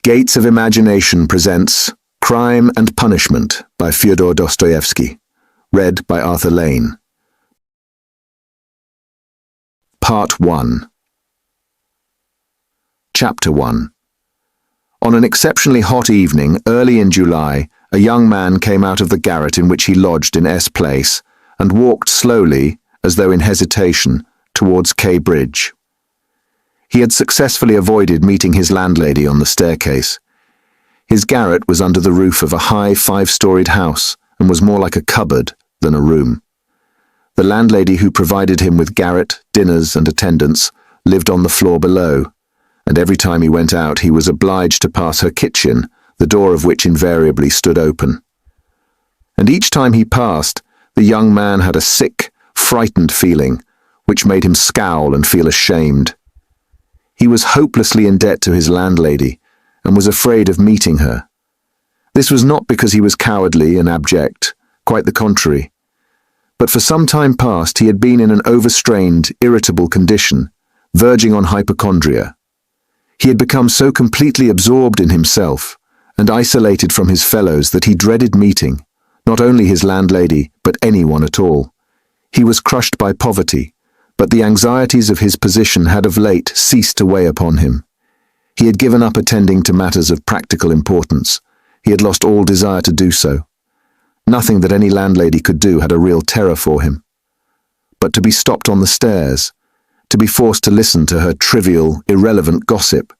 Gates of Imagination presents Crime and Punishment by Fyodor Dostoevsky, read by Arthur Lane. Part 1. Chapter 1. On an exceptionally hot evening, early in July, a young man came out of the garret in which he lodged in S Place and walked slowly, as though in hesitation, towards K Bridge. He had successfully avoided meeting his landlady on the staircase. His garret was under the roof of a high 5-storied house and was more like a cupboard than a room. The landlady who provided him with garret, dinners and attendance lived on the floor below, and every time he went out he was obliged to pass her kitchen, the door of which invariably stood open. And each time he passed, the young man had a sick, frightened feeling, which made him scowl and feel ashamed. He was hopelessly in debt to his landlady, and was afraid of meeting her. This was not because he was cowardly and abject, quite the contrary. But for some time past he had been in an overstrained, irritable condition, verging on hypochondria. He had become so completely absorbed in himself and isolated from his fellows that he dreaded meeting, not only his landlady, but anyone at all. He was crushed by poverty, but the anxieties of his position had of late ceased to weigh upon him. He had given up attending to matters of practical importance. He had lost all desire to do so. Nothing that any landlady could do had a real terror for him. But to be stopped on the stairs, to be forced to listen to her trivial, irrelevant gossip,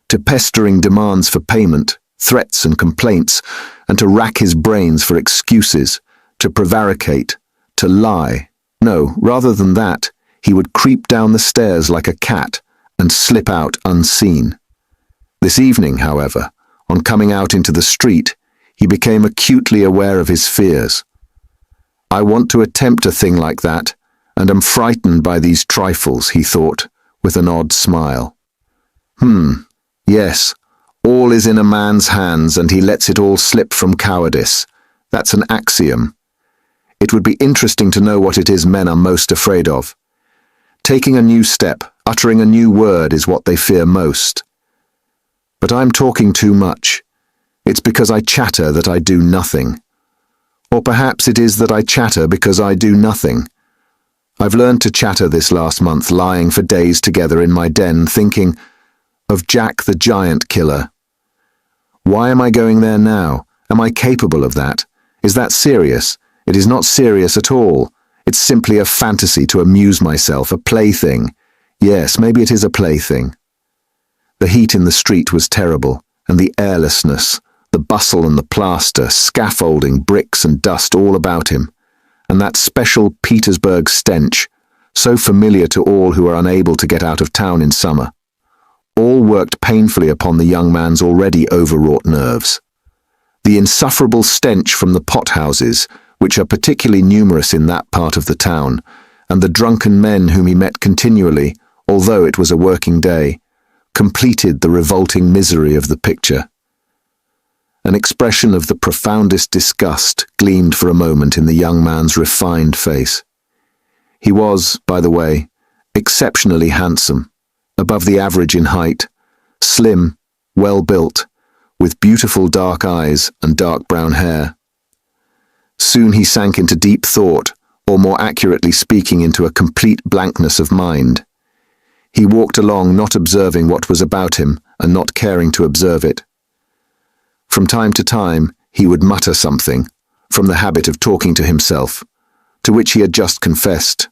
to pestering demands for payment, threats and complaints, and to rack his brains for excuses, to prevaricate, to lie. No, rather than that, he would creep down the stairs like a cat and slip out unseen. This evening, however, on coming out into the street, he became acutely aware of his fears. "I want to attempt a thing like that, and am frightened by these trifles," he thought, with an odd smile. Yes, all is in a man's hands and he lets it all slip from cowardice. That's an axiom. It would be interesting to know what it is men are most afraid of. Taking a new step, uttering a new word is what they fear most. But I'm talking too much. It's because I chatter that I do nothing. Or perhaps it is that I chatter because I do nothing. I've learned to chatter this last month, lying for days together in my den, thinking of Jack the Giant Killer. Why am I going there now? Am I capable of that? Is that serious? It is not serious at all. It's simply a fantasy to amuse myself, a plaything. Yes, maybe it is a plaything. The heat in the street was terrible, and the airlessness, the bustle and the plaster, scaffolding, bricks and dust all about him, and that special Petersburg stench, so familiar to all who are unable to get out of town in summer, all worked painfully upon the young man's already overwrought nerves. The insufferable stench from the pothouses, which are particularly numerous in that part of the town, and the drunken men whom he met continually, although it was a working day, completed the revolting misery of the picture. An expression of the profoundest disgust gleamed for a moment in the young man's refined face. He was, by the way, exceptionally handsome, above the average in height, slim, well-built, with beautiful dark eyes and dark brown hair. Soon he sank into deep thought, or more accurately speaking, into a complete blankness of mind. He walked along not observing what was about him and not caring to observe it. From time to time, he would mutter something, from the habit of talking to himself, to which he had just confessed.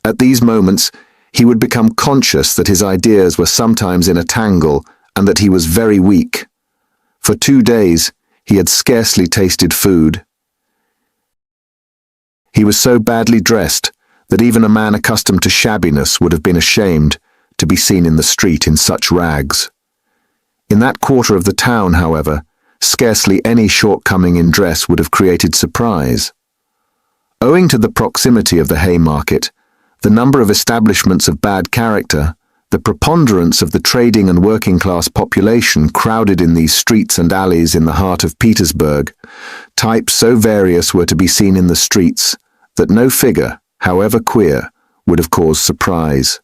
At these moments, he would become conscious that his ideas were sometimes in a tangle and that he was very weak. For 2 days, he had scarcely tasted food. He was so badly dressed that even a man accustomed to shabbiness would have been ashamed to be seen in the street in such rags. In that quarter of the town, however, scarcely any shortcoming in dress would have created surprise. Owing to the proximity of the Haymarket, the number of establishments of bad character, the preponderance of the trading and working-class population crowded in these streets and alleys in the heart of Petersburg, types so various were to be seen in the streets that no figure, however queer, would have caused surprise.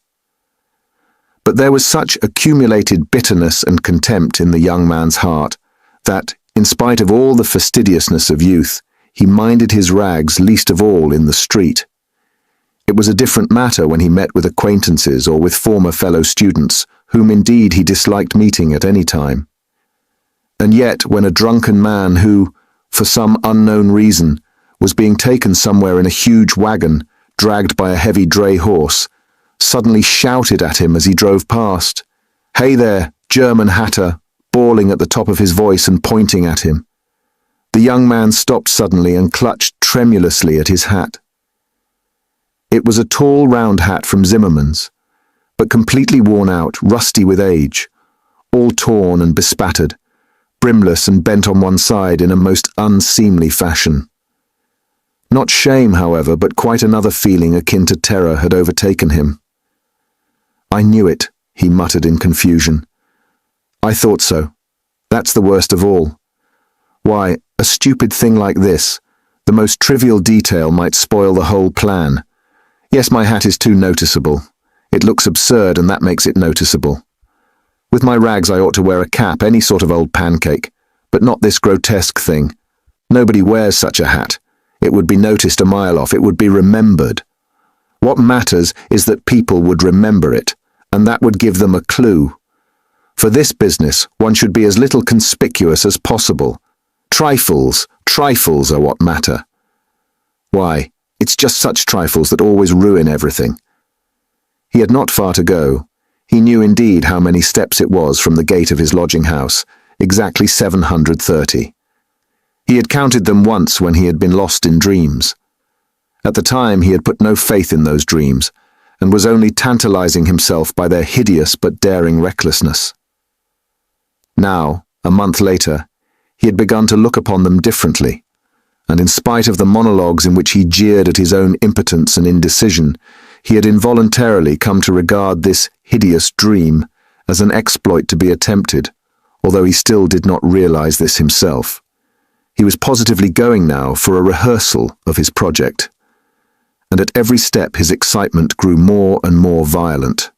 But there was such accumulated bitterness and contempt in the young man's heart that, in spite of all the fastidiousness of youth, he minded his rags least of all in the street. It was a different matter when he met with acquaintances or with former fellow students, whom indeed he disliked meeting at any time. And yet, when a drunken man who, for some unknown reason, was being taken somewhere in a huge wagon, dragged by a heavy dray horse, suddenly shouted at him as he drove past, "Hey there, German hatter," bawling at the top of his voice and pointing at him. The young man stopped suddenly and clutched tremulously at his hat. It was a tall round hat from Zimmermann's, but completely worn out, rusty with age, all torn and bespattered, brimless and bent on one side in a most unseemly fashion. Not shame, however, but quite another feeling akin to terror had overtaken him. "I knew it," he muttered in confusion. "I thought so. That's the worst of all. Why, a stupid thing like this, the most trivial detail might spoil the whole plan. Yes, my hat is too noticeable. It looks absurd, and that makes it noticeable. With my rags I ought to wear a cap, any sort of old pancake, but not this grotesque thing. Nobody wears such a hat. It would be noticed a mile off. It would be remembered. What matters is that people would remember it, and that would give them a clue. For this business, one should be as little conspicuous as possible. Trifles are what matter. Why, it's just such trifles that always ruin everything." He had not far to go. He knew indeed how many steps it was from the gate of his lodging house, exactly 730. He had counted them once when he had been lost in dreams. At the time he had put no faith in those dreams, and was only tantalizing himself by their hideous but daring recklessness. Now, a month later, he had begun to look upon them differently, and in spite of the monologues in which he jeered at his own impotence and indecision, he had involuntarily come to regard this hideous dream as an exploit to be attempted, although he still did not realize this himself. He was positively going now for a rehearsal of his project, and at every step his excitement grew more and more violent.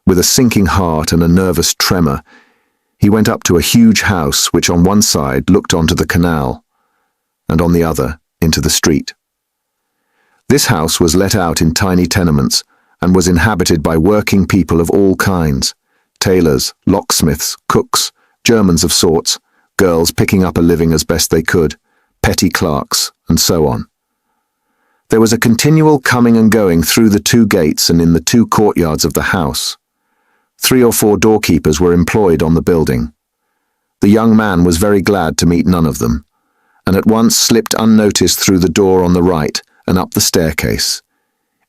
With a sinking heart and a nervous tremor, he went up to a huge house which on one side looked onto the canal, and on the other into the street. This house was let out in tiny tenements and was inhabited by working people of all kinds: tailors, locksmiths, cooks, Germans of sorts, girls picking up a living as best they could, petty clerks, and so on. There was a continual coming and going through the two gates and in the two courtyards of the house. 3 or 4 doorkeepers were employed on the building. The young man was very glad to meet none of them, and at once slipped unnoticed through the door on the right and up the staircase.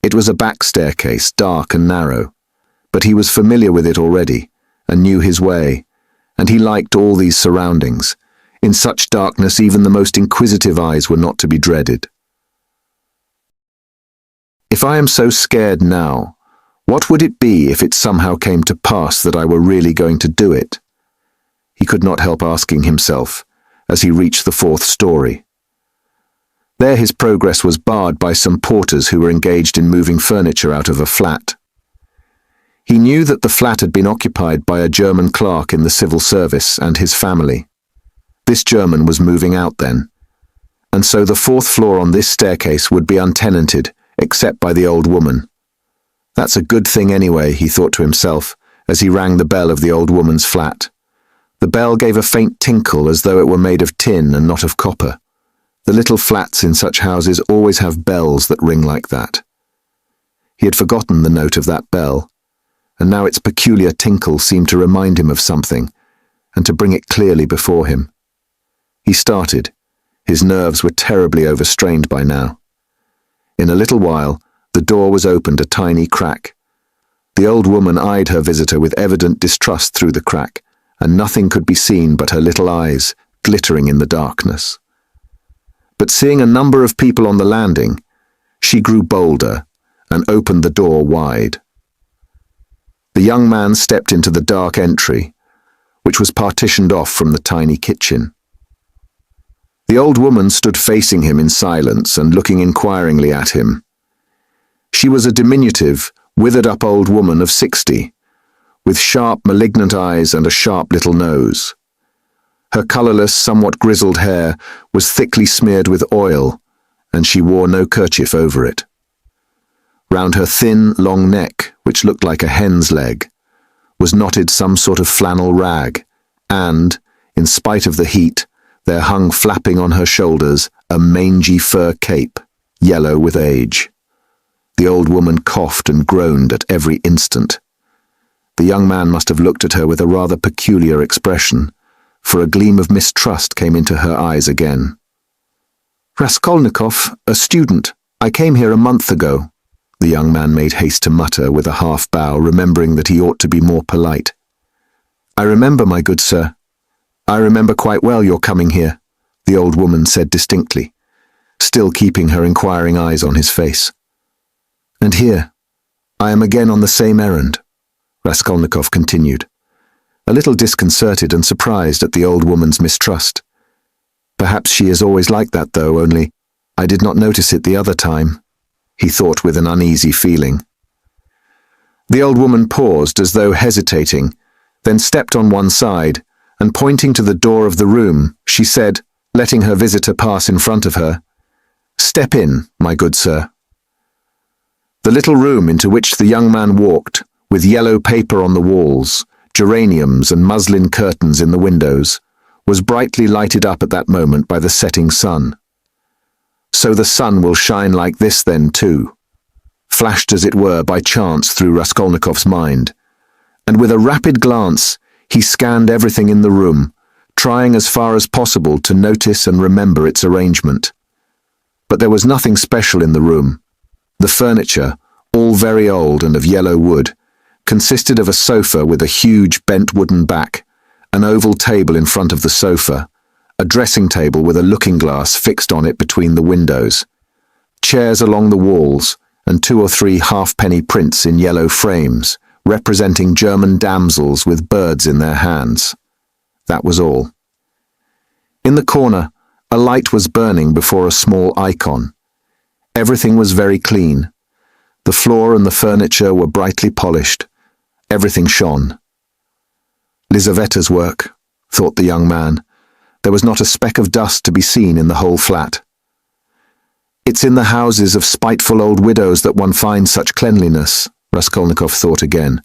It was a back staircase, dark and narrow, but he was familiar with it already, and knew his way, and he liked all these surroundings. In such darkness even the most inquisitive eyes were not to be dreaded. If I am so scared now, what would it be if it somehow came to pass that I were really going to do it? He could not help asking himself, as he reached the 4th story. There his progress was barred by some porters who were engaged in moving furniture out of a flat. He knew that the flat had been occupied by a German clerk in the civil service and his family. This German was moving out then, and so the 4th floor on this staircase would be untenanted, except by the old woman. That's a good thing anyway, he thought to himself, as he rang the bell of the old woman's flat. The bell gave a faint tinkle as though it were made of tin and not of copper. The little flats in such houses always have bells that ring like that. He had forgotten the note of that bell, and now its peculiar tinkle seemed to remind him of something, and to bring it clearly before him. He started. His nerves were terribly overstrained by now. In a little while, the door was opened a tiny crack. The old woman eyed her visitor with evident distrust through the crack, and nothing could be seen but her little eyes, glittering in the darkness. But seeing a number of people on the landing, she grew bolder and opened the door wide. The young man stepped into the dark entry, which was partitioned off from the tiny kitchen. The old woman stood facing him in silence and looking inquiringly at him. She was a diminutive, withered-up old woman of 60, with sharp, malignant eyes and a sharp little nose. Her colourless, somewhat grizzled hair was thickly smeared with oil, and she wore no kerchief over it. Round her thin, long neck, which looked like a hen's leg, was knotted some sort of flannel rag, and, in spite of the heat, there hung flapping on her shoulders a mangy fur cape, yellow with age. The old woman coughed and groaned at every instant. The young man must have looked at her with a rather peculiar expression, for a gleam of mistrust came into her eyes again. "Raskolnikov, a student. I came here a month ago," the young man made haste to mutter with a half-bow, remembering that he ought to be more polite. "I remember, my good sir. I remember quite well your coming here," the old woman said distinctly, still keeping her inquiring eyes on his face. "And here, I am again on the same errand," Raskolnikov continued, a little disconcerted and surprised at the old woman's mistrust. "Perhaps she is always like that, though, only I did not notice it the other time," he thought with an uneasy feeling. The old woman paused as though hesitating, then stepped on one side, and pointing to the door of the room, she said, letting her visitor pass in front of her, "Step in, my good sir." The little room into which the young man walked, with yellow paper on the walls, geraniums and muslin curtains in the windows, was brightly lighted up at that moment by the setting sun. "So the sun will shine like this then too," flashed as it were by chance through Raskolnikov's mind, and with a rapid glance he scanned everything in the room, trying as far as possible to notice and remember its arrangement. But there was nothing special in the room. The furniture, all very old and of yellow wood, consisted of a sofa with a huge bent wooden back, an oval table in front of the sofa, a dressing table with a looking-glass fixed on it between the windows, chairs along the walls, and 2 or 3 halfpenny prints in yellow frames, representing German damsels with birds in their hands. That was all. In the corner, a light was burning before a small icon. Everything was very clean. The floor and the furniture were brightly polished. Everything shone. Lizaveta's work, thought the young man. There was not a speck of dust to be seen in the whole flat. "It's in the houses of spiteful old widows that one finds such cleanliness," Raskolnikov thought again,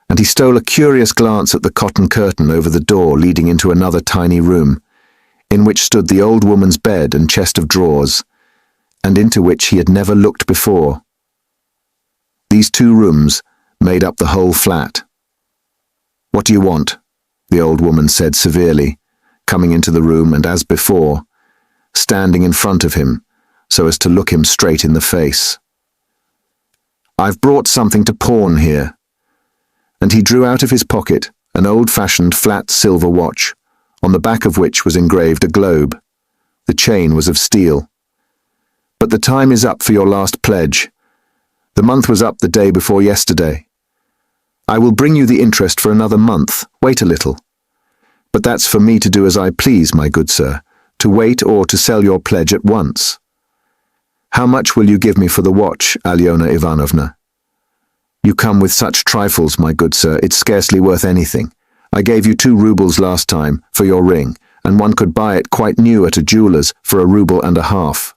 and he stole a curious glance at the cotton curtain over the door leading into another tiny room, in which stood the old woman's bed and chest of drawers, and into which he had never looked before. These 2 rooms made up the whole flat. "What do you want?" the old woman said severely, coming into the room and, as before, standing in front of him so as to look him straight in the face. "I've brought something to pawn here," and he drew out of his pocket an old-fashioned flat silver watch, on the back of which was engraved a globe. The chain was of steel. "But the time is up for your last pledge. The month was up the day before yesterday. I will bring you the interest for another month. Wait a little. But that's for me to do as I please, my good sir, to wait or to sell your pledge at once. How much will you give me for the watch, Alyona Ivanovna?" "You come with such trifles, my good sir, it's scarcely worth anything. I gave you 2 rubles last time for your ring, and one could buy it quite new at a jeweller's for 1.5 rubles.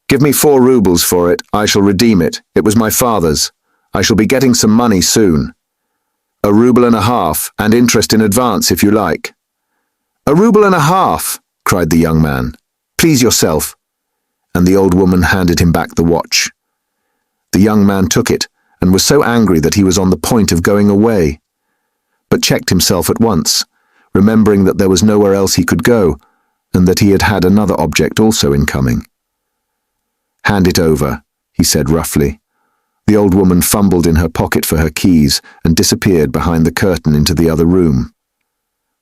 Give me 4 rubles for it, I shall redeem it. It was my father's. I shall be getting some money soon. 1.5 rubles, and interest in advance if you like." "1.5 rubles, cried the young man. "Please yourself." And the old woman handed him back the watch. The young man took it, and was so angry that he was on the point of going away, but checked himself at once, remembering that there was nowhere else he could go, and that he had had another object also in coming. "Hand it over," he said roughly. The old woman fumbled in her pocket for her keys and disappeared behind the curtain into the other room.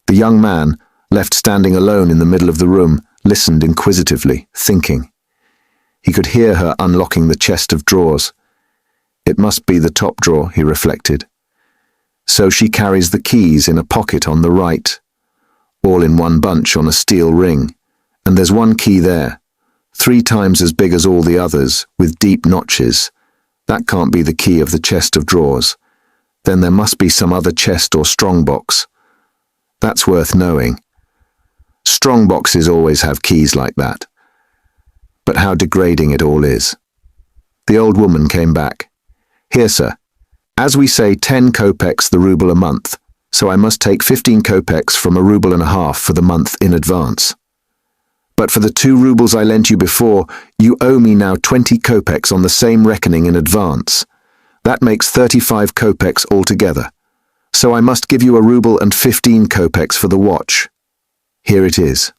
The young man, left standing alone in the middle of the room, listened inquisitively, thinking. He could hear her unlocking the chest of drawers. It must be the top drawer, he reflected. So she carries the keys in a pocket on the right, all in one bunch on a steel ring, and there's one key there, 3 times as big as all the others, with deep notches. That can't be the key of the chest of drawers. Then there must be some other chest or strongbox. That's worth knowing. Strong boxes always have keys like that. But how degrading it all is. The old woman came back. Here, sir. As we say 10 kopecks the ruble a month, so I must take 15 kopecks from a ruble and a half for the month in advance. But for the 2 rubles I lent you before, you owe me now 20 kopecks on the same reckoning in advance. That makes 35 kopecks altogether. So I must give you a ruble and 15 kopecks for the watch. Here it is.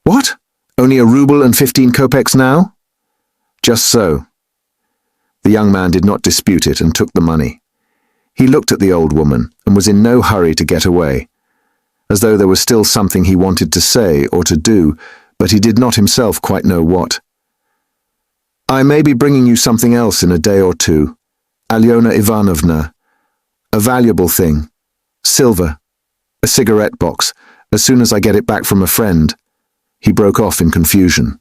What? Only a ruble and 15 kopecks now? Just so. The young man did not dispute it and took the money. He looked at the old woman and was in no hurry to get away, as though there was still something he wanted to say or to do, but he did not himself quite know what. I may be bringing you something else in a day or two, Alyona Ivanovna. A valuable thing. Silver. A cigarette box, as soon as I get it back from a friend. He broke off in confusion.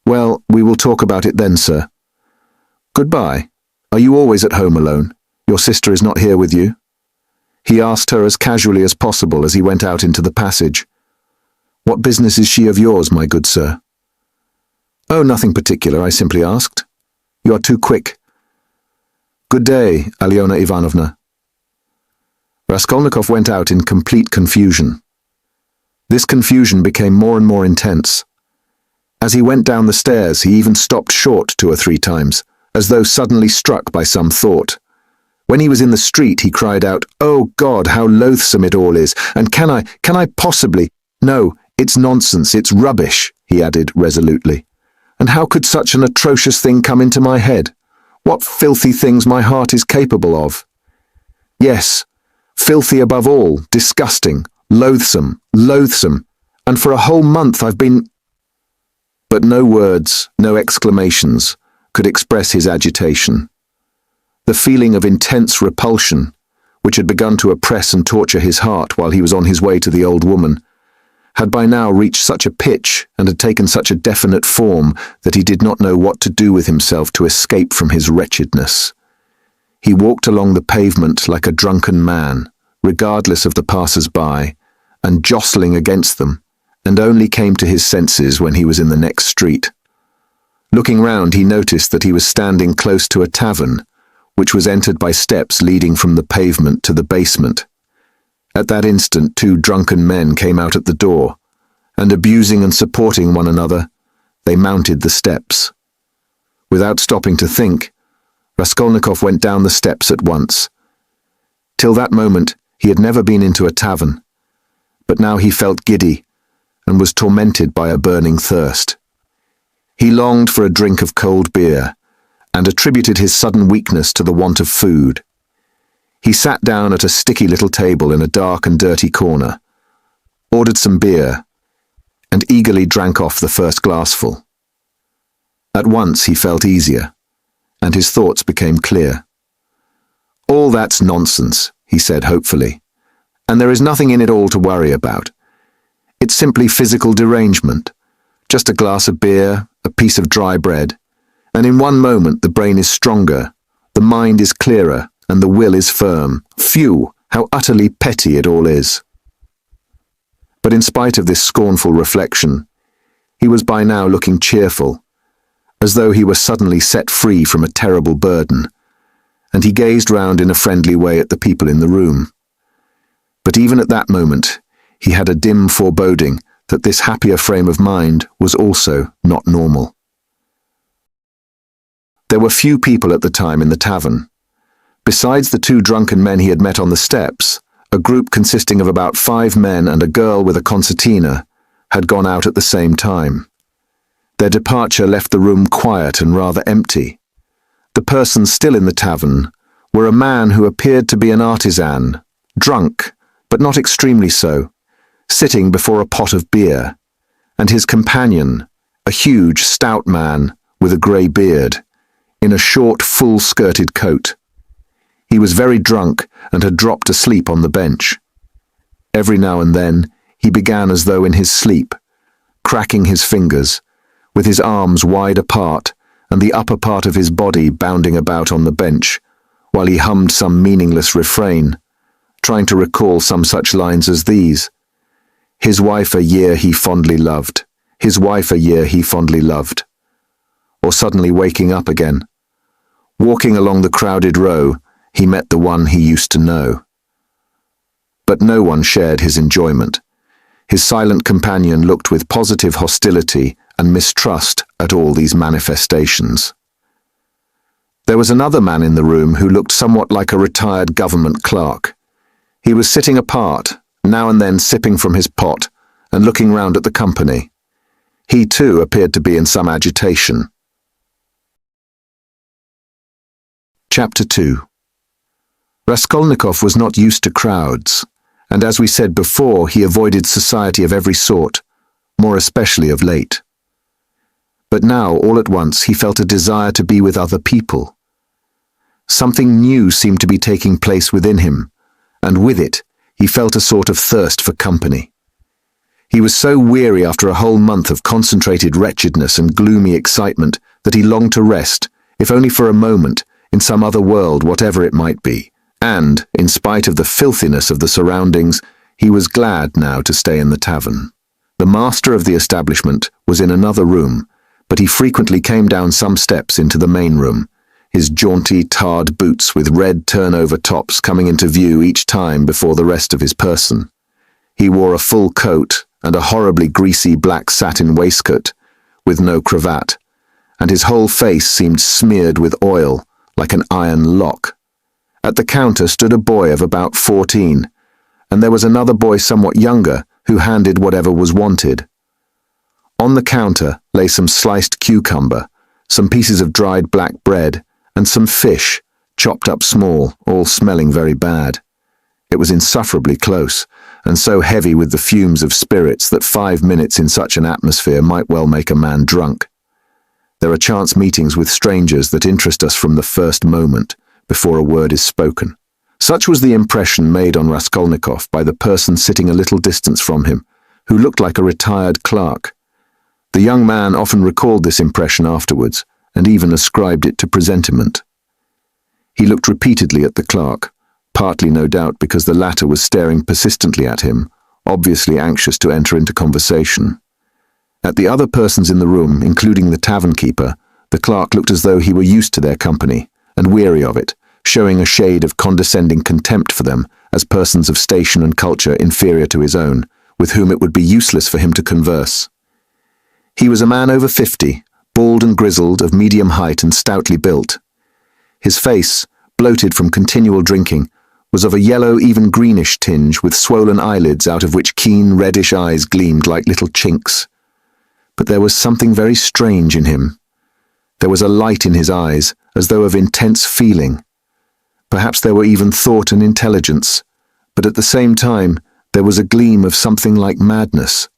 Well, we will talk about it then, sir. Goodbye. Are you always at home alone? Your sister is not here with you? He asked her as casually as possible as he went out into the passage. What business is she of yours, my good sir? Oh, nothing particular, I simply asked. You are too quick. Good day, Alyona Ivanovna. Raskolnikov went out in complete confusion. This confusion became more and more intense. As he went down the stairs, he even stopped short 2 or 3 times, as though suddenly struck by some thought. When he was in the street, he cried out, "Oh God, how loathsome it all is, and can I possibly— No, it's nonsense, it's rubbish," he added resolutely. "And how could such an atrocious thing come into my head? What filthy things my heart is capable of. Yes, filthy above all, disgusting, loathsome, and for a whole month I've been—" But no words, no exclamations could express his agitation. The feeling of intense repulsion, which had begun to oppress and torture his heart while he was on his way to the old woman, had by now reached such a pitch and had taken such a definite form that he did not know what to do with himself to escape from his wretchedness. He walked along the pavement like a drunken man, regardless of the passers-by, and jostling against them, and only came to his senses when he was in the next street. Looking round, he noticed that he was standing close to a tavern, which was entered by steps leading from the pavement to the basement. At that instant, 2 drunken men came out at the door, and abusing and supporting one another, they mounted the steps. Without stopping to think, Raskolnikov went down the steps at once. Till that moment, he had never been into a tavern, but now he felt giddy and was tormented by a burning thirst. He longed for a drink of cold beer, and attributed his sudden weakness to the want of food. He sat down at a sticky little table in a dark and dirty corner, ordered some beer, and eagerly drank off the first glassful. At once he felt easier, and his thoughts became clear. "All that's nonsense," he said hopefully, "and there is nothing in it all to worry about. It's simply physical derangement, just a glass of beer, a piece of dry bread, and in one moment the brain is stronger, the mind is clearer, and the will is firm. Phew, how utterly petty it all is." But in spite of this scornful reflection, he was by now looking cheerful, as though he were suddenly set free from a terrible burden, and he gazed round in a friendly way at the people in the room. But even at that moment, he had a dim foreboding that this happier frame of mind was also not normal. There were few people at the time in the tavern. Besides the 2 drunken men he had met on the steps, a group consisting of about 5 men and a girl with a concertina had gone out at the same time. Their departure left the room quiet and rather empty. The persons still in the tavern were a man who appeared to be an artisan, drunk, but not extremely so, sitting before a pot of beer, and his companion, a huge, stout man with a grey beard, in a short, full-skirted coat. He was very drunk and had dropped asleep on the bench. Every now and then he began as though in his sleep, cracking his fingers, with his arms wide apart and the upper part of his body bounding about on the bench, while he hummed some meaningless refrain, trying to recall some such lines as these. His wife a year he fondly loved, his wife a year he fondly loved. Or suddenly waking up again. Walking along the crowded row, he met the one he used to know. But no one shared his enjoyment. His silent companion looked with positive hostility and mistrust at all these manifestations. There was another man in the room who looked somewhat like a retired government clerk. He was sitting apart, now and then sipping from his pot and looking round at the company. He too appeared to be in some agitation. Chapter 2. Raskolnikov was not used to crowds, and as we said before, he avoided society of every sort, more especially of late. But now, all at once, he felt a desire to be with other people. Something new seemed to be taking place within him, and with it, he felt a sort of thirst for company. He was so weary after a whole month of concentrated wretchedness and gloomy excitement that he longed to rest, if only for a moment, in some other world, whatever it might be. And, in spite of the filthiness of the surroundings, he was glad now to stay in the tavern. The master of the establishment was in another room, but he frequently came down some steps into the main room, his jaunty, tarred boots with red turnover tops coming into view each time before the rest of his person. He wore a full coat and a horribly greasy black satin waistcoat, with no cravat, and his whole face seemed smeared with oil, like an iron lock. At the counter stood a boy of about 14, and there was another boy somewhat younger who handed whatever was wanted. On the counter lay some sliced cucumber, some pieces of dried black bread, and some fish, chopped up small, all smelling very bad. It was insufferably close, and so heavy with the fumes of spirits that 5 minutes in such an atmosphere might well make a man drunk. There are chance meetings with strangers that interest us from the first moment, before a word is spoken. Such was the impression made on Raskolnikov by the person sitting a little distance from him, who looked like a retired clerk. The young man often recalled this impression afterwards, and even ascribed it to presentiment. He looked repeatedly at the clerk, partly no doubt because the latter was staring persistently at him, obviously anxious to enter into conversation. At the other persons in the room, including the tavern keeper, the clerk looked as though he were used to their company, and weary of it, showing a shade of condescending contempt for them as persons of station and culture inferior to his own, with whom it would be useless for him to converse. He was a man over 50, bald and grizzled, of medium height and stoutly built. His face, bloated from continual drinking, was of a yellow, even greenish tinge, with swollen eyelids out of which keen, reddish eyes gleamed like little chinks. But there was something very strange in him. There was a light in his eyes, as though of intense feeling. Perhaps there were even thought and intelligence, but at the same time there was a gleam of something like madness.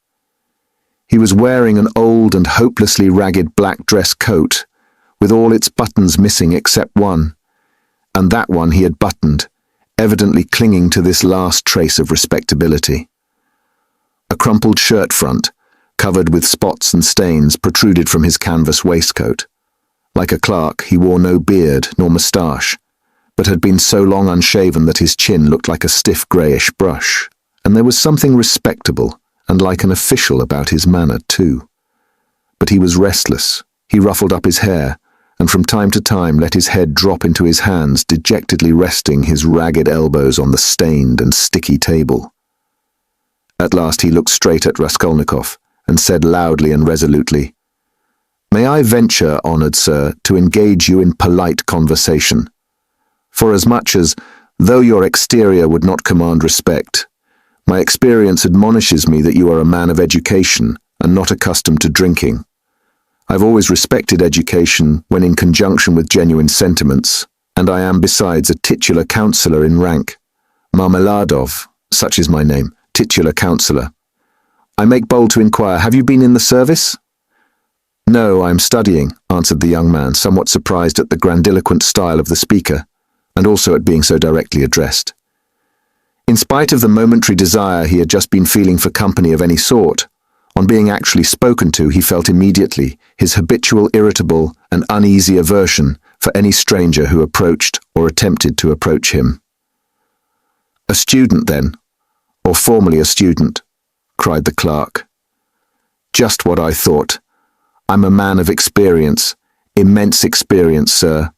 He was wearing an old and hopelessly ragged black dress coat, with all its buttons missing except one, and that one he had buttoned, evidently clinging to this last trace of respectability. A crumpled shirt front, covered with spots and stains, protruded from his canvas waistcoat. Like a clerk, he wore no beard nor moustache, but had been so long unshaven that his chin looked like a stiff greyish brush, and there was something respectable and like an official about his manner too. But he was restless. He ruffled up his hair, and from time to time let his head drop into his hands, dejectedly resting his ragged elbows on the stained and sticky table. At last he looked straight at Raskolnikov, and said loudly and resolutely, "May I venture, honoured sir, to engage you in polite conversation? Forasmuch as, though your exterior would not command respect, my experience admonishes me that you are a man of education and not accustomed to drinking. I've always respected education when in conjunction with genuine sentiments, and I am besides a titular councillor in rank. Marmeladov, such is my name, titular councillor. I make bold to inquire, have you been in the service?" "No, I am studying," answered the young man, somewhat surprised at the grandiloquent style of the speaker, and also at being so directly addressed. In spite of the momentary desire he had just been feeling for company of any sort, on being actually spoken to he felt immediately his habitual irritable and uneasy aversion for any stranger who approached or attempted to approach him. "A student, then, or formerly a student," cried the clerk. "Just what I thought. I'm a man of experience, immense experience, sir,"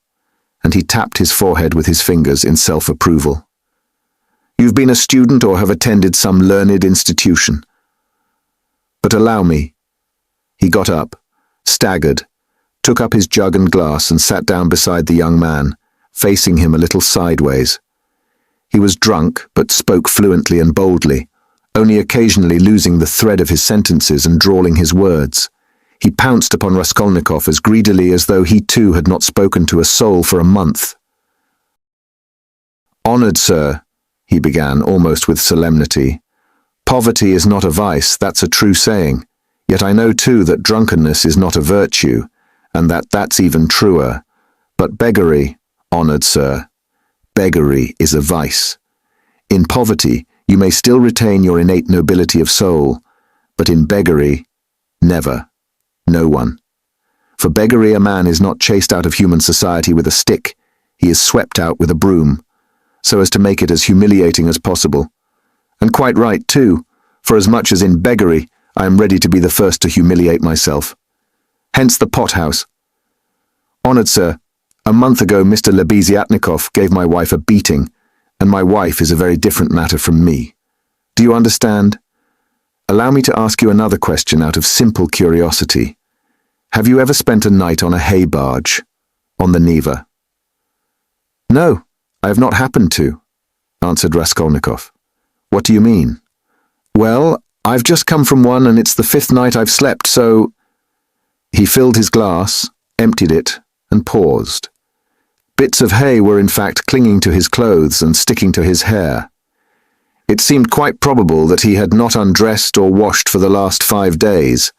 and he tapped his forehead with his fingers in self-approval. "You've been a student or have attended some learned institution. But allow me." He got up, staggered, took up his jug and glass and sat down beside the young man, facing him a little sideways. He was drunk, but spoke fluently and boldly, only occasionally losing the thread of his sentences and drawling his words. He pounced upon Raskolnikov as greedily as though he too had not spoken to a soul for a month. "Honored sir," he began, almost with solemnity, "poverty is not a vice, that's a true saying. Yet I know too that drunkenness is not a virtue, and that that's even truer. But beggary, honored sir, beggary is a vice. In poverty, you may still retain your innate nobility of soul, but in beggary, never, no one. For beggary a man is not chased out of human society with a stick, he is swept out with a broom, so as to make it as humiliating as possible. And quite right too, for as much as in beggary, I am ready to be the first to humiliate myself. Hence the pothouse. Honored sir, a month ago Mr. Lebeziatnikov gave my wife a beating, and my wife is a very different matter from me. Do you understand? Allow me to ask you another question out of simple curiosity. Have you ever spent a night on a hay barge, on the Neva?" "No, I have not happened to," answered Raskolnikov. "What do you mean?" "Well, I've just come from one and it's the 5th night I've slept, so—" He filled his glass, emptied it, and paused. Bits of hay were in fact clinging to his clothes and sticking to his hair. It seemed quite probable that he had not undressed or washed for the last 5 days.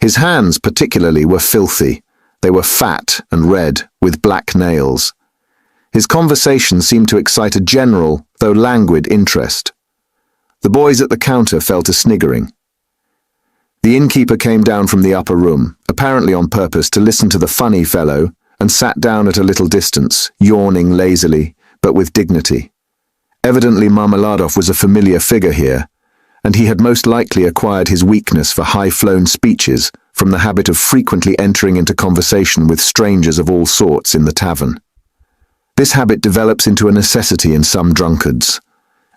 His hands particularly were filthy. They were fat and red, with black nails. His conversation seemed to excite a general, though languid, interest. The boys at the counter fell to sniggering. The innkeeper came down from the upper room, apparently on purpose to listen to the funny fellow, and sat down at a little distance, yawning lazily, but with dignity. Evidently Marmeladov was a familiar figure here, and he had most likely acquired his weakness for high-flown speeches from the habit of frequently entering into conversation with strangers of all sorts in the tavern. This habit develops into a necessity in some drunkards,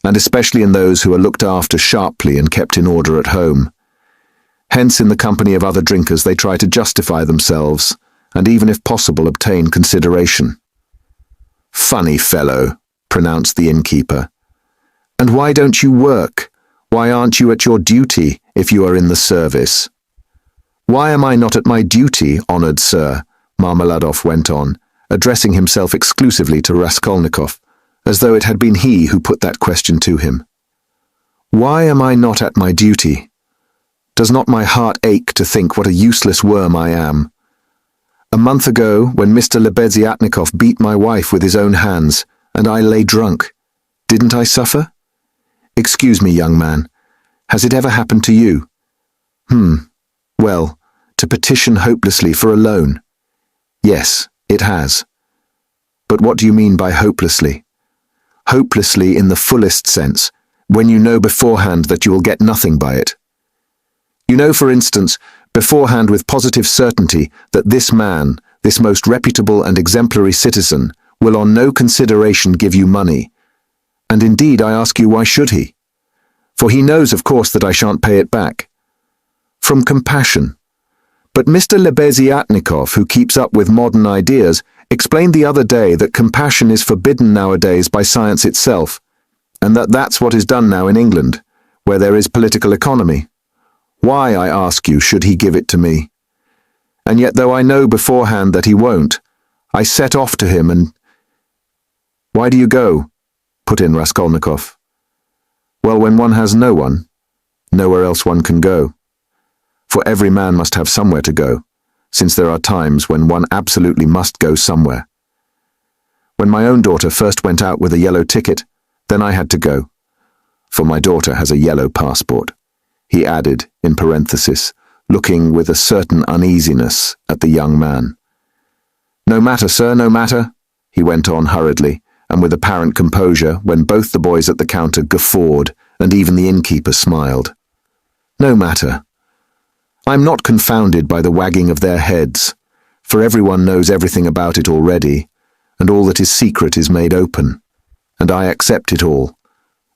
and especially in those who are looked after sharply and kept in order at home. Hence, in the company of other drinkers, they try to justify themselves, and even if possible obtain consideration. "Funny fellow," pronounced the innkeeper. "And why don't you work? Why aren't you at your duty if you are in the service?" "Why am I not at my duty, honored sir?" Marmeladov went on, addressing himself exclusively to Raskolnikov, as though it had been he who put that question to him. "Why am I not at my duty? Does not my heart ache to think what a useless worm I am? A month ago, when Mr. Lebeziatnikov beat my wife with his own hands, and I lay drunk, didn't I suffer? Excuse me, young man, has it ever happened to you? Well, to petition hopelessly for a loan. Yes, it has. But what do you mean by hopelessly? Hopelessly in the fullest sense, when you know beforehand that you will get nothing by it. You know, for instance, beforehand with positive certainty that this man, this most reputable and exemplary citizen, will on no consideration give you money. And indeed, I ask you, why should he? For he knows, of course, that I shan't pay it back. From compassion. But Mr. Lebeziatnikov, who keeps up with modern ideas, explained the other day that compassion is forbidden nowadays by science itself, and that that's what is done now in England, where there is political economy. Why, I ask you, should he give it to me? And yet, though I know beforehand that he won't, I set off to him and— Why do you go? Put in Raskolnikov. Well, when one has no one, nowhere else one can go. For every man must have somewhere to go, since there are times when one absolutely must go somewhere. When my own daughter first went out with a yellow ticket, then I had to go. For my daughter has a yellow passport, he added, in parenthesis, looking with a certain uneasiness at the young man. No matter, sir, no matter, he went on hurriedly, and with apparent composure, when both the boys at the counter guffawed, and even the innkeeper smiled. No matter. I'm not confounded by the wagging of their heads, for everyone knows everything about it already, and all that is secret is made open, and I accept it all,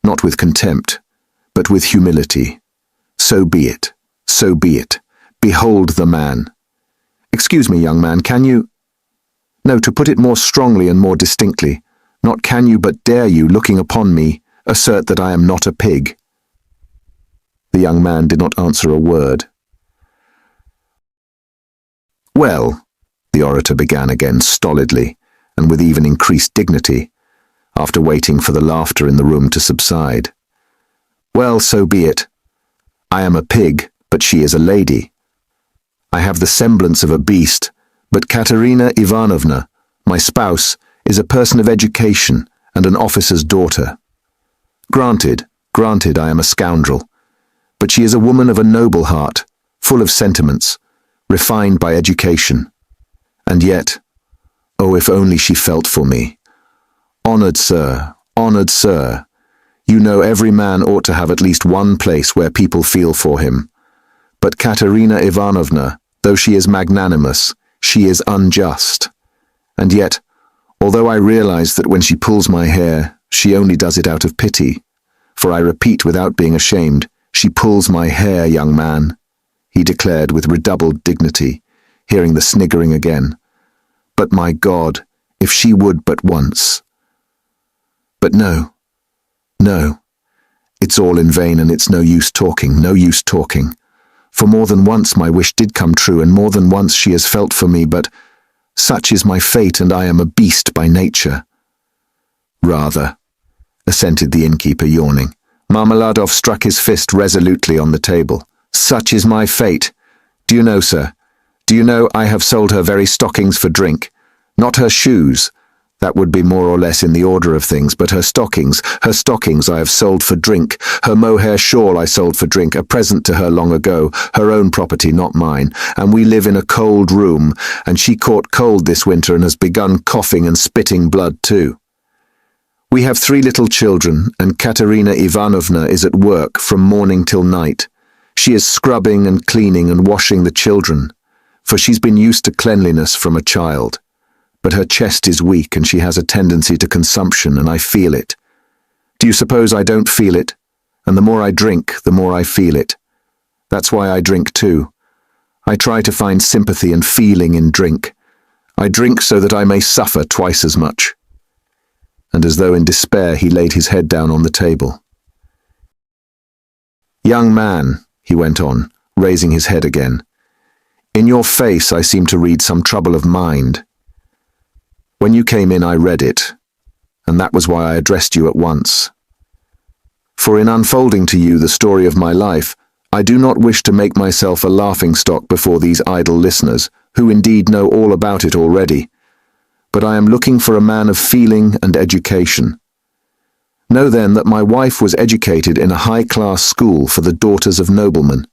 not with contempt, but with humility. So be it, so be it. Behold the man. Excuse me, young man, can you— No, to put it more strongly and more distinctly, not can you but dare you, looking upon me, assert that I am not a pig. The young man did not answer a word. Well, the orator began again stolidly, and with even increased dignity, after waiting for the laughter in the room to subside. Well, so be it. I am a pig, but she is a lady. I have the semblance of a beast, but Katerina Ivanovna, my spouse, is a person of education and an officer's daughter. Granted, I am a scoundrel, but she is a woman of a noble heart, full of sentiments, refined by education. And yet, oh, if only she felt for me. Honored sir, you know every man ought to have at least one place where people feel for him. But Katerina Ivanovna, though she is magnanimous, she is unjust. And yet, although I realize that when she pulls my hair, she only does it out of pity, for I repeat without being ashamed, she pulls my hair, young man, he declared with redoubled dignity, hearing the sniggering again. But my God, if she would but once. But no, it's all in vain, and it's no use talking. For more than once my wish did come true, and more than once she has felt for me, but such is my fate, and I am a beast by nature. Rather, assented the innkeeper, yawning. Marmeladov struck his fist resolutely on the table. Such is my fate. Do you know, sir? Do you know I have sold her very stockings for drink? Not her shoes. That would be more or less in the order of things, but her stockings I have sold for drink. Her mohair shawl I sold for drink, a present to her long ago, her own property, not mine. And we live in a cold room, and she caught cold this winter and has begun coughing and spitting blood too. We have 3 little children, and Katerina Ivanovna is at work from morning till night. She is scrubbing and cleaning and washing the children, for she's been used to cleanliness from a child. But her chest is weak and she has a tendency to consumption, and I feel it. Do you suppose I don't feel it? And the more I drink, the more I feel it. That's why I drink too. I try to find sympathy and feeling in drink. I drink so that I may suffer twice as much. And as though in despair, he laid his head down on the table. Young man, he went on, raising his head again, in your face I seem to read some trouble of mind. When you came in, I read it, and that was why I addressed you at once. For in unfolding to you the story of my life, I do not wish to make myself a laughingstock before these idle listeners, who indeed know all about it already. But I am looking for a man of feeling and education. Know then that my wife was educated in a high-class school for the daughters of noblemen,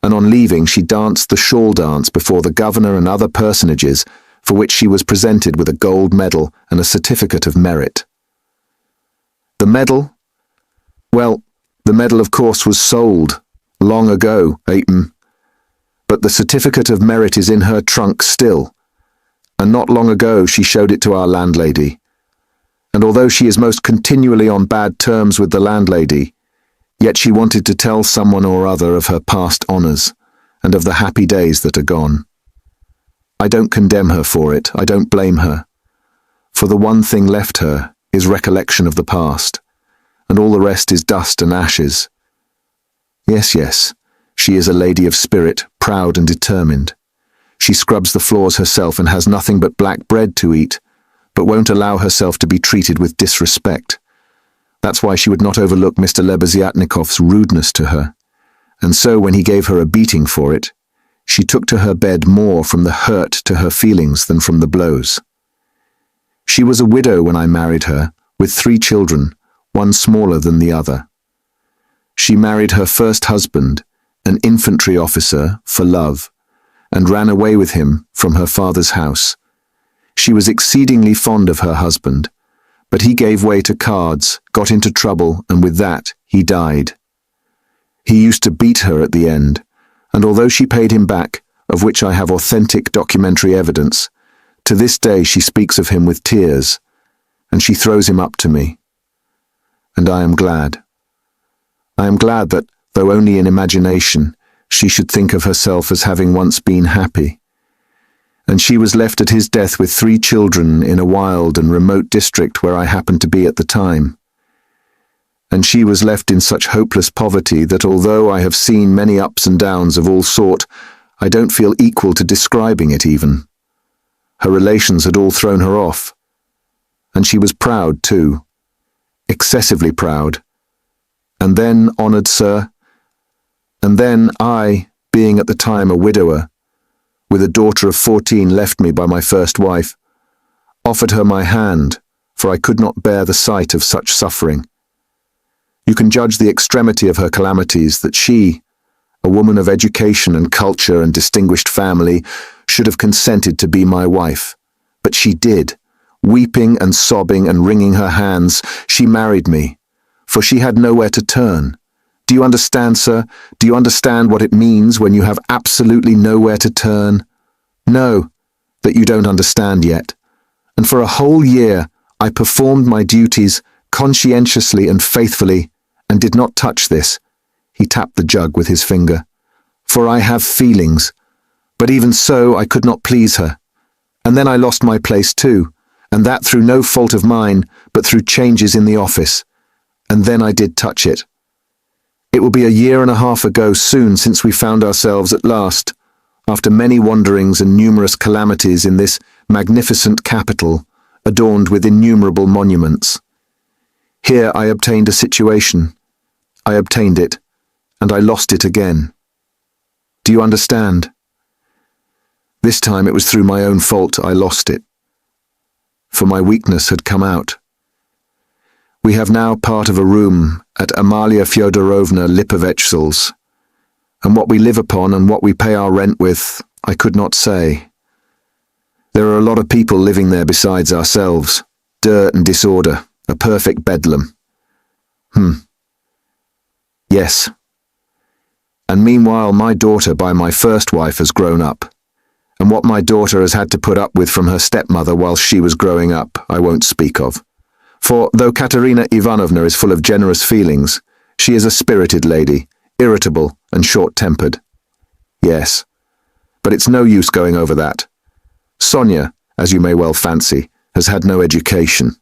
and on leaving she danced the shawl dance before the governor and other personages, for which she was presented with a gold medal and a certificate of merit. The medal? Well, the medal of course was sold, long ago, but the certificate of merit is in her trunk still, and not long ago she showed it to our landlady. And although she is most continually on bad terms with the landlady, yet she wanted to tell someone or other of her past honours, and of the happy days that are gone. I don't condemn her for it, I don't blame her, for the one thing left her is recollection of the past, and all the rest is dust and ashes. Yes, she is a lady of spirit, proud and determined. She scrubs the floors herself and has nothing but black bread to eat, but won't allow herself to be treated with disrespect. That's why she would not overlook Mr. Lebeziatnikov's rudeness to her, and so when he gave her a beating for it, she took to her bed more from the hurt to her feelings than from the blows. She was a widow when I married her, with 3 children, one smaller than the other. She married her first husband, an infantry officer, for love, and ran away with him from her father's house. She was exceedingly fond of her husband, but he gave way to cards, got into trouble, and with that, he died. He used to beat her at the end, and although she paid him back, of which I have authentic documentary evidence, to this day she speaks of him with tears, and she throws him up to me. And I am glad. I am glad that, though only in imagination, she should think of herself as having once been happy. And she was left at his death with 3 children in a wild and remote district where I happened to be at the time. And she was left in such hopeless poverty that although I have seen many ups and downs of all sort, I don't feel equal to describing it even. Her relations had all thrown her off. And she was proud too. Excessively proud. And then, honoured sir, and then I, being at the time a widower, with a daughter of 14 left me by my first wife, offered her my hand, for I could not bear the sight of such suffering. You can judge the extremity of her calamities that she, a woman of education and culture and distinguished family, should have consented to be my wife. But she did. Weeping and sobbing and wringing her hands, she married me, for she had nowhere to turn. Do you understand, sir? Do you understand what it means when you have absolutely nowhere to turn? No, that you don't understand yet. And for a whole year, I performed my duties conscientiously and faithfully, and did not touch this. He tapped the jug with his finger. For I have feelings. But even so, I could not please her. And then I lost my place too, and that through no fault of mine, but through changes in the office. And then I did touch it. It will be 1.5 years ago soon since we found ourselves at last, after many wanderings and numerous calamities in this magnificent capital, adorned with innumerable monuments. Here I obtained a situation. I obtained it, and I lost it again. Do you understand? This time it was through my own fault I lost it, for my weakness had come out. We have now part of a room at Amalia Fyodorovna Lipovetshel's, and what we live upon and what we pay our rent with, I could not say. There are a lot of people living there besides ourselves, dirt and disorder, a perfect bedlam. Yes. And meanwhile my daughter by my first wife has grown up, and what my daughter has had to put up with from her stepmother while she was growing up, I won't speak of. For though Katerina Ivanovna is full of generous feelings, she is a spirited lady, irritable and short-tempered. Yes, but it's no use going over that. Sonia, as you may well fancy, has had no education.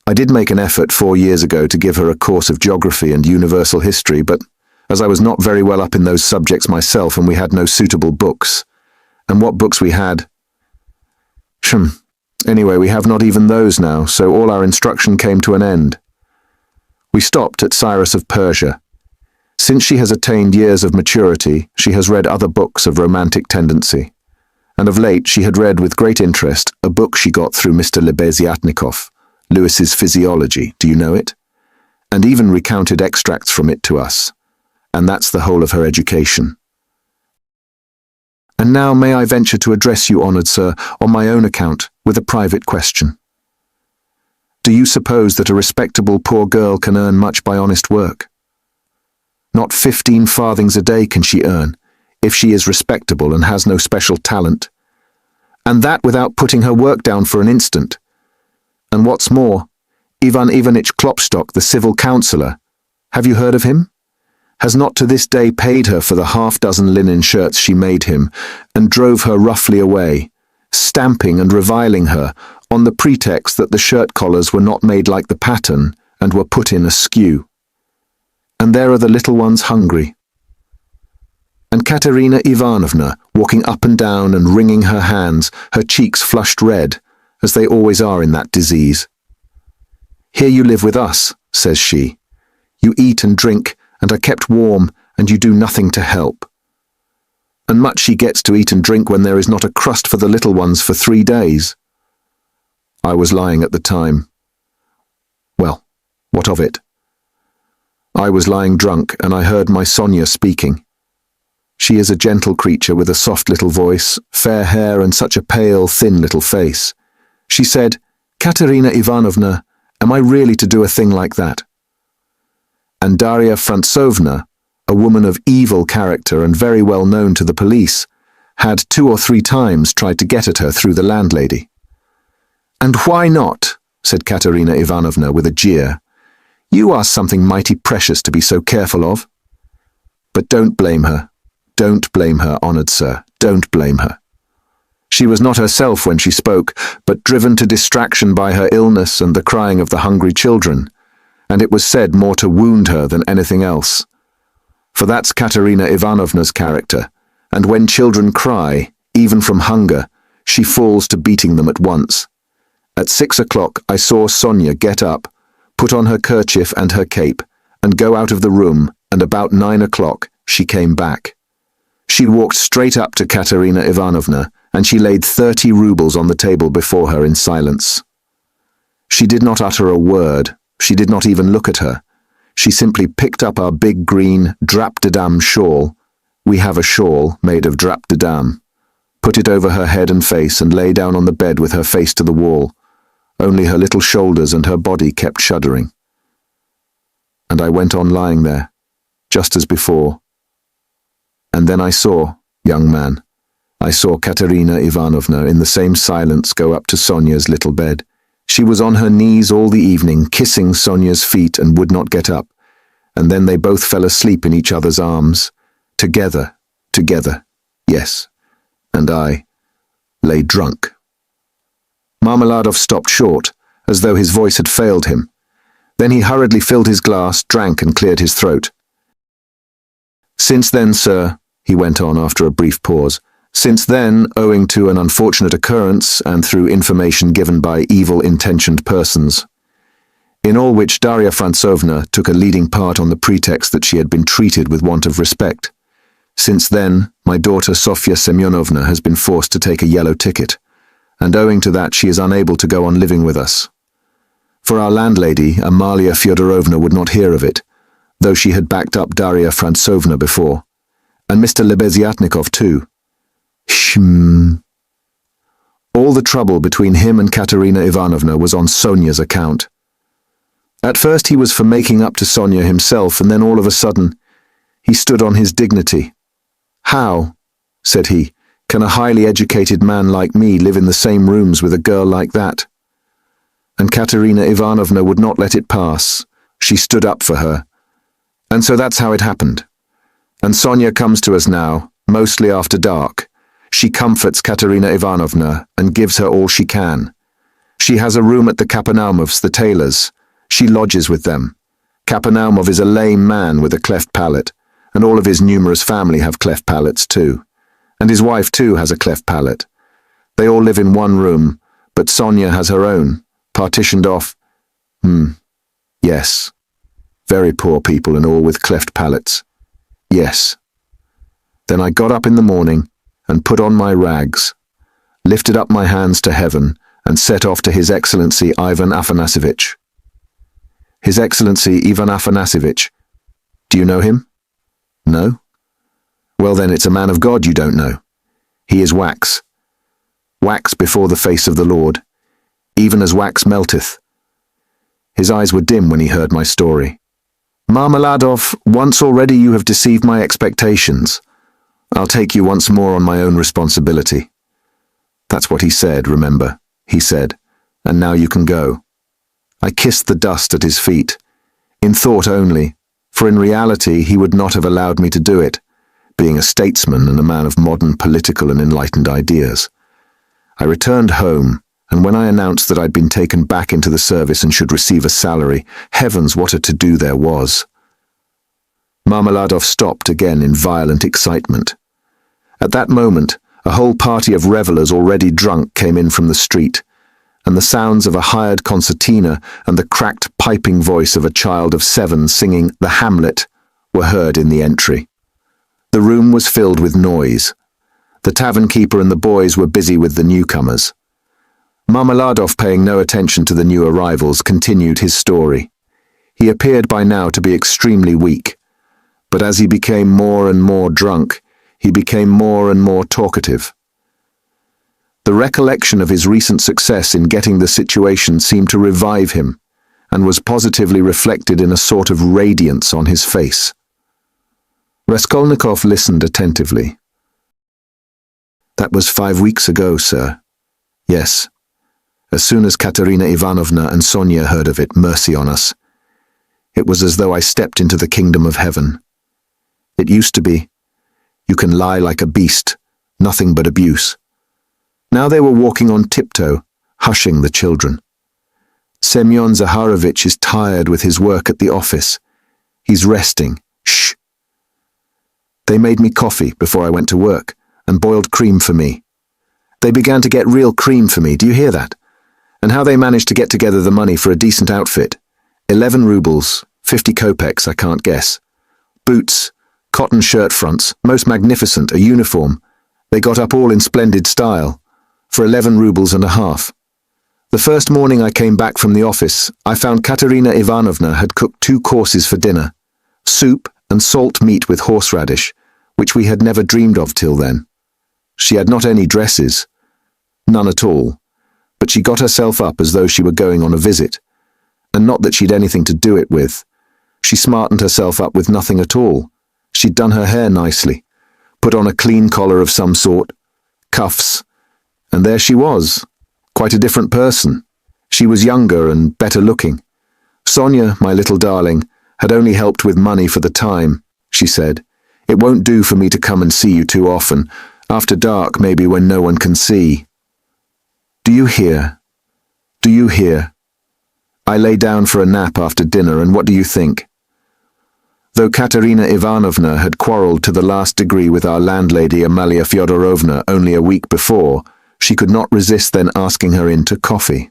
I did make an effort 4 years ago to give her a course of geography and universal history, but as I was not very well up in those subjects myself and we had no suitable books, and what books we had... Anyway, we have not even those now, so all our instruction came to an end. We stopped at Cyrus of Persia. Since she has attained years of maturity, she has read other books of romantic tendency, and of late she had read with great interest a book she got through Mr. Lebeziatnikov, Lewis's Physiology, do you know it? And even recounted extracts from it to us, and that's the whole of her education. And now may I venture to address you, honoured sir, on my own account, with a private question. Do you suppose that a respectable poor girl can earn much by honest work? Not 15 farthings a day can she earn, if she is respectable and has no special talent. And that without putting her work down for an instant. And what's more, Ivan Ivanitch Klopstock, the civil councillor, have you heard of him? Has not to this day paid her for the 6 linen shirts she made him, and drove her roughly away, stamping and reviling her on the pretext that the shirt collars were not made like the pattern and were put in askew. And there are the little ones hungry. And Katerina Ivanovna walking up and down and wringing her hands, her cheeks flushed red, as they always are in that disease. Here you live with us, says she. You eat and drink, and are kept warm, and you do nothing to help. And much she gets to eat and drink when there is not a crust for the little ones for 3 days. I was lying at the time. Well, what of it? I was lying drunk, and I heard my Sonia speaking. She is a gentle creature with a soft little voice, fair hair and such a pale, thin little face. She said, "Katerina Ivanovna, am I really to do a thing like that?" And Daria Frantsovna, a woman of evil character and very well known to the police, had 2 or 3 times tried to get at her through the landlady. "And why not?" said Katerina Ivanovna with a jeer. "You are something mighty precious to be so careful of." But don't blame her. Don't blame her, honoured sir. Don't blame her. She was not herself when she spoke, but driven to distraction by her illness and the crying of the hungry children, and it was said more to wound her than anything else. For that's Katerina Ivanovna's character, and when children cry, even from hunger, she falls to beating them at once. At 6 o'clock I saw Sonia get up, put on her kerchief and her cape, and go out of the room, and about 9 o'clock she came back. She walked straight up to Katerina Ivanovna, and she laid 30 rubles on the table before her in silence. She did not utter a word, she did not even look at her. She simply picked up our big green drap-de-dam shawl. We have a shawl made of drap-de-dam. Put it over her head and face and lay down on the bed with her face to the wall. Only her little shoulders and her body kept shuddering. And I went on lying there, just as before. And then I saw, young man, I saw Katerina Ivanovna in the same silence go up to Sonia's little bed. She was on her knees all the evening, kissing Sonia's feet and would not get up, and then they both fell asleep in each other's arms, together, yes, and I lay drunk. Marmeladov stopped short, as though his voice had failed him. Then he hurriedly filled his glass, drank and cleared his throat. "Since then, sir," he went on after a brief pause, "since then, owing to an unfortunate occurrence and through information given by evil-intentioned persons, in all which Daria Frantsovna took a leading part on the pretext that she had been treated with want of respect, since then, my daughter Sofya Semyonovna has been forced to take a yellow ticket, and owing to that she is unable to go on living with us. For our landlady, Amalia Fyodorovna, would not hear of it, though she had backed up Daria Frantsovna before, and Mr. Lebeziatnikov too. All the trouble between him and Katerina Ivanovna was on Sonia's account. At first he was for making up to Sonia himself, and then all of a sudden, he stood on his dignity. "How," said he, "can a highly educated man like me live in the same rooms with a girl like that?" And Katerina Ivanovna would not let it pass. She stood up for her. And so that's how it happened. And Sonia comes to us now, mostly after dark. She comforts Katerina Ivanovna and gives her all she can. She has a room at the Kapanaumovs, the tailors. She lodges with them. Kapanaumov is a lame man with a cleft palate, and all of his numerous family have cleft palates too. And his wife too has a cleft palate. They all live in one room, but Sonia has her own, partitioned off. Yes. Very poor people and all with cleft palates. Yes. Then I got up in the morning and put on my rags, lifted up my hands to heaven, and set off to His Excellency Ivan Afanasievich. His Excellency Ivan Afanasievich. Do you know him? No? Well then, it's a man of God you don't know. He is wax. Wax before the face of the Lord, even as wax melteth. His eyes were dim when he heard my story. "Marmeladov, once already you have deceived my expectations. I'll take you once more on my own responsibility." That's what he said, remember. He said, "And now you can go." I kissed the dust at his feet, in thought only, for in reality he would not have allowed me to do it, being a statesman and a man of modern political and enlightened ideas. I returned home, and when I announced that I'd been taken back into the service and should receive a salary, heavens, what a to-do there was. Marmeladov stopped again in violent excitement. At that moment, a whole party of revellers already drunk came in from the street, and the sounds of a hired concertina and the cracked piping voice of a child of 7 singing The Hamlet were heard in the entry. The room was filled with noise. The tavern-keeper and the boys were busy with the newcomers. Marmeladov, paying no attention to the new arrivals, continued his story. He appeared by now to be extremely weak, but as he became more and more drunk, he became more and more talkative. The recollection of his recent success in getting the situation seemed to revive him, and was positively reflected in a sort of radiance on his face. Raskolnikov listened attentively. "That was 5 weeks ago, sir." "Yes. As soon as Katerina Ivanovna and Sonia heard of it, mercy on us. It was as though I stepped into the kingdom of heaven. It used to be, you can lie like a beast, nothing but abuse. Now they were walking on tiptoe, hushing the children. Semyon Zaharovich is tired with his work at the office. He's resting. Shh. They made me coffee before I went to work, and boiled cream for me. They began to get real cream for me, do you hear that? And how they managed to get together the money for a decent outfit. 11 rubles, 50 kopecks, I can't guess. Boots, cotton shirt fronts, most magnificent, a uniform. They got up all in splendid style, for 11 rubles and a half. The first morning I came back from the office, I found Katerina Ivanovna had cooked 2 courses for dinner, soup and salt meat with horseradish, which we had never dreamed of till then. She had not any dresses, none at all, but she got herself up as though she were going on a visit, and not that she'd anything to do it with. She smartened herself up with nothing at all. She'd done her hair nicely, put on a clean collar of some sort, cuffs, and there she was, quite a different person. She was younger and better looking. Sonia, my little darling, had only helped with money for the time, she said. It won't do for me to come and see you too often. After dark, maybe when no one can see. Do you hear? Do you hear? I lay down for a nap after dinner, and what do you think? Though Katerina Ivanovna had quarrelled to the last degree with our landlady Amalia Fyodorovna only a week before, she could not resist then asking her in to coffee.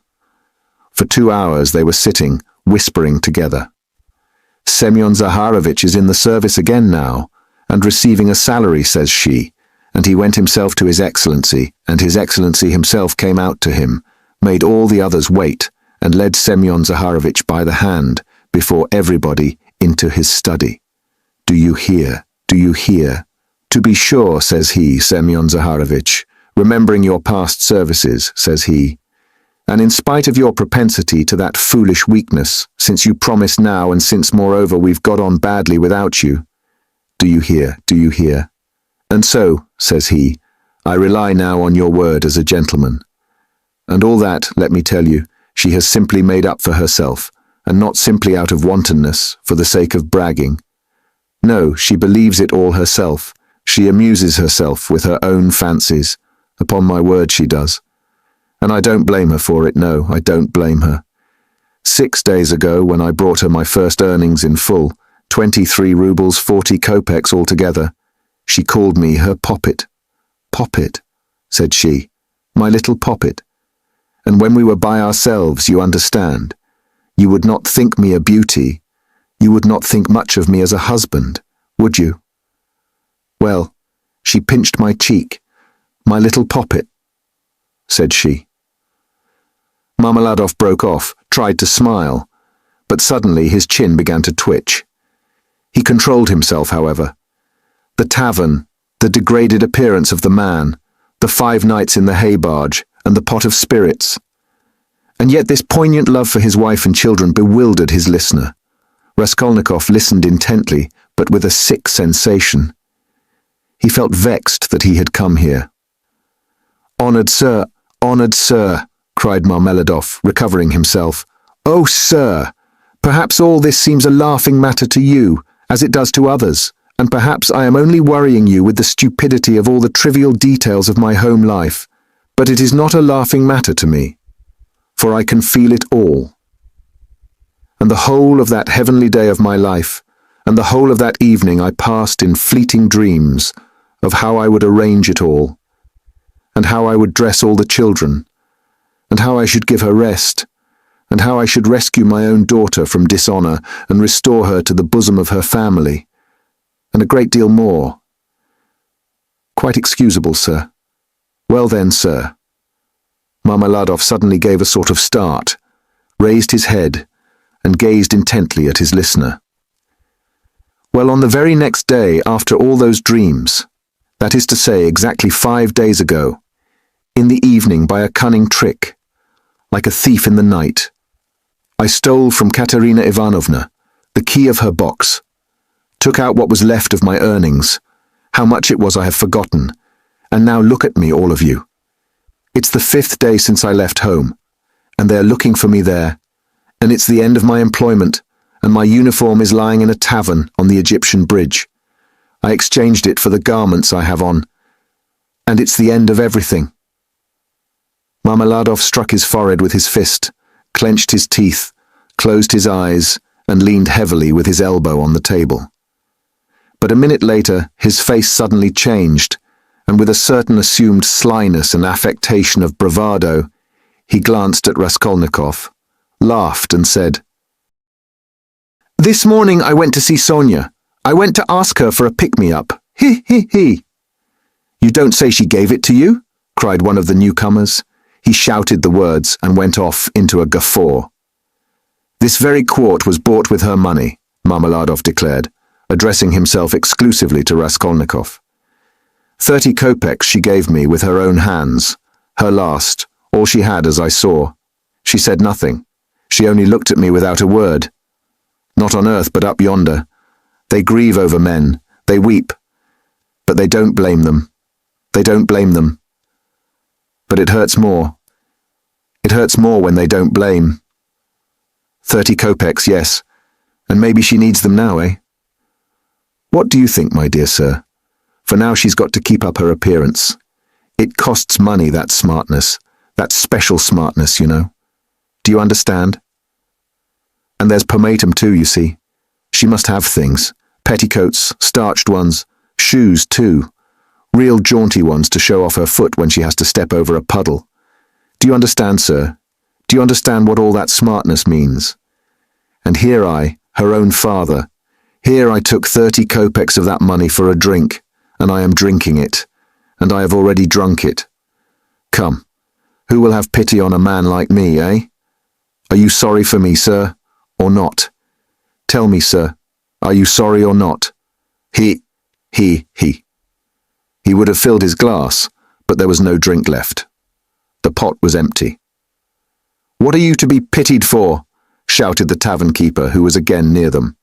For 2 hours they were sitting, whispering together. Semyon Zaharovich is in the service again now, and receiving a salary, says she, and he went himself to His Excellency, and His Excellency himself came out to him, made all the others wait, and led Semyon Zaharovich by the hand, before everybody, into his study. Do you hear? Do you hear? To be sure, says he, Semyon Zaharovich, remembering your past services, says he, and in spite of your propensity to that foolish weakness, since you promise now and since moreover we've got on badly without you. Do you hear? Do you hear? And so, says he, I rely now on your word as a gentleman. And all that, let me tell you, she has simply made up for herself, and not simply out of wantonness, for the sake of bragging. No, she believes it all herself. She amuses herself with her own fancies. Upon my word she does. And I don't blame her for it, no, I don't blame her. 6 days ago, when I brought her my first earnings in full, 23 rubles 40 kopecks altogether, she called me her poppet. Poppet, said she, my little poppet. And when we were by ourselves, you understand, you would not think me a beauty, you would not think much of me as a husband, would you? Well, she pinched my cheek, my little poppet, said she. Marmeladov broke off, tried to smile, but suddenly his chin began to twitch. He controlled himself, however. The tavern, the degraded appearance of the man, the 5 nights in the hay barge, and the pot of spirits. And yet this poignant love for his wife and children bewildered his listener. Raskolnikov listened intently, but with a sick sensation. He felt vexed that he had come here. Honoured sir, cried Marmeladov, recovering himself. Oh, sir! Perhaps all this seems a laughing matter to you, as it does to others, and perhaps I am only worrying you with the stupidity of all the trivial details of my home life, but it is not a laughing matter to me, for I can feel it all. And the whole of that heavenly day of my life, and the whole of that evening I passed in fleeting dreams of how I would arrange it all, and how I would dress all the children, and how I should give her rest, and how I should rescue my own daughter from dishonour and restore her to the bosom of her family, and a great deal more. Quite excusable, sir. Well then, sir. Marmeladov suddenly gave a sort of start, raised his head, and gazed intently at his listener. Well, on the very next day, after all those dreams, That is to say, exactly 5 days ago, in the evening by a cunning trick, like a thief in the night, I stole from Katerina Ivanovna the key of her box, took out what was left of my earnings. How much it was I have forgotten, and now look at me, all of you. It's the 5th day since I left home, and they are looking for me there, and it's the end of my employment, and my uniform is lying in a tavern on the Egyptian bridge. I exchanged it for the garments I have on, and it's the end of everything. Marmeladov struck his forehead with his fist, clenched his teeth, closed his eyes, and leaned heavily with his elbow on the table. But a minute later, his face suddenly changed, and with a certain assumed slyness and affectation of bravado, he glanced at Raskolnikov, laughed, and said, "This morning I went to see Sonia. I went to ask her for a pick-me-up. He, he, he." "You don't say she gave it to you?" cried one of the newcomers. He shouted the words and went off into a guffaw. "This very quart was bought with her money," Marmeladov declared, addressing himself exclusively to Raskolnikov. 30 kopecks she gave me with her own hands, her last, all she had as I saw. She said nothing. She only looked at me without a word. Not on earth, but up yonder. They grieve over men, they weep, but they don't blame them. They don't blame them. But it hurts more. It hurts more when they don't blame. 30 kopecks, yes, and maybe she needs them now, eh? What do you think, my dear sir? For now she's got to keep up her appearance. It costs money, that smartness, that special smartness, you know. Do you understand? And there's pomatum too, you see. She must have things. Petticoats, starched ones, shoes too. Real jaunty ones to show off her foot when she has to step over a puddle. Do you understand, sir? Do you understand what all that smartness means? And here I, her own father, here I took 30 kopecks of that money for a drink, and I am drinking it, and I have already drunk it. Come, who will have pity on a man like me, eh? Are you sorry for me, sir, or not? Tell me, sir, are you sorry or not? He would have filled his glass, but there was no drink left. The pot was empty. "What are you to be pitied for?" shouted the tavern keeper, who was again near them.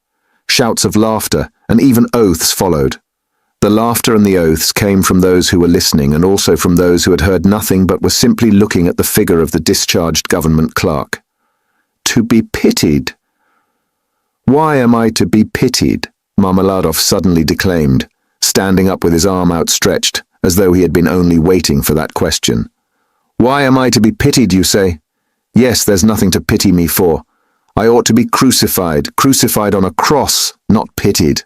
Shouts of laughter, and even oaths followed. The laughter and the oaths came from those who were listening, and also from those who had heard nothing but were simply looking at the figure of the discharged government clerk. To be pitied? Why am I to be pitied? Marmeladov suddenly declaimed, standing up with his arm outstretched, as though he had been only waiting for that question. Why am I to be pitied, you say? Yes, there's nothing to pity me for. I ought to be crucified on a cross, not pitied.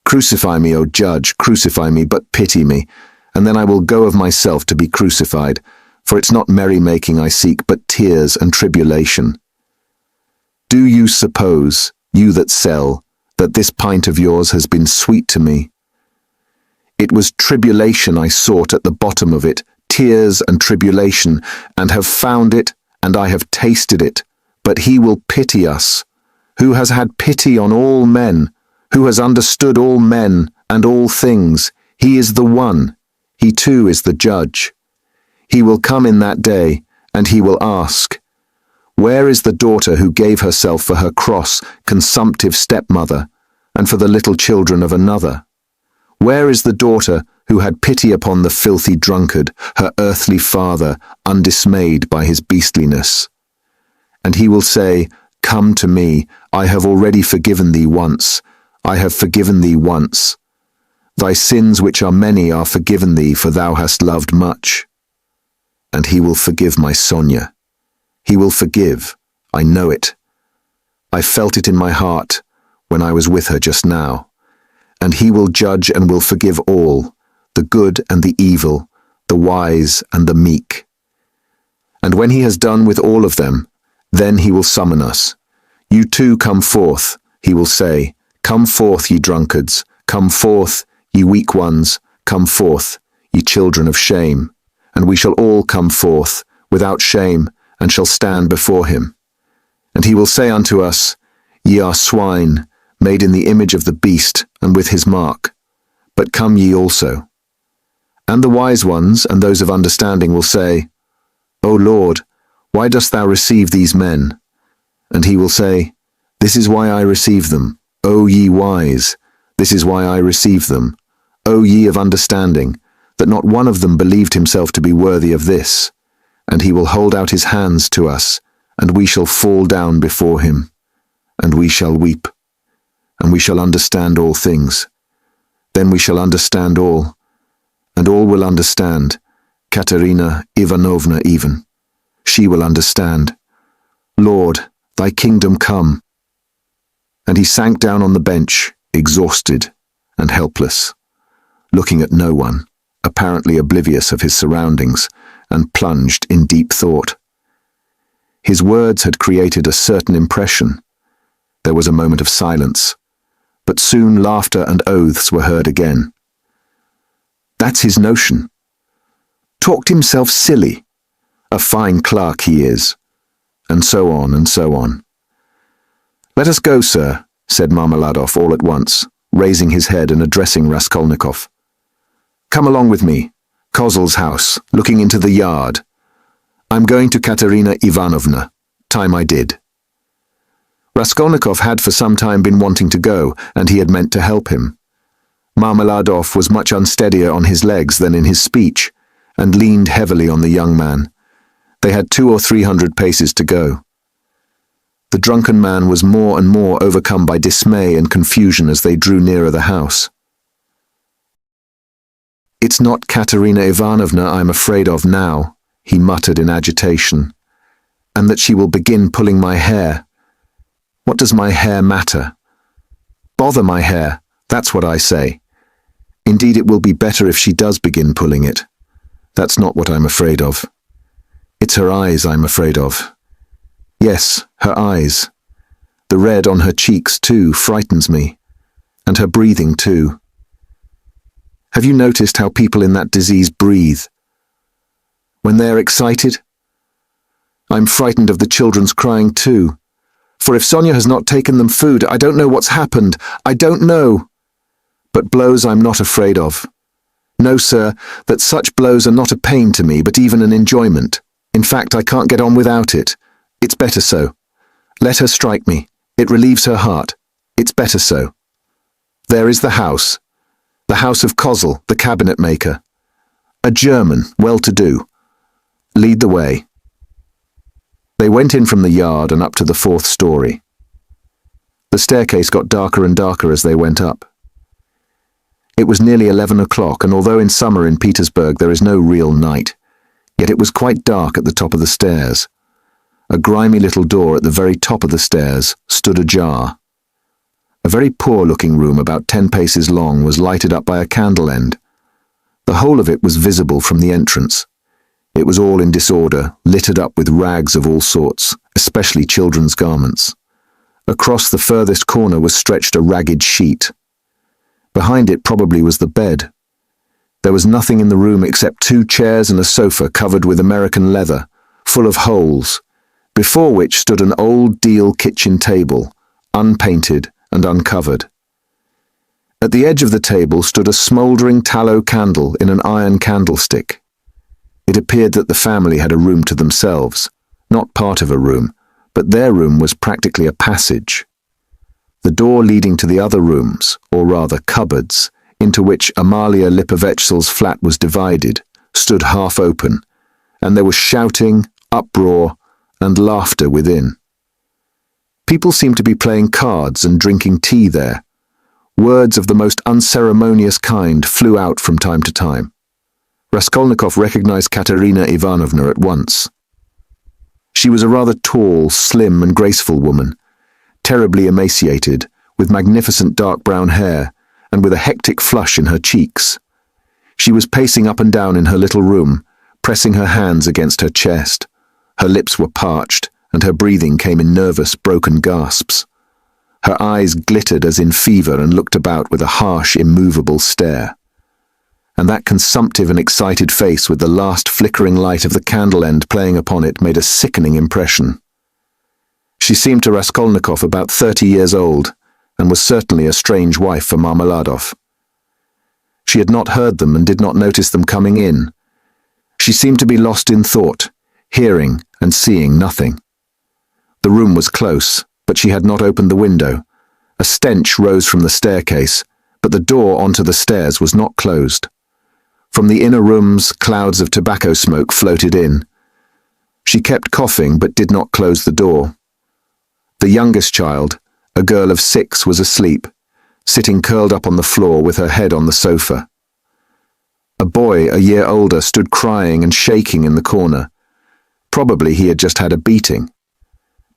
Crucify me, O judge, crucify me, but pity me, and then I will go of myself to be crucified, for it's not merrymaking I seek, but tears and tribulation. Do you suppose, you that sell, that this pint of yours has been sweet to me? It was tribulation I sought at the bottom of it, tears and tribulation, and have found it, and I have tasted it. But he will pity us, who has had pity on all men, who has understood all men and all things. He is the one. He too is the judge. He will come in that day, and he will ask, where is the daughter who gave herself for her cross, consumptive stepmother, and for the little children of another? Where is the daughter who had pity upon the filthy drunkard, her earthly father, undismayed by his beastliness? And he will say, come to me, I have already forgiven thee once. I have forgiven thee once. Thy sins which are many are forgiven thee, for thou hast loved much. And he will forgive my Sonia. He will forgive, I know it. I felt it in my heart when I was with her just now. And he will judge and will forgive all, the good and the evil, the wise and the meek. And when he has done with all of them, then he will summon us. You too come forth, he will say. Come forth, ye drunkards. Come forth, ye weak ones. Come forth, ye children of shame. And we shall all come forth, without shame, and shall stand before him. And he will say unto us, Ye are swine, made in the image of the beast, and with his mark. But come ye also. And the wise ones and those of understanding will say, O Lord, why dost thou receive these men? And he will say, This is why I receive them, O ye wise, this is why I receive them, O ye of understanding, that not one of them believed himself to be worthy of this. And he will hold out his hands to us, and we shall fall down before him, and we shall weep, and we shall understand all things. Then we shall understand all, and all will understand, Katerina Ivanovna even. She will understand. Lord, thy kingdom come. And he sank down on the bench, exhausted and helpless, looking at no one, apparently oblivious of his surroundings, and plunged in deep thought. His words had created a certain impression. There was a moment of silence, but soon laughter and oaths were heard again. That's his notion. Talked himself silly. A fine clerk he is. And so on and so on. Let us go, sir, said Marmeladov all at once, raising his head and addressing Raskolnikov. Come along with me. Kozel's house, looking into the yard. I'm going to Katerina Ivanovna. Time I did. Raskolnikov had for some time been wanting to go, and he had meant to help him. Marmeladov was much unsteadier on his legs than in his speech, and leaned heavily on the young man. They had 200 or 300 paces to go. The drunken man was more and more overcome by dismay and confusion as they drew nearer the house. It's not Katerina Ivanovna I'm afraid of now, he muttered in agitation, and that she will begin pulling my hair. What does my hair matter? Bother my hair, that's what I say. Indeed, it will be better if she does begin pulling it. That's not what I'm afraid of. It's her eyes I'm afraid of. Yes, her eyes. The red on her cheeks, too, frightens me. And her breathing, too. Have you noticed how people in that disease breathe? When they're excited? I'm frightened of the children's crying, too. For if Sonia has not taken them food, I don't know what's happened. I don't know. But blows I'm not afraid of. No, sir, that such blows are not a pain to me, but even an enjoyment. In fact, I can't get on without it. It's better so. Let her strike me. It relieves her heart. It's better so. There is the house of Kozel, the cabinet maker. A German, well-to-do. Lead the way. They went in from the yard and up to the 4th story. The staircase got darker and darker as they went up. It was nearly 11 o'clock, and although in summer in Petersburg there is no real night, yet it was quite dark at the top of the stairs. A grimy little door at the very top of the stairs stood ajar. A very poor-looking room about 10 paces long was lighted up by a candle end. The whole of it was visible from the entrance. It was all in disorder, littered up with rags of all sorts, especially children's garments. Across the furthest corner was stretched a ragged sheet. Behind it probably was the bed. There was nothing in the room except 2 chairs and a sofa covered with American leather, full of holes, before which stood an old deal kitchen table, unpainted and uncovered. At the edge of the table stood a smouldering tallow candle in an iron candlestick. It appeared that the family had a room to themselves, not part of a room, but their room was practically a passage. The door leading to the other rooms, or rather cupboards, into which Amalia Lipovechsel's flat was divided, stood half open, and there was shouting, uproar, and laughter within. People seemed to be playing cards and drinking tea there. Words of the most unceremonious kind flew out from time to time. Raskolnikov recognized Katerina Ivanovna at once. She was a rather tall, slim and graceful woman, terribly emaciated, with magnificent dark brown hair, and with a hectic flush in her cheeks. She was pacing up and down in her little room, pressing her hands against her chest. Her lips were parched, and her breathing came in nervous, broken gasps. Her eyes glittered as in fever and looked about with a harsh, immovable stare. And that consumptive and excited face with the last flickering light of the candle end playing upon it made a sickening impression. She seemed to Raskolnikov about 30 years old, and was certainly a strange wife for Marmeladov. She had not heard them and did not notice them coming in. She seemed to be lost in thought, hearing and seeing nothing. The room was close, but she had not opened the window. A stench rose from the staircase, but the door onto the stairs was not closed. From the inner rooms, clouds of tobacco smoke floated in. She kept coughing but did not close the door. The youngest child, a girl of 6, was asleep, sitting curled up on the floor with her head on the sofa. A boy, a year older, stood crying and shaking in the corner. Probably he had just had a beating.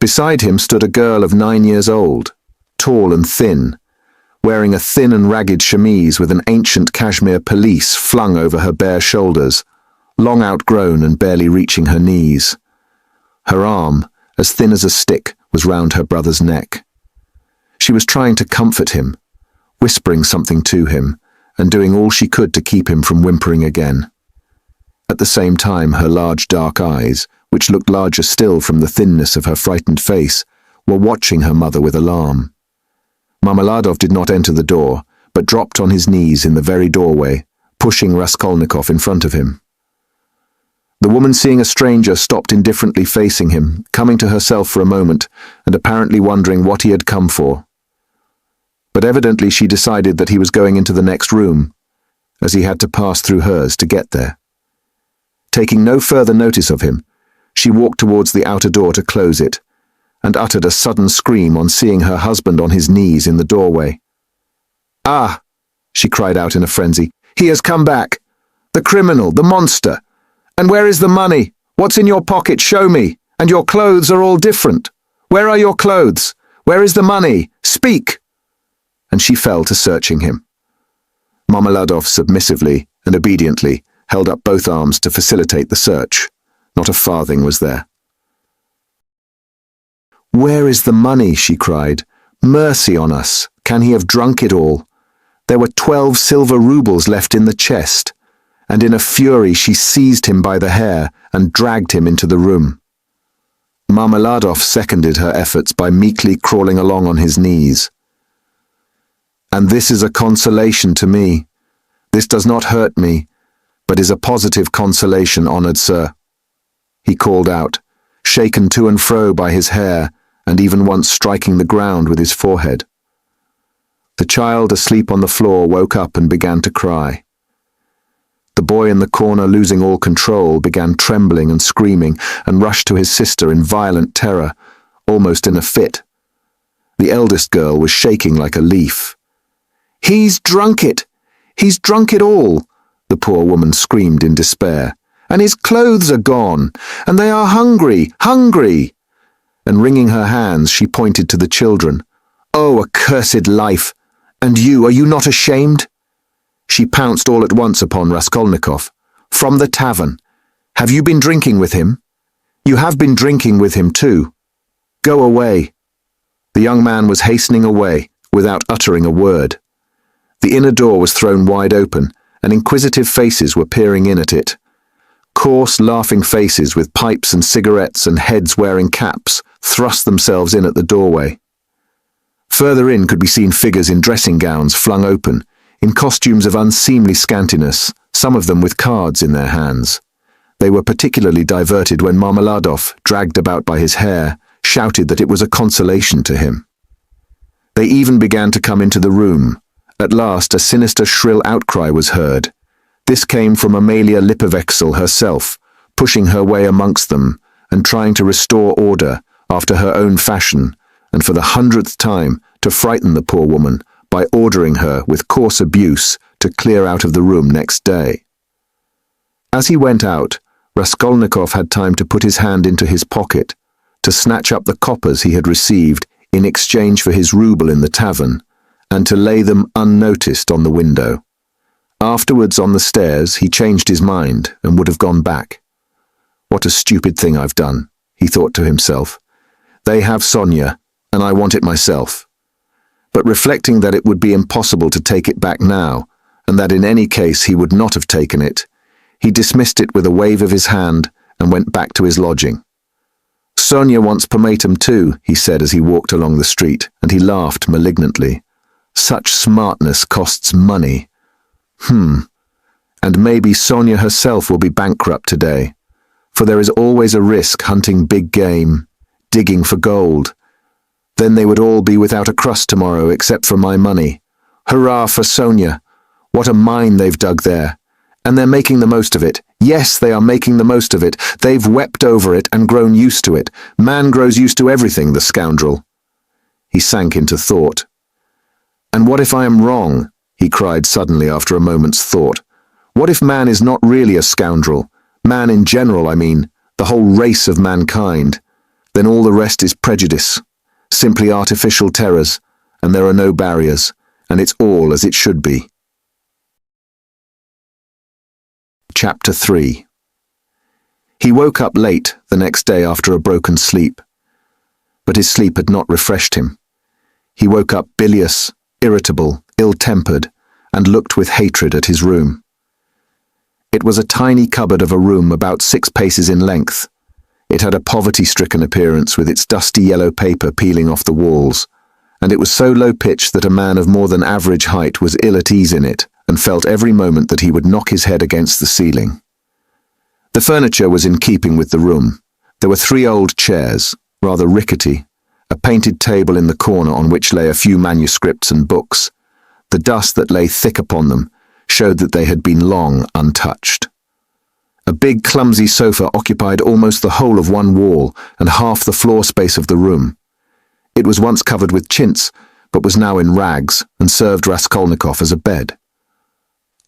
Beside him stood a girl of 9 years old, tall and thin, wearing a thin and ragged chemise with an ancient cashmere pelisse flung over her bare shoulders, long outgrown and barely reaching her knees. Her arm, as thin as a stick, was round her brother's neck. She was trying to comfort him, whispering something to him, and doing all she could to keep him from whimpering again. At the same time, her large dark eyes, which looked larger still from the thinness of her frightened face, were watching her mother with alarm. Marmeladov did not enter the door, but dropped on his knees in the very doorway, pushing Raskolnikov in front of him. The woman, seeing a stranger, stopped indifferently facing him, coming to herself for a moment, and apparently wondering what he had come for. But evidently she decided that he was going into the next room, as he had to pass through hers to get there. Taking no further notice of him, she walked towards the outer door to close it, and uttered a sudden scream on seeing her husband on his knees in the doorway. "Ah!" she cried out in a frenzy. "He has come back! The criminal, the monster! And where is the money? What's in your pocket? Show me! And your clothes are all different! Where are your clothes? Where is the money? Speak!" And she fell to searching him. Marmeladov submissively and obediently held up both arms to facilitate the search. Not a farthing was there. "Where is the money?" she cried. "Mercy on us! Can he have drunk it all? There were 12 silver rubles left in the chest." And in a fury she seized him by the hair and dragged him into the room. Marmeladov seconded her efforts by meekly crawling along on his knees. "And this is a consolation to me. This does not hurt me, but is a positive consolation, honored sir," he called out, shaken to and fro by his hair, and even once striking the ground with his forehead. The child asleep on the floor woke up and began to cry. The boy in the corner, losing all control, began trembling and screaming and rushed to his sister in violent terror, almost in a fit. The eldest girl was shaking like a leaf. "He's drunk it! He's drunk it all!" the poor woman screamed in despair. "And his clothes are gone! And they are hungry! Hungry!" And wringing her hands, she pointed to the children. "Oh, accursed life! And you, are you not ashamed?" She pounced all at once upon Raskolnikov. "From the tavern. Have you been drinking with him? You have been drinking with him too. Go away." The young man was hastening away, without uttering a word. The inner door was thrown wide open, and inquisitive faces were peering in at it. Coarse, laughing faces with pipes and cigarettes and heads wearing caps thrust themselves in at the doorway. Further in could be seen figures in dressing gowns flung open, in costumes of unseemly scantiness, some of them with cards in their hands. They were particularly diverted when Marmeladov, dragged about by his hair, shouted that it was a consolation to him. They even began to come into the room. At last a sinister shrill outcry was heard. This came from Amalia Lipovexel herself, pushing her way amongst them and trying to restore order after her own fashion, and for the 100th time to frighten the poor woman by ordering her with coarse abuse to clear out of the room next day. As he went out, Raskolnikov had time to put his hand into his pocket, to snatch up the coppers he had received in exchange for his rouble in the tavern, and to lay them unnoticed on the window. Afterwards, on the stairs, he changed his mind and would have gone back. "What a stupid thing I've done," he thought to himself. "They have Sonia, and I want it myself." But reflecting that it would be impossible to take it back now, and that in any case he would not have taken it, he dismissed it with a wave of his hand and went back to his lodging. "Sonia wants pomatum too," he said as he walked along the street, and he laughed malignantly. "Such smartness costs money." And maybe Sonia herself will be bankrupt today, for there is always a risk hunting big game, digging for gold. Then they would all be without a crust tomorrow except for my money. Hurrah for Sonia! What a mine they've dug there. And they're making the most of it. Yes, they are making the most of it. They've wept over it and grown used to it. Man grows used to everything, the scoundrel. He sank into thought. And what if I am wrong? He cried suddenly after a moment's thought. What if man is not really a scoundrel? Man in general, I mean, the whole race of mankind. Then all the rest is prejudice, simply artificial terrors, and there are no barriers, and it's all as it should be. Chapter 3. He woke up late the next day after a broken sleep. But his sleep had not refreshed him. He woke up bilious, irritable, ill-tempered, and looked with hatred at his room. It was a tiny cupboard of a room about 6 paces in length. It had a poverty-stricken appearance with its dusty yellow paper peeling off the walls, and it was so low-pitched that a man of more than average height was ill at ease in it and felt every moment that he would knock his head against the ceiling. The furniture was in keeping with the room. There were 3 old chairs, rather rickety, a painted table in the corner on which lay a few manuscripts and books. The dust that lay thick upon them showed that they had been long untouched. A big, clumsy sofa occupied almost the whole of one wall and half the floor space of the room. It was once covered with chintz, but was now in rags and served Raskolnikov as a bed.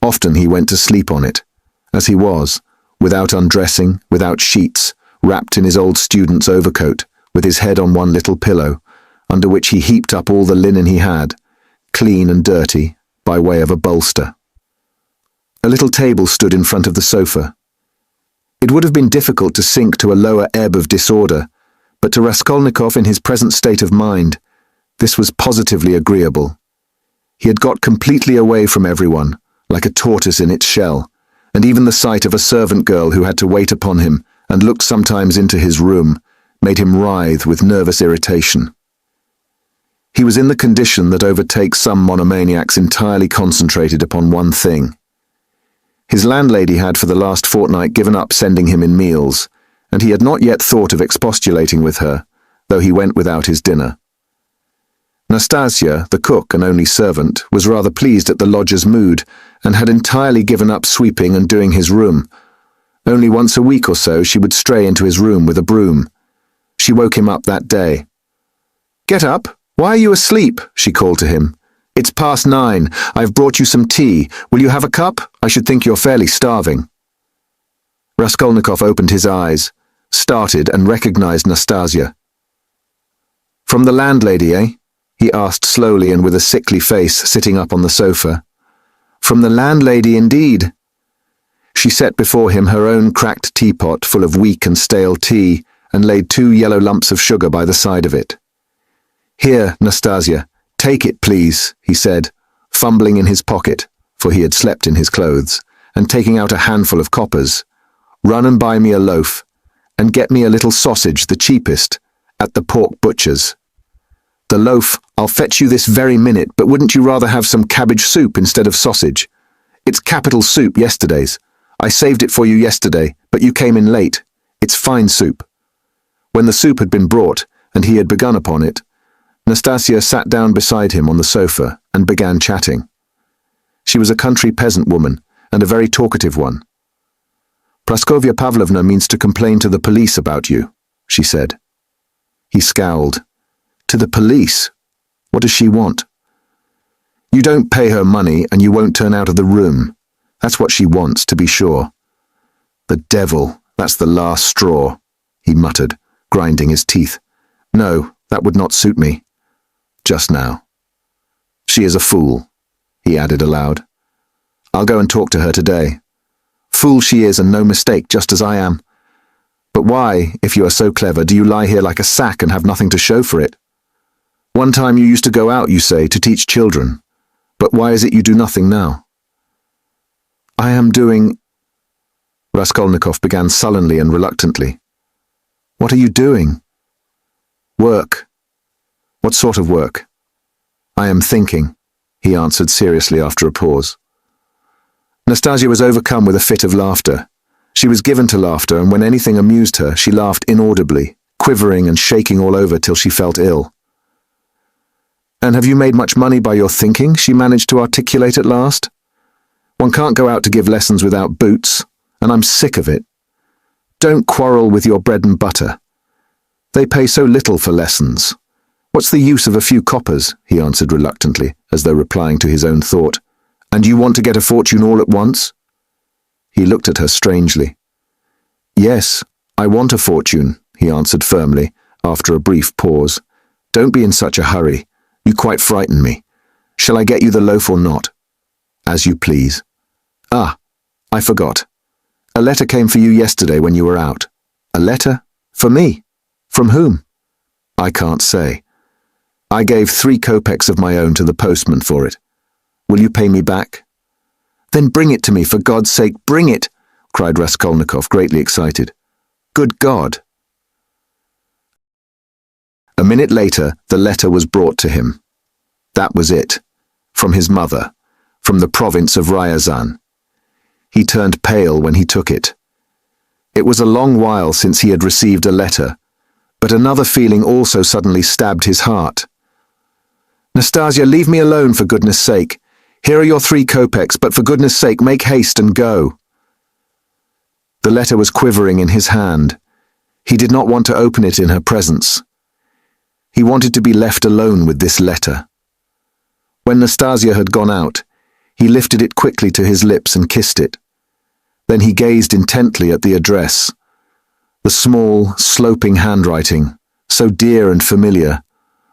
Often he went to sleep on it, as he was, without undressing, without sheets, wrapped in his old student's overcoat, with his head on one little pillow, under which he heaped up all the linen he had, clean and dirty, by way of a bolster. A little table stood in front of the sofa. It would have been difficult to sink to a lower ebb of disorder, but to Raskolnikov in his present state of mind, this was positively agreeable. He had got completely away from everyone, like a tortoise in its shell, and even the sight of a servant girl who had to wait upon him and looked sometimes into his room made him writhe with nervous irritation. He was in the condition that overtakes some monomaniacs entirely concentrated upon one thing. His landlady had for the last fortnight given up sending him in meals, and he had not yet thought of expostulating with her, though he went without his dinner. Nastasia, the cook and only servant, was rather pleased at the lodger's mood, and had entirely given up sweeping and doing his room. Only once a week or so she would stray into his room with a broom. She woke him up that day. "Get up! Why are you asleep?" she called to him. "It's past 9. I've brought you some tea. Will you have a cup? I should think you're fairly starving." Raskolnikov opened his eyes, started and recognized Nastasia. "From the landlady, eh?" he asked slowly and with a sickly face, sitting up on the sofa. "From the landlady, indeed." She set before him her own cracked teapot full of weak and stale tea, and laid 2 yellow lumps of sugar by the side of it. "Here, Nastasia, take it, please," he said, fumbling in his pocket, for he had slept in his clothes, and taking out a handful of coppers. "Run and buy me a loaf, and get me a little sausage, the cheapest, at the pork butcher's. The loaf, I'll fetch you this very minute, but wouldn't you rather have some cabbage soup instead of sausage? It's capital soup, yesterday's. I saved it for you yesterday, but you came in late. It's fine soup." When the soup had been brought, and he had begun upon it, Nastasia sat down beside him on the sofa and began chatting. She was a country peasant woman, and a very talkative one. "Praskovya Pavlovna means to complain to the police about you," she said. He scowled. "To the police? What does she want?" "You don't pay her money, and you won't turn out of the room. That's what she wants, to be sure." "The devil, that's the last straw," he muttered, grinding his teeth. "No, that would not suit me. Just now. She is a fool," he added aloud. "I'll go and talk to her today. Fool she is, and no mistake, just as I am. But why, if you are so clever, do you lie here like a sack and have nothing to show for it? One time you used to go out, you say, to teach children. But why is it you do nothing now?" "I am doing—" Raskolnikov began sullenly and reluctantly. "What are you doing?" "Work." "What sort of work?" "I am thinking," he answered seriously after a pause. Nastasia was overcome with a fit of laughter. She was given to laughter, and when anything amused her, she laughed inaudibly, quivering and shaking all over till she felt ill. "And have you made much money by your thinking?" she managed to articulate at last. "One can't go out to give lessons without boots, and I'm sick of it. Don't quarrel with your bread and butter. They pay so little for lessons. What's the use of a few coppers?" he answered reluctantly, as though replying to his own thought. "And you want to get a fortune all at once?" He looked at her strangely. "Yes, I want a fortune," he answered firmly, after a brief pause. "Don't be in such a hurry. You quite frighten me. Shall I get you the loaf or not?" "As you please." "Ah, I forgot. A letter came for you yesterday when you were out." "A letter? For me? From whom?" "I can't say. I gave 3 kopecks of my own to the postman for it. Will you pay me back?" "Then bring it to me, for God's sake, bring it!" cried Raskolnikov, greatly excited. "Good God!" A minute later, the letter was brought to him. That was it. From his mother, from the province of Ryazan. He turned pale when he took it. It was a long while since he had received a letter, but another feeling also suddenly stabbed his heart. "Nastasia, leave me alone, for goodness' sake. Here are your 3 kopecks, but for goodness' sake, make haste and go." The letter was quivering in his hand. He did not want to open it in her presence. He wanted to be left alone with this letter. When Nastasia had gone out, he lifted it quickly to his lips and kissed it. Then he gazed intently at the address. The small, sloping handwriting, so dear and familiar,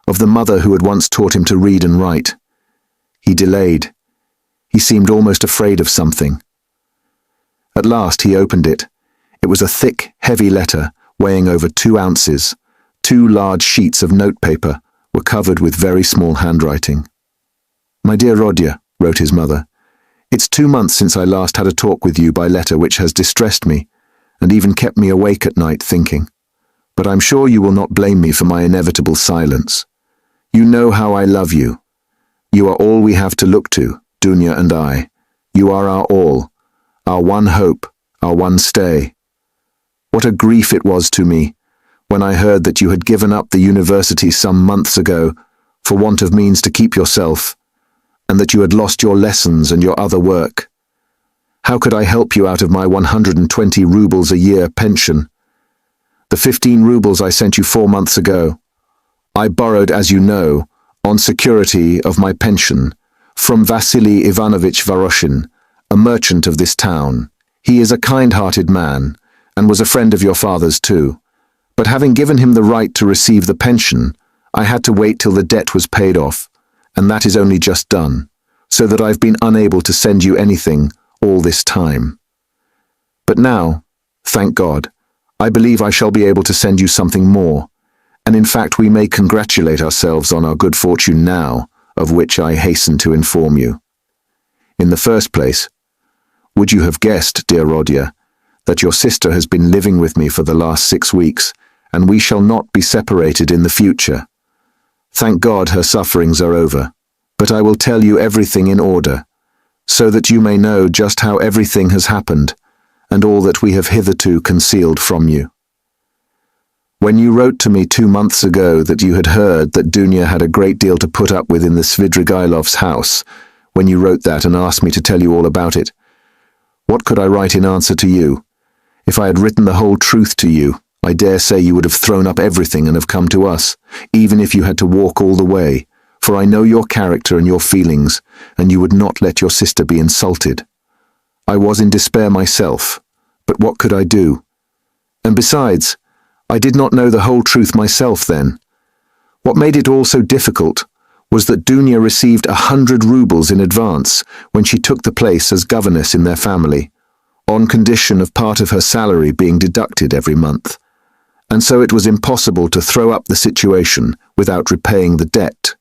of the mother who had once taught him to read and write. He delayed. He seemed almost afraid of something. At last he opened it. It was a thick, heavy letter, weighing over 2 ounces. 2 large sheets of notepaper were covered with very small handwriting. "My dear Rodya," wrote his mother, "it's 2 months since I last had a talk with you by letter which has distressed me, and even kept me awake at night thinking. But I'm sure you will not blame me for my inevitable silence. You know how I love you. You are all we have to look to, Dunya and I. You are our all, our one hope, our one stay. What a grief it was to me when I heard that you had given up the university some months ago for want of means to keep yourself, and that you had lost your lessons and your other work. How could I help you out of my 120 rubles a year pension? The 15 rubles I sent you 4 months ago, I borrowed, as you know, on security of my pension, from Vasily Ivanovich Voroshin, a merchant of this town. He is a kind-hearted man, and was a friend of your father's too. But having given him the right to receive the pension, I had to wait till the debt was paid off, and that is only just done, so that I've been unable to send you anything all this time. But now, thank God, I believe I shall be able to send you something more, and in fact we may congratulate ourselves on our good fortune now, of which I hasten to inform you. In the first place, would you have guessed, dear Rodya, that your sister has been living with me for the last 6 weeks, and we shall not be separated in the future? Thank God her sufferings are over, but I will tell you everything in order, so that you may know just how everything has happened, and all that we have hitherto concealed from you. When you wrote to me 2 months ago that you had heard that Dunya had a great deal to put up with in the Svidrigailov's house, when you wrote that and asked me to tell you all about it, what could I write in answer to you? If I had written the whole truth to you, I dare say you would have thrown up everything and have come to us, even if you had to walk all the way, for I know your character and your feelings, and you would not let your sister be insulted. I was in despair myself, but what could I do? And besides, I did not know the whole truth myself then. What made it all so difficult was that Dunya received 100 rubles in advance when she took the place as governess in their family, on condition of part of her salary being deducted every month, and so it was impossible to throw up the situation without repaying the debt.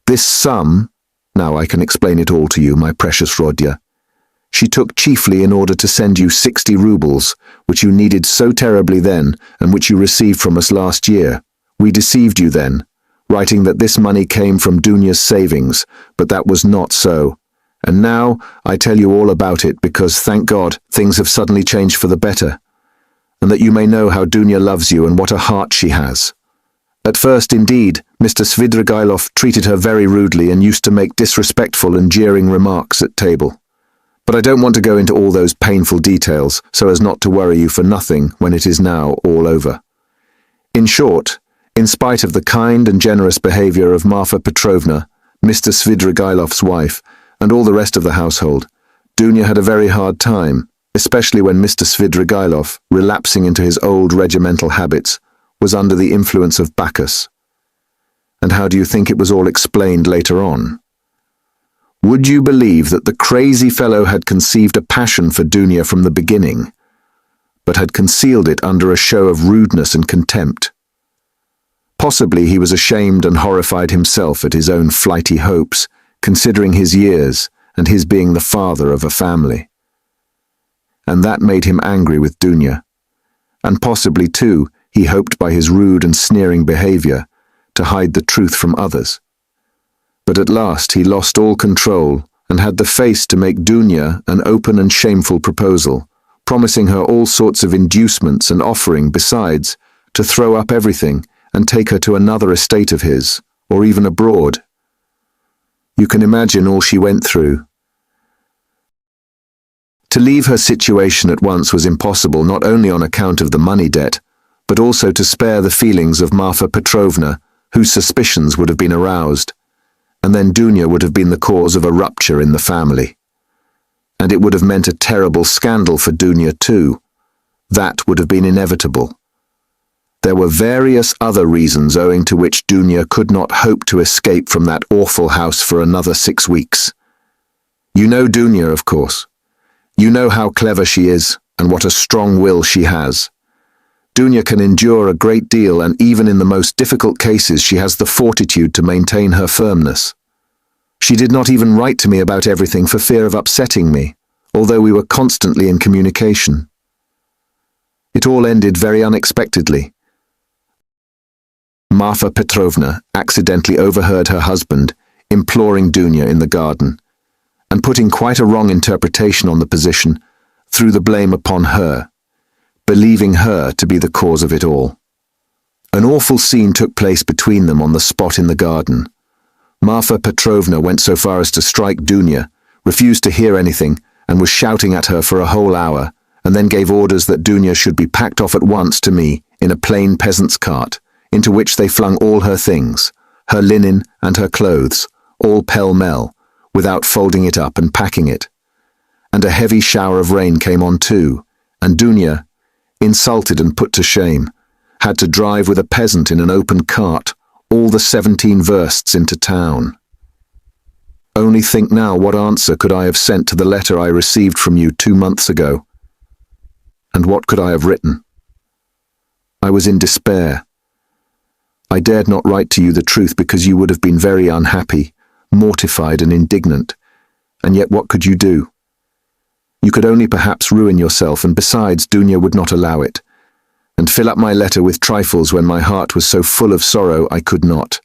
This sum, now I can explain it all to you, my precious Rodya, she took chiefly in order to send you 60 rubles, which you needed so terribly then, and which you received from us last year. We deceived you then, writing that this money came from Dunya's savings, but that was not so, And now I tell you all about it because, thank God, things have suddenly changed for the better, and that you may know how Dunya loves you and what a heart she has. At first, indeed, Mr. Svidrigailov treated her very rudely and used to make disrespectful and jeering remarks at table. But I don't want to go into all those painful details so as not to worry you for nothing when it is now all over. In short, in spite of the kind and generous behavior of Marfa Petrovna, Mr. Svidrigailov's wife, and all the rest of the household, Dunya had a very hard time, especially when Mr. Svidrigailov, relapsing into his old regimental habits, was under the influence of Bacchus. And how do you think it was all explained later on? Would you believe that the crazy fellow had conceived a passion for Dunya from the beginning, but had concealed it under a show of rudeness and contempt? Possibly he was ashamed and horrified himself at his own flighty hopes, considering his years and his being the father of a family. And that made him angry with Dunya. And possibly, too, he hoped by his rude and sneering behavior to hide the truth from others. But at last he lost all control and had the face to make Dunya an open and shameful proposal, promising her all sorts of inducements and offering, besides, to throw up everything and take her to another estate of his, or even abroad. You can imagine all she went through. To leave her situation at once was impossible, not only on account of the money debt, but also to spare the feelings of Marfa Petrovna, whose suspicions would have been aroused, and then Dunya would have been the cause of a rupture in the family. And it would have meant a terrible scandal for Dunya too. That would have been inevitable. There were various other reasons owing to which Dunya could not hope to escape from that awful house for another 6 weeks. You know Dunya, of course. You know how clever she is and what a strong will she has. Dunya can endure a great deal, and even in the most difficult cases she has the fortitude to maintain her firmness. She did not even write to me about everything for fear of upsetting me, although we were constantly in communication. It all ended very unexpectedly. Marfa Petrovna accidentally overheard her husband imploring Dunya in the garden, and putting quite a wrong interpretation on the position, threw the blame upon her, believing her to be the cause of it all. An awful scene took place between them on the spot in the garden. Marfa Petrovna went so far as to strike Dunya, refused to hear anything, and was shouting at her for a whole hour, and then gave orders that Dunya should be packed off at once to me in a plain peasant's cart, into which they flung all her things, her linen and her clothes, all pell-mell, without folding it up and packing it. And a heavy shower of rain came on too, and Dunya, insulted and put to shame, had to drive with a peasant in an open cart all the 17 versts into town. Only think now what answer could I have sent to the letter I received from you 2 months ago? And what could I have written? I was in despair. I dared not write to you the truth because you would have been very unhappy, mortified and indignant, and yet what could you do? You could only perhaps ruin yourself, and besides, Dunya would not allow it, and fill up my letter with trifles when my heart was so full of sorrow I could not.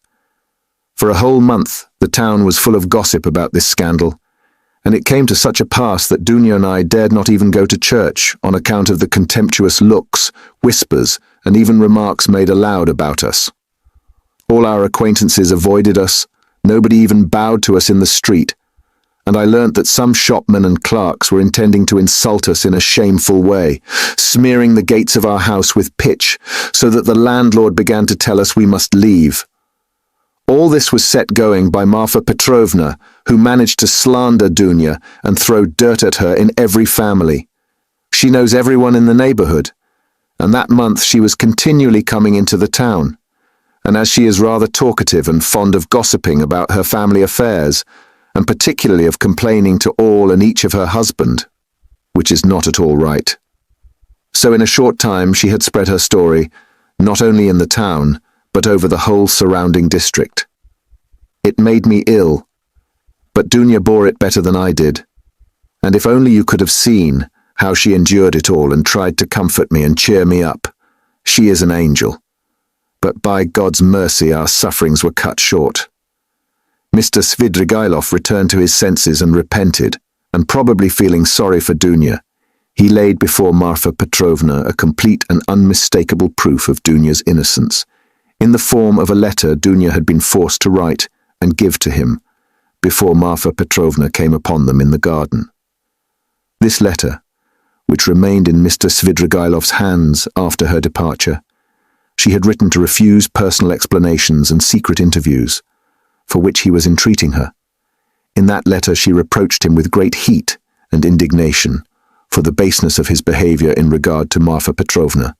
For a whole month the town was full of gossip about this scandal, and it came to such a pass that Dunya and I dared not even go to church on account of the contemptuous looks, whispers, and even remarks made aloud about us. All our acquaintances avoided us, nobody even bowed to us in the street, and I learnt that some shopmen and clerks were intending to insult us in a shameful way, smearing the gates of our house with pitch, so that the landlord began to tell us we must leave. All this was set going by Marfa Petrovna, who managed to slander Dunya and throw dirt at her in every family. She knows everyone in the neighborhood, and that month she was continually coming into the town. And as she is rather talkative and fond of gossiping about her family affairs, and particularly of complaining to all and each of her husband, which is not at all right. So in a short time she had spread her story, not only in the town, but over the whole surrounding district. It made me ill, but Dunya bore it better than I did, and if only you could have seen how she endured it all and tried to comfort me and cheer me up. She is an angel, but by God's mercy our sufferings were cut short. Mr. Svidrigailov returned to his senses and repented, and probably feeling sorry for Dunya, he laid before Marfa Petrovna a complete and unmistakable proof of Dunya's innocence, in the form of a letter Dunya had been forced to write and give to him, before Marfa Petrovna came upon them in the garden. This letter, which remained in Mr. Svidrigailov's hands after her departure, she had written to refuse personal explanations and secret interviews, for which he was entreating her. In that letter she reproached him with great heat and indignation for the baseness of his behavior in regard to Marfa Petrovna,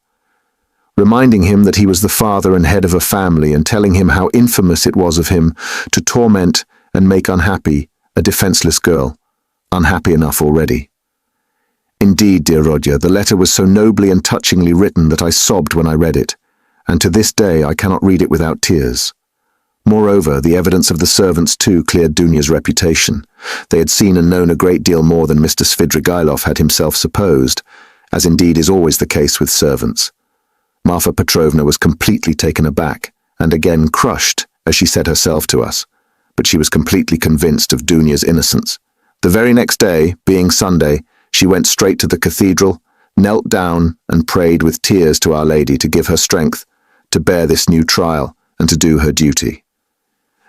reminding him that he was the father and head of a family and telling him how infamous it was of him to torment and make unhappy a defenseless girl, unhappy enough already. Indeed, dear Rodya, the letter was so nobly and touchingly written that I sobbed when I read it, and to this day I cannot read it without tears. Moreover, the evidence of the servants too cleared Dunya's reputation. They had seen and known a great deal more than Mr. Svidrigailov had himself supposed, as indeed is always the case with servants. Marfa Petrovna was completely taken aback, and again crushed, as she said herself to us, but she was completely convinced of Dunya's innocence. The very next day, being Sunday, she went straight to the cathedral, knelt down and prayed with tears to Our Lady to give her strength to bear this new trial and to do her duty.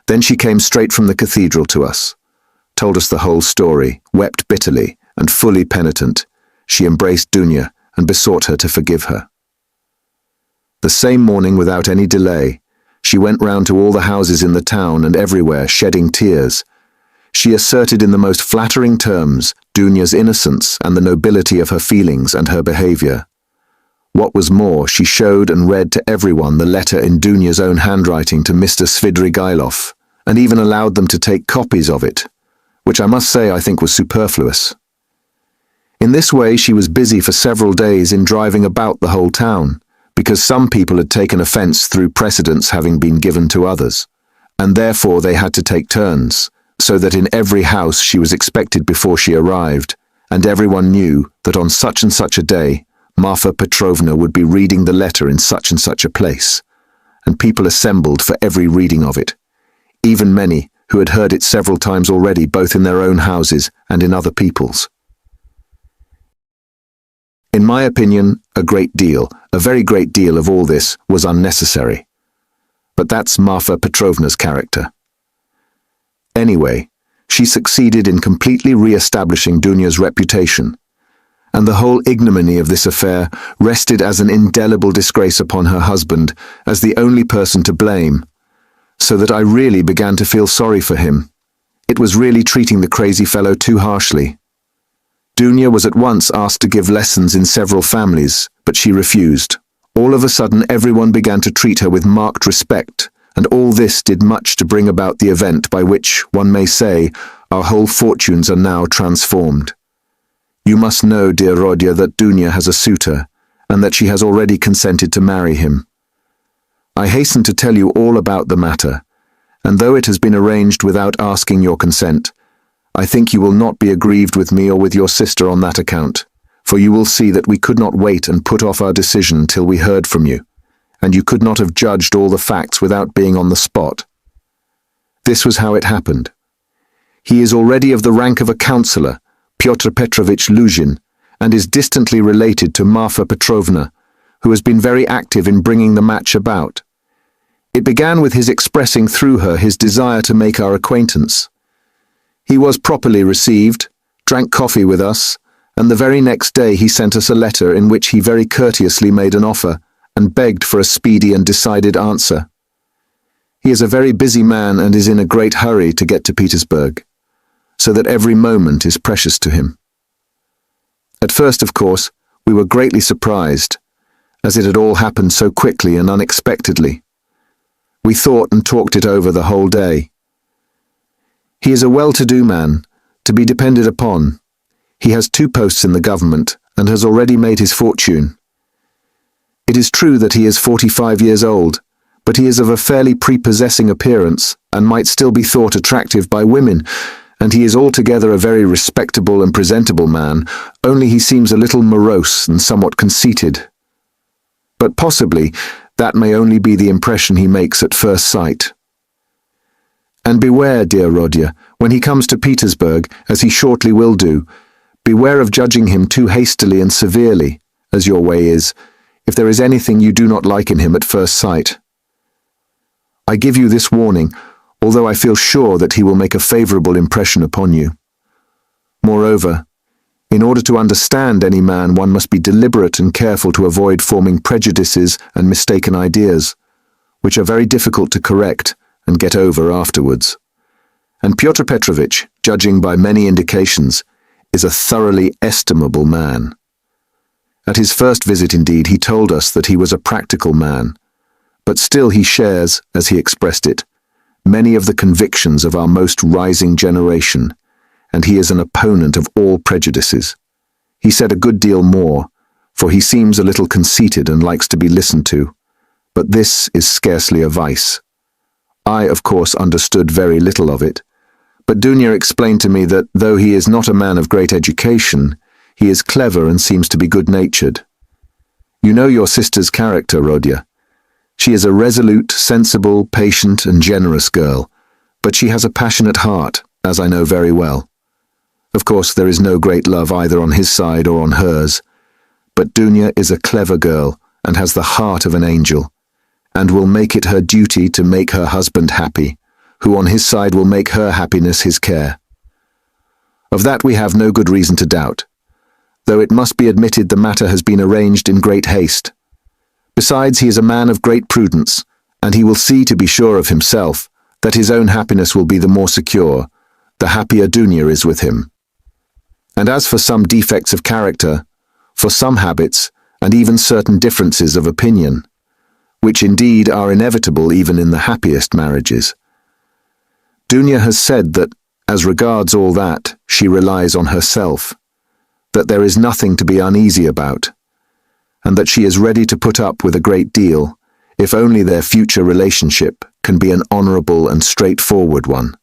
Then she came straight from the cathedral to us, told us the whole story, wept bitterly, and fully penitent, she embraced Dunya and besought her to forgive her. The same morning, without any delay, she went round to all the houses in the town and everywhere, shedding tears. She asserted in the most flattering terms Dunya's innocence and the nobility of her feelings and her behavior. What was more, she showed and read to everyone the letter in Dunya's own handwriting to Mr. Svidrigailov, and even allowed them to take copies of it, which I must say I think was superfluous. In this way she was busy for several days in driving about the whole town, because some people had taken offence through precedence having been given to others, and therefore they had to take turns, so that in every house she was expected before she arrived, and everyone knew that on such and such a day Marfa Petrovna would be reading the letter in such and such a place, and people assembled for every reading of it, even many who had heard it several times already, both in their own houses and in other people's. In my opinion, a very great deal of all this was unnecessary. But that's Marfa Petrovna's character. Anyway, she succeeded in completely re-establishing Dunya's reputation, and the whole ignominy of this affair rested as an indelible disgrace upon her husband as the only person to blame, so that I really began to feel sorry for him. It was really treating the crazy fellow too harshly. Dunya was at once asked to give lessons in several families, but she refused. All of a sudden everyone began to treat her with marked respect, and all this did much to bring about the event by which, one may say, our whole fortunes are now transformed. You must know, dear Rodya, that Dunya has a suitor, and that she has already consented to marry him. I hasten to tell you all about the matter, and though it has been arranged without asking your consent, I think you will not be aggrieved with me or with your sister on that account, for you will see that we could not wait and put off our decision till we heard from you, and you could not have judged all the facts without being on the spot. This was how it happened. He is already of the rank of a councillor, Pyotr Petrovich Luzhin, and is distantly related to Marfa Petrovna, who has been very active in bringing the match about. It began with his expressing through her his desire to make our acquaintance. He was properly received, drank coffee with us, and the very next day he sent us a letter in which he very courteously made an offer and begged for a speedy and decided answer. He is a very busy man and is in a great hurry to get to Petersburg, so that every moment is precious to him. At first, of course, we were greatly surprised, as it had all happened so quickly and unexpectedly. We thought and talked it over the whole day. He is a well-to-do man, to be depended upon. He has 2 posts in the government and has already made his fortune. It is true that he is 45 years old, but he is of a fairly prepossessing appearance and might still be thought attractive by women, and he is altogether a very respectable and presentable man, only he seems a little morose and somewhat conceited. But possibly that may only be the impression he makes at first sight. And beware, dear Rodya, when he comes to Petersburg, as he shortly will do, beware of judging him too hastily and severely, as your way is, if there is anything you do not like in him at first sight. I give you this warning, although I feel sure that he will make a favorable impression upon you. Moreover, in order to understand any man, one must be deliberate and careful to avoid forming prejudices and mistaken ideas, which are very difficult to correct and get over afterwards. And Pyotr Petrovitch, judging by many indications, is a thoroughly estimable man. At his first visit, indeed, he told us that he was a practical man, but still he shares, as he expressed it, many of the convictions of our most rising generation, and he is an opponent of all prejudices. He said a good deal more, for he seems a little conceited and likes to be listened to, but this is scarcely a vice. I, of course, understood very little of it, but Dunya explained to me that, though he is not a man of great education, he is clever and seems to be good-natured. You know your sister's character, Rodya. She is a resolute, sensible, patient, and generous girl, but she has a passionate heart, as I know very well. Of course, there is no great love either on his side or on hers, but Dunya is a clever girl and has the heart of an angel, and will make it her duty to make her husband happy, who on his side will make her happiness his care. Of that we have no good reason to doubt, though it must be admitted the matter has been arranged in great haste. Besides, he is a man of great prudence, and he will see, to be sure of himself, that his own happiness will be the more secure, the happier Dunya is with him. And as for some defects of character, for some habits, and even certain differences of opinion, which indeed are inevitable even in the happiest marriages, Dunya has said that, as regards all that, she relies on herself, that there is nothing to be uneasy about, and that she is ready to put up with a great deal, if only their future relationship can be an honorable and straightforward one.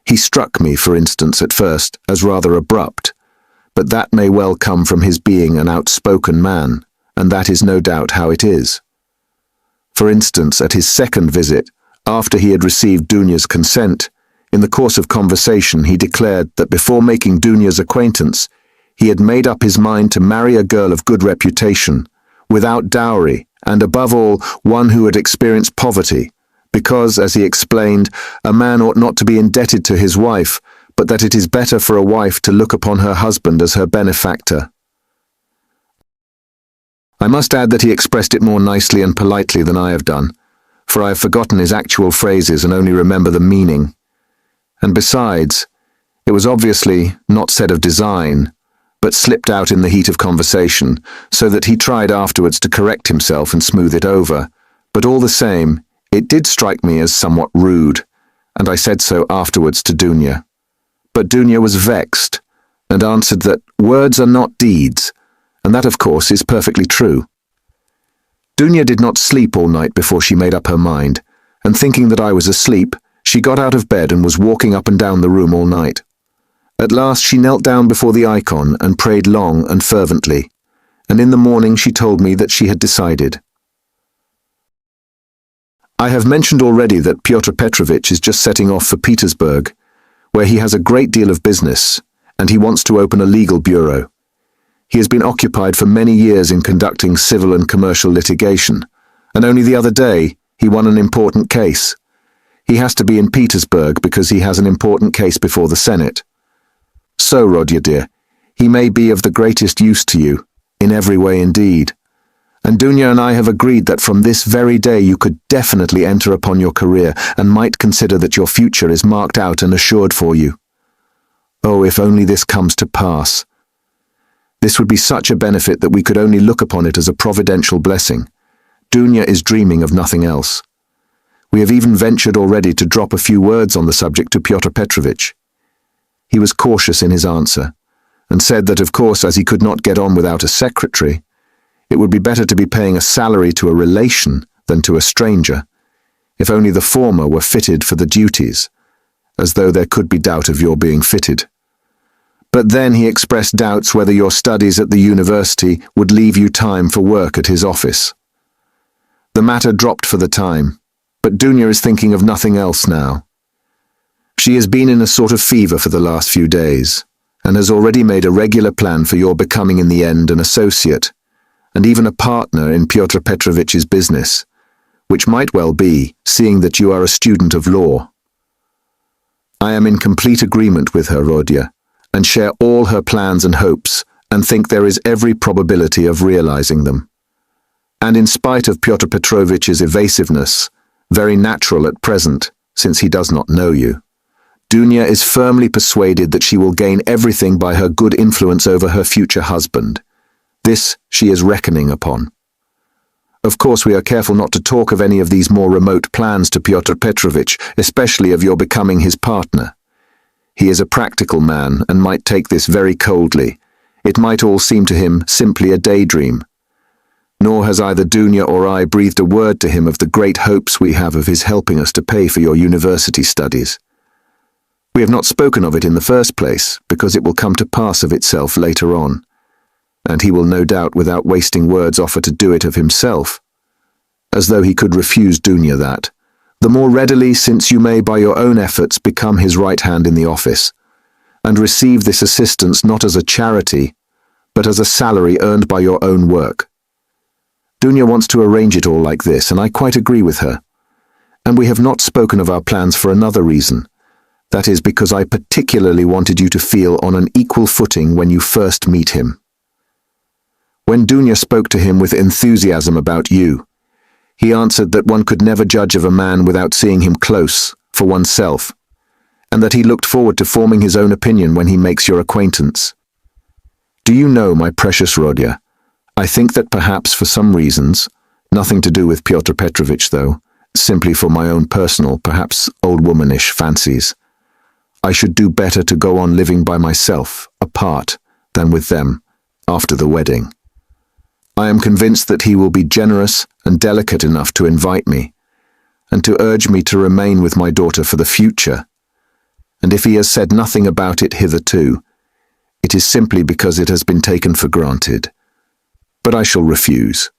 He struck me, for instance, at first, as rather abrupt, but that may well come from his being an outspoken man, and that is no doubt how it is. For instance, at his second visit, after he had received Dunya's consent, in the course of conversation he declared that before making Dunya's acquaintance, he had made up his mind to marry a girl of good reputation, without dowry, and above all, one who had experienced poverty, because, as he explained, a man ought not to be indebted to his wife, but that it is better for a wife to look upon her husband as her benefactor. I must add that he expressed it more nicely and politely than I have done, for I have forgotten his actual phrases and only remember the meaning. And besides, it was obviously not said of design, but slipped out in the heat of conversation, so that he tried afterwards to correct himself and smooth it over. But all the same, it did strike me as somewhat rude, and I said so afterwards to Dunya. But Dunya was vexed, and answered that words are not deeds, and that of course is perfectly true. Dunya did not sleep all night before she made up her mind, and thinking that I was asleep, she got out of bed and was walking up and down the room all night. At last she knelt down before the icon and prayed long and fervently, and in the morning she told me that she had decided. I have mentioned already that Pyotr Petrovitch is just setting off for Petersburg, where he has a great deal of business, and he wants to open a legal bureau. He has been occupied for many years in conducting civil and commercial litigation, and only the other day he won an important case. He has to be in Petersburg because he has an important case before the Senate. So, Rodya dear, he may be of the greatest use to you, in every way indeed. And Dunya and I have agreed that from this very day you could definitely enter upon your career and might consider that your future is marked out and assured for you. Oh, if only this comes to pass! This would be such a benefit that we could only look upon it as a providential blessing. Dunya is dreaming of nothing else. We have even ventured already to drop a few words on the subject to Pyotr Petrovitch. He was cautious in his answer, and said that of course as he could not get on without a secretary, it would be better to be paying a salary to a relation than to a stranger, if only the former were fitted for the duties, as though there could be doubt of your being fitted. But then he expressed doubts whether your studies at the university would leave you time for work at his office. The matter dropped for the time, but Dunya is thinking of nothing else now. She has been in a sort of fever for the last few days, and has already made a regular plan for your becoming in the end an associate, and even a partner in Pyotr Petrovitch's business, which might well be, seeing that you are a student of law. I am in complete agreement with her, Rodya, and share all her plans and hopes, and think there is every probability of realizing them. And in spite of Pyotr Petrovitch's evasiveness, very natural at present, since he does not know you, Dunya is firmly persuaded that she will gain everything by her good influence over her future husband. This she is reckoning upon. Of course, we are careful not to talk of any of these more remote plans to Pyotr Petrovitch, especially of your becoming his partner. He is a practical man and might take this very coldly. It might all seem to him simply a daydream. Nor has either Dunya or I breathed a word to him of the great hopes we have of his helping us to pay for your university studies. We have not spoken of it in the first place, because it will come to pass of itself later on, and he will no doubt without wasting words offer to do it of himself, as though he could refuse Dunya that, the more readily since you may by your own efforts become his right hand in the office, and receive this assistance not as a charity, but as a salary earned by your own work. Dunya wants to arrange it all like this, and I quite agree with her. And we have not spoken of our plans for another reason. That is because I particularly wanted you to feel on an equal footing when you first meet him. When Dunya spoke to him with enthusiasm about you, he answered that one could never judge of a man without seeing him close, for oneself, and that he looked forward to forming his own opinion when he makes your acquaintance. Do you know, my precious Rodya, I think that perhaps for some reasons, nothing to do with Pyotr Petrovitch though, simply for my own personal, perhaps old womanish fancies, I should do better to go on living by myself, apart, than with them, after the wedding. I am convinced that he will be generous and delicate enough to invite me, and to urge me to remain with my daughter for the future, and if he has said nothing about it hitherto, it is simply because it has been taken for granted. But I shall refuse.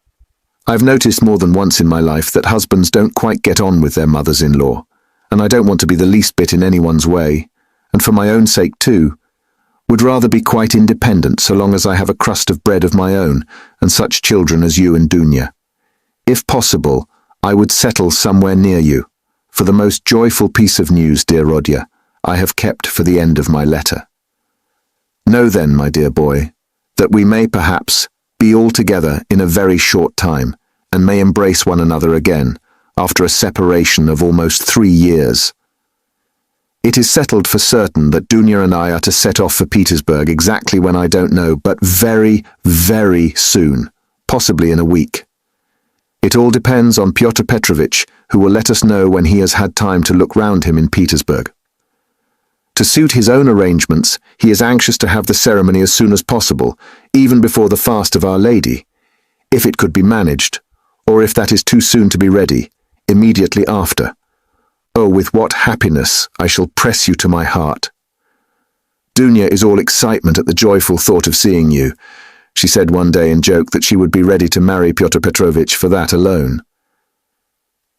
I've noticed more than once in my life that husbands don't quite get on with their mothers-in-law, and I don't want to be the least bit in anyone's way, and for my own sake too, would rather be quite independent so long as I have a crust of bread of my own and such children as you and Dunya. If possible, I would settle somewhere near you, for the most joyful piece of news, dear Rodya, I have kept for the end of my letter. Know then, my dear boy, that we may perhaps be all together in a very short time, and may embrace one another again, after a separation of almost 3 years. It is settled for certain that Dunya and I are to set off for Petersburg exactly when I don't know, but very, very soon, possibly in a week. It all depends on Pyotr Petrovitch, who will let us know when he has had time to look round him in Petersburg. To suit his own arrangements, he is anxious to have the ceremony as soon as possible, even before the fast of Our Lady, if it could be managed, or if that is too soon to be ready, immediately after. Oh, with what happiness I shall press you to my heart. Dunya is all excitement at the joyful thought of seeing you. She said one day in joke that she would be ready to marry Pyotr Petrovitch for that alone.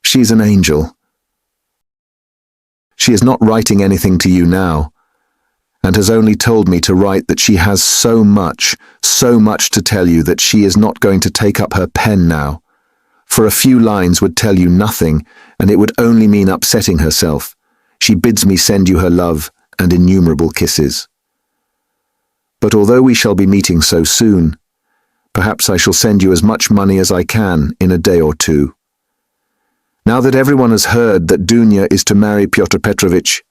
She's an angel. She is not writing anything to you now, and has only told me to write that she has so much to tell you that she is not going to take up her pen now. For a few lines would tell you nothing, and it would only mean upsetting herself. She bids me send you her love and innumerable kisses. But although we shall be meeting so soon, perhaps I shall send you as much money as I can in a day or two. Now that everyone has heard that Dunya is to marry Pyotr Petrovitch,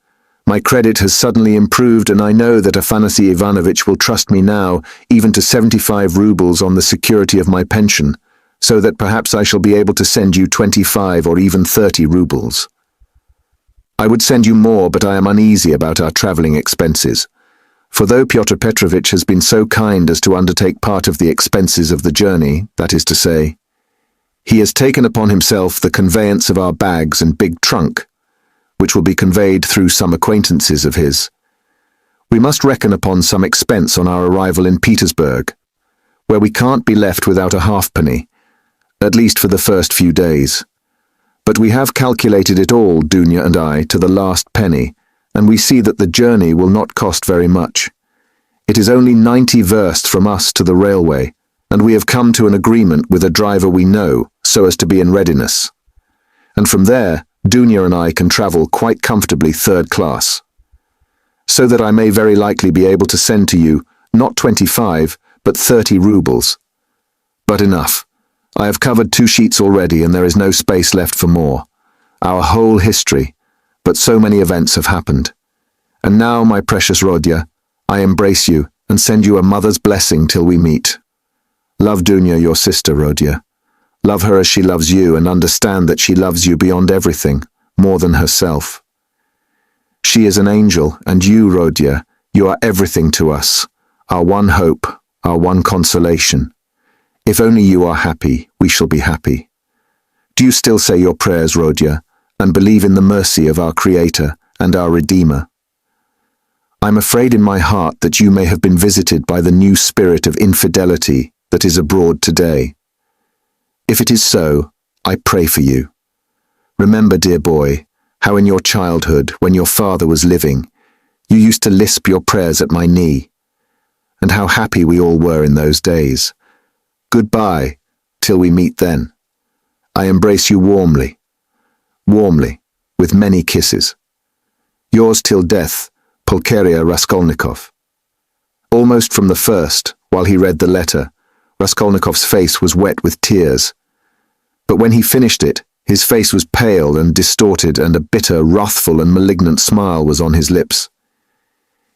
my credit has suddenly improved, and I know that Afanasy Ivanovitch will trust me now even to 75 rubles on the security of my pension, so that perhaps I shall be able to send you 25 or even 30 rubles. I would send you more, but I am uneasy about our travelling expenses, for though Pyotr Petrovitch has been so kind as to undertake part of the expenses of the journey, that is to say, he has taken upon himself the conveyance of our bags and big trunk, which will be conveyed through some acquaintances of his. We must reckon upon some expense on our arrival in Petersburg, where we can't be left without a halfpenny, at least for the first few days. But we have calculated it all, Dunya and I, to the last penny, and we see that the journey will not cost very much. It is only 90 versts from us to the railway, and we have come to an agreement with a driver we know, so as to be in readiness. And from there, Dunya and I can travel quite comfortably third class. So that I may very likely be able to send to you, not 25, but 30 rubles. But enough. I have covered 2 sheets already, and there is no space left for more. Our whole history, but so many events have happened. And now, my precious Rodya, I embrace you and send you a mother's blessing till we meet. Love Dunya, your sister, Rodya. Love her as she loves you, and understand that she loves you beyond everything, more than herself. She is an angel, and you, Rodya, you are everything to us, our one hope, our one consolation. If only you are happy, we shall be happy. Do you still say your prayers, Rodya, and believe in the mercy of our Creator and our Redeemer? I'm afraid in my heart that you may have been visited by the new spirit of infidelity that is abroad today. If it is so, I pray for you. Remember, dear boy, how in your childhood, when your father was living, you used to lisp your prayers at my knee, and how happy we all were in those days. Goodbye, till we meet then. I embrace you warmly, with many kisses. Yours till death, Pulcheria Raskolnikov. Almost from the first, while he read the letter, Raskolnikov's face was wet with tears. But when he finished it, his face was pale and distorted, and a bitter, wrathful and malignant smile was on his lips.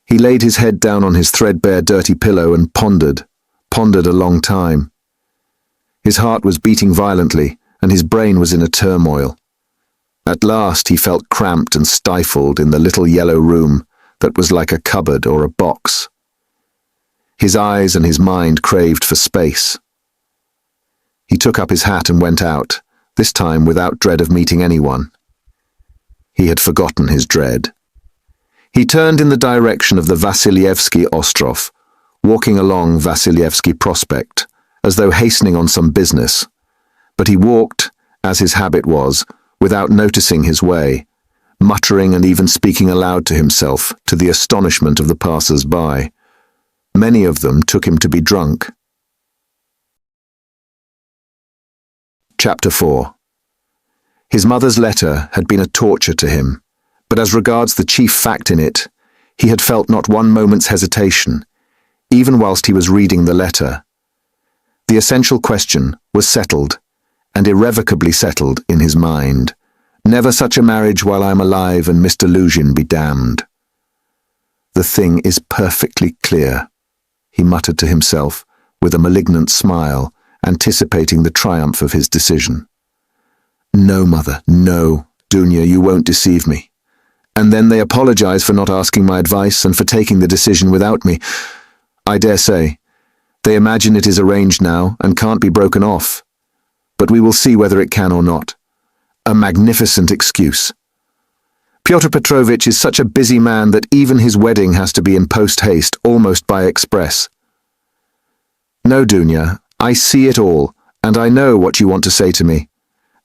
He laid his head down on his threadbare, dirty pillow and pondered a long time. His heart was beating violently, and his brain was in a turmoil. At last he felt cramped and stifled in the little yellow room that was like a cupboard or a box. His eyes and his mind craved for space. He took up his hat and went out, this time without dread of meeting anyone. He had forgotten his dread. He turned in the direction of the Vasilyevsky Ostrov, walking along Vasilyevsky Prospect, as though hastening on some business. But he walked, as his habit was, without noticing his way, muttering and even speaking aloud to himself, to the astonishment of the passers-by. Many of them took him to be drunk. Chapter 4. His mother's letter had been a torture to him, but as regards the chief fact in it, he had felt not one moment's hesitation, even whilst he was reading the letter. The essential question was settled, and irrevocably settled in his mind. Never such a marriage while I am alive, and Mr. Luzhin be damned. The thing is perfectly clear, he muttered to himself, with a malignant smile, anticipating the triumph of his decision. No, mother, no, Dunya, you won't deceive me. And then they apologize for not asking my advice and for taking the decision without me. I dare say. They imagine it is arranged now and can't be broken off. But we will see whether it can or not. A magnificent excuse. Pyotr Petrovitch is such a busy man that even his wedding has to be in post-haste, almost by express. No, Dunya, I see it all, and I know what you want to say to me.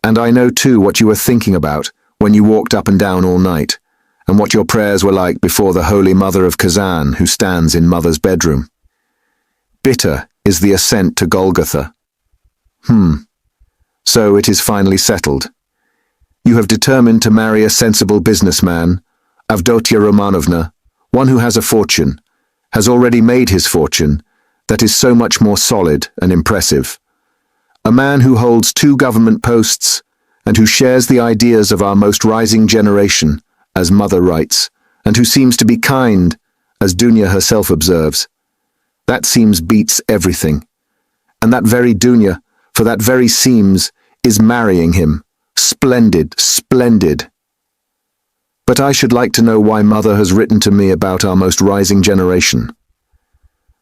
And I know too what you were thinking about when you walked up and down all night, and what your prayers were like before the Holy Mother of Kazan who stands in Mother's bedroom. Bitter is the ascent to Golgotha. So it is finally settled. You have determined to marry a sensible businessman, Avdotia Romanovna, one who has a fortune, has already made his fortune, that is so much more solid and impressive. A man who holds 2 government posts, and who shares the ideas of our most rising generation, as Mother writes, and who seems to be kind, as Dunya herself observes. That seems beats everything. And that very Dunya, for that very seems, is marrying him. Splendid, splendid. But I should like to know why Mother has written to me about our most rising generation.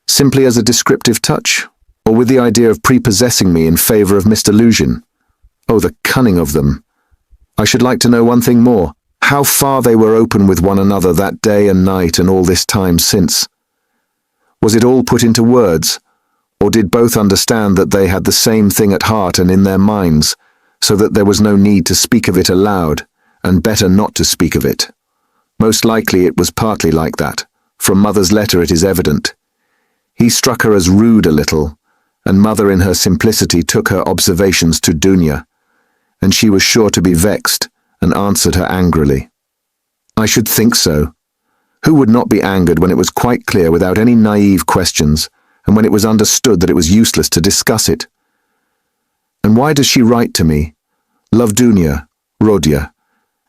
Simply as a descriptive touch, or with the idea of prepossessing me in favor of Mr. Luzhin? Oh, the cunning of them. I should like to know one thing more, how far they were open with one another that day and night and all this time since. Was it all put into words, or did both understand that they had the same thing at heart and in their minds, so that there was no need to speak of it aloud, and better not to speak of it? Most likely it was partly like that. From Mother's letter it is evident. He struck her as rude a little, and Mother in her simplicity took her observations to Dunya, and she was sure to be vexed and answered her angrily. I should think so. Who would not be angered when it was quite clear without any naive questions, and when it was understood that it was useless to discuss it? And why does she write to me? Love Dunya, Rodya,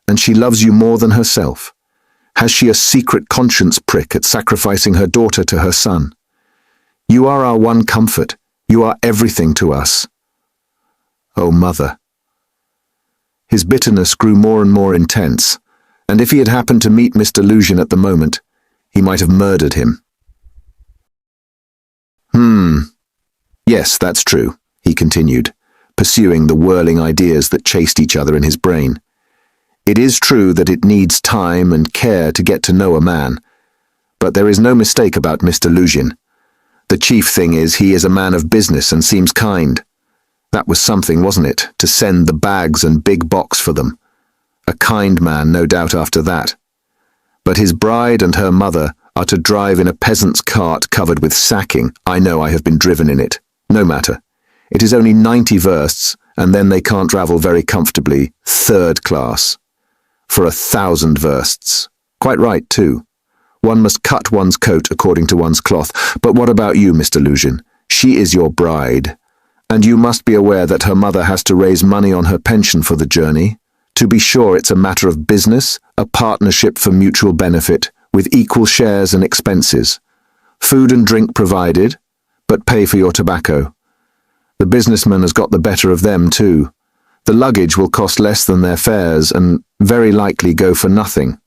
and she loves you more than herself. Has she a secret conscience prick at sacrificing her daughter to her son? You are our one comfort. You are everything to us. Oh, Mother. His bitterness grew more and more intense, and if he had happened to meet Mr. Lucian at the moment, he might have murdered him. Yes, that's true, he continued, pursuing the whirling ideas that chased each other in his brain. It is true that it needs time and care to get to know a man, but there is no mistake about Mr. Lucian. The chief thing is he is a man of business and seems kind. That was something, wasn't it, to send the bags and big box for them? A kind man, no doubt, after that. But his bride and her mother are to drive in a peasant's cart covered with sacking. I know, I have been driven in it. No matter. It is only 90 versts, and then they can't travel very comfortably, third class. For 1,000 versts. Quite right, too. One must cut one's coat according to one's cloth. But what about you, Mr. Lucian? She is your bride, and you must be aware that her mother has to raise money on her pension for the journey. To be sure, it's a matter of business, a partnership for mutual benefit, with equal shares and expenses. Food and drink provided, but pay for your tobacco. The businessman has got the better of them too. The luggage will cost less than their fares and very likely go for nothing.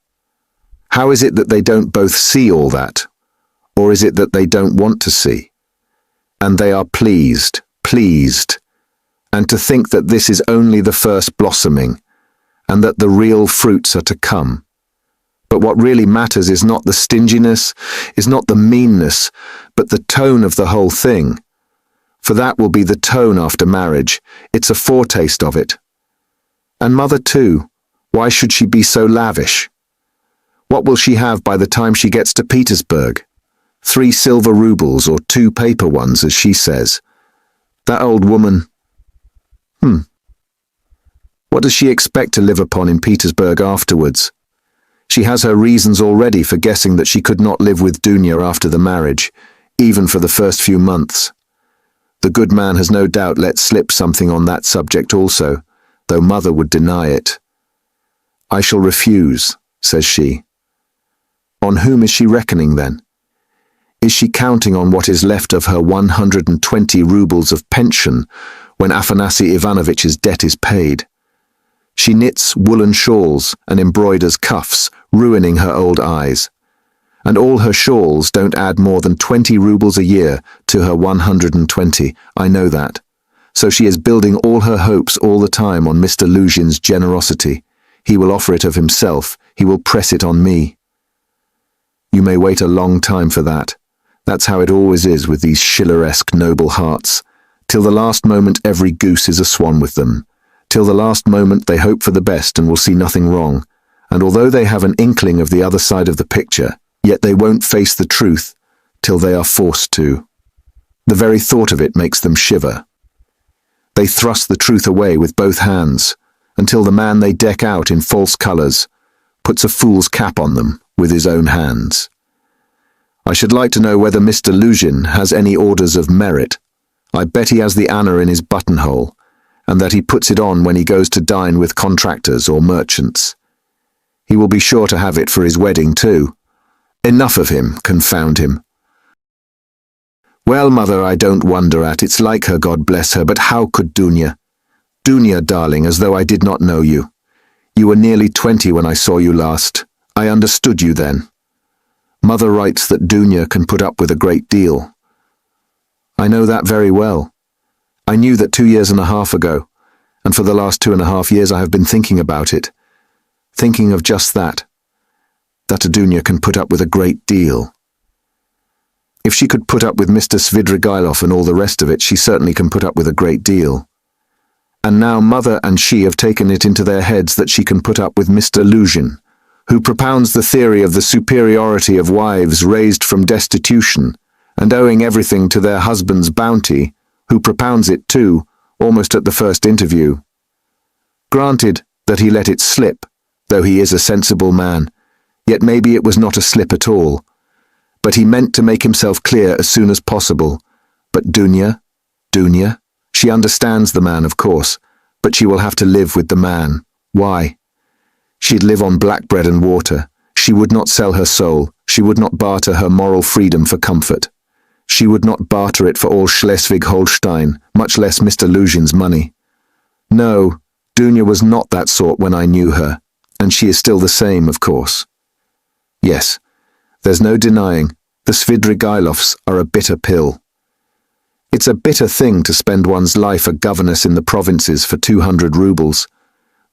How is it that they don't both see all that? Or is it that they don't want to see? And they are pleased. And to think that this is only the first blossoming, and that the real fruits are to come. But what really matters is not the stinginess, is not the meanness, but the tone of the whole thing. For that will be the tone after marriage. It's a foretaste of it. And Mother too. Why should she be so lavish? What will she have by the time she gets to Petersburg? 3 silver rubles or 2 paper ones, as she says. That old woman... What does she expect to live upon in Petersburg afterwards? She has her reasons already for guessing that she could not live with Dunya after the marriage, even for the first few months. The good man has no doubt let slip something on that subject also, though Mother would deny it. I shall refuse, says she. On whom is she reckoning then? Is she counting on what is left of her 120 rubles of pension when Afanasy Ivanovitch's debt is paid? She knits woolen shawls and embroiders cuffs, ruining her old eyes. And all her shawls don't add more than 20 rubles a year to her 120, I know that. So she is building all her hopes all the time on Mr. Lucian's generosity. He will offer it of himself, he will press it on me. You may wait a long time for that. That's how it always is with these Schilleresque noble hearts. Till the last moment every goose is a swan with them. Till the last moment they hope for the best and will see nothing wrong. And although they have an inkling of the other side of the picture, yet they won't face the truth till they are forced to. The very thought of it makes them shiver. They thrust the truth away with both hands, until the man they deck out in false colours puts a fool's cap on them with his own hands. I should like to know whether Mr. Lucian has any orders of merit. I bet he has the Anna in his buttonhole, and that he puts it on when he goes to dine with contractors or merchants. He will be sure to have it for his wedding too. Enough of him, confound him. Well, Mother, I don't wonder at. It's like her, God bless her, but how could Dunya? Dunya, darling, as though I did not know you. You were nearly 20 when I saw you last. I understood you then. Mother writes that Dunya can put up with a great deal. I know that very well. I knew that 2 years and a half ago, and for the last 2.5 years I have been thinking about it. Thinking of just that. That Dunya can put up with a great deal. If she could put up with Mr. Svidrigailov and all the rest of it, she certainly can put up with a great deal. And now Mother and she have taken it into their heads that she can put up with Mr. Lucian, who propounds the theory of the superiority of wives raised from destitution and owing everything to their husband's bounty, who propounds it too, almost at the first interview. Granted that he let it slip, though he is a sensible man, yet maybe it was not a slip at all. But he meant to make himself clear as soon as possible. But Dunya, she understands the man, of course, but she will have to live with the man. Why? She'd live on black bread and water. She would not sell her soul. She would not barter her moral freedom for comfort. She would not barter it for all Schleswig-Holstein, much less Mr. Luzhin's money. No, Dunya was not that sort when I knew her, and she is still the same, of course. Yes, there's no denying, the Svidrigailovs are a bitter pill. It's a bitter thing to spend one's life a governess in the provinces for 200 rubles,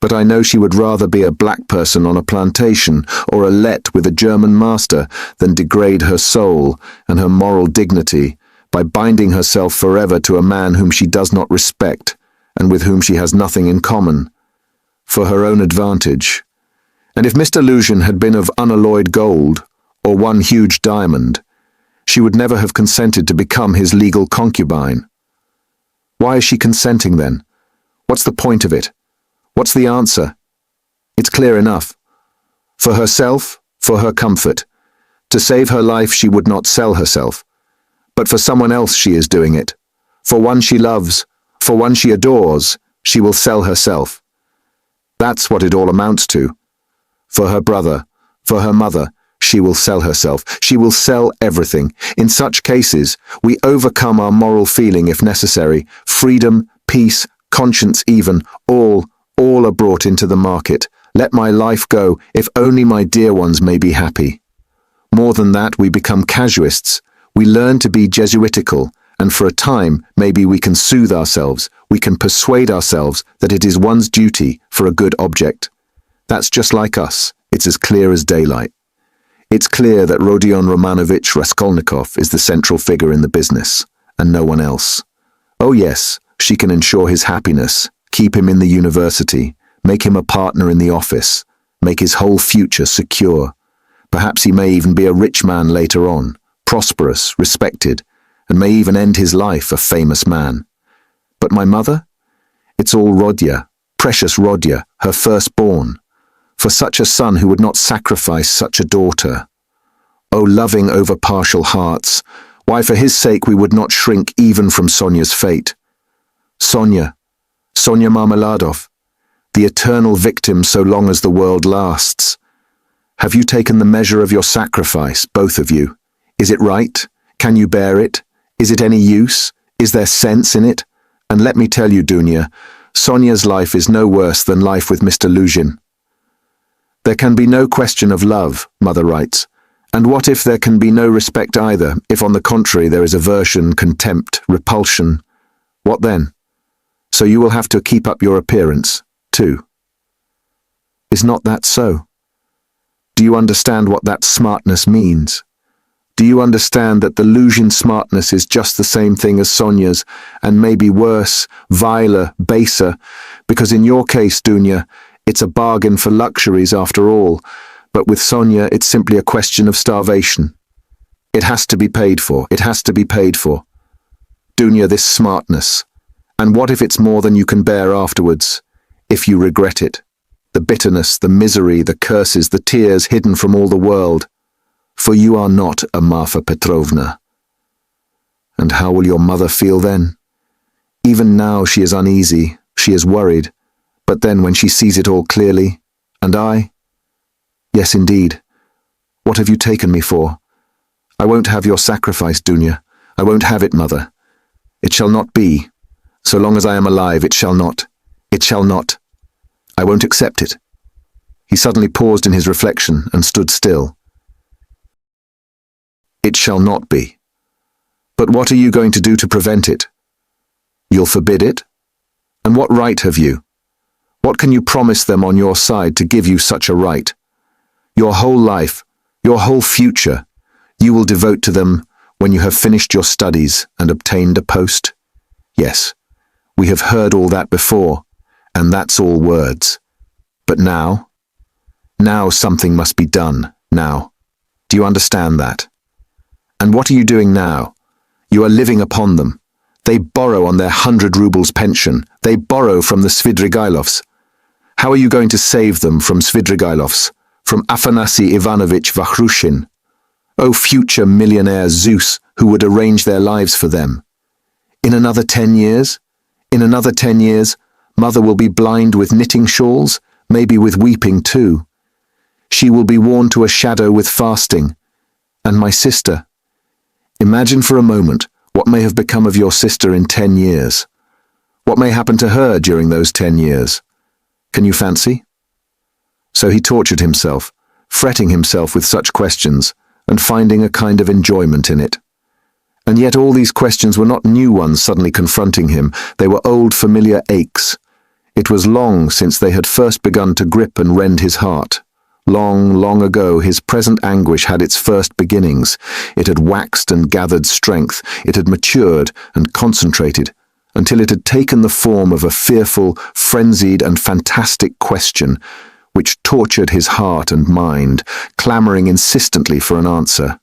but I know she would rather be a black person on a plantation or a let with a German master than degrade her soul and her moral dignity by binding herself forever to a man whom she does not respect and with whom she has nothing in common, for her own advantage. And if Mr. Luzhin had been of unalloyed gold, or one huge diamond, she would never have consented to become his legal concubine. Why is she consenting then? What's the point of it? What's the answer? It's clear enough. For herself, for her comfort. To save her life she would not sell herself. But for someone else she is doing it. For one she loves, for one she adores, she will sell herself. That's what it all amounts to. For her brother, for her mother, she will sell herself. She will sell everything. In such cases, we overcome our moral feeling if necessary. Freedom, peace, conscience even, all are brought into the market. Let my life go, if only my dear ones may be happy. More than that, we become casuists. We learn to be Jesuitical, and for a time, maybe we can soothe ourselves. We can persuade ourselves that it is one's duty for a good object. That's just like us. It's as clear as daylight. It's clear that Rodion Romanovich Raskolnikov is the central figure in the business, and no one else. Oh yes, she can ensure his happiness, keep him in the university, make him a partner in the office, make his whole future secure. Perhaps he may even be a rich man later on, prosperous, respected, and may even end his life a famous man. But my mother? It's all Rodya, precious Rodya, her firstborn. For such a son who would not sacrifice such a daughter. O loving over-partial hearts, why for his sake we would not shrink even from Sonia's fate. Sonia Marmeladov, the eternal victim so long as the world lasts. Have you taken the measure of your sacrifice, both of you? Is it right? Can you bear it? Is it any use? Is there sense in it? And let me tell you, Dunya, Sonia's life is no worse than life with Mr. Luzhin. There can be no question of love, Mother writes. And what if there can be no respect either, if on the contrary there is aversion, contempt, repulsion? What then? So you will have to keep up your appearance, too. Is not that so? Do you understand what that smartness means? Do you understand that the Luzhin smartness is just the same thing as Sonia's, and maybe worse, viler, baser, because in your case, Dunya, it's a bargain for luxuries after all, but with Sonia it's simply a question of starvation. It has to be paid for, it has to be paid for. Dunya, this smartness. And what if it's more than you can bear afterwards? If you regret it? The bitterness, the misery, the curses, the tears hidden from all the world. For you are not a Marfa Petrovna. And how will your mother feel then? Even now she is uneasy, she is worried. But then when she sees it all clearly, and I? Yes, indeed. What have you taken me for? I won't have your sacrifice, Dunya. I won't have it, Mother. It shall not be. So long as I am alive, it shall not. It shall not. I won't accept it. He suddenly paused in his reflection and stood still. It shall not be. But what are you going to do to prevent it? You'll forbid it? And what right have you? What can you promise them on your side to give you such a right? Your whole life, your whole future, you will devote to them when you have finished your studies and obtained a post? Yes, we have heard all that before, and that's all words. But now? Now something must be done, now. Do you understand that? And what are you doing now? You are living upon them. They borrow on their 100 rubles pension. They borrow from the Svidrigailovs. How are you going to save them from Svidrigailovs, from Afanasy Ivanovich Vakhrushin? O future millionaire Zeus, who would arrange their lives for them. In another 10 years? In another 10 years, mother will be blind with knitting shawls, maybe with weeping too. She will be worn to a shadow with fasting. And my sister. Imagine for a moment what may have become of your sister in 10 years. What may happen to her during those 10 years? Can you fancy? So he tortured himself, fretting himself with such questions, and finding a kind of enjoyment in it. And yet all these questions were not new ones suddenly confronting him. They were old familiar aches. It was long since they had first begun to grip and rend his heart. Long, long ago his present anguish had its first beginnings. It had waxed and gathered strength. It had matured and concentrated, until it had taken the form of a fearful, frenzied and fantastic question, which tortured his heart and mind, clamoring insistently for an answer.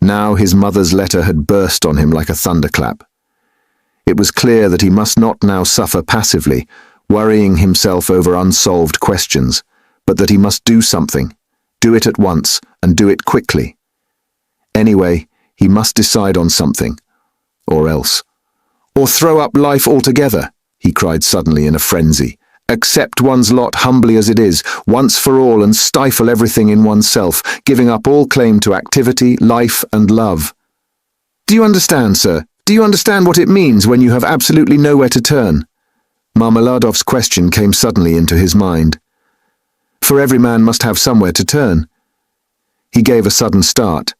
Now his mother's letter had burst on him like a thunderclap. It was clear that he must not now suffer passively, worrying himself over unsolved questions, but that he must do something, do it at once, and do it quickly. Anyway, he must decide on something, or else. Or throw up life altogether, he cried suddenly in a frenzy. Accept one's lot humbly as it is, once for all, and stifle everything in oneself, giving up all claim to activity, life, and love. Do you understand, sir? Do you understand what it means when you have absolutely nowhere to turn? Marmeladov's question came suddenly into his mind. For every man must have somewhere to turn. He gave a sudden start.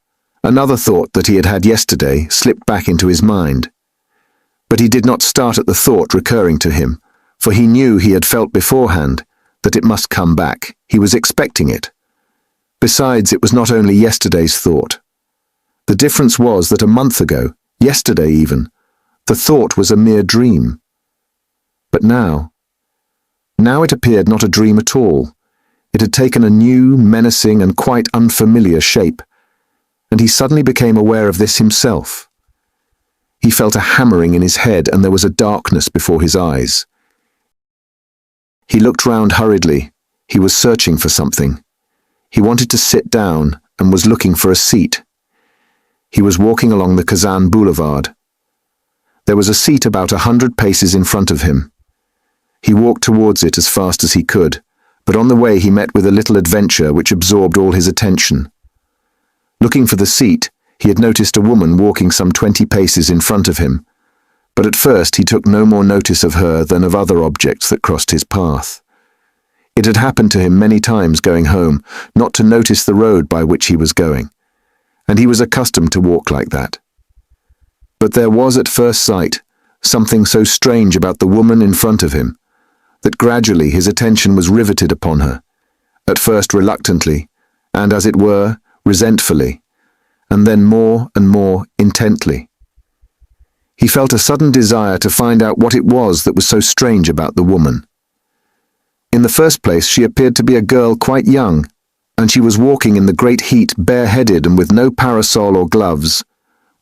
Another thought that he had had yesterday slipped back into his mind. But he did not start at the thought recurring to him, for he knew he had felt beforehand that it must come back. He was expecting it. Besides, it was not only yesterday's thought. The difference was that a month ago, yesterday even, the thought was a mere dream. But now it appeared not a dream at all. It had taken a new, menacing, and quite unfamiliar shape, and he suddenly became aware of this himself. He felt a hammering in his head, and there was a darkness before his eyes. He looked round hurriedly. He was searching for something. He wanted to sit down and was looking for a seat. He was walking along the Kazan Boulevard. There was a seat about 100 paces in front of him. He walked towards it as fast as he could, but on the way he met with a little adventure which absorbed all his attention. Looking for the seat, he had noticed a woman walking some 20 paces in front of him, but at first he took no more notice of her than of other objects that crossed his path. It had happened to him many times going home not to notice the road by which he was going, and he was accustomed to walk like that. But there was at first sight something so strange about the woman in front of him that gradually his attention was riveted upon her, at first reluctantly, and as it were, resentfully, and then more and more intently. He felt a sudden desire to find out what it was that was so strange about the woman. In the first place, she appeared to be a girl quite young, and she was walking in the great heat bareheaded and with no parasol or gloves,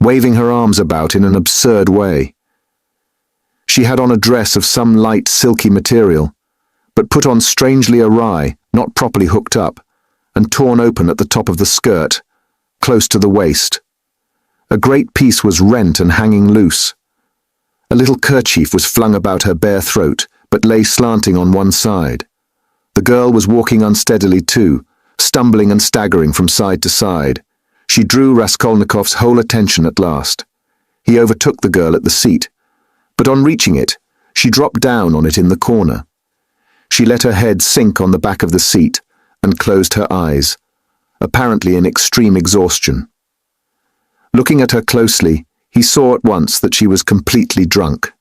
waving her arms about in an absurd way. She had on a dress of some light silky material, but put on strangely awry, not properly hooked up, and torn open at the top of the skirt, close to the waist. A great piece was rent and hanging loose. A little kerchief was flung about her bare throat, but lay slanting on one side. The girl was walking unsteadily too, stumbling and staggering from side to side. She drew Raskolnikov's whole attention at last. He overtook the girl at the seat, but on reaching it, she dropped down on it in the corner. She let her head sink on the back of the seat and closed her eyes, apparently in extreme exhaustion. Looking at her closely, he saw at once that she was completely drunk.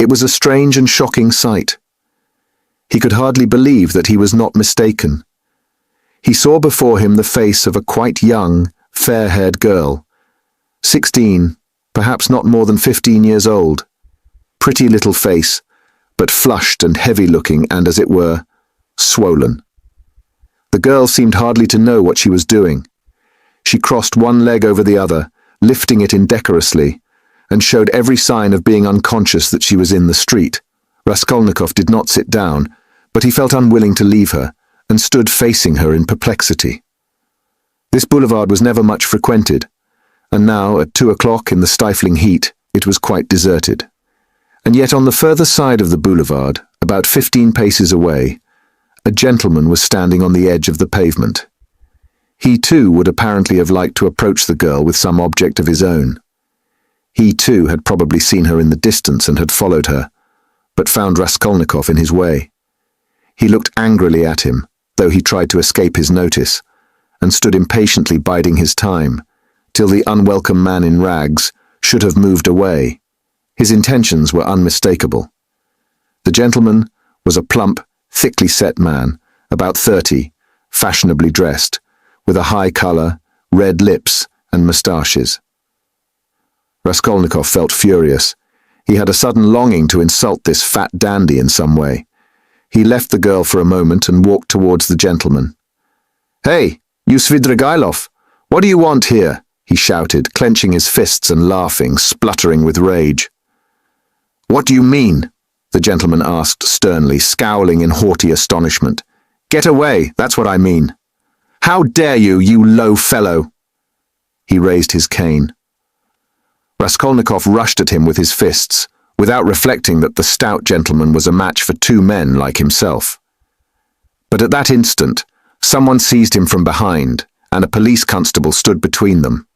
It was a strange and shocking sight. He could hardly believe that he was not mistaken. He saw before him the face of a quite young, fair-haired girl, 16, perhaps not more than 15 years old. Pretty little face, but flushed and heavy-looking and, as it were, swollen. The girl seemed hardly to know what she was doing. She crossed one leg over the other, lifting it indecorously, and showed every sign of being unconscious that she was in the street. Raskolnikov did not sit down, but he felt unwilling to leave her, and stood facing her in perplexity. This boulevard was never much frequented, and now, at 2 o'clock in the stifling heat, it was quite deserted. And yet on the further side of the boulevard, about 15 paces away, a gentleman was standing on the edge of the pavement. He too would apparently have liked to approach the girl with some object of his own. He too had probably seen her in the distance and had followed her, but found Raskolnikov in his way. He looked angrily at him, though he tried to escape his notice, and stood impatiently biding his time, till the unwelcome man in rags should have moved away. His intentions were unmistakable. The gentleman was a plump, thickly set man, about 30, fashionably dressed, with a high colour, red lips, and moustaches. Raskolnikov felt furious. He had a sudden longing to insult this fat dandy in some way. He left the girl for a moment and walked towards the gentleman. "Hey, you Svidrigailov, what do you want here?" he shouted, clenching his fists and laughing, spluttering with rage. "What do you mean?" the gentleman asked sternly, scowling in haughty astonishment. "Get away, that's what I mean. How dare you, you low fellow!" He raised his cane. Raskolnikov rushed at him with his fists, without reflecting that the stout gentleman was a match for two men like himself. But at that instant, someone seized him from behind, and a police constable stood between them.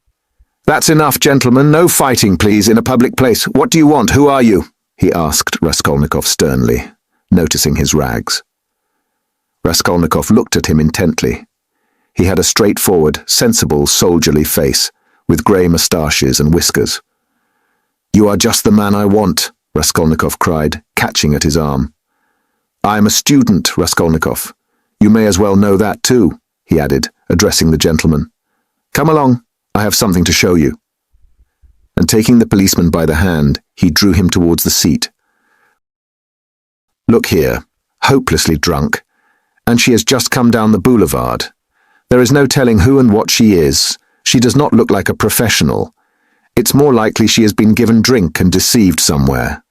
"That's enough, gentlemen. No fighting, please, in a public place. What do you want? Who are you?" he asked Raskolnikov sternly, noticing his rags. Raskolnikov looked at him intently. He had a straightforward, sensible, soldierly face, with grey moustaches and whiskers. "You are just the man I want," Raskolnikov cried, catching at his arm. "I am a student, Raskolnikov. You may as well know that too," he added, addressing the gentleman. "Come along, I have something to show you." And taking the policeman by the hand, he drew him towards the seat. "Look here, hopelessly drunk, and she has just come down the boulevard. There is no telling who and what she is. She does not look like a professional. It's more likely she has been given drink and deceived somewhere.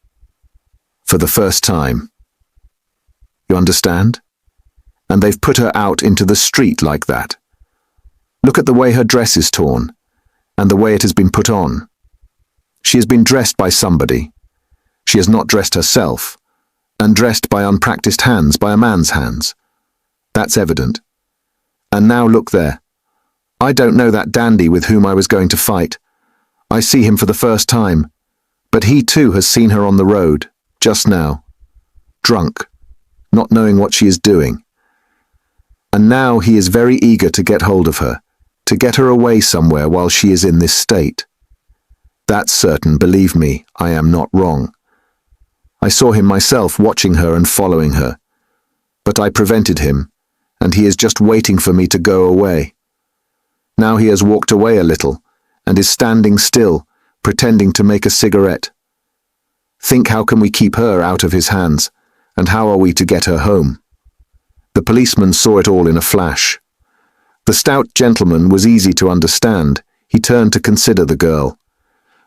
For the first time. You understand? And they've put her out into the street like that. Look at the way her dress is torn, and the way it has been put on. She has been dressed by somebody. She has not dressed herself, and dressed by unpracticed hands, by a man's hands. That's evident. And now look there. I don't know that dandy with whom I was going to fight. I see him for the first time, but he too has seen her on the road, just now, drunk, not knowing what she is doing. And now he is very eager to get hold of her, to get her away somewhere while she is in this state. That's certain, believe me, I am not wrong. I saw him myself watching her and following her, but I prevented him, and he is just waiting for me to go away. Now he has walked away a little, and is standing still, pretending to make a cigarette. Think how can we keep her out of his hands, and how are we to get her home? The policeman saw it all in a flash. The stout gentleman was easy to understand. He turned to consider the girl.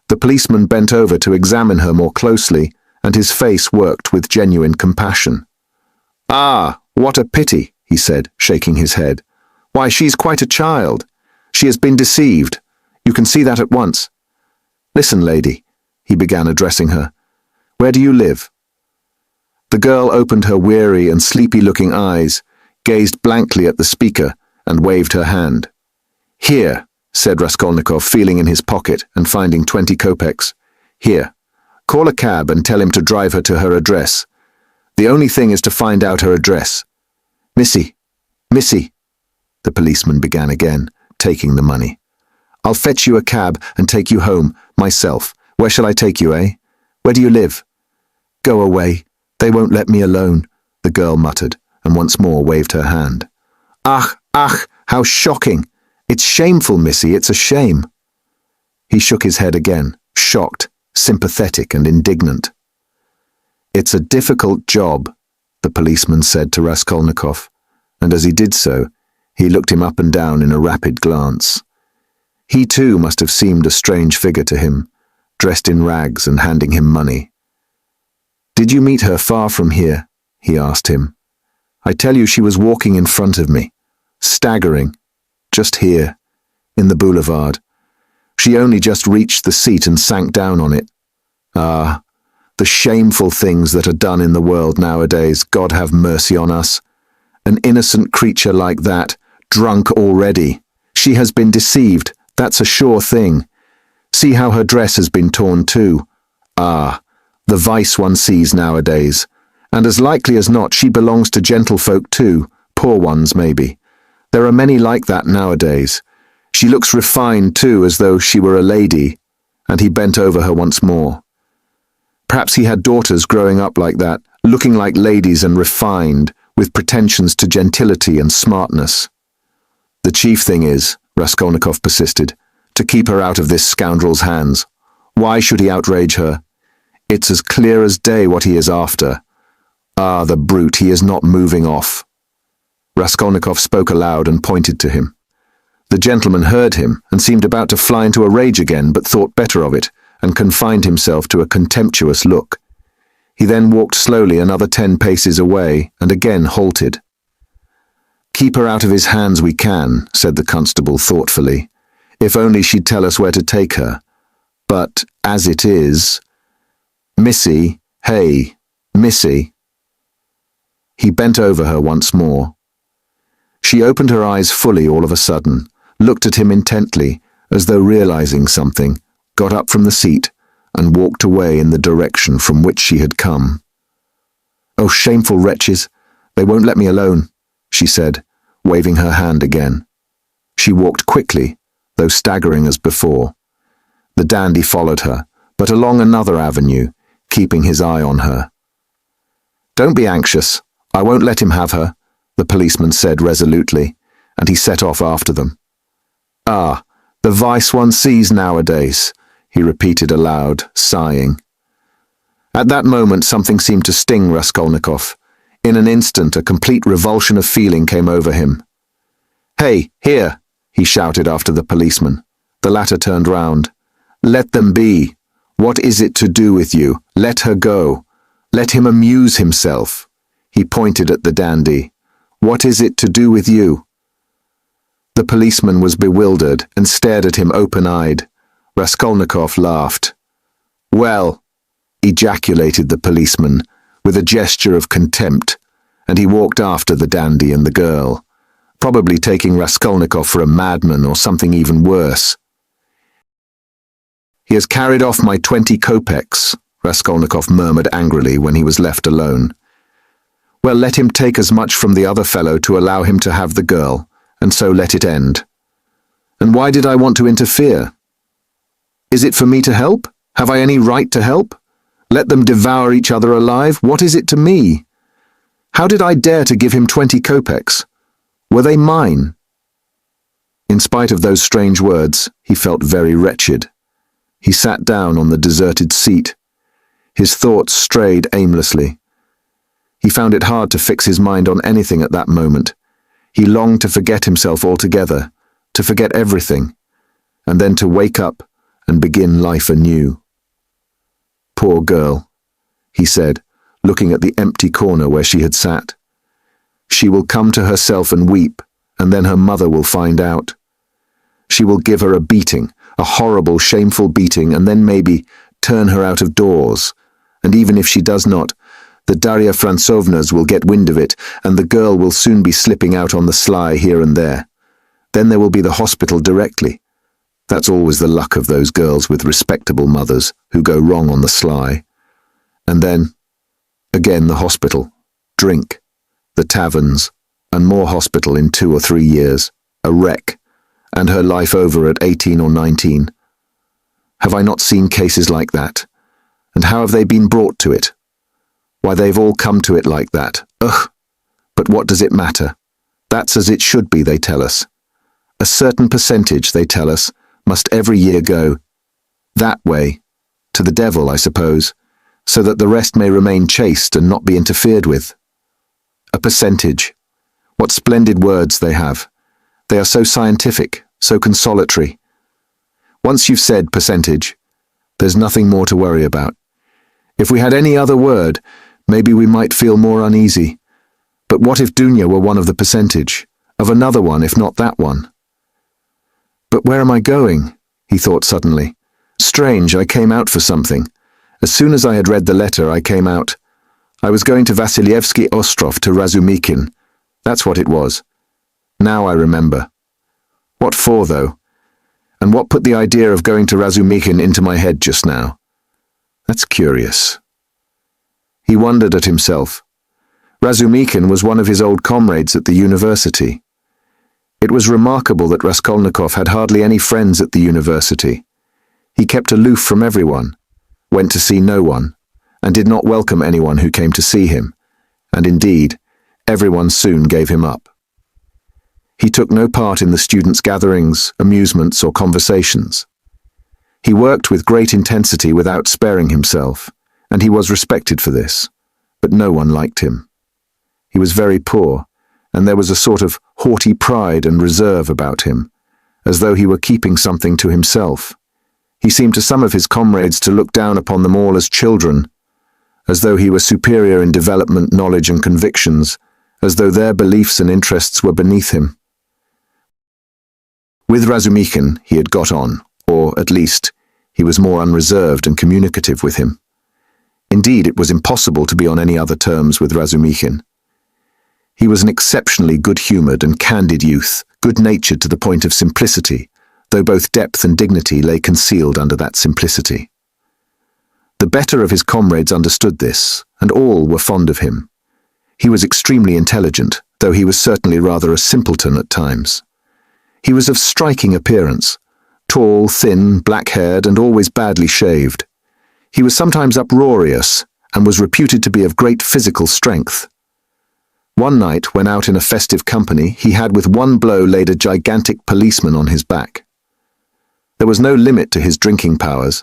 The policeman bent over to examine her more closely, and his face worked with genuine compassion. "Ah, what a pity," he said, shaking his head. "Why, she's quite a child. She has been deceived. You can see that at once. Listen, lady," he began, addressing her. "Where do you live?" The girl opened her weary and sleepy-looking eyes, gazed blankly at the speaker, and waved her hand. "Here," said Raskolnikov, feeling in his pocket and finding 20 kopecks. "Here. Call a cab and tell him to drive her to her address. The only thing is to find out her address. Missy, the policeman began again, taking the money. "I'll fetch you a cab and take you home, myself. Where shall I take you, eh? Where do you live?" "Go away. They won't let me alone," the girl muttered, and once more waved her hand. Ach, how shocking! It's shameful, Missy, it's a shame." He shook his head again, shocked, sympathetic and indignant. "It's a difficult job," the policeman said to Raskolnikov, and as he did so, He looked him up and down in a rapid glance. He too must have seemed a strange figure to him, dressed in rags and handing him money. "Did you meet her far from here?" he asked him. "I tell you she was walking in front of me, staggering, just here, in the boulevard. She only just reached the seat and sank down on it. Ah, the shameful things that are done in the world nowadays, God have mercy on us. An innocent creature like that, drunk already. She has been deceived, that's a sure thing. See how her dress has been torn too. Ah, the vice one sees nowadays. And as likely as not she belongs to gentlefolk too, poor ones maybe. There are many like that nowadays. She looks refined too, as though she were a lady." And he bent over her once more. Perhaps he had daughters growing up like that, looking like ladies and refined, with pretensions to gentility and smartness. "The chief thing is," Raskolnikov persisted, "to keep her out of this scoundrel's hands. Why should he outrage her? It's as clear as day what he is after. Ah, the brute, he is not moving off." Raskolnikov spoke aloud and pointed to him. The gentleman heard him and seemed about to fly into a rage again, but thought better of it and confined himself to a contemptuous look. He then walked slowly another 10 paces away and again halted. "Keep her out of his hands we can," said the constable thoughtfully, "if only she'd tell us where to take her. But as it is... Missy, hey, Missy." He bent over her once more. She opened her eyes fully all of a sudden, looked at him intently, as though realizing something, got up from the seat, and walked away in the direction from which she had come. "Oh, shameful wretches! They won't let me alone," she said, waving her hand again. She walked quickly, though staggering as before. The dandy followed her, but along another avenue, keeping his eye on her. "Don't be anxious. I won't let him have her," the policeman said resolutely, and he set off after them. "Ah, the vice one sees nowadays," he repeated aloud, sighing. At that moment something seemed to sting Raskolnikov. In an instant a complete revulsion of feeling came over him. "Hey, here!" he shouted after the policeman. The latter turned round. "Let them be. What is it to do with you? Let her go. Let him amuse himself." He pointed at the dandy. "What is it to do with you?" The policeman was bewildered and stared at him open-eyed. Raskolnikov laughed. "Well," ejaculated the policeman, with a gesture of contempt, and he walked after the dandy and the girl, probably taking Raskolnikov for a madman or something even worse. "He has carried off my 20 kopecks," Raskolnikov murmured angrily when he was left alone. "Well, let him take as much from the other fellow to allow him to have the girl, and so let it end. And why did I want to interfere? Is it for me to help? Have I any right to help? Let them devour each other alive? What is it to me? How did I dare to give him 20 kopecks? Were they mine?" In spite of those strange words, he felt very wretched. He sat down on the deserted seat. His thoughts strayed aimlessly. He found it hard to fix his mind on anything at that moment. He longed to forget himself altogether, to forget everything, and then to wake up and begin life anew. "Poor girl," he said, looking at the empty corner where she had sat. "She will come to herself and weep, and then her mother will find out. She will give her a beating, a horrible, shameful beating, and then maybe turn her out of doors. And even if she does not, the Darya Fransovnas will get wind of it, and the girl will soon be slipping out on the sly here and there. Then there will be the hospital directly. That's always the luck of those girls with respectable mothers who go wrong on the sly. And then, again the hospital, drink, the taverns, and more hospital in 2 or 3 years, a wreck, and her life over at 18 or 19. Have I not seen cases like that? And how have they been brought to it? Why, they've all come to it like that. Ugh! But what does it matter? That's as it should be, they tell us. A certain percentage, they tell us, must every year go that way, to the devil, I suppose, so that the rest may remain chaste and not be interfered with. A percentage. What splendid words they have. They are so scientific, so consolatory. Once you've said percentage, there's nothing more to worry about. If we had any other word, maybe we might feel more uneasy. But what if Dunya were one of the percentage, of another one if not that one? But where am I going? He thought suddenly. Strange, I came out for something. As soon as I had read the letter, I came out. I was going to Vasilyevsky Ostrov, to Razumikin. That's what it was. Now I remember. What for, though? And what put the idea of going to Razumikin into my head just now? That's curious. He wondered at himself. Razumikin was one of his old comrades at the university. It was remarkable that Raskolnikov had hardly any friends at the university. He kept aloof from everyone, went to see no one, and did not welcome anyone who came to see him, and indeed, everyone soon gave him up. He took no part in the students' gatherings, amusements, or conversations. He worked with great intensity without sparing himself, and he was respected for this, but no one liked him. He was very poor, and there was a sort of haughty pride and reserve about him, as though he were keeping something to himself. He seemed to some of his comrades to look down upon them all as children, as though he were superior in development, knowledge, and convictions, as though their beliefs and interests were beneath him. With Razumikin he had got on, or, at least, he was more unreserved and communicative with him. Indeed, it was impossible to be on any other terms with Razumikin. He was an exceptionally good-humoured and candid youth, good-natured to the point of simplicity, though both depth and dignity lay concealed under that simplicity. The better of his comrades understood this, and all were fond of him. He was extremely intelligent, though he was certainly rather a simpleton at times. He was of striking appearance, tall, thin, black-haired, and always badly shaved. He was sometimes uproarious, and was reputed to be of great physical strength. One night, when out in a festive company, he had with one blow laid a gigantic policeman on his back. There was no limit to his drinking powers,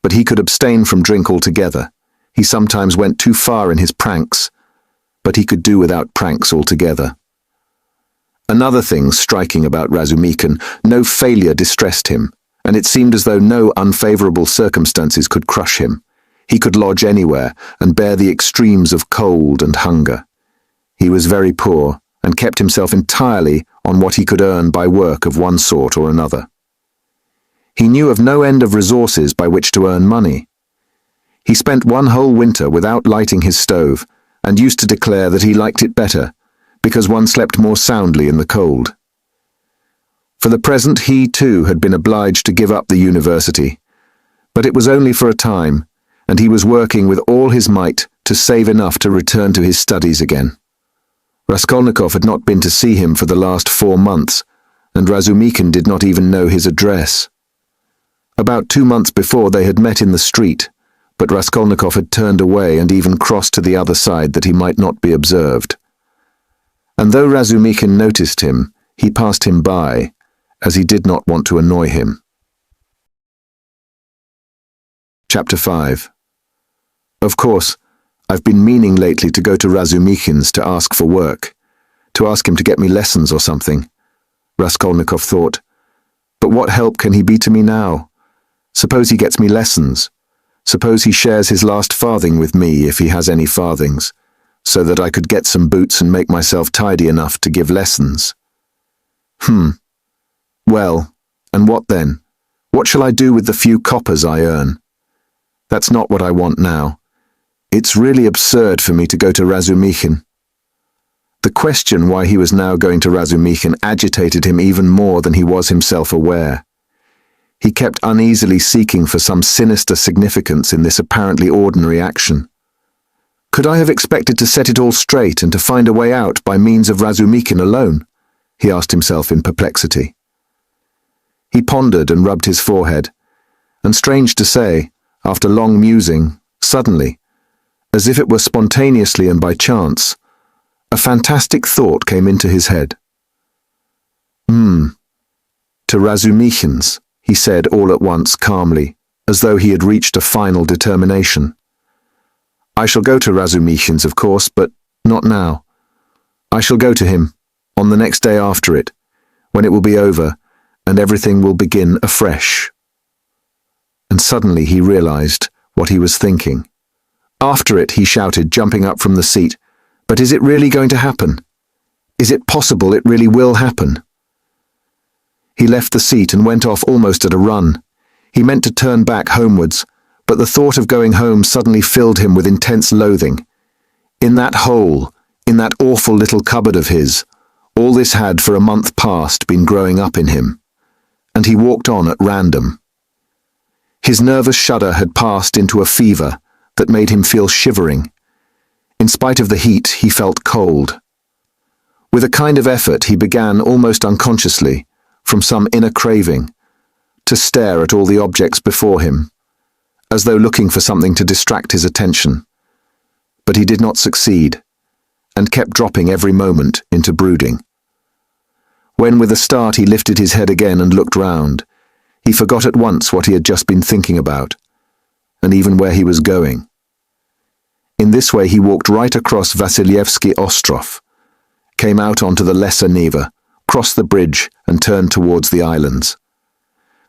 but he could abstain from drink altogether. He sometimes went too far in his pranks, but he could do without pranks altogether. Another thing striking about Razumikin, no failure distressed him, and it seemed as though no unfavourable circumstances could crush him. He could lodge anywhere and bear the extremes of cold and hunger. He was very poor, and kept himself entirely on what he could earn by work of one sort or another. He knew of no end of resources by which to earn money. He spent one whole winter without lighting his stove, and used to declare that he liked it better, because one slept more soundly in the cold. For the present he, too, had been obliged to give up the university, but it was only for a time, and he was working with all his might to save enough to return to his studies again. Raskolnikov had not been to see him for the last 4 months, and Razumikin did not even know his address. About 2 months before they had met in the street, but Raskolnikov had turned away and even crossed to the other side that he might not be observed. And though Razumikin noticed him, he passed him by, as he did not want to annoy him. Chapter 5. Of course, I've been meaning lately to go to Razumikin's to ask for work, to ask him to get me lessons or something, Raskolnikov thought. But what help can he be to me now? Suppose he gets me lessons. Suppose he shares his last farthing with me, if he has any farthings, so that I could get some boots and make myself tidy enough to give lessons. Well, and what then? What shall I do with the few coppers I earn? That's not what I want now. It's really absurd for me to go to Razumikin. The question why he was now going to Razumikin agitated him even more than he was himself aware. He kept uneasily seeking for some sinister significance in this apparently ordinary action. Could I have expected to set it all straight and to find a way out by means of Razumikin alone? He asked himself in perplexity. He pondered and rubbed his forehead, and strange to say, after long musing, suddenly, as if it were spontaneously and by chance, a fantastic thought came into his head. To Razumikin's, he said all at once calmly, as though he had reached a final determination. I shall go to Razumikin's, of course, but not now. I shall go to him, on the next day after it, when it will be over, and everything will begin afresh. And suddenly he realized what he was thinking. After it, he shouted, jumping up from the seat, "But is it really going to happen? Is it possible it really will happen?" He left the seat and went off almost at a run. He meant to turn back homewards, but the thought of going home suddenly filled him with intense loathing. In that hole, in that awful little cupboard of his, all this had for a month past been growing up in him, and he walked on at random. His nervous shudder had passed into a fever that made him feel shivering. In spite of the heat, he felt cold. With a kind of effort, he began, almost unconsciously, from some inner craving, to stare at all the objects before him, as though looking for something to distract his attention. But he did not succeed, and kept dropping every moment into brooding. When with a start he lifted his head again and looked round, he forgot at once what he had just been thinking about, and even where he was going. In this way he walked right across Vasilyevsky Ostrov, came out onto the Lesser Neva, crossed the bridge and turned towards the islands.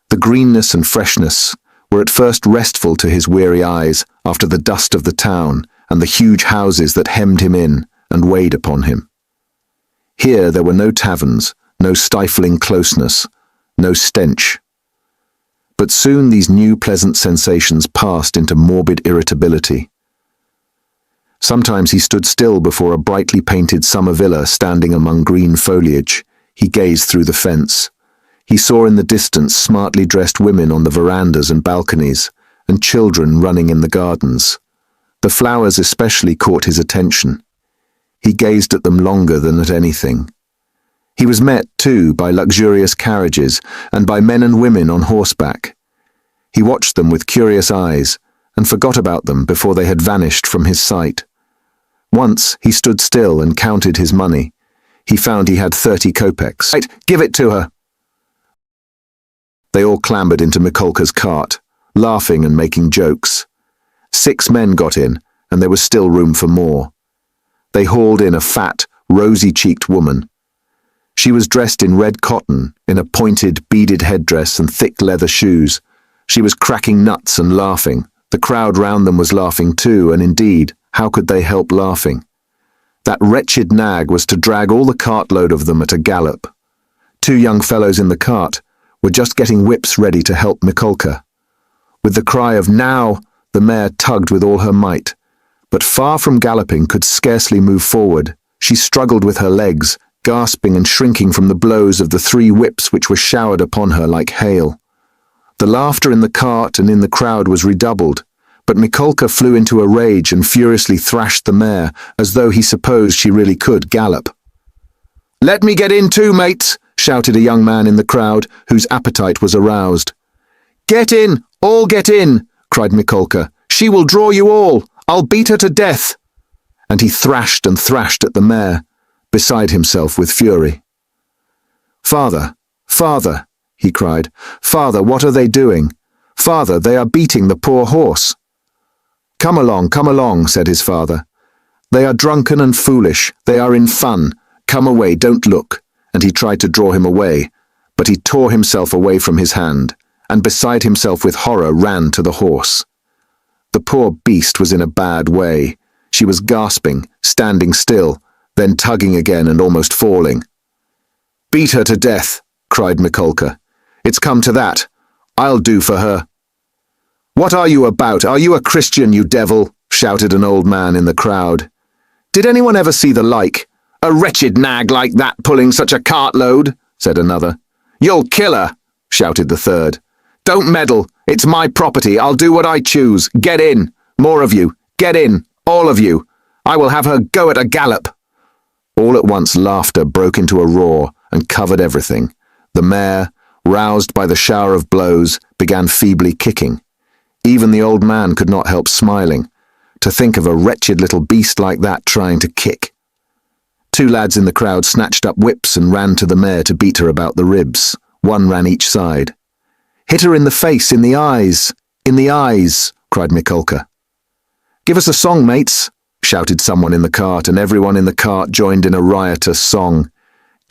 The greenness and freshness were at first restful to his weary eyes after the dust of the town and the huge houses that hemmed him in and weighed upon him. Here there were no taverns, no stifling closeness, no stench. But soon these new pleasant sensations passed into morbid irritability. Sometimes he stood still before a brightly painted summer villa standing among green foliage. He gazed through the fence. He saw in the distance smartly dressed women on the verandas and balconies, and children running in the gardens. The flowers especially caught his attention. He gazed at them longer than at anything. He was met, too, by luxurious carriages and by men and women on horseback. He watched them with curious eyes and forgot about them before they had vanished from his sight. Once he stood still and counted his money. He found he had 30 kopecks. "Right, give it to her." They all clambered into Mikolka's cart, laughing and making jokes. 6 men got in, and there was still room for more. They hauled in a fat, rosy-cheeked woman. She was dressed in red cotton, in a pointed, beaded headdress and thick leather shoes. She was cracking nuts and laughing. The crowd round them was laughing too, and indeed, how could they help laughing? That wretched nag was to drag all the cartload of them at a gallop. 2 young fellows in the cart were just getting whips ready to help Mikolka. With the cry of "Now!" the mare tugged with all her might, but far from galloping could scarcely move forward. She struggled with her legs, gasping and shrinking from the blows of the 3 whips which were showered upon her like hail. The laughter in the cart and in the crowd was redoubled, but Mikolka flew into a rage and furiously thrashed the mare, as though he supposed she really could gallop. "Let me get in too, mates!" shouted a young man in the crowd, whose appetite was aroused. "Get in! All get in!" cried Mikolka. "She will draw you all! I'll beat her to death!" And he thrashed and thrashed at the mare, beside himself with fury. "Father, father!" he cried. "Father, what are they doing? Father, they are beating the poor horse." Come along, said his father. "They are drunken and foolish. They are in fun. Come away, don't look." And he tried to draw him away, but he tore himself away from his hand, and beside himself with horror ran to the horse. The poor beast was in a bad way. She was gasping, standing still, then tugging again and almost falling. "Beat her to death," cried Mikolka. "It's come to that. I'll do for her." "What are you about? Are you a Christian, you devil?" shouted an old man in the crowd. "Did anyone ever see the like? A wretched nag like that pulling such a cartload," said another. "You'll kill her," shouted the third. "Don't meddle. It's my property. I'll do what I choose. Get in. More of you. Get in. All of you. I will have her go at a gallop." All at once laughter broke into a roar and covered everything. The mare, roused by the shower of blows, began feebly kicking. Even the old man could not help smiling. To think of a wretched little beast like that trying to kick. 2 lads in the crowd snatched up whips and ran to the mare to beat her about the ribs. 1 ran each side. "Hit her in the face, in the eyes, in the eyes," cried Mikolka. "Give us a song, mates," shouted someone in the cart, and everyone in the cart joined in a riotous song.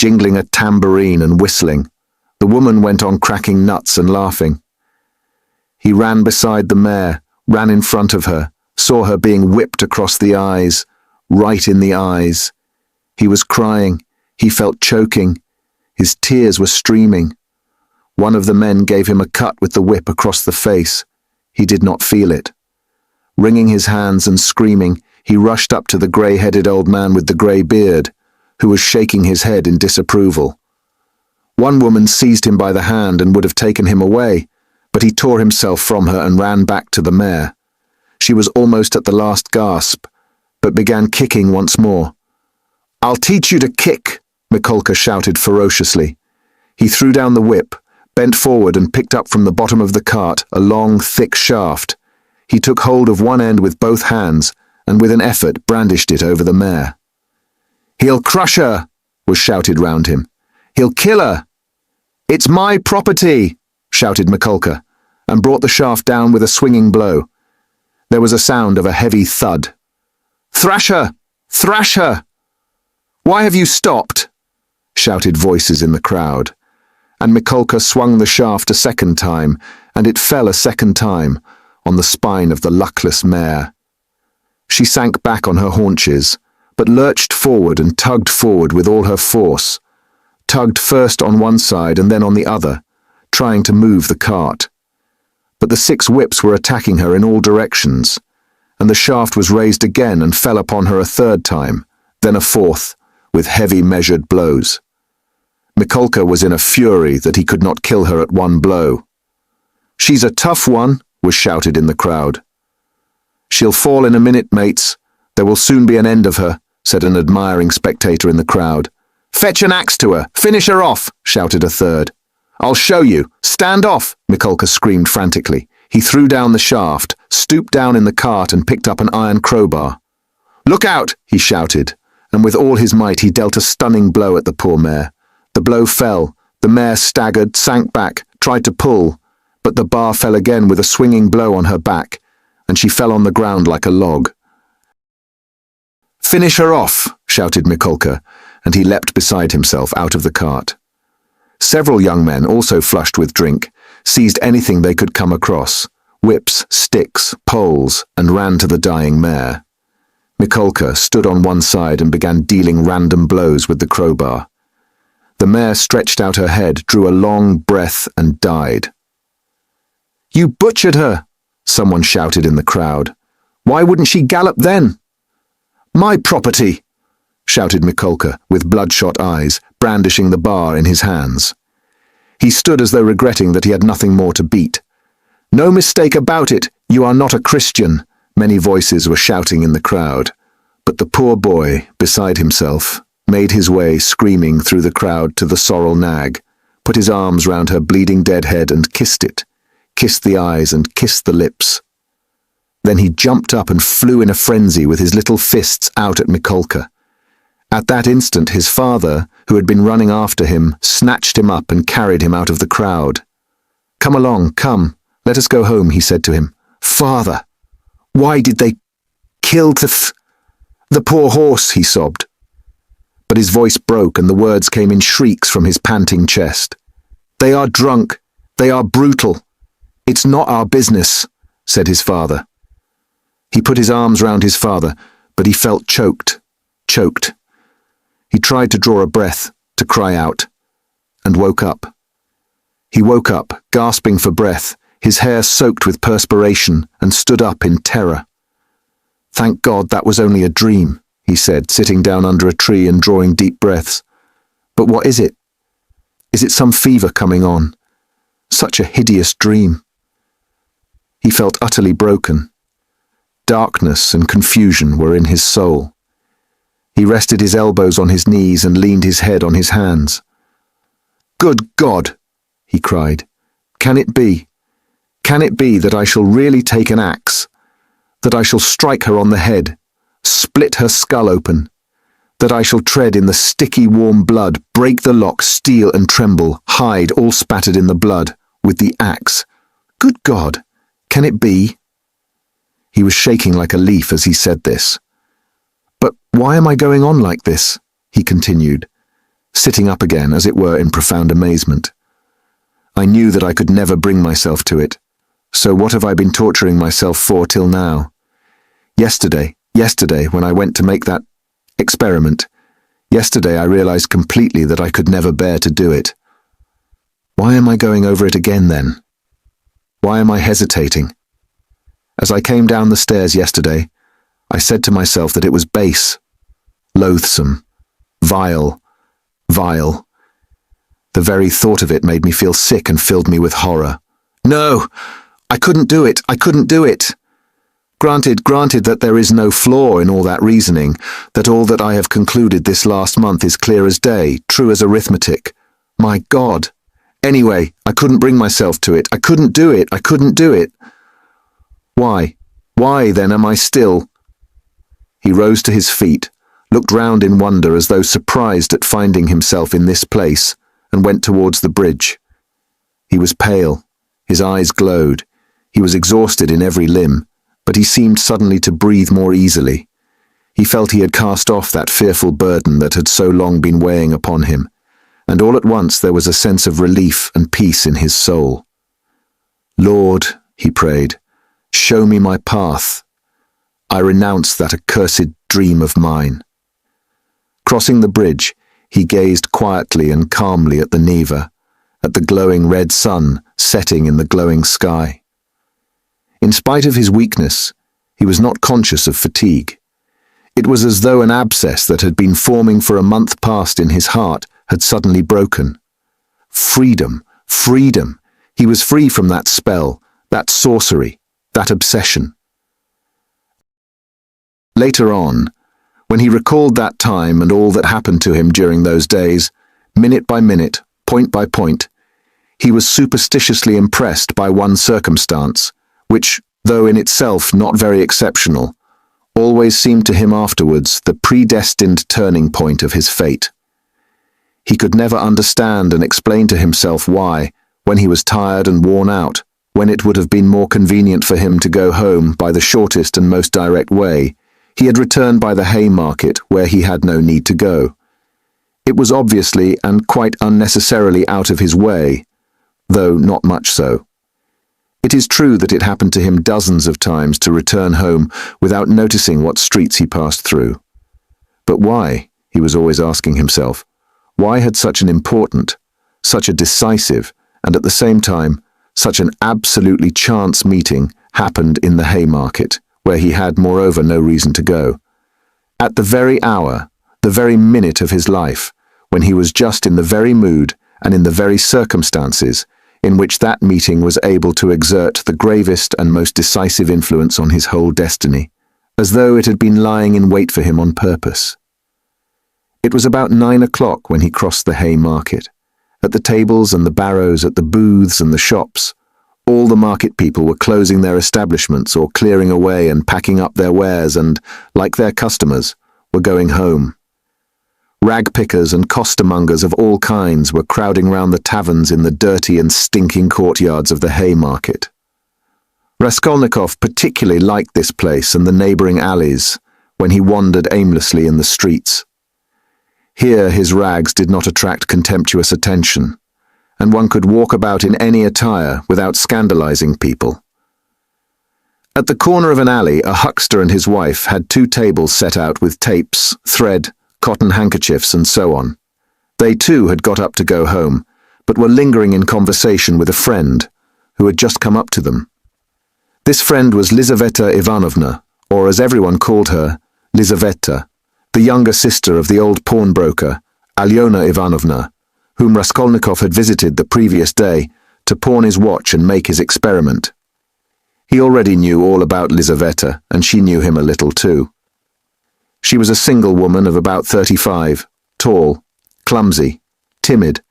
jingling a tambourine and whistling. The woman went on cracking nuts and laughing. He ran beside the mare, ran in front of her, saw her being whipped across the eyes, right in the eyes. He was crying. He felt choking. His tears were streaming. One of the men gave him a cut with the whip across the face. He did not feel it. Wringing his hands and screaming, he rushed up to the grey-headed old man with the grey beard, who was shaking his head in disapproval. One woman seized him by the hand and would have taken him away, but he tore himself from her and ran back to the mare. She was almost at the last gasp, but began kicking once more. "I'll teach you to kick," Mikolka shouted ferociously. He threw down the whip, bent forward and picked up from the bottom of the cart a long, thick shaft. He took hold of one end with both hands and with an effort brandished it over the mare. "He'll crush her," was shouted round him. "He'll kill her." "It's my property," shouted Mikolka, and brought the shaft down with a swinging blow. There was a sound of a heavy thud. "Thrash her! Thrash her!" "Why have you stopped?" shouted voices in the crowd. And Mikolka swung the shaft a second time, and it fell a second time on the spine of the luckless mare. She sank back on her haunches, but lurched forward and tugged forward with all her force, tugged first on one side and then on the other, trying to move the cart. But the 6 whips were attacking her in all directions, and the shaft was raised again and fell upon her a third time, then a fourth, with heavy measured blows. Mikolka was in a fury that he could not kill her at one blow. "She's a tough one," was shouted in the crowd. "She'll fall in a minute, mates. There will soon be an end of her," said an admiring spectator in the crowd. "Fetch an axe to her! Finish her off!" shouted a third. "I'll show you! Stand off!" Mikolka screamed frantically. He threw down the shaft, stooped down in the cart and picked up an iron crowbar. "Look out!" he shouted, and with all his might he dealt a stunning blow at the poor mare. The blow fell. The mare staggered, sank back, tried to pull, but the bar fell again with a swinging blow on her back, and she fell on the ground like a log. "Finish her off!" shouted Mikolka, and he leapt beside himself out of the cart. Several young men, also flushed with drink, seized anything they could come across, whips, sticks, poles, and ran to the dying mare. Mikolka stood on one side and began dealing random blows with the crowbar. The mare stretched out her head, drew a long breath, and died. "You butchered her!" someone shouted in the crowd. "Why wouldn't she gallop then?" "My property!" shouted Mikolka, with bloodshot eyes, brandishing the bar in his hands. He stood as though regretting that he had nothing more to beat. "No mistake about it, you are not a Christian," many voices were shouting in the crowd. But the poor boy, beside himself, made his way screaming through the crowd to the sorrel nag, put his arms round her bleeding dead head and kissed it, kissed the eyes and kissed the lips. Then he jumped up and flew in a frenzy with his little fists out at Mikolka. At that instant his father, who had been running after him, snatched him up and carried him out of the crowd. "Come along, come, let us go home," he said to him. "Father, why did they kill the poor horse?" he sobbed. But his voice broke and the words came in shrieks from his panting chest. "They are drunk. They are brutal. It's not our business," said his father. He put his arms round his father, but he felt choked. He tried to draw a breath, to cry out, and woke up. He woke up, gasping for breath, his hair soaked with perspiration, and stood up in terror. "Thank God that was only a dream," he said, sitting down under a tree and drawing deep breaths. "But what is it? Is it some fever coming on? Such a hideous dream." He felt utterly broken. Darkness and confusion were in his soul. He rested his elbows on his knees and leaned his head on his hands. "Good God!" he cried. "Can it be? Can it be that I shall really take an axe? That I shall strike her on the head, split her skull open? That I shall tread in the sticky warm blood, break the lock, steel and tremble, hide all spattered in the blood, with the axe? Good God! Can it be?" He was shaking like a leaf as he said this. "But why am I going on like this?" he continued. sitting up again, as it were, in profound amazement. I knew that I could never bring myself to it. So what have I been torturing myself for till now? Yesterday, when I went to make that experiment, yesterday I realized completely that I could never bear to do it. Why am I going over it again then? Why am I hesitating? As I came down the stairs yesterday, I said to myself that it was base, loathsome, vile. The very thought of it made me feel sick and filled me with horror. No! I couldn't do it! Granted that there is no flaw in all that reasoning, that all that I have concluded this last month is clear as day, true as arithmetic. My God! Anyway, I couldn't bring myself to it. I couldn't do it. Why then am I still? He rose to his feet, looked round in wonder as though surprised at finding himself in this place, and went towards the bridge. He was pale, his eyes glowed, he was exhausted in every limb, but he seemed suddenly to breathe more easily. He felt he had cast off that fearful burden that had so long been weighing upon him, and all at once there was a sense of relief and peace in his soul. Lord, he prayed, show me my path. I renounce that accursed dream of mine. Crossing the bridge, he gazed quietly and calmly at the Neva, at the glowing red sun setting in the glowing sky. In spite of his weakness, he was not conscious of fatigue. It was as though an abscess that had been forming for a month past in his heart had suddenly broken. Freedom! He was free from that spell, that sorcery, that obsession. Later on, when he recalled that time and all that happened to him during those days, minute by minute, point by point, he was superstitiously impressed by one circumstance, which, though in itself not very exceptional, always seemed to him afterwards the predestined turning point of his fate. He could never understand and explain to himself why, when he was tired and worn out, when it would have been more convenient for him to go home by the shortest and most direct way, he had returned by the Haymarket where he had no need to go. It was obviously and quite unnecessarily out of his way, though not much so. It is true that it happened to him dozens of times to return home without noticing what streets he passed through. But why, he was always asking himself, why had such an important, such a decisive, and at the same time, such an absolutely chance meeting happened in the Haymarket, where he had moreover no reason to go? At the very hour, the very minute of his life, when he was just in the very mood and in the very circumstances in which that meeting was able to exert the gravest and most decisive influence on his whole destiny, as though it had been lying in wait for him on purpose. It was about 9 o'clock when he crossed the Haymarket. At the tables and the barrows, at the booths and the shops, all the market people were closing their establishments or clearing away and packing up their wares and, like their customers, were going home. Rag pickers and costermongers of all kinds were crowding round the taverns in the dirty and stinking courtyards of the Haymarket. Raskolnikov particularly liked this place and the neighbouring alleys when he wandered aimlessly in the streets. Here his rags did not attract contemptuous attention, and one could walk about in any attire without scandalizing people. At the corner of an alley, a huckster and his wife had 2 tables set out with tapes, thread, cotton handkerchiefs, and so on. They too had got up to go home, but were lingering in conversation with a friend who had just come up to them. This friend was Lizaveta Ivanovna, or as everyone called her, Lizaveta, the younger sister of the old pawnbroker, Alyona Ivanovna, whom Raskolnikov had visited the previous day to pawn his watch and make his experiment. He already knew all about Lizaveta, and she knew him a little too. She was a single woman of about 35, tall, clumsy, timid,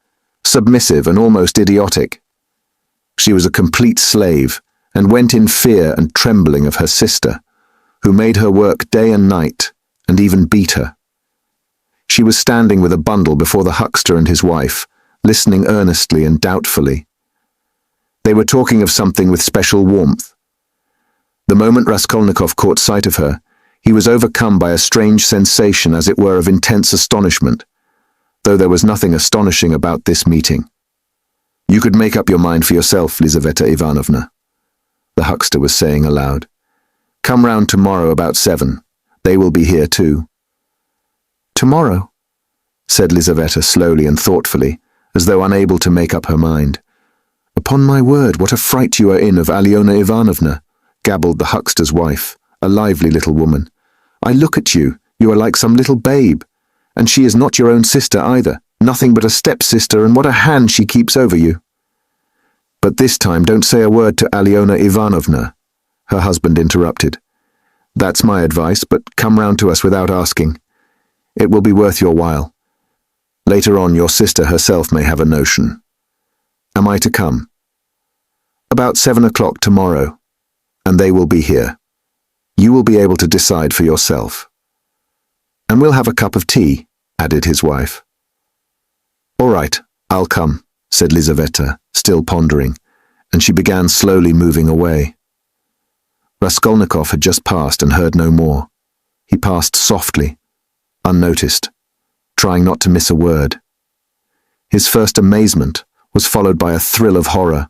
submissive and almost idiotic. She was a complete slave, and went in fear and trembling of her sister, who made her work day and night, and even beat her. She was standing with a bundle before the huckster and his wife, listening earnestly and doubtfully. They were talking of something with special warmth. The moment Raskolnikov caught sight of her, he was overcome by a strange sensation, as it were, of intense astonishment. though there was nothing astonishing about this meeting. "You could make up your mind for yourself, Lizaveta Ivanovna," the huckster was saying aloud. "Come round tomorrow about 7. They will be here too." "Tomorrow?" said Lizaveta slowly and thoughtfully, as though unable to make up her mind. "Upon my word, what a fright you are in of Alyona Ivanovna," gabbled the huckster's wife, a lively little woman. "I look at you, you are like some little babe. And she is not your own sister either, nothing but a stepsister, and what a hand she keeps over you." "But this time don't say a word to Alyona Ivanovna," her husband interrupted. "That's my advice, but come round to us without asking. It will be worth your while. Later on your sister herself may have a notion. Am I to come?" "About 7 o'clock tomorrow, and they will be here. You will be able to decide for yourself." "And we'll have a cup of tea," added his wife. "All right, I'll come," said Lizaveta, still pondering, and she began slowly moving away. Raskolnikov had just passed and heard no more. He passed softly, unnoticed, trying not to miss a word. His first amazement was followed by a thrill of horror,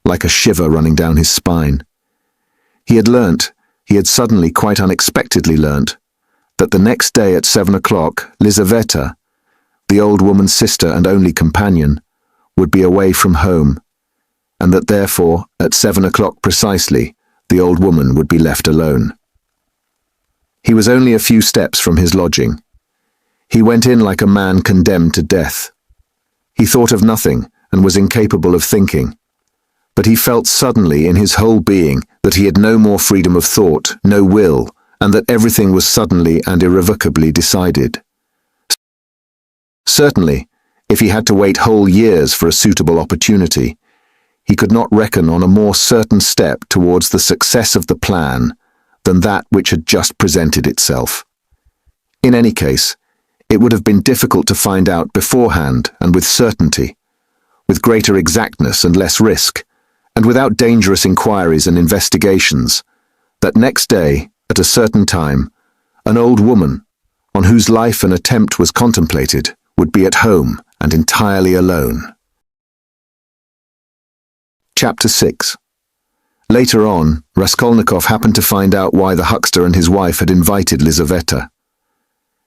like a shiver running down his spine. He had suddenly, quite unexpectedly learnt, that the next day at 7 o'clock, Lizaveta, the old woman's sister and only companion, would be away from home, and that therefore, at 7 o'clock precisely, the old woman would be left alone. He was only a few steps from his lodging. He went in like a man condemned to death. He thought of nothing and was incapable of thinking, but he felt suddenly in his whole being that he had no more freedom of thought, no will, and that everything was suddenly and irrevocably decided. Certainly, if he had to wait whole years for a suitable opportunity, he could not reckon on a more certain step towards the success of the plan than that which had just presented itself. In any case, it would have been difficult to find out beforehand and with certainty, with greater exactness and less risk, and without dangerous inquiries and investigations, that next day, at a certain time, an old woman, on whose life an attempt was contemplated, would be at home and entirely alone. Chapter 6. Later on, Raskolnikov happened to find out why the huckster and his wife had invited Lizaveta.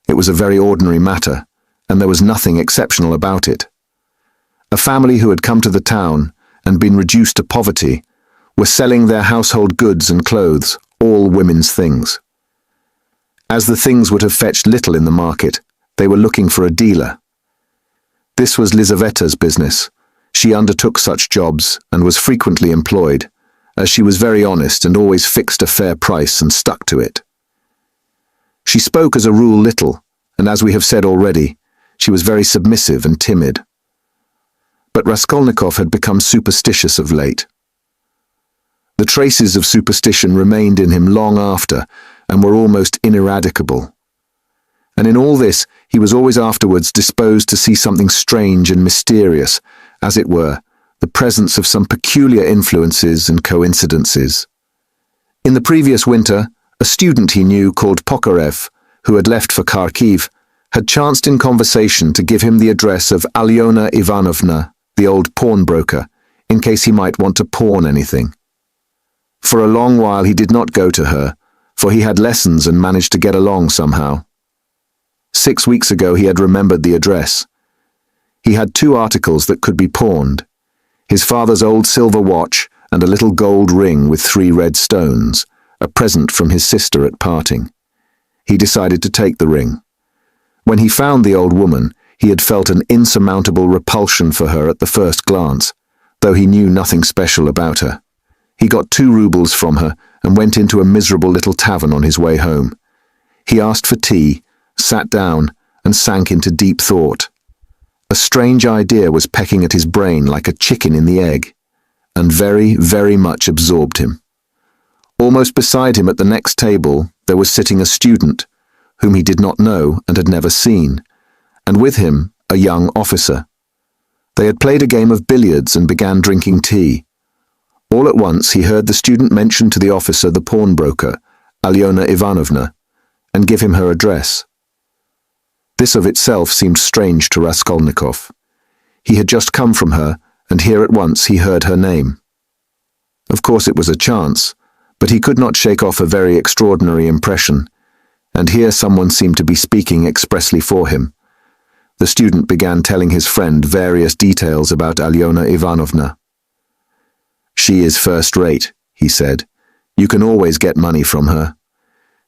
It was a very ordinary matter, and there was nothing exceptional about it. A family who had come to the town and been reduced to poverty were selling their household goods and clothes, all women's things. As the things would have fetched little in the market, they were looking for a dealer. This was Lizaveta's business. She undertook such jobs and was frequently employed, as she was very honest and always fixed a fair price and stuck to it. She spoke as a rule little, and as we have said already, she was very submissive and timid. But Raskolnikov had become superstitious of late. The traces of superstition remained in him long after and were almost ineradicable. And in all this, he was always afterwards disposed to see something strange and mysterious, as it were, the presence of some peculiar influences and coincidences. In the previous winter, a student he knew called Pokarev, who had left for Kharkiv, had chanced in conversation to give him the address of Alyona Ivanovna, the old pawnbroker, in case he might want to pawn anything. For a long while he did not go to her, for he had lessons and managed to get along somehow. 6 weeks ago he had remembered the address. He had 2 articles that could be pawned: his father's old silver watch and a little gold ring with 3 red stones, a present from his sister at parting. He decided to take the ring. When he found the old woman, he had felt an insurmountable repulsion for her at the first glance, though he knew nothing special about her. He got 2 rubles from her and went into a miserable little tavern on his way home. He asked for tea, sat down, and sank into deep thought. A strange idea was pecking at his brain like a chicken in the egg, and very, very much absorbed him. Almost beside him at the next table there was sitting a student, whom he did not know and had never seen, and with him a young officer. They had played a game of billiards and began drinking tea. All at once he heard the student mention to the officer the pawnbroker, Alyona Ivanovna, and give him her address. This of itself seemed strange to Raskolnikov. He had just come from her, and here at once he heard her name. Of course it was a chance, but he could not shake off a very extraordinary impression, and here someone seemed to be speaking expressly for him. The student began telling his friend various details about Alyona Ivanovna. "She is first-rate," he said. "You can always get money from her.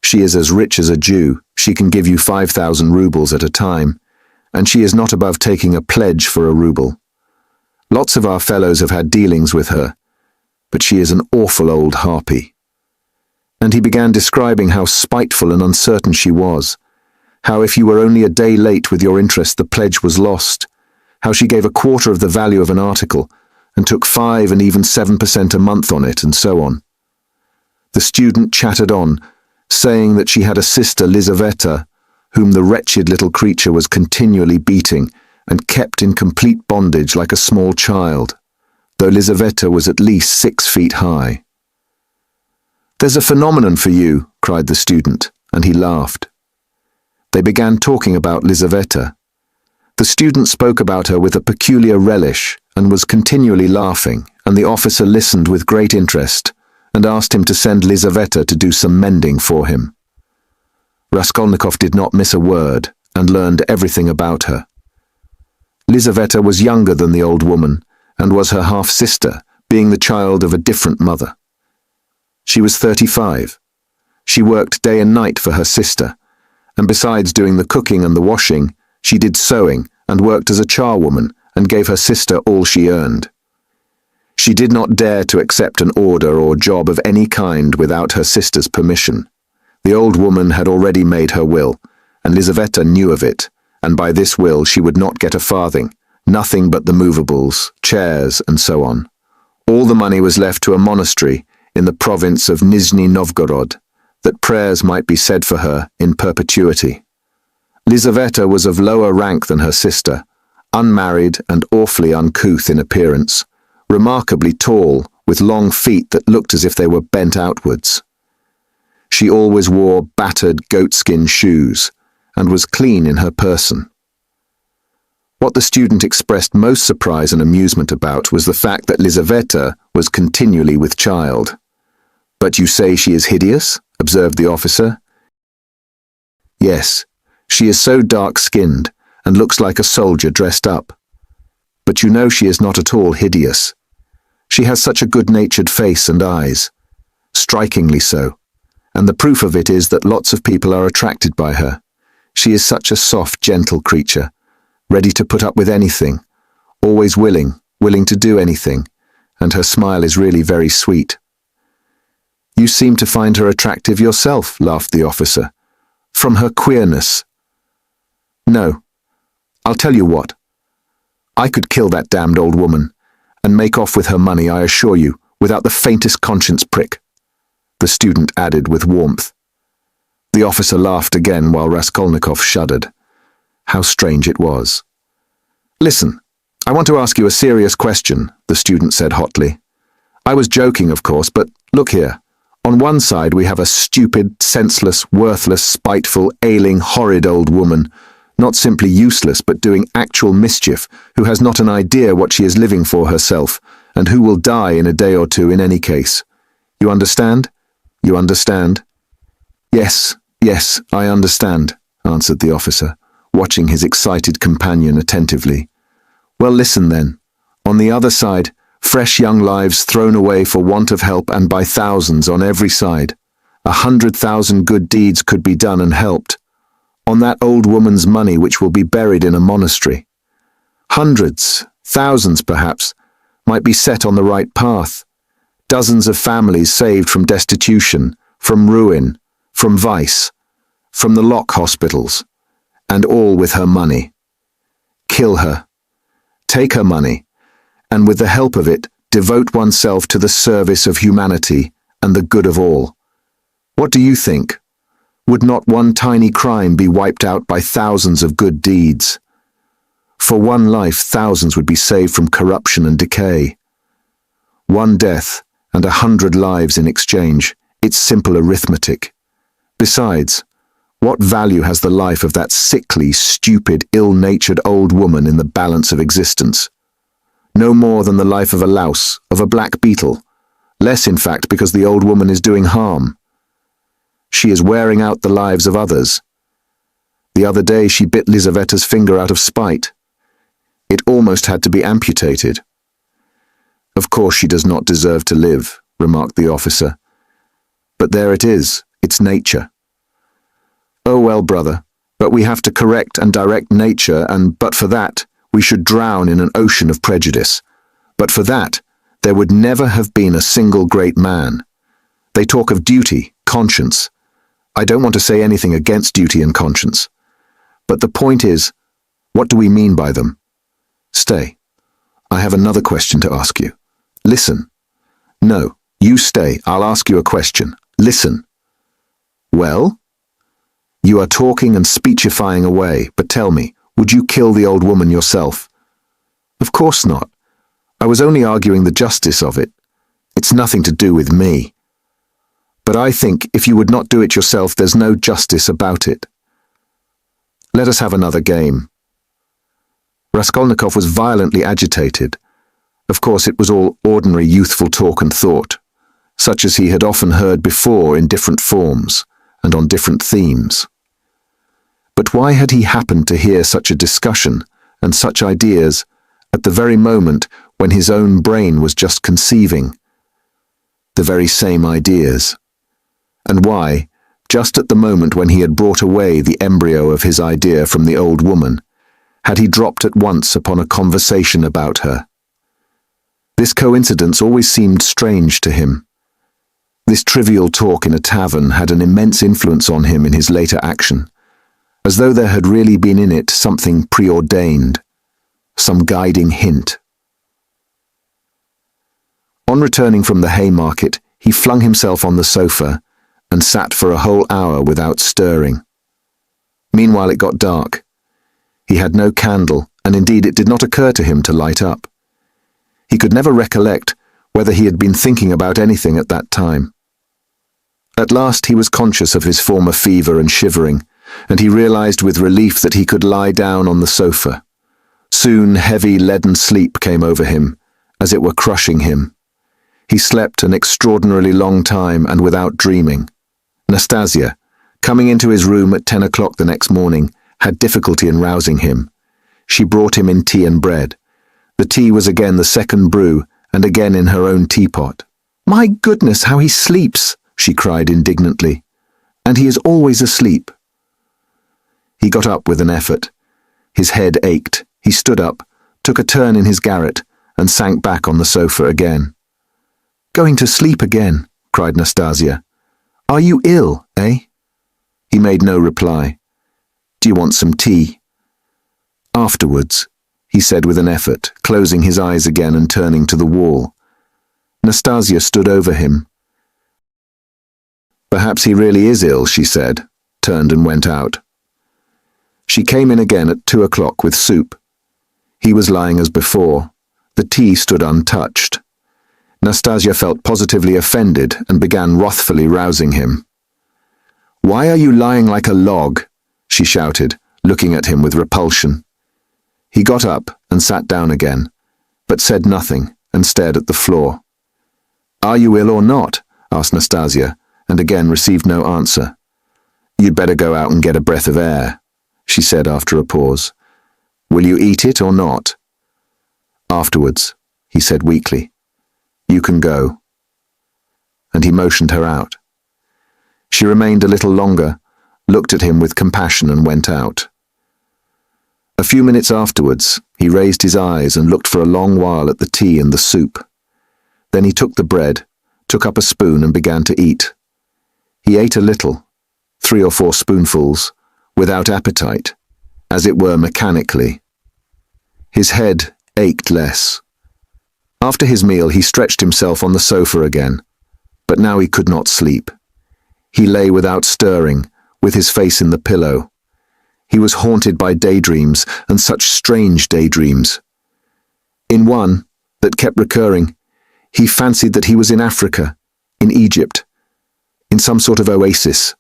She is as rich as a Jew. She can give you 5,000 rubles at a time, and she is not above taking a pledge for a ruble. Lots of our fellows have had dealings with her, but she is an awful old harpy." And he began describing how spiteful and uncertain she was, how if you were only a day late with your interest the pledge was lost, how she gave a quarter of the value of an article and took 5 and even 7% a month on it, and so on. The student chattered on, saying that she had a sister, Lizaveta, whom the wretched little creature was continually beating and kept in complete bondage like a small child, though Lizaveta was at least 6 feet high. "There's a phenomenon for you," cried the student, and he laughed. They began talking about Lizaveta. The student spoke about her with a peculiar relish and was continually laughing, and the officer listened with great interest and asked him to send Lizaveta to do some mending for him. Raskolnikov did not miss a word and learned everything about her. Lizaveta was younger than the old woman and was her half-sister, being the child of a different mother. She was 35. She worked day and night for her sister, and besides doing the cooking and the washing, she did sewing and worked as a charwoman and gave her sister all she earned. She did not dare to accept an order or job of any kind without her sister's permission. The old woman had already made her will, and Lizaveta knew of it, and by this will she would not get a farthing, nothing but the movables, chairs, and so on. All the money was left to a monastery in the province of Nizhny Novgorod, that prayers might be said for her in perpetuity. Lizaveta was of lower rank than her sister, unmarried and awfully uncouth in appearance, remarkably tall, with long feet that looked as if they were bent outwards. She always wore battered goatskin shoes, and was clean in her person. What the student expressed most surprise and amusement about was the fact that Lizaveta was continually with child. "But you say she is hideous?" observed the officer. "Yes, she is so dark-skinned, and looks like a soldier dressed up. But you know she is not at all hideous. She has such a good-natured face and eyes, strikingly so, and the proof of it is that lots of people are attracted by her. She is such a soft, gentle creature, ready to put up with anything, always willing to do anything, and her smile is really very sweet." "You seem to find her attractive yourself," laughed the officer. "From her queerness." "No. I'll tell you what. I could kill that damned old woman, and make off with her money, I assure you, without the faintest conscience prick," the student added with warmth. The officer laughed again while Raskolnikov shuddered. How strange it was. "Listen, I want to ask you a serious question," the student said hotly. "I was joking, of course, but look here. On one side we have a stupid, senseless, worthless, spiteful, ailing, horrid old woman, not simply useless but doing actual mischief, who has not an idea what she is living for herself, and who will die in a day or two in any case. You understand? You understand?" Yes, I understand," answered the officer, watching his excited companion attentively. "Well, listen then. On the other side, fresh young lives thrown away for want of help and by thousands on every side. 100,000 good deeds could be done and helped. On that old woman's money which will be buried in a monastery. Hundreds, thousands perhaps, might be set on the right path. Dozens of families saved from destitution, from ruin, from vice, from the lock hospitals, and all with her money. Kill her. Take her money, and with the help of it, devote oneself to the service of humanity and the good of all. What do you think? Would not one tiny crime be wiped out by thousands of good deeds? For one life, thousands would be saved from corruption and decay. One death and 100 lives in exchange, it's simple arithmetic. Besides, What value has the life of that sickly, stupid, ill-natured old woman in the balance of existence? No more than the life of a louse, of a black beetle. Less, in fact, because the old woman is doing harm. She is wearing out the lives of others. The other day she bit Lizaveta's finger out of spite. It almost had to be amputated. Of course she does not deserve to live, remarked the officer. But there it is, it's nature. Oh well, brother, but we have to correct and direct nature, and but for that, we should drown in an ocean of prejudice. But for that, there would never have been a single great man. They talk of duty, conscience. I don't want to say anything against duty and conscience. But the point is, what do we mean by them? Stay. I have another question to ask you. Listen. No, you stay. I'll ask you a question. Listen. Well? You are talking and speechifying away, but tell me, would you kill the old woman yourself? Of course not. I was only arguing the justice of it. It's nothing to do with me. But I think if you would not do it yourself, there's no justice about it. Let us have another game. Raskolnikov was violently agitated. Of course, it was all ordinary youthful talk and thought, such as he had often heard before in different forms and on different themes. But why had he happened to hear such a discussion and such ideas at the very moment when his own brain was just conceiving the very same ideas? And why, just at the moment when he had brought away the embryo of his idea from the old woman, had he dropped at once upon a conversation about her? This coincidence always seemed strange to him. This trivial talk in a tavern had an immense influence on him in his later action, as though there had really been in it something preordained, some guiding hint. On returning from the Haymarket, he flung himself on the sofa and sat for a whole hour without stirring. Meanwhile it got dark. He had no candle, and indeed it did not occur to him to light up. He could never recollect whether he had been thinking about anything at that time. At last he was conscious of his former fever and shivering, and he realized with relief that he could lie down on the sofa. Soon heavy leaden sleep came over him, as it were crushing him. He slept an extraordinarily long time and without dreaming. Nastasia, coming into his room at 10 o'clock the next morning, had difficulty in rousing him. She brought him in tea and bread. The tea was again the second brew, and again in her own teapot. "My goodness, how he sleeps!" she cried indignantly. "And he is always asleep." He got up with an effort. His head ached. He stood up, took a turn in his garret, and sank back on the sofa again. "Going to sleep again," cried Nastasia. "Are you ill, eh?" He made no reply. "Do you want some tea?" "Afterwards," he said with an effort, closing his eyes again and turning to the wall. Nastasia stood over him. "Perhaps he really is ill," she said, turned and went out. She came in again at 2 o'clock with soup. He was lying as before. The tea stood untouched. Nastasia felt positively offended and began wrathfully rousing him. "Why are you lying like a log?" she shouted, looking at him with repulsion. He got up and sat down again, but said nothing and stared at the floor. "Are you ill or not?" asked Nastasia, and again received no answer. "You'd better go out and get a breath of air," she said after a pause. "Will you eat it or not?" "Afterwards," he said weakly. "You can go." And he motioned her out. She remained a little longer, looked at him with compassion and went out. A few minutes afterwards, he raised his eyes and looked for a long while at the tea and the soup. Then he took the bread, took up a spoon and began to eat. He ate a little, 3 or 4 spoonfuls, without appetite, as it were mechanically. His head ached less. After his meal he stretched himself on the sofa again, but now he could not sleep. He lay without stirring, with his face in the pillow. He was haunted by daydreams, and such strange daydreams. In one, that kept recurring, he fancied that he was in Africa, in Egypt, in some sort of oasis.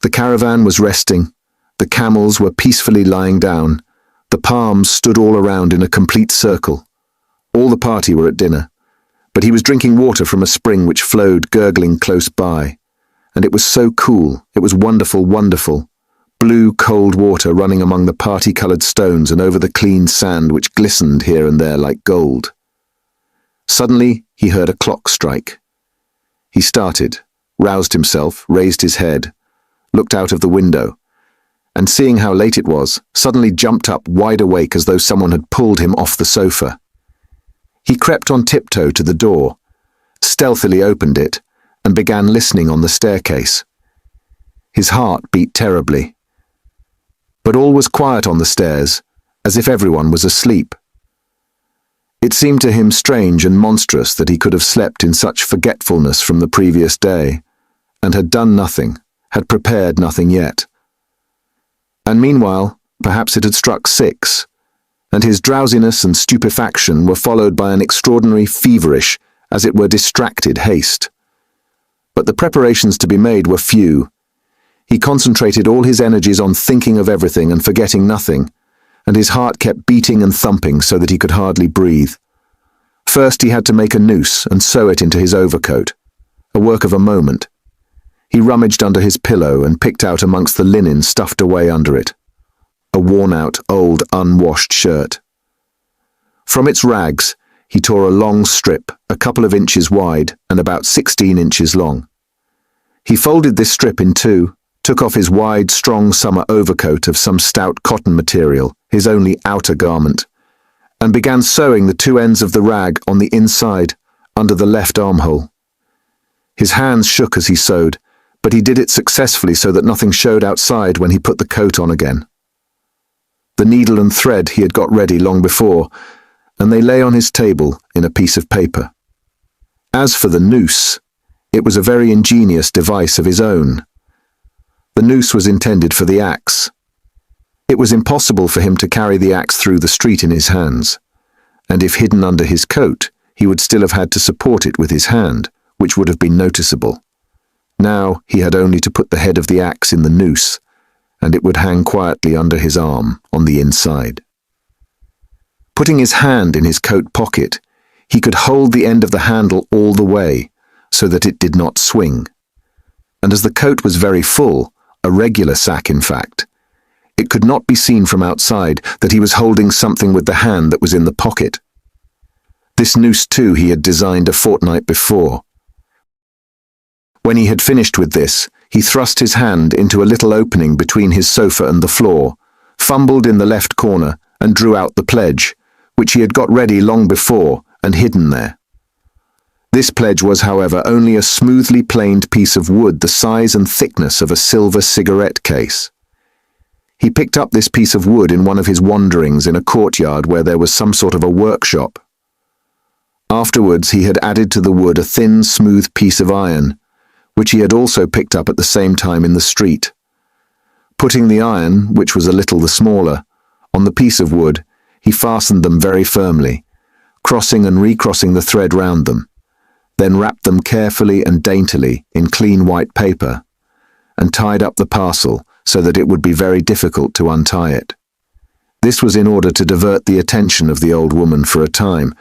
The caravan was resting, the camels were peacefully lying down, the palms stood all around in a complete circle. All the party were at dinner, but he was drinking water from a spring which flowed gurgling close by. And it was so cool, it was wonderful, wonderful. Blue, cold water running among the party-coloured stones and over the clean sand which glistened here and there like gold. Suddenly, he heard a clock strike. He started, roused himself, raised his head, looked out of the window, and seeing how late it was, suddenly jumped up wide awake as though someone had pulled him off the sofa. He crept on tiptoe to the door, stealthily opened it, and began listening on the staircase. His heart beat terribly. But all was quiet on the stairs, as if everyone was asleep. It seemed to him strange and monstrous that he could have slept in such forgetfulness from the previous day, and had done nothing, had prepared nothing yet. And meanwhile, perhaps it had struck 6, and his drowsiness and stupefaction were followed by an extraordinary feverish, as it were distracted haste. But the preparations to be made were few. He concentrated all his energies on thinking of everything and forgetting nothing, and his heart kept beating and thumping so that he could hardly breathe. First he had to make a noose and sew it into his overcoat, a work of a moment. He rummaged under his pillow and picked out amongst the linen stuffed away under it, a worn-out, old, unwashed shirt. From its rags, he tore a long strip, a couple of inches wide and about 16 inches long. He folded this strip in two, took off his wide, strong summer overcoat of some stout cotton material, his only outer garment, and began sewing the 2 ends of the rag on the inside, under the left armhole. His hands shook as he sewed, but he did it successfully so that nothing showed outside when he put the coat on again. The needle and thread he had got ready long before, and they lay on his table in a piece of paper. As for the noose, it was a very ingenious device of his own. The noose was intended for the axe. It was impossible for him to carry the axe through the street in his hands, and if hidden under his coat, he would still have had to support it with his hand, which would have been noticeable. Now he had only to put the head of the axe in the noose, and it would hang quietly under his arm on the inside. Putting his hand in his coat pocket, he could hold the end of the handle all the way, so that it did not swing. And as the coat was very full, a regular sack in fact, it could not be seen from outside that he was holding something with the hand that was in the pocket. This noose too he had designed a fortnight before. When he had finished with this, he thrust his hand into a little opening between his sofa and the floor, fumbled in the left corner, and drew out the pledge, which he had got ready long before and hidden there. This pledge was, however, only a smoothly planed piece of wood the size and thickness of a silver cigarette case. He picked up this piece of wood in one of his wanderings in a courtyard where there was some sort of a workshop. Afterwards he had added to the wood a thin, smooth piece of iron, which he had also picked up at the same time in the street. Putting the iron, which was a little the smaller, on the piece of wood, he fastened them very firmly, crossing and recrossing the thread round them, then wrapped them carefully and daintily in clean white paper, and tied up the parcel so that it would be very difficult to untie it. This was in order to divert the attention of the old woman for a time,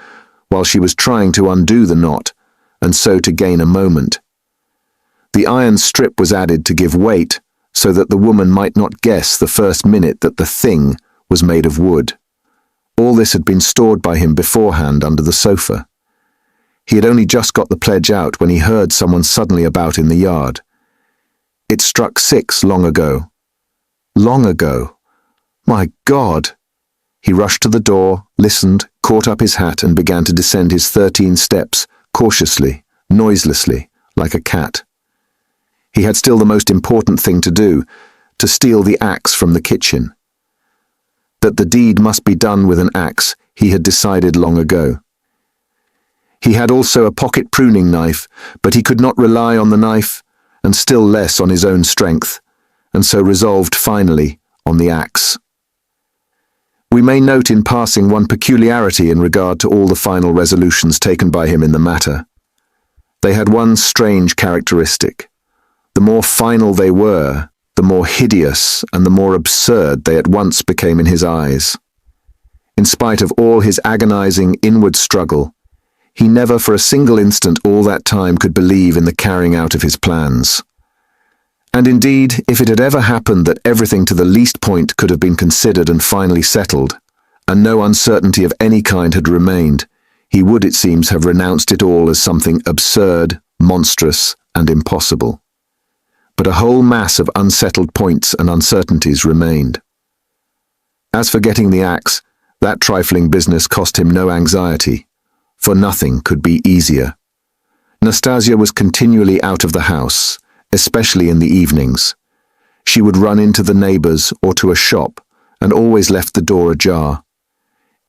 while she was trying to undo the knot, and so to gain a moment. The iron strip was added to give weight, so that the woman might not guess the first minute that the thing was made of wood. All this had been stored by him beforehand under the sofa. He had only just got the pledge out when he heard someone suddenly about in the yard. It struck 6 long ago. Long ago. My God! He rushed to the door, listened, caught up his hat and began to descend his 13 steps, cautiously, noiselessly, like a cat. He had still the most important thing to do, to steal the axe from the kitchen. That the deed must be done with an axe, he had decided long ago. He had also a pocket pruning knife, but he could not rely on the knife, and still less on his own strength, and so resolved finally on the axe. We may note in passing one peculiarity in regard to all the final resolutions taken by him in the matter. They had one strange characteristic. The more final they were, the more hideous and the more absurd they at once became in his eyes. In spite of all his agonizing inward struggle, he never for a single instant all that time could believe in the carrying out of his plans. And indeed, if it had ever happened that everything to the least point could have been considered and finally settled, and no uncertainty of any kind had remained, he would, it seems, have renounced it all as something absurd, monstrous, and impossible. But a whole mass of unsettled points and uncertainties remained. As for getting the axe, that trifling business cost him no anxiety, for nothing could be easier. Nastasia was continually out of the house, especially in the evenings. She would run into the neighbors or to a shop, and always left the door ajar.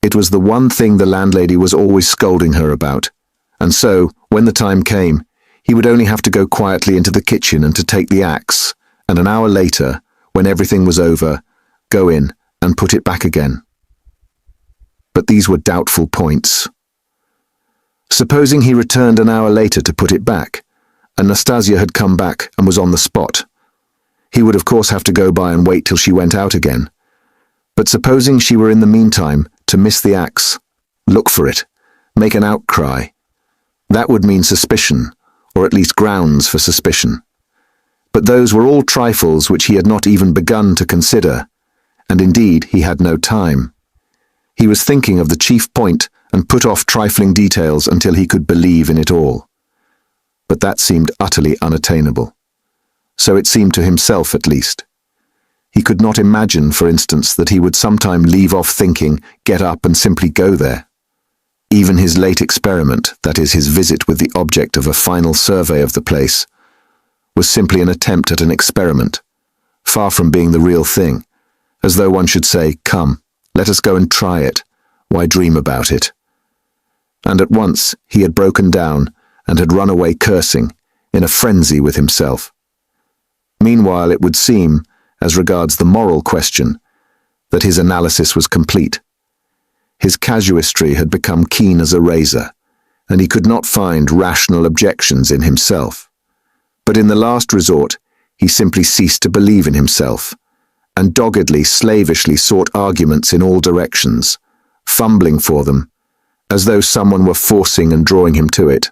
It was the one thing the landlady was always scolding her about, and so, when the time came, he would only have to go quietly into the kitchen and to take the axe, and an hour later, when everything was over, go in and put it back again. But these were doubtful points. Supposing he returned an hour later to put it back, and Nastasia had come back and was on the spot. He would of course have to go by and wait till she went out again. But supposing she were in the meantime to miss the axe, look for it, make an outcry. That would mean suspicion, or at least grounds for suspicion. But those were all trifles which he had not even begun to consider, and indeed he had no time. He was thinking of the chief point and put off trifling details until he could believe in it all. But that seemed utterly unattainable. So it seemed to himself, at least. He could not imagine, for instance, that he would sometime leave off thinking, get up and simply go there. Even his late experiment, that is, his visit with the object of a final survey of the place, was simply an attempt at an experiment, far from being the real thing, as though one should say, come, let us go and try it, why dream about it? And at once he had broken down and had run away cursing, in a frenzy with himself. Meanwhile it would seem, as regards the moral question, that his analysis was complete. His casuistry had become keen as a razor, and he could not find rational objections in himself. But in the last resort, he simply ceased to believe in himself, and doggedly, slavishly sought arguments in all directions, fumbling for them, as though someone were forcing and drawing him to it.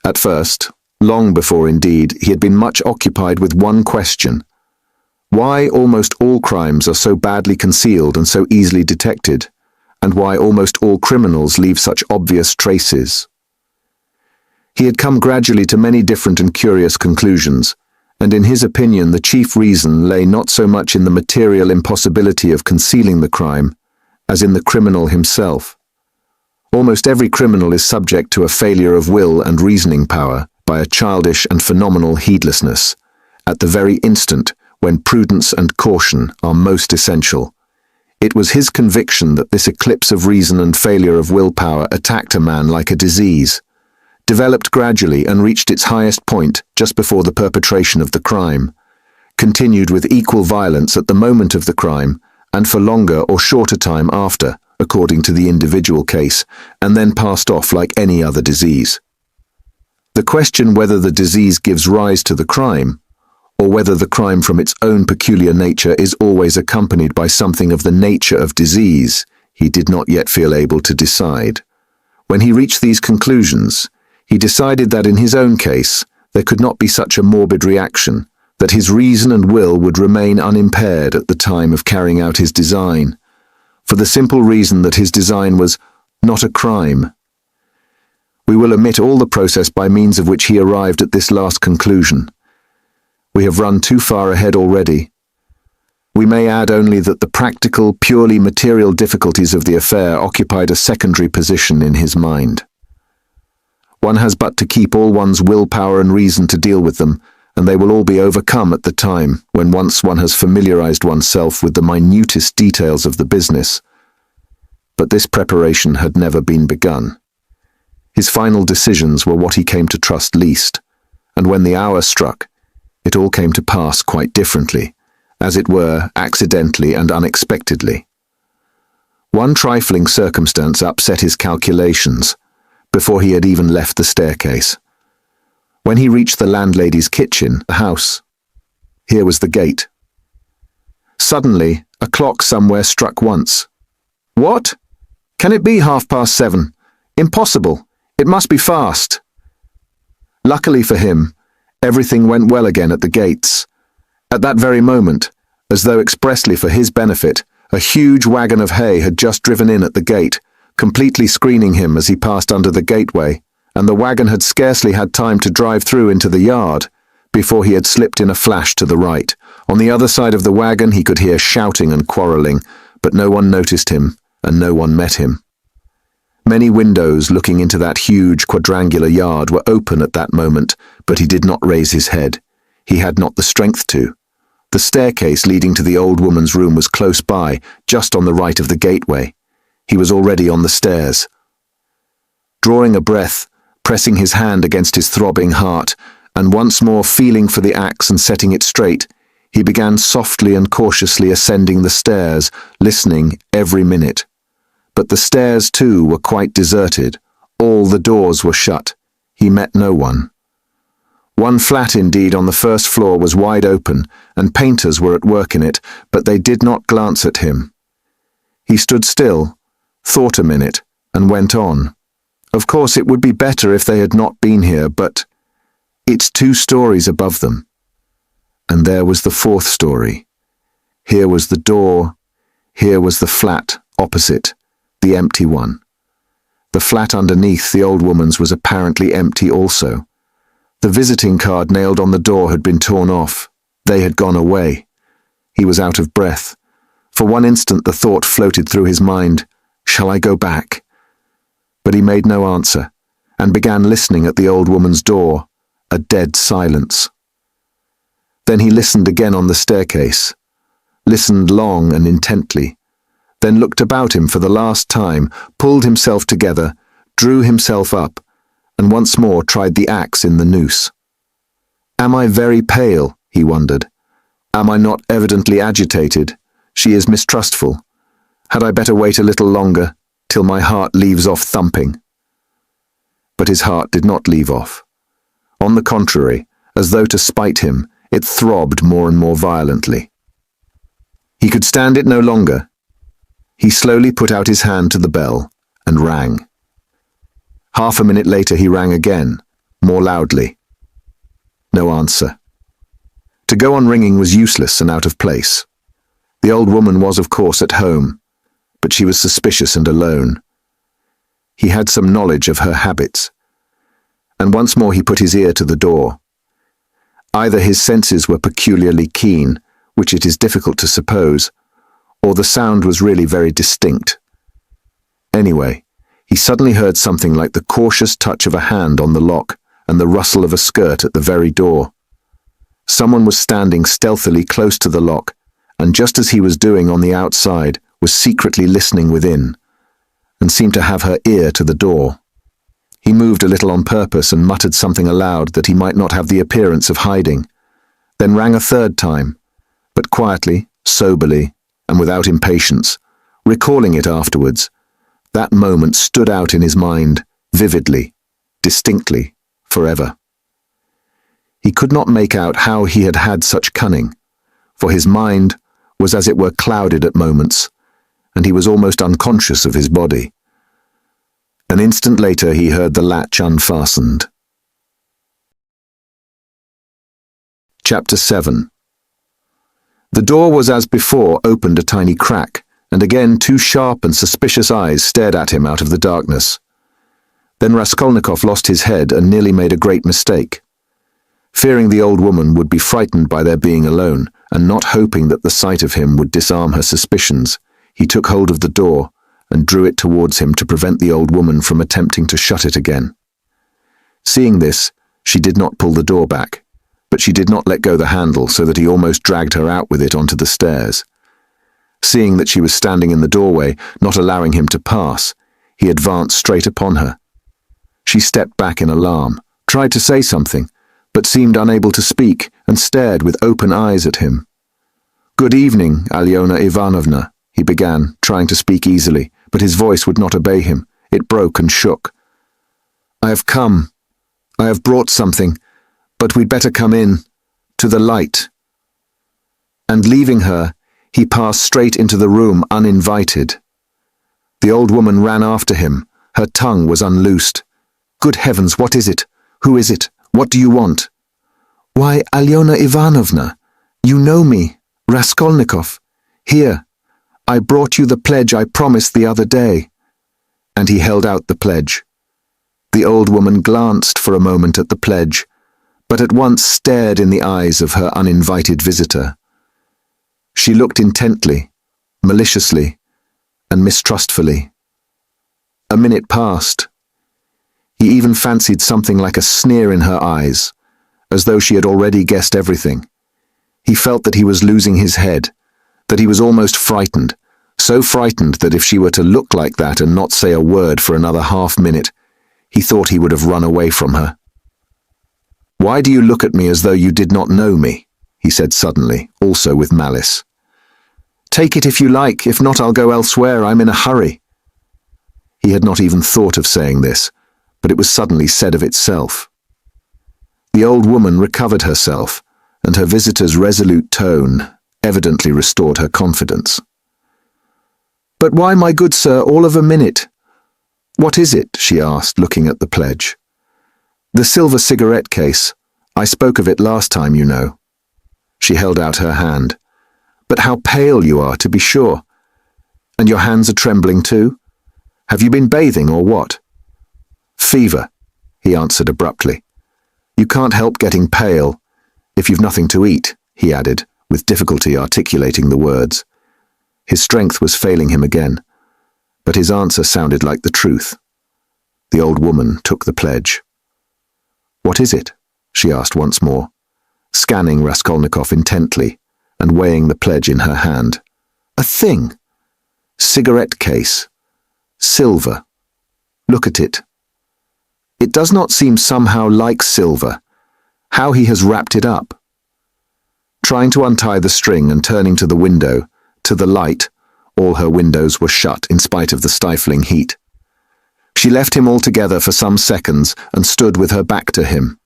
At first, long before indeed, he had been much occupied with one question: why almost all crimes are so badly concealed and so easily detected, and why almost all criminals leave such obvious traces. He had come gradually to many different and curious conclusions, and in his opinion the chief reason lay not so much in the material impossibility of concealing the crime, as in the criminal himself. Almost every criminal is subject to a failure of will and reasoning power by a childish and phenomenal heedlessness, at the very instant when prudence and caution are most essential. It was his conviction that this eclipse of reason and failure of willpower attacked a man like a disease, developed gradually and reached its highest point just before the perpetration of the crime, continued with equal violence at the moment of the crime, and for longer or shorter time after, according to the individual case, and then passed off like any other disease. The question whether the disease gives rise to the crime, or whether the crime from its own peculiar nature is always accompanied by something of the nature of disease, he did not yet feel able to decide. When he reached these conclusions, he decided that in his own case there could not be such a morbid reaction, that his reason and will would remain unimpaired at the time of carrying out his design, for the simple reason that his design was not a crime. We will omit all the process by means of which he arrived at this last conclusion. We have run too far ahead already. We may add only that the practical, purely material difficulties of the affair occupied a secondary position in his mind. One has but to keep all one's willpower and reason to deal with them, and they will all be overcome at the time when once one has familiarized oneself with the minutest details of the business. But this preparation had never been begun. His final decisions were what he came to trust least, and when the hour struck, it all came to pass quite differently, as it were, accidentally and unexpectedly. One trifling circumstance upset his calculations, before he had even left the staircase. When he reached the landlady's kitchen, the house, Here was the gate. Suddenly, a clock somewhere struck once. What? Can it be 7:30? Impossible. It must be fast. Luckily for him, everything went well again at the gates. At that very moment, as though expressly for his benefit, a huge wagon of hay had just driven in at the gate, completely screening him as he passed under the gateway, and the wagon had scarcely had time to drive through into the yard before he had slipped in a flash to the right. On the other side of the wagon he could hear shouting and quarrelling, but no one noticed him, and no one met him. Many windows looking into that huge quadrangular yard were open at that moment, but he did not raise his head. He had not the strength to. The staircase leading to the old woman's room was close by, just on the right of the gateway. He was already on the stairs. Drawing a breath, pressing his hand against his throbbing heart, and once more feeling for the axe and setting it straight, he began softly and cautiously ascending the stairs, listening every minute. But the stairs, too, were quite deserted. All the doors were shut. He met no one. One flat, indeed, on the first floor was wide open, and painters were at work in it, but they did not glance at him. He stood still, thought a minute, and went on. Of course, it would be better if they had not been here, but it's 2 stories above them. And there was the 4th story. Here was the door. Here was the flat opposite, the empty one. The flat underneath the old woman's was apparently empty also. The visiting card nailed on the door had been torn off. They had gone away. He was out of breath. For one instant the thought floated through his mind, shall I go back? But he made no answer, and began listening at the old woman's door, a dead silence. Then he listened again on the staircase, listened long and intently, then looked about him for the last time, pulled himself together, drew himself up, and once more tried the axe in the noose. Am I very pale? He wondered. Am I not evidently agitated? She is mistrustful. Had I better wait a little longer, till my heart leaves off thumping? But his heart did not leave off. On the contrary, as though to spite him, it throbbed more and more violently. He could stand it no longer. He slowly put out his hand to the bell and rang. Half a minute later he rang again, more loudly. No answer. To go on ringing was useless and out of place. The old woman was, of course, at home, but she was suspicious and alone. He had some knowledge of her habits, and once more he put his ear to the door. Either his senses were peculiarly keen, which it is difficult to suppose, or the sound was really very distinct. Anyway, he suddenly heard something like the cautious touch of a hand on the lock and the rustle of a skirt at the very door. Someone was standing stealthily close to the lock, and just as he was doing on the outside, was secretly listening within, and seemed to have her ear to the door. He moved a little on purpose and muttered something aloud that he might not have the appearance of hiding, then rang a 3rd time, but quietly, soberly, and without impatience, recalling it afterwards. That moment stood out in his mind, vividly, distinctly, forever. He could not make out how he had had such cunning, for his mind was as it were clouded at moments, and he was almost unconscious of his body. An instant later he heard the latch unfastened. Chapter 7. The door was as before opened a tiny crack, and again 2 sharp and suspicious eyes stared at him out of the darkness. Then Raskolnikov lost his head and nearly made a great mistake. Fearing the old woman would be frightened by their being alone, and not hoping that the sight of him would disarm her suspicions, he took hold of the door and drew it towards him to prevent the old woman from attempting to shut it again. Seeing this, she did not pull the door back, but she did not let go the handle so that he almost dragged her out with it onto the stairs. Seeing that she was standing in the doorway, not allowing him to pass, he advanced straight upon her. She stepped back in alarm, tried to say something, but seemed unable to speak and stared with open eyes at him. "Good evening, Alyona Ivanovna," he began, trying to speak easily, but his voice would not obey him. It broke and shook. "I have come. I have brought something, but we'd better come in. To the light." and leaving her, he passed straight into the room uninvited. The old woman ran after him. Her tongue was unloosed. "Good heavens, what is it? Who is it? What do you want?" "Why, Alyona Ivanovna, you know me, Raskolnikov. Here, I brought you the pledge I promised the other day." And he held out the pledge. The old woman glanced for a moment at the pledge, but at once stared in the eyes of her uninvited visitor. She looked intently, maliciously, and mistrustfully. A minute passed. He even fancied something like a sneer in her eyes, as though she had already guessed everything. He felt that he was losing his head, that he was almost frightened, so frightened that if she were to look like that and not say a word for another half-minute, he thought he would have run away from her. "Why do you look at me as though you did not know me?" he said suddenly, also with malice. "Take it if you like, if not I'll go elsewhere, I'm in a hurry." He had not even thought of saying this, but it was suddenly said of itself. The old woman recovered herself, and her visitor's resolute tone evidently restored her confidence. "But why, my good sir, all of a minute?" "What is it?" she asked, looking at the pledge. "The silver cigarette case. I spoke of it last time, you know." She held out her hand. "But how pale you are, to be sure. And your hands are trembling too? Have you been bathing or what?" "Fever," he answered abruptly. "You can't help getting pale. If you've nothing to eat," he added, with difficulty articulating the words. His strength was failing him again, but his answer sounded like the truth. The old woman took the pledge. "What is it?" she asked once more, scanning Raskolnikov intently and weighing the pledge in her hand. "A thing. Cigarette case. Silver. Look at it. It does not seem somehow like silver. How he has wrapped it up." Trying to untie the string and turning to the window, to the light, all her windows were shut in spite of the stifling heat. She left him altogether for some seconds and stood with her back to him.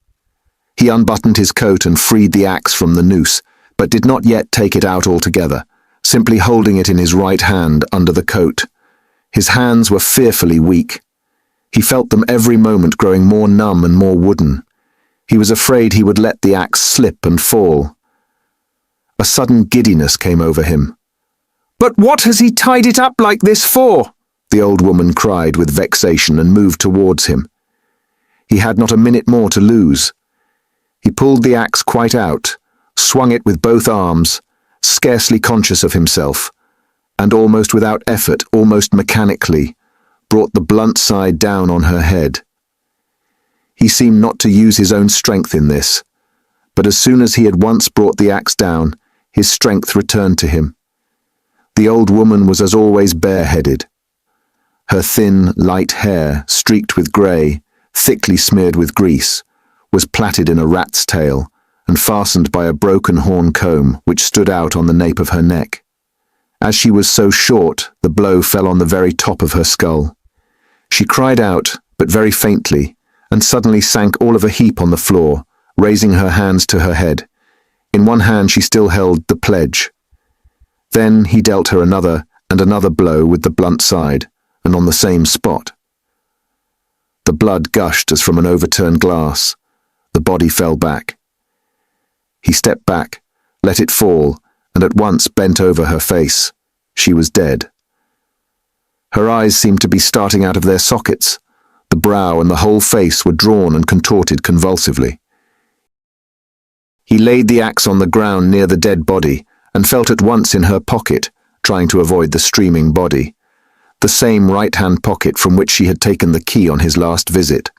He unbuttoned his coat and freed the axe from the noose, but did not yet take it out altogether, simply holding it in his right hand under the coat. His hands were fearfully weak. He felt them every moment growing more numb and more wooden. He was afraid he would let the axe slip and fall. A sudden giddiness came over him. "But what has he tied it up like this for?" the old woman cried with vexation and moved towards him. He had not a minute more to lose. He pulled the axe quite out, swung it with both arms, scarcely conscious of himself, and almost without effort, almost mechanically, brought the blunt side down on her head. He seemed not to use his own strength in this, but as soon as he had once brought the axe down, his strength returned to him. The old woman was as always bareheaded. Her thin, light hair, streaked with grey, thickly smeared with grease, was plaited in a rat's tail and fastened by a broken horn comb which stood out on the nape of her neck. As she was so short, the blow fell on the very top of her skull. She cried out, but very faintly, and suddenly sank all of a heap on the floor, raising her hands to her head. In one hand she still held the pledge. Then he dealt her another and another blow with the blunt side, and on the same spot. The blood gushed as from an overturned glass. The body fell back. He stepped back, let it fall, and at once bent over her face. She was dead. Her eyes seemed to be starting out of their sockets. The brow and the whole face were drawn and contorted convulsively. He laid the axe on the ground near the dead body and felt at once in her pocket, trying to avoid the streaming body, the same right-hand pocket from which she had taken the key on his last visit.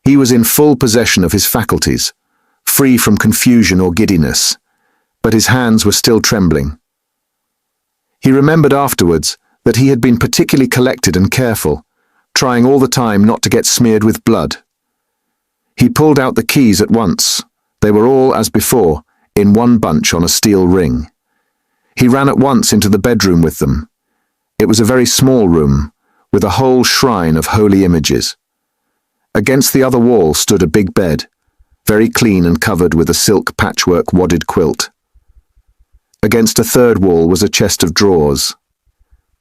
He was in full possession of his faculties, free from confusion or giddiness, but his hands were still trembling. He remembered afterwards that he had been particularly collected and careful, trying all the time not to get smeared with blood. He pulled out the keys at once. They were all, as before, in one bunch on a steel ring. He ran at once into the bedroom with them. It was a very small room, with a whole shrine of holy images. Against the other wall stood a big bed, very clean and covered with a silk patchwork wadded quilt. Against a third wall was a chest of drawers.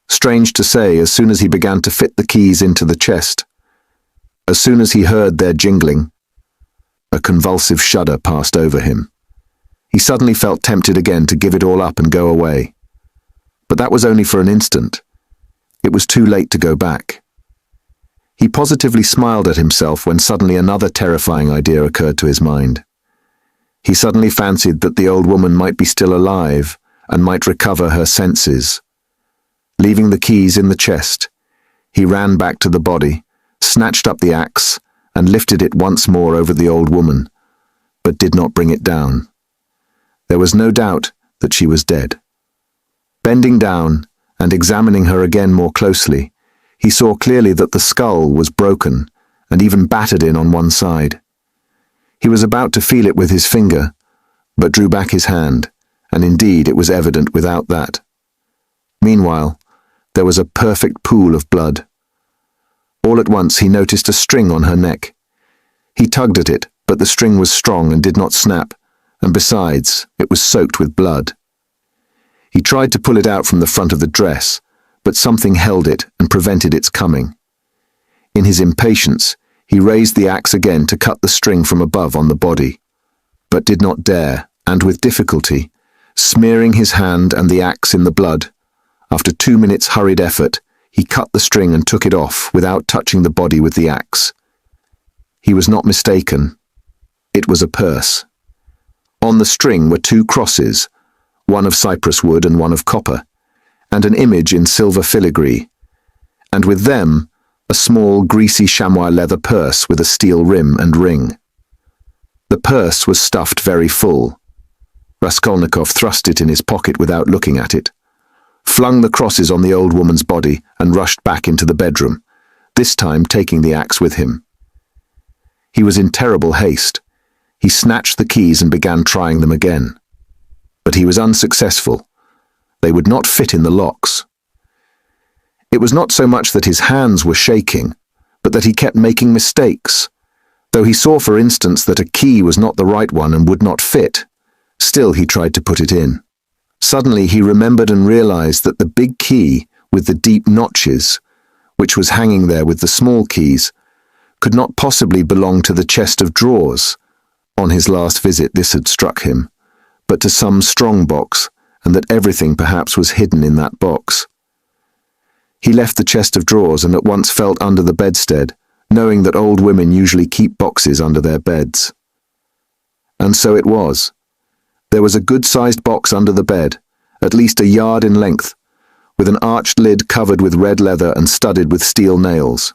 Strange to say, as soon as he began to fit the keys into the chest, as soon as he heard their jingling, a convulsive shudder passed over him. He suddenly felt tempted again to give it all up and go away. But that was only for an instant. It was too late to go back. He positively smiled at himself when suddenly another terrifying idea occurred to his mind. He suddenly fancied that the old woman might be still alive and might recover her senses. Leaving the keys in the chest, he ran back to the body, snatched up the axe, and lifted it once more over the old woman, but did not bring it down. There was no doubt that she was dead. Bending down and examining her again more closely, he saw clearly that the skull was broken and even battered in on one side. He was about to feel it with his finger, but drew back his hand, and indeed it was evident without that. Meanwhile, there was a perfect pool of blood. All at once he noticed a string on her neck. He tugged at it, but the string was strong and did not snap, and besides, it was soaked with blood. He tried to pull it out from the front of the dress, but something held it and prevented its coming. In his impatience, he raised the axe again to cut the string from above on the body, but did not dare, and with difficulty, smearing his hand and the axe in the blood, after 2 minutes' hurried effort, he cut the string and took it off without touching the body with the axe. He was not mistaken. It was a purse. On the string were 2 crosses, one of cypress wood and one of copper, and an image in silver filigree, and with them a small greasy chamois leather purse with a steel rim and ring. The purse was stuffed very full. Raskolnikov thrust it in his pocket without looking at it, flung the crosses on the old woman's body and rushed back into the bedroom, this time taking the axe with him. He was in terrible haste. He snatched the keys and began trying them again. But he was unsuccessful. They would not fit in the locks. It was not so much that his hands were shaking, but that he kept making mistakes. Though he saw, for instance, that a key was not the right one and would not fit, still he tried to put it in. Suddenly he remembered and realized that the big key with the deep notches, which was hanging there with the small keys, could not possibly belong to the chest of drawers. On his last visit this had struck him, but to some strong box, and that everything perhaps was hidden in that box. He left the chest of drawers and at once felt under the bedstead, knowing that old women usually keep boxes under their beds. And so it was. There was a good-sized box under the bed, at least a yard in length, with an arched lid covered with red leather and studded with steel nails.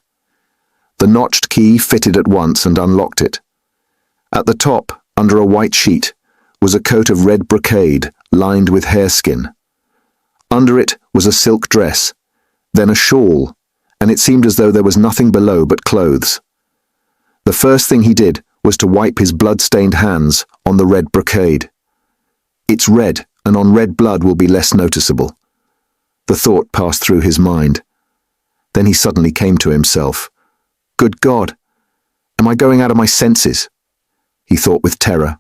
The notched key fitted at once and unlocked it. At the top, under a white sheet, was a coat of red brocade lined with hareskin. Under it was a silk dress, then a shawl, and it seemed as though there was nothing below but clothes. The first thing he did was to wipe his blood-stained hands on the red brocade. It's red, and on red blood will be less noticeable. The thought passed through his mind. Then he suddenly came to himself. Good God! Am I going out of my senses? He thought with terror.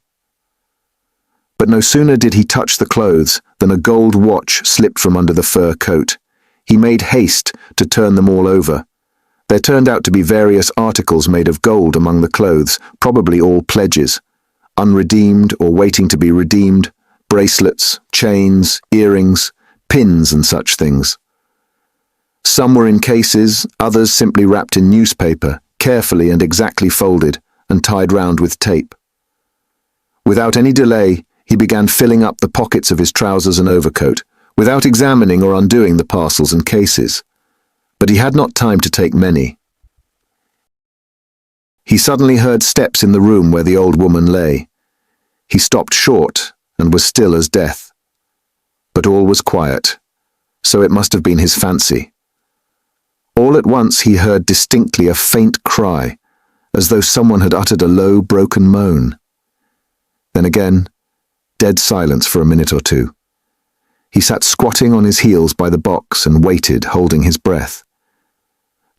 But no sooner did he touch the clothes than a gold watch slipped from under the fur coat. He made haste to turn them all over. There turned out to be various articles made of gold among the clothes, probably all pledges, unredeemed or waiting to be redeemed, bracelets, chains, earrings, pins and such things. Some were in cases, others simply wrapped in newspaper, carefully and exactly folded and tied round with tape. Without any delay, he began filling up the pockets of his trousers and overcoat, without examining or undoing the parcels and cases. But he had not time to take many. He suddenly heard steps in the room where the old woman lay. He stopped short and was still as death. But all was quiet, so it must have been his fancy. All at once he heard distinctly a faint cry, as though someone had uttered a low, broken moan. Then again, dead silence for a minute or two. He sat squatting on his heels by the box and waited, holding his breath.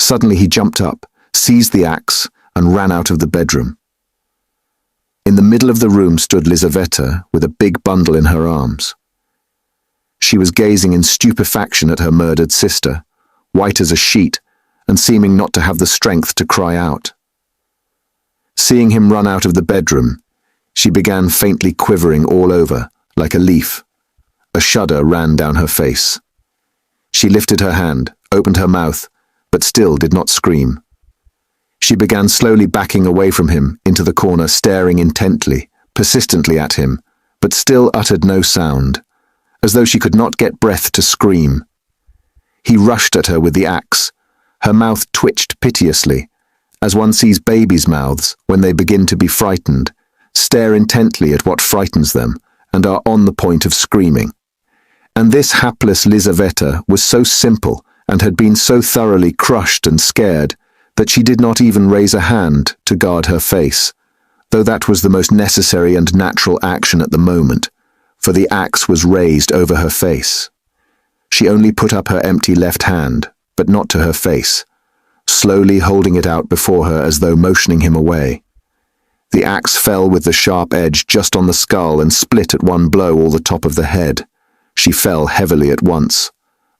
Suddenly he jumped up, seized the axe, and ran out of the bedroom. In the middle of the room stood Lizaveta with a big bundle in her arms. She was gazing in stupefaction at her murdered sister, white as a sheet, and seeming not to have the strength to cry out. Seeing him run out of the bedroom, she began faintly quivering all over, like a leaf. A shudder ran down her face. She lifted her hand, opened her mouth, but still did not scream. She began slowly backing away from him into the corner, staring intently, persistently at him, but still uttered no sound, as though she could not get breath to scream. He rushed at her with the axe. Her mouth twitched piteously, as one sees babies' mouths when they begin to be frightened, stare intently at what frightens them, and are on the point of screaming. And this hapless Lizaveta was so simple and had been so thoroughly crushed and scared that she did not even raise a hand to guard her face, though that was the most necessary and natural action at the moment, for the axe was raised over her face. She only put up her empty left hand, but not to her face, slowly holding it out before her as though motioning him away. The axe fell with the sharp edge just on the skull and split at one blow all the top of the head. She fell heavily at once.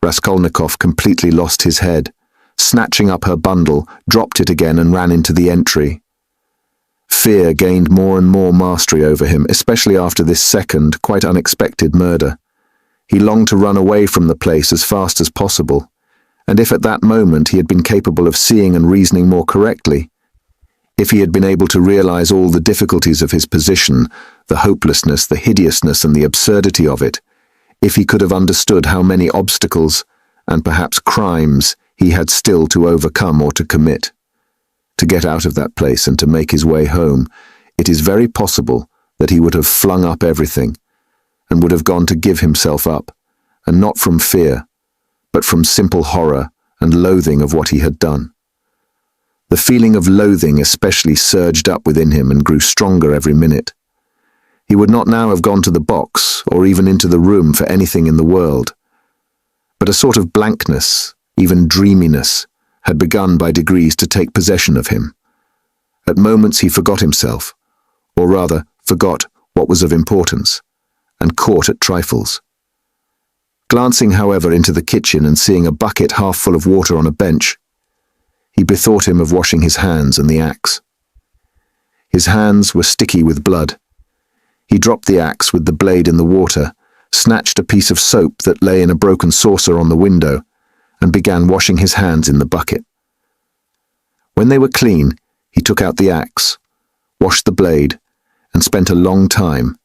Raskolnikov completely lost his head. Snatching up her bundle, dropped it again and ran into the entry. Fear gained more and more mastery over him, especially after this second, quite unexpected murder. He longed to run away from the place as fast as possible, and if at that moment he had been capable of seeing and reasoning more correctly, if he had been able to realize all the difficulties of his position, the hopelessness, the hideousness and the absurdity of it, if he could have understood how many obstacles, and perhaps crimes, he had still to overcome or to commit, to get out of that place and to make his way home, it is very possible that he would have flung up everything, and would have gone to give himself up, and not from fear, but from simple horror and loathing of what he had done. The feeling of loathing especially surged up within him and grew stronger every minute. He would not now have gone to the box, or even into the room for anything in the world. But a sort of blankness, even dreaminess, had begun by degrees to take possession of him. At moments he forgot himself, or rather forgot what was of importance, and caught at trifles. Glancing, however, into the kitchen and seeing a bucket half full of water on a bench, he bethought him of washing his hands and the axe. His hands were sticky with blood. He dropped the axe with the blade in the water, snatched a piece of soap that lay in a broken saucer on the window, and began washing his hands in the bucket. When they were clean, he took out the axe, washed the blade, and spent a long time,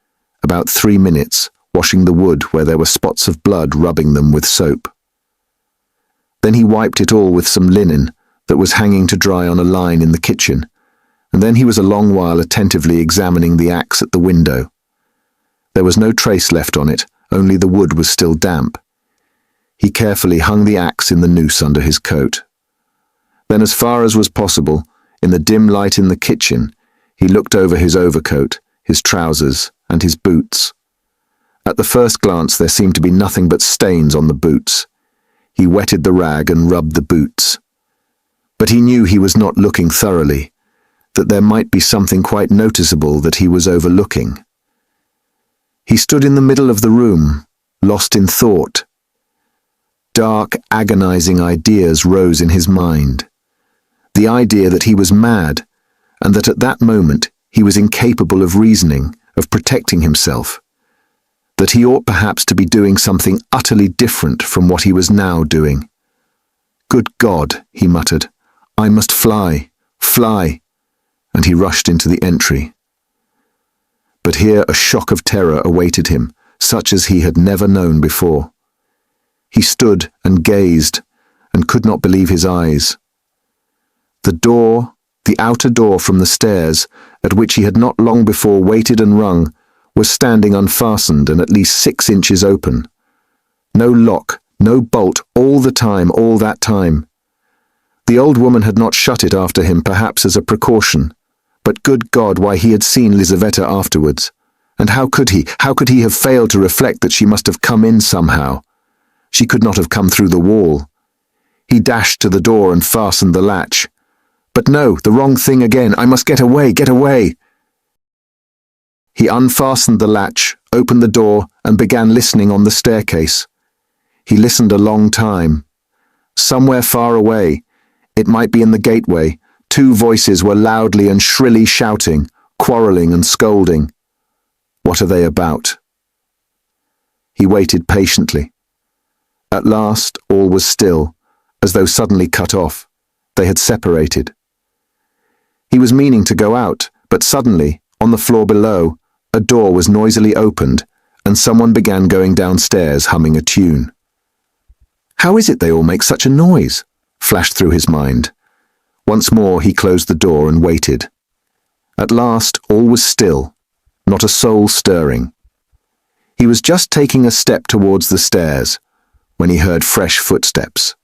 about 3 minutes, washing the wood where there were spots of blood, rubbing them with soap. Then he wiped it all with some linen that was hanging to dry on a line in the kitchen, and then he was a long while attentively examining the axe at the window. There was no trace left on it, only the wood was still damp. He carefully hung the axe in the noose under his coat. Then, as far as was possible, in the dim light in the kitchen, he looked over his overcoat, his trousers, and his boots. At the first glance there seemed to be nothing but stains on the boots. He wetted the rag and rubbed the boots. But he knew he was not looking thoroughly, that there might be something quite noticeable that he was overlooking. He stood in the middle of the room, lost in thought. Dark, agonizing ideas rose in his mind. The idea that he was mad, and that at that moment he was incapable of reasoning, of protecting himself. That he ought perhaps to be doing something utterly different from what he was now doing. "Good God," he muttered, "I must fly, fly," and he rushed into the entry. But here a shock of terror awaited him, such as he had never known before. He stood and gazed, and could not believe his eyes. The door, the outer door from the stairs, at which he had not long before waited and rung, was standing unfastened and at least 6 inches open. No lock, no bolt, all that time. The old woman had not shut it after him, perhaps as a precaution. But good God, why he had seen Lizaveta afterwards. And how could he have failed to reflect that she must have come in somehow? She could not have come through the wall. He dashed to the door and fastened the latch. But no, the wrong thing again. I must get away, get away. He unfastened the latch, opened the door, and began listening on the staircase. He listened a long time. Somewhere far away, it might be in the gateway, two voices were loudly and shrilly shouting, quarrelling and scolding. What are they about? He waited patiently. At last, all was still, as though suddenly cut off. They had separated. He was meaning to go out, but suddenly, on the floor below, a door was noisily opened, and someone began going downstairs humming a tune. How is it they all make such a noise? Flashed through his mind. Once more he closed the door and waited. At last all was still, not a soul stirring. He was just taking a step towards the stairs, when he heard fresh footsteps.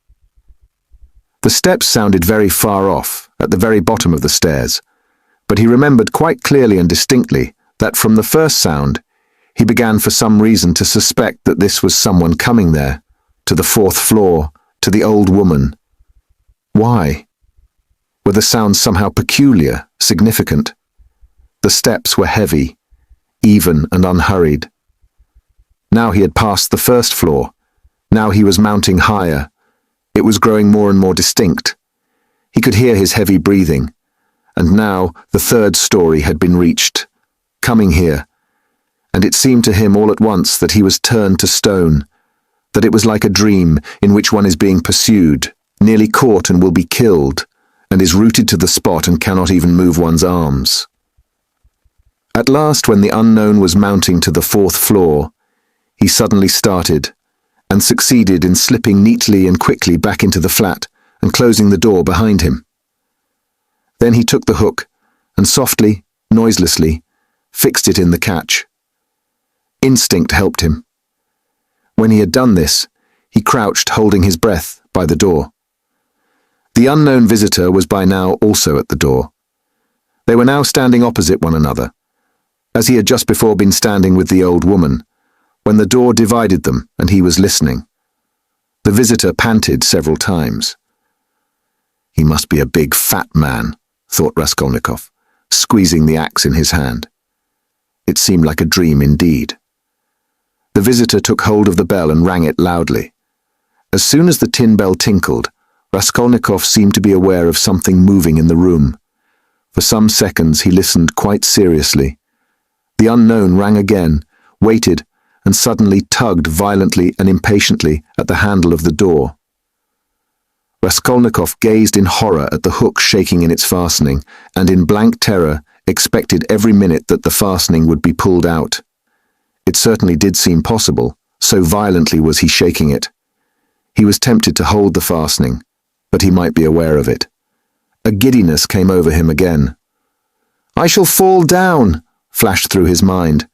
The steps sounded very far off, at the very bottom of the stairs, but he remembered quite clearly and distinctly that from the first sound, he began for some reason to suspect that this was someone coming there, to the fourth floor, to the old woman. Why? Were the sounds somehow peculiar, significant? The steps were heavy, even and unhurried. Now he had passed the first floor. Now he was mounting higher. It was growing more and more distinct. He could hear his heavy breathing. And now the third story had been reached, coming here. And it seemed to him all at once that he was turned to stone, that it was like a dream in which one is being pursued, nearly caught and will be killed, and is rooted to the spot and cannot even move one's arms. At last, when the unknown was mounting to the fourth floor, he suddenly started, and succeeded in slipping neatly and quickly back into the flat and closing the door behind him. Then he took the hook and softly, noiselessly, fixed it in the catch. Instinct helped him. When he had done this, he crouched holding his breath by the door. The unknown visitor was by now also at the door. They were now standing opposite one another, as he had just before been standing with the old woman, when the door divided them and he was listening. The visitor panted several times. He must be a big fat man, thought Raskolnikov, squeezing the axe in his hand. It seemed like a dream indeed. The visitor took hold of the bell and rang it loudly. As soon as the tin bell tinkled, Raskolnikov seemed to be aware of something moving in the room. For some seconds he listened quite seriously. The unknown rang again, waited, and suddenly tugged violently and impatiently at the handle of the door. Raskolnikov gazed in horror at the hook shaking in its fastening, and in blank terror expected every minute that the fastening would be pulled out. It certainly did seem possible, so violently was he shaking it. He was tempted to hold the fastening, but he might be aware of it. A giddiness came over him again. "I shall fall down," flashed through his mind.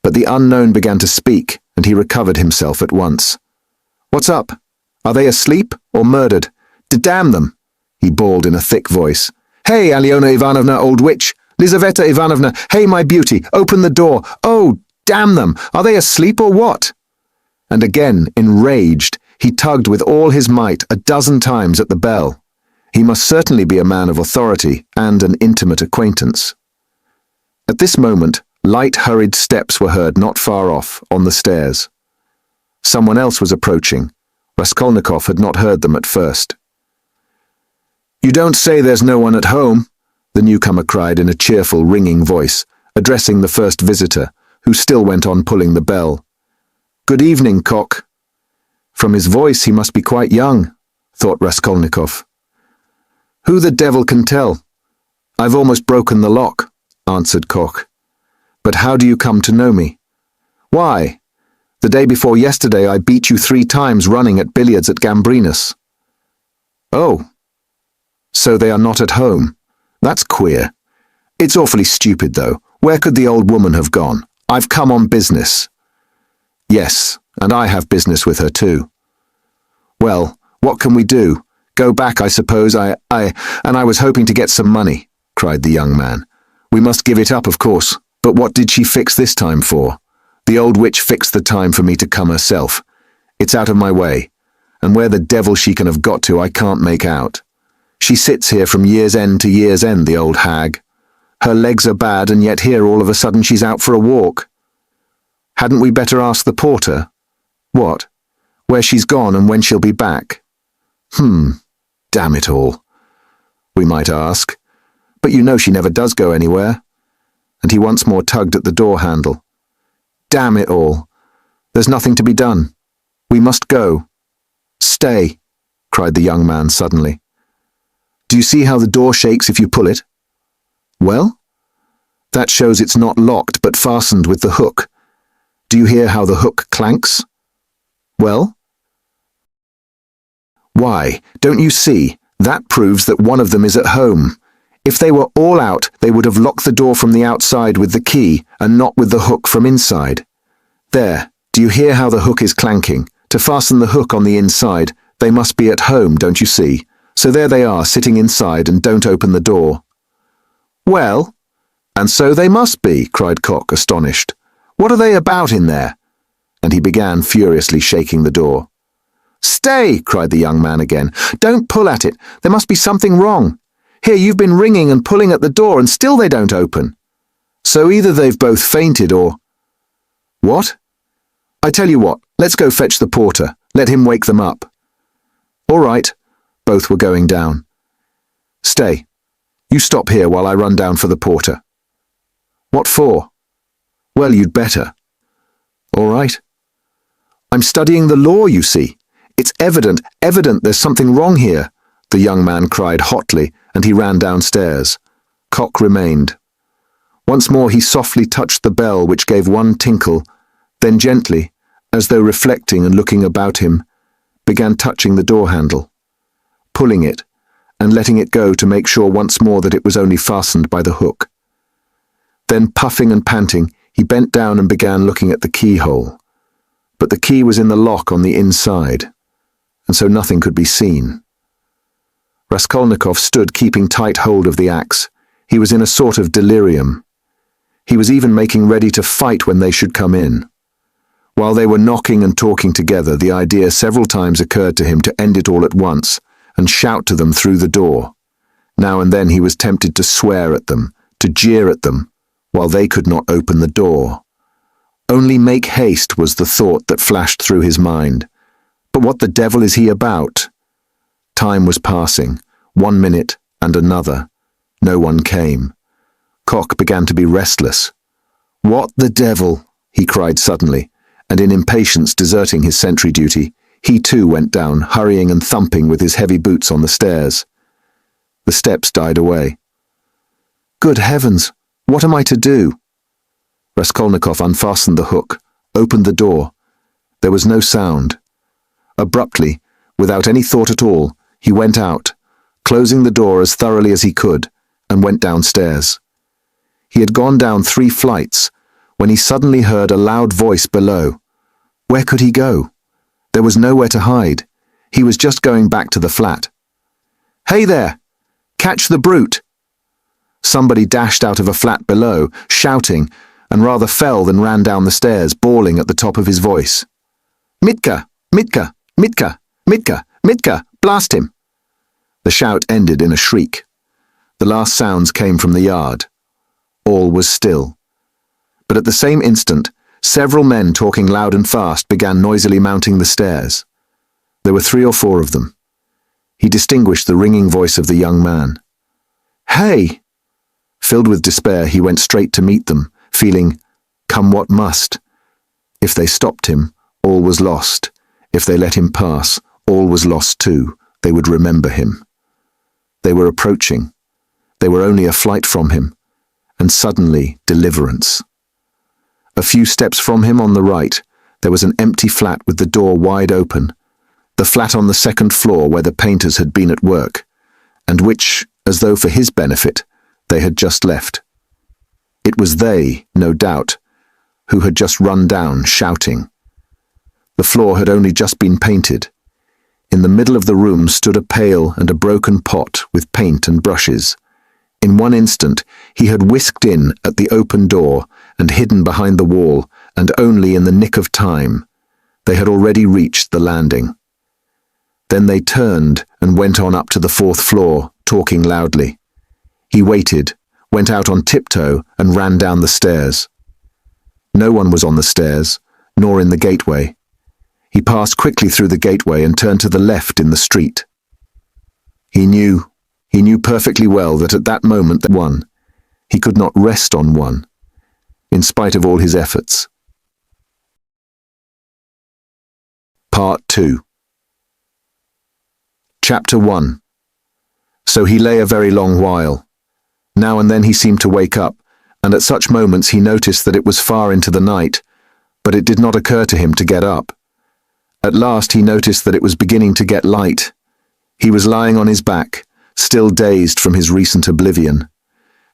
But the unknown began to speak, and he recovered himself at once. "What's up? Are they asleep or murdered? Damn them!" he bawled in a thick voice. "Hey, Alyona Ivanovna, old witch! Lizaveta Ivanovna, hey, my beauty, open the door! Oh, damn them! Are they asleep or what?" And again, enraged, he tugged with all his might 12 times at the bell. He must certainly be a man of authority and an intimate acquaintance. At this moment, light, hurried steps were heard not far off, on the stairs. Someone else was approaching. Raskolnikov had not heard them at first. "You don't say there's no one at home," the newcomer cried in a cheerful, ringing voice, addressing the first visitor, who still went on pulling the bell. "Good evening, cock." From his voice he must be quite young, thought Raskolnikov. "Who the devil can tell? I've almost broken the lock," answered Koch. "But how do you come to know me?" "Why, the day before yesterday I beat you 3 times running at billiards at Gambrinus." "Oh, so they are not at home. That's queer. It's awfully stupid, though. Where could the old woman have gone? I've come on business." "Yes, and I have business with her too." "Well, what can we do? Go back, I suppose. I was hoping to get some money," cried the young man. "We must give it up, of course. But what did she fix this time for? The old witch fixed the time for me to come herself. It's out of my way, and where the devil she can have got to I can't make out. She sits here from year's end to year's end, the old hag. Her legs are bad, and yet here all of a sudden she's out for a walk." Hadn't we better ask the porter? What? Where she's gone and when she'll be back? Damn it all. We might ask. But you know she never does go anywhere. And he once more tugged at the door handle. Damn it all. There's nothing to be done. We must go. Stay, cried the young man suddenly. Do you see how the door shakes if you pull it? Well? That shows it's not locked but fastened with the hook. Do you hear how the hook clanks? Well? Why, don't you see? That proves that one of them is at home. If they were all out, they would have locked the door from the outside with the key and not with the hook from inside. There, do you hear how the hook is clanking? To fasten the hook on the inside, they must be at home, don't you see? So there they are, sitting inside and don't open the door. Well, and so they must be, cried Cock, astonished. What are they about in there? And he began furiously shaking the door. Stay, cried the young man again. Don't pull at it. There must be something wrong. Here, you've been ringing and pulling at the door and still they don't open. So either they've both fainted or... What? I tell you what, let's go fetch the porter. Let him wake them up. All right. Both were going down. Stay. You stop here while I run down for the porter. What for? Well, you'd better. All right. I'm studying the law, you see. It's evident there's something wrong here, the young man cried hotly, and he ran downstairs. Cock remained. Once more he softly touched the bell, which gave one tinkle, then gently, as though reflecting and looking about him, began touching the door handle, pulling it, and letting it go to make sure once more that it was only fastened by the hook. Then, puffing and panting, he bent down and began looking at the keyhole. But the key was in the lock on the inside, and so nothing could be seen. Raskolnikov stood keeping tight hold of the axe. He was in a sort of delirium. He was even making ready to fight when they should come in. While they were knocking and talking together, the idea several times occurred to him to end it all at once and shout to them through the door. Now and then he was tempted to swear at them, to jeer at them, while they could not open the door. Only make haste was the thought that flashed through his mind. But what the devil is he about? Time was passing, 1 minute and another. No one came. Cock began to be restless. What the devil? He cried suddenly, and in impatience deserting his sentry duty, he too went down, hurrying and thumping with his heavy boots on the stairs. The steps died away. Good heavens, what am I to do? Raskolnikov unfastened the hook, opened the door. There was no sound. Abruptly, without any thought at all, he went out, closing the door as thoroughly as he could, and went downstairs. He had gone down 3 flights, when he suddenly heard a loud voice below. Where could he go? There was nowhere to hide. He was just going back to the flat. Hey there! Catch the brute! Somebody dashed out of a flat below, shouting, and rather fell than ran down the stairs, bawling at the top of his voice. Mitka! Mitka! Mitka! Mitka! Mitka! Blast him! The shout ended in a shriek. The last sounds came from the yard. All was still. But at the same instant, several men talking loud and fast began noisily mounting the stairs. There were 3 or 4 of them. He distinguished the ringing voice of the young man. Hey! Filled with despair, he went straight to meet them, feeling, come what must. If they stopped him, all was lost. If they let him pass, all was lost too. They would remember him. They were approaching. They were only a flight from him. And suddenly, deliverance. A few steps from him on the right, there was an empty flat with the door wide open. The flat on the 2nd floor where the painters had been at work, and which, as though for his benefit, they had just left. It was they, no doubt, who had just run down, shouting. The floor had only just been painted. In the middle of the room stood a pail and a broken pot with paint and brushes. In one instant, he had whisked in at the open door and hidden behind the wall, and only in the nick of time. They had already reached the landing. Then they turned and went on up to the 4th floor, talking loudly. He waited, went out on tiptoe, and ran down the stairs. No one was on the stairs, nor in the gateway. He passed quickly through the gateway and turned to the left in the street. He knew perfectly well that at that moment he could not rest on one, in spite of all his efforts. Part 2. Chapter 1. So he lay a very long while. Now and then he seemed to wake up, and at such moments he noticed that it was far into the night, but it did not occur to him to get up. At last he noticed that it was beginning to get light. He was lying on his back, still dazed from his recent oblivion.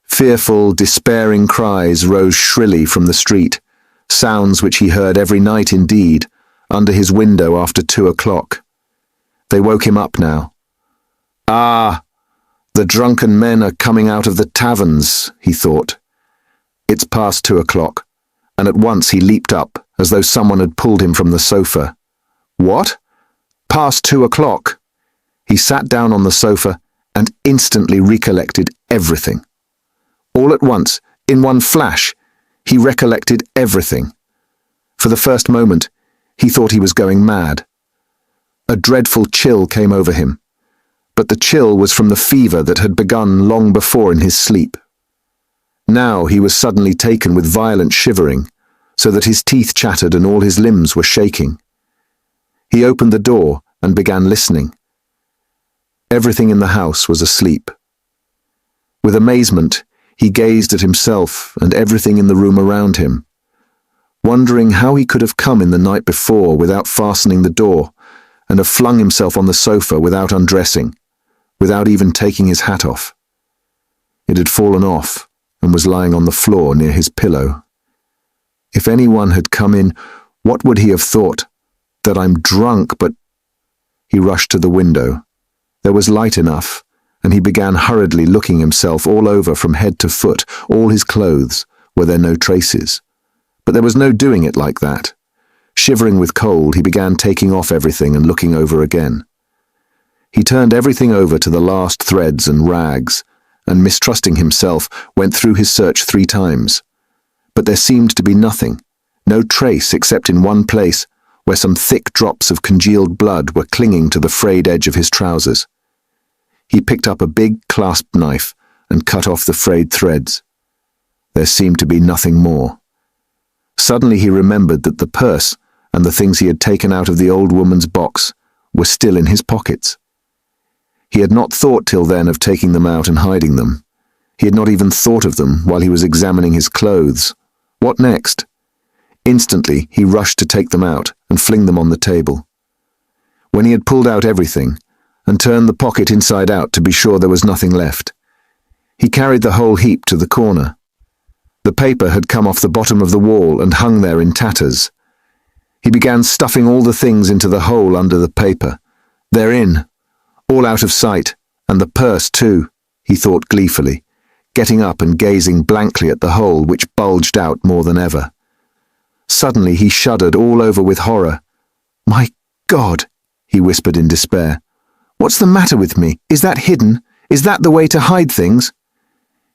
Fearful, despairing cries rose shrilly from the street, sounds which he heard every night indeed, under his window after 2 o'clock. They woke him up now. Ah! The drunken men are coming out of the taverns, he thought. It's past 2 o'clock, and at once he leaped up, as though someone had pulled him from the sofa. What? Past 2 o'clock? He sat down on the sofa and instantly recollected everything. All at once, in one flash, he recollected everything. For the first moment, he thought he was going mad. A dreadful chill came over him, but the chill was from the fever that had begun long before in his sleep. Now he was suddenly taken with violent shivering, so that his teeth chattered and all his limbs were shaking. He opened the door and began listening. Everything in the house was asleep. With amazement, he gazed at himself and everything in the room around him, wondering how he could have come in the night before without fastening the door, and have flung himself on the sofa without undressing, without even taking his hat off. It had fallen off and was lying on the floor near his pillow. If anyone had come in, what would he have thought? That I'm drunk, but... He rushed to the window. There was light enough, and he began hurriedly looking himself all over from head to foot, all his clothes, were there no traces. But there was no doing it like that. Shivering with cold, he began taking off everything and looking over again. He turned everything over to the last threads and rags, and mistrusting himself, went through his search 3 times. But there seemed to be nothing, no trace except in one place, where some thick drops of congealed blood were clinging to the frayed edge of his trousers. He picked up a big clasp knife and cut off the frayed threads. There seemed to be nothing more. Suddenly he remembered that the purse and the things he had taken out of the old woman's box were still in his pockets. He had not thought till then of taking them out and hiding them. He had not even thought of them while he was examining his clothes. What next? Instantly he rushed to take them out and fling them on the table. When he had pulled out everything, and turned the pocket inside out to be sure there was nothing left, he carried the whole heap to the corner. The paper had come off the bottom of the wall and hung there in tatters. He began stuffing all the things into the hole under the paper. They're in, all out of sight, and the purse too, he thought gleefully, getting up and gazing blankly at the hole which bulged out more than ever. Suddenly he shuddered all over with horror. "My God," he whispered in despair. "What's the matter with me? Is that hidden? Is that the way to hide things?"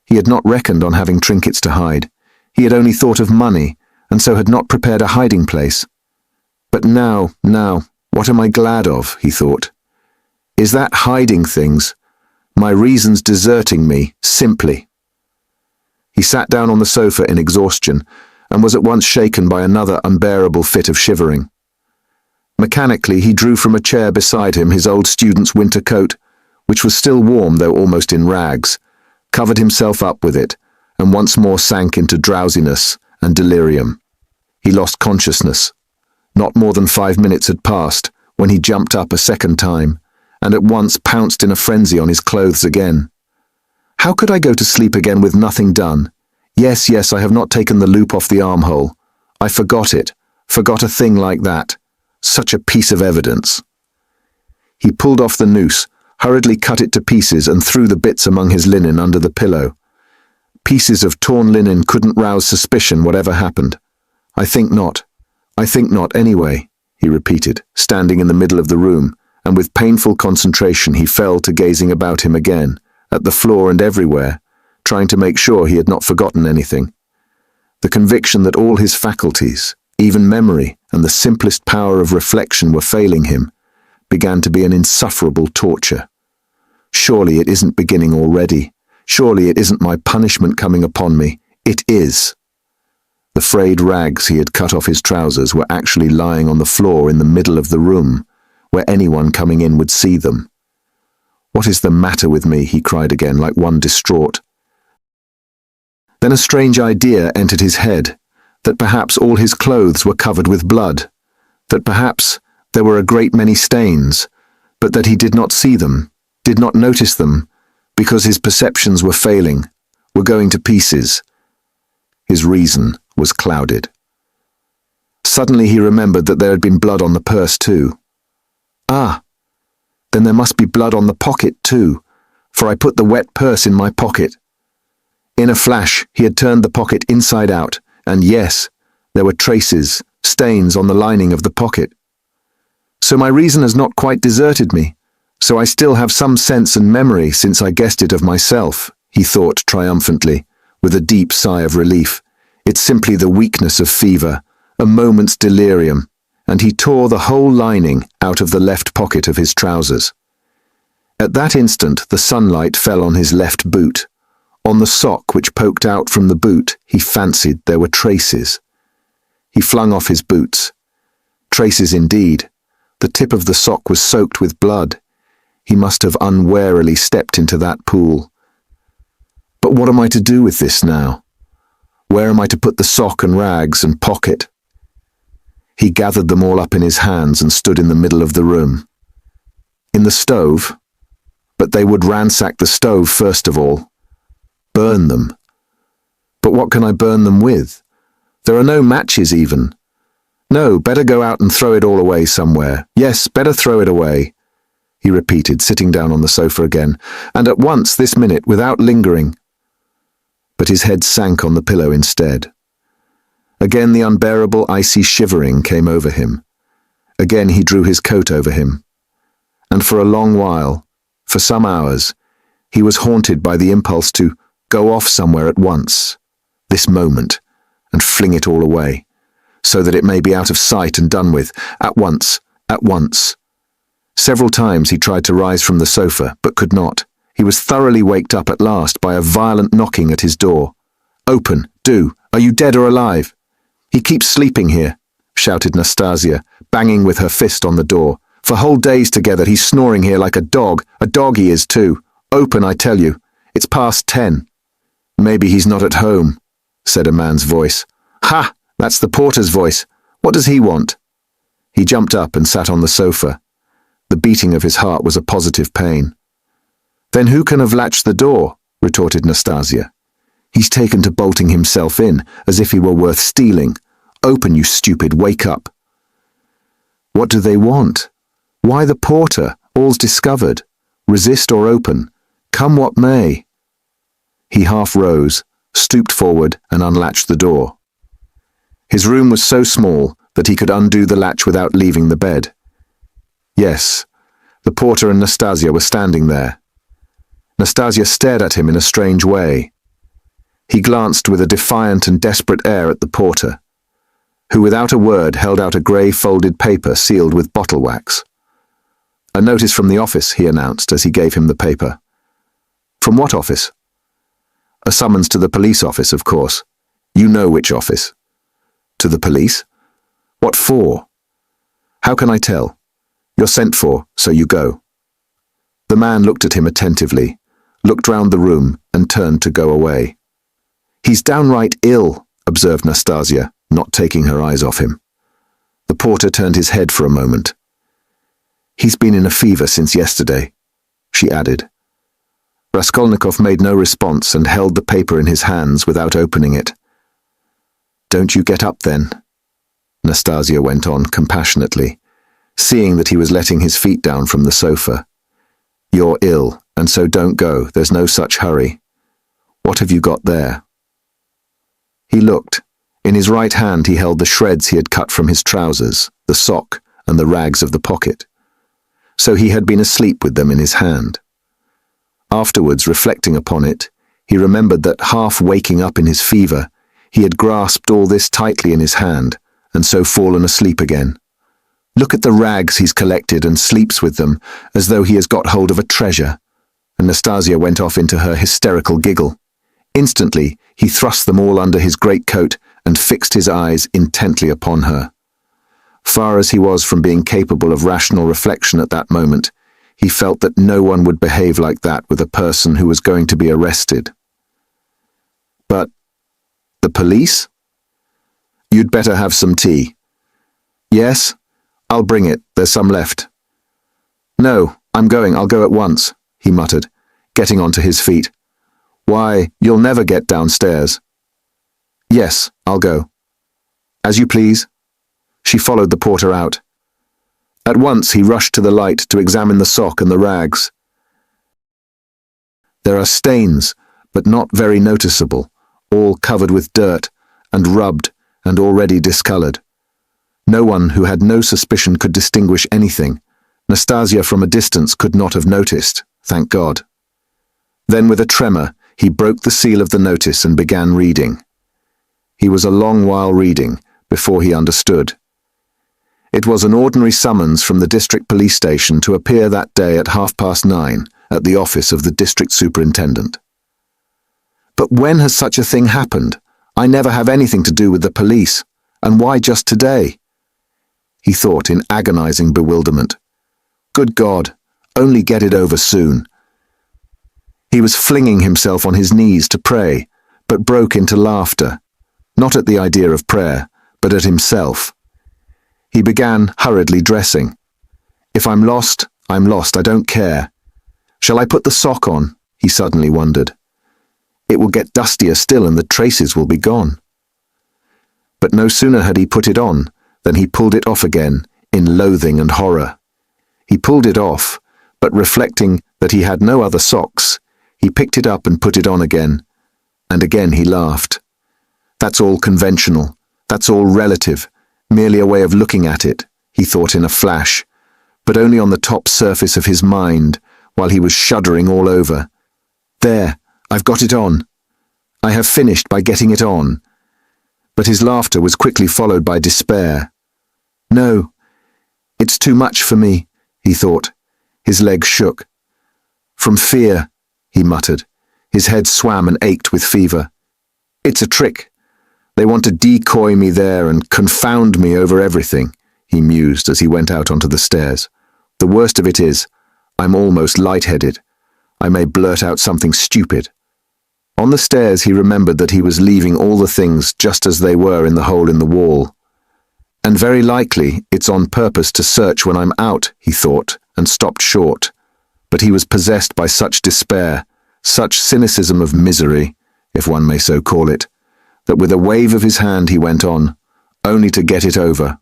He had not reckoned on having trinkets to hide. He had only thought of money, and so had not prepared a hiding place. But now, what am I glad of, he thought. Is that hiding things? My reasons deserting me, simply. He sat down on the sofa in exhaustion, and was at once shaken by another unbearable fit of shivering. Mechanically, he drew from a chair beside him his old student's winter coat, which was still warm though almost in rags, covered himself up with it, and once more sank into drowsiness and delirium. He lost consciousness. Not more than 5 minutes had passed when he jumped up a second time, and at once pounced in a frenzy on his clothes again. How could I go to sleep again with nothing done? Yes, I have not taken the loop off the armhole. I forgot it, forgot a thing like that. Such a piece of evidence. He pulled off the noose, hurriedly cut it to pieces and threw the bits among his linen under the pillow. Pieces of torn linen couldn't rouse suspicion whatever happened. I think not anyway, he repeated, standing in the middle of the room, and with painful concentration he fell to gazing about him again, at the floor and everywhere, trying to make sure he had not forgotten anything. The conviction that all his faculties, even memory and the simplest power of reflection were failing him, began to be an insufferable torture. Surely it isn't beginning already. Surely it isn't my punishment coming upon me. It is. The frayed rags he had cut off his trousers were actually lying on the floor in the middle of the room, where anyone coming in would see them. "What is the matter with me?" he cried again, like one distraught. Then a strange idea entered his head, that perhaps all his clothes were covered with blood, that perhaps there were a great many stains, but that he did not see them, did not notice them, because his perceptions were failing, were going to pieces. His reason was clouded. Suddenly he remembered that there had been blood on the purse too. Ah, then there must be blood on the pocket too, for I put the wet purse in my pocket. In a flash he had turned the pocket inside out, and yes, there were traces, stains on the lining of the pocket. So my reason has not quite deserted me, so I still have some sense and memory since I guessed it of myself, he thought triumphantly, with a deep sigh of relief. It's simply the weakness of fever, a moment's delirium, and he tore the whole lining out of the left pocket of his trousers. At that instant the sunlight fell on his left boot. On the sock which poked out from the boot, he fancied there were traces. He flung off his boots. Traces indeed. The tip of the sock was soaked with blood. He must have unwarily stepped into that pool. But what am I to do with this now? Where am I to put the sock and rags and pocket? He gathered them all up in his hands and stood in the middle of the room. In the stove? But they would ransack the stove first of all. Burn them. But what can I burn them with? There are no matches even. No, better go out and throw it all away somewhere. Yes, better throw it away, he repeated, sitting down on the sofa again, and at once, this minute, without lingering. But his head sank on the pillow instead. Again the unbearable icy shivering came over him. Again he drew his coat over him. And for a long while, for some hours, he was haunted by the impulse to go off somewhere at once, this moment, and fling it all away, so that it may be out of sight and done with, at once, at once. Several times he tried to rise from the sofa, but could not. He was thoroughly waked up at last by a violent knocking at his door. "Open, do. Are you dead or alive?" "He keeps sleeping here," shouted Nastasia, banging with her fist on the door. "For whole days together he's snoring here like a dog he is too. Open, I tell you. It's past 10. "Maybe he's not at home," said a man's voice. "Ha! That's the porter's voice. What does he want?" He jumped up and sat on the sofa. The beating of his heart was a positive pain. "Then who can have latched the door?" retorted Nastasia. "He's taken to bolting himself in, as if he were worth stealing. Open, you stupid, wake up." "What do they want? Why the porter? All's discovered. Resist or open. Come what may." He half rose, stooped forward and unlatched the door. His room was so small that he could undo the latch without leaving the bed. Yes, the porter and Nastasia were standing there. Nastasia stared at him in a strange way. He glanced with a defiant and desperate air at the porter, who without a word held out a grey folded paper sealed with bottle wax. "A notice from the office," he announced as he gave him the paper. "From what office?" "A summons to the police office, of course. You know which office." "To the police? What for?" "How can I tell? You're sent for, so you go." The man looked at him attentively, looked round the room, and turned to go away. "He's downright ill," observed Nastasia, not taking her eyes off him. The porter turned his head for a moment. "He's been in a fever since yesterday," she added. Raskolnikov made no response and held the paper in his hands without opening it. "Don't you get up then," Nastasia went on compassionately, seeing that he was letting his feet down from the sofa. "You're ill, and so don't go. There's no such hurry. What have you got there?" He looked. In his right hand he held the shreds he had cut from his trousers, the sock, and the rags of the pocket. So he had been asleep with them in his hand. Afterwards, reflecting upon it, he remembered that, half waking up in his fever, He had grasped all this tightly in his hand, and so fallen asleep again. Look at the rags he's collected and sleeps with them, as though he has got hold of a treasure. And Nastasia went off into her hysterical giggle. Instantly, he thrust them all under his greatcoat and fixed his eyes intently upon her. Far as he was from being capable of rational reflection at that moment, he felt that no one would behave like that with a person who was going to be arrested. But the police? You'd better have some tea. Yes, I'll bring it, there's some left. No, I'll go at once, he muttered, getting onto his feet. Why, you'll never get downstairs. Yes, I'll go. As you please. She followed the porter out. At once he rushed to the light to examine the sock and the rags. There are stains, but not very noticeable, all covered with dirt, and rubbed, and already discoloured. No one who had no suspicion could distinguish anything. Nastasia from a distance could not have noticed, thank God. Then with a tremor, he broke the seal of the notice and began reading. He was a long while reading, before he understood. It was an ordinary summons from the district police station to appear that day at 9:30 at the office of the district superintendent. But when has such a thing happened? I never have anything to do with the police, and why just today? He thought in agonizing bewilderment. Good God, only get it over soon. He was flinging himself on his knees to pray, but broke into laughter, not at the idea of prayer, but at himself. He began hurriedly dressing. If I'm lost, I don't care. Shall I put the sock on? He suddenly wondered. It will get dustier still and the traces will be gone. But no sooner had he put it on than he pulled it off again in loathing and horror. He pulled it off, but reflecting that he had no other socks, he picked it up and put it on again, and again he laughed. That's all conventional, that's all relative, merely a way of looking at it, he thought in a flash, but only on the top surface of his mind, while he was shuddering all over. There, I've got it on. I have finished by getting it on. But his laughter was quickly followed by despair. No, it's too much for me, he thought. His legs shook. From fear, he muttered. His head swam and ached with fever. It's a trick. They want to decoy me there and confound me over everything, he mused as he went out onto the stairs. The worst of it is, I'm almost lightheaded. I may blurt out something stupid. On the stairs he remembered that he was leaving all the things just as they were in the hole in the wall. And very likely it's on purpose to search when I'm out, he thought, and stopped short. But he was possessed by such despair, such cynicism of misery, if one may so call it, that with a wave of his hand he went on, only to get it over.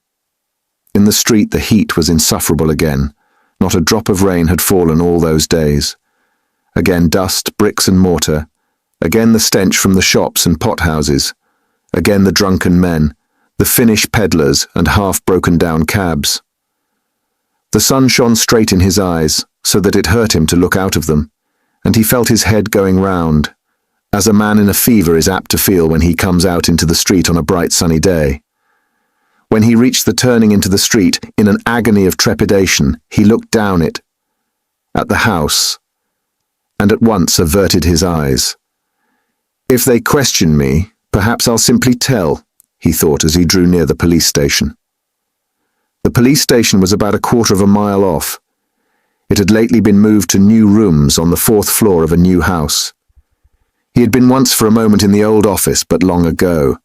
In the street the heat was insufferable again. Not a drop of rain had fallen all those days. Again dust, bricks and mortar. Again the stench from the shops and pothouses. Again the drunken men, the Finnish peddlers and half-broken-down cabs. The sun shone straight in his eyes, so that it hurt him to look out of them, and he felt his head going round, as a man in a fever is apt to feel when he comes out into the street on a bright sunny day. When he reached the turning into the street, in an agony of trepidation, he looked down it, at the house, and at once averted his eyes. If they question me, perhaps I'll simply tell, he thought as he drew near the police station. The police station was about 1/4 mile off. It had lately been moved to new rooms on the 4th floor of a new house. He had been once for a moment in the old office, but long ago.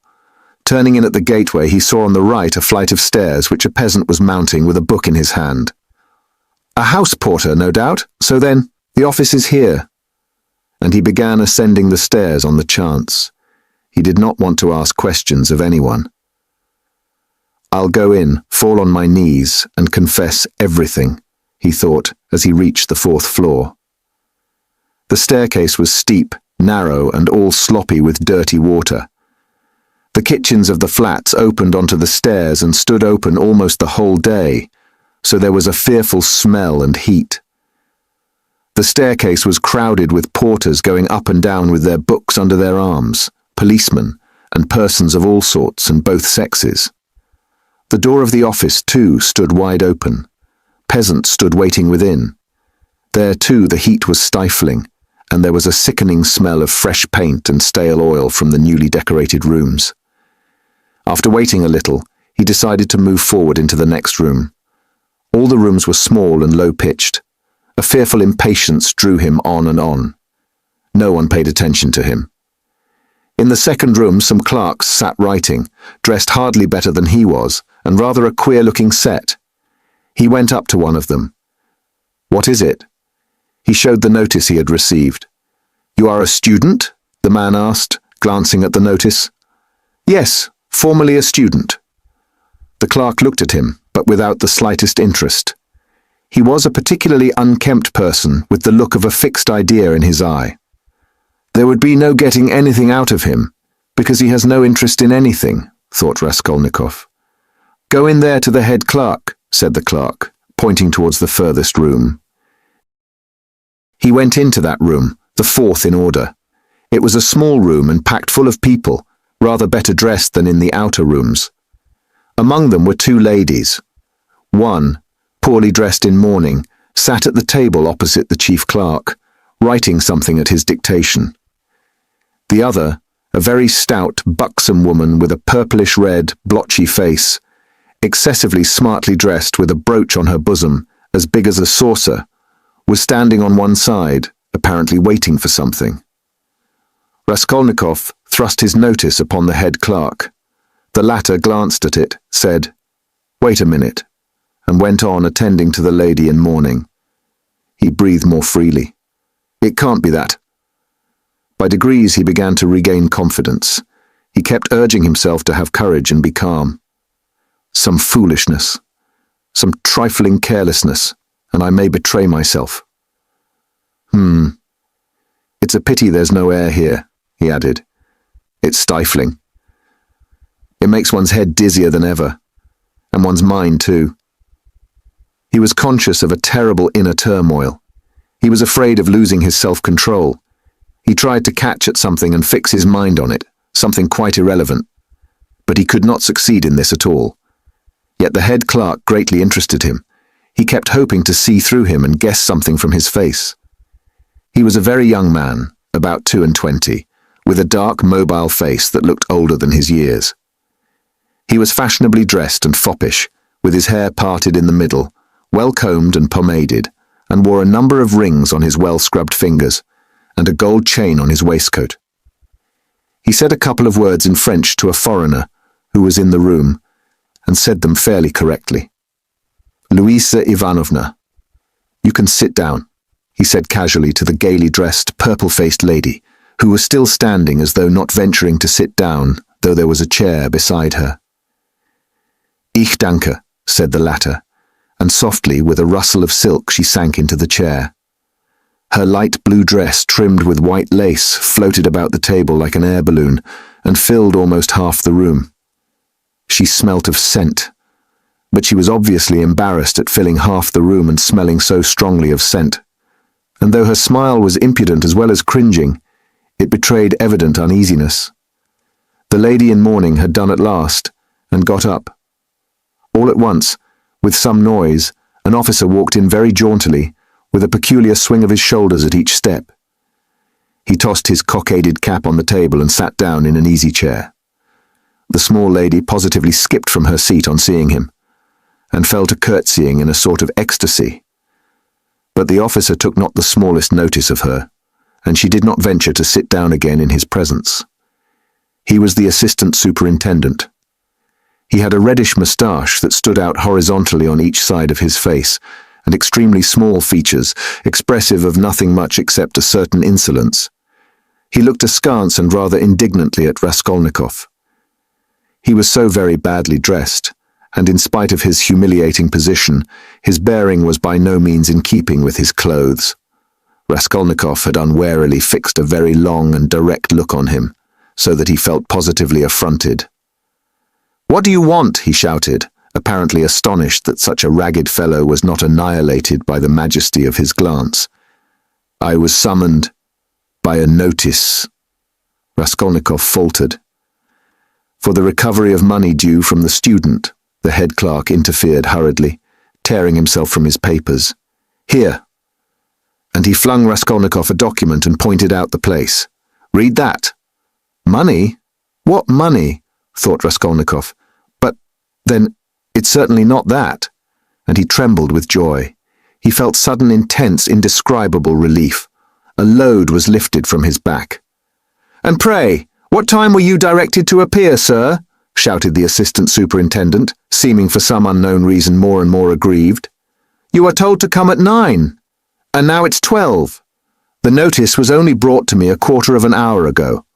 Turning in at the gateway, he saw on the right a flight of stairs which a peasant was mounting with a book in his hand. A house porter, no doubt, so then, the office is here. And he began ascending the stairs on the chance. He did not want to ask questions of anyone. I'll go in, fall on my knees, and confess everything, he thought as he reached the 4th floor. The staircase was steep, narrow, and all sloppy with dirty water. The kitchens of the flats opened onto the stairs and stood open almost the whole day, so there was a fearful smell and heat. The staircase was crowded with porters going up and down with their books under their arms, policemen, and persons of all sorts and both sexes. The door of the office, too, stood wide open. Peasants stood waiting within. There, too, the heat was stifling, and there was a sickening smell of fresh paint and stale oil from the newly decorated rooms. After waiting a little, he decided to move forward into the next room. All the rooms were small and low-pitched. A fearful impatience drew him on and on. No one paid attention to him. In the second room, some clerks sat writing, dressed hardly better than he was, and rather a queer-looking set. He went up to one of them. "What is it?" He showed the notice he had received. "You are a student?" the man asked, glancing at the notice. "Yes, formerly a student." The clerk looked at him, but without the slightest interest. He was a particularly unkempt person, with the look of a fixed idea in his eye. There would be no getting anything out of him, because he has no interest in anything, thought Raskolnikov. "Go in there to the head clerk," said the clerk, pointing towards the furthest room. He went into that room, the fourth in order. It was a small room and packed full of people, rather better dressed than in the outer rooms. Among them were two ladies. One, poorly dressed in mourning, sat at the table opposite the chief clerk, writing something at his dictation. The other, a very stout, buxom woman with a purplish-red, blotchy face, excessively smartly dressed with a brooch on her bosom, as big as a saucer, was standing on one side, apparently waiting for something. Raskolnikov thrust his notice upon the head clerk. The latter glanced at it, said, "Wait a minute," and went on attending to the lady in mourning. He breathed more freely. "It can't be that." By degrees he began to regain confidence. He kept urging himself to have courage and be calm. Some foolishness, some trifling carelessness, and I may betray myself. It's a pity there's no air here," he added. "It's stifling. It makes one's head dizzier than ever, and one's mind too." He was conscious of a terrible inner turmoil. He was afraid of losing his self-control. He tried to catch at something and fix his mind on it, something quite irrelevant. But he could not succeed in this at all. Yet the head clerk greatly interested him. He kept hoping to see through him and guess something from his face. He was a very young man, about 22, with a dark, mobile face that looked older than his years. He was fashionably dressed and foppish, with his hair parted in the middle, well-combed and pomaded, and wore a number of rings on his well-scrubbed fingers, and a gold chain on his waistcoat. He said a couple of words in French to a foreigner who was in the room, and said them fairly correctly. "Louisa Ivanovna, you can sit down," he said casually to the gaily dressed, purple-faced lady, who was still standing as though not venturing to sit down, though there was a chair beside her. "Ich danke," said the latter, and softly, with a rustle of silk, she sank into the chair. Her light blue dress, trimmed with white lace, floated about the table like an air balloon, and filled almost half the room. She smelt of scent, but she was obviously embarrassed at filling half the room and smelling so strongly of scent. And though her smile was impudent as well as cringing, it betrayed evident uneasiness. The lady in mourning had done at last, and got up. All at once, with some noise, an officer walked in very jauntily, with a peculiar swing of his shoulders at each step. He tossed his cockaded cap on the table and sat down in an easy chair. The small lady positively skipped from her seat on seeing him, and fell to curtsying in a sort of ecstasy. But the officer took not the smallest notice of her, and she did not venture to sit down again in his presence. He was the assistant superintendent. He had a reddish moustache that stood out horizontally on each side of his face, and extremely small features, expressive of nothing much except a certain insolence. He looked askance and rather indignantly at Raskolnikov. He was so very badly dressed, and in spite of his humiliating position, his bearing was by no means in keeping with his clothes. Raskolnikov had unwarily fixed a very long and direct look on him, so that he felt positively affronted. "What do you want?" he shouted, apparently astonished that such a ragged fellow was not annihilated by the majesty of his glance. "I was summoned by a notice," Raskolnikov faltered. For the recovery of money due from the student, the head clerk interfered hurriedly, tearing himself from his papers. Here. And he flung Raskolnikov a document and pointed out the place. Read that. Money? What money? Thought Raskolnikov. But, then, it's certainly not that. And he trembled with joy. He felt sudden intense, indescribable relief. A load was lifted from his back. And pray, what time were you directed to appear, sir? Shouted the assistant superintendent, seeming for some unknown reason more and more aggrieved. You are told to come at 9. And now it's 12. The notice was only brought to me a quarter of an hour ago,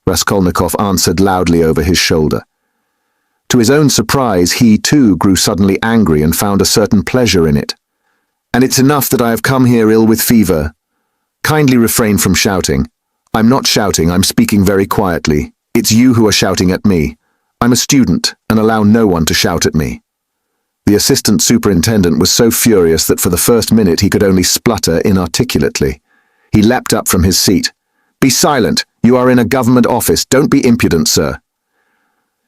Raskolnikov answered loudly over his shoulder. To his own surprise, he too grew suddenly angry and found a certain pleasure in it. And it's enough that I have come here ill with fever. Kindly refrain from shouting. I'm not shouting, I'm speaking very quietly. It's you who are shouting at me. I'm a student, and allow no one to shout at me. The assistant superintendent was so furious that for the first minute he could only splutter inarticulately. He leapt up from his seat. Be silent! You are in a government office. Don't be impudent, sir.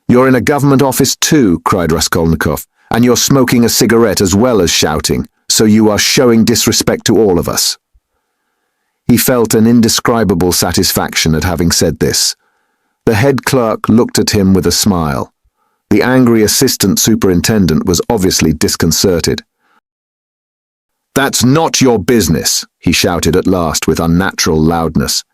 You're in a government office too, cried Raskolnikov, and you're smoking a cigarette as well as shouting, so you are showing disrespect to all of us. He felt an indescribable satisfaction at having said this. The head clerk looked at him with a smile. The angry assistant superintendent was obviously disconcerted. That's not your business, he shouted at last with unnatural loudness.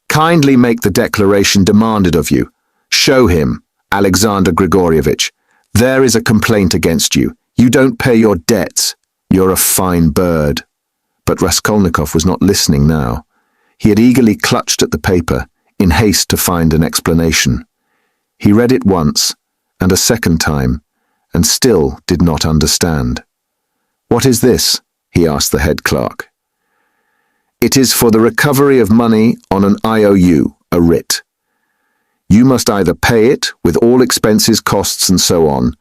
Kindly make the declaration demanded of you. Show him, Alexander Grigorievich. There is a complaint against you. You don't pay your debts. You're a fine bird. But Raskolnikov was not listening now. He had eagerly clutched at the paper, in haste to find an explanation. He read it once, and a second time, and still did not understand. What is this? He asked the head clerk. It is for the recovery of money on an IOU, a writ. You must either pay it, with all expenses, costs, and so on,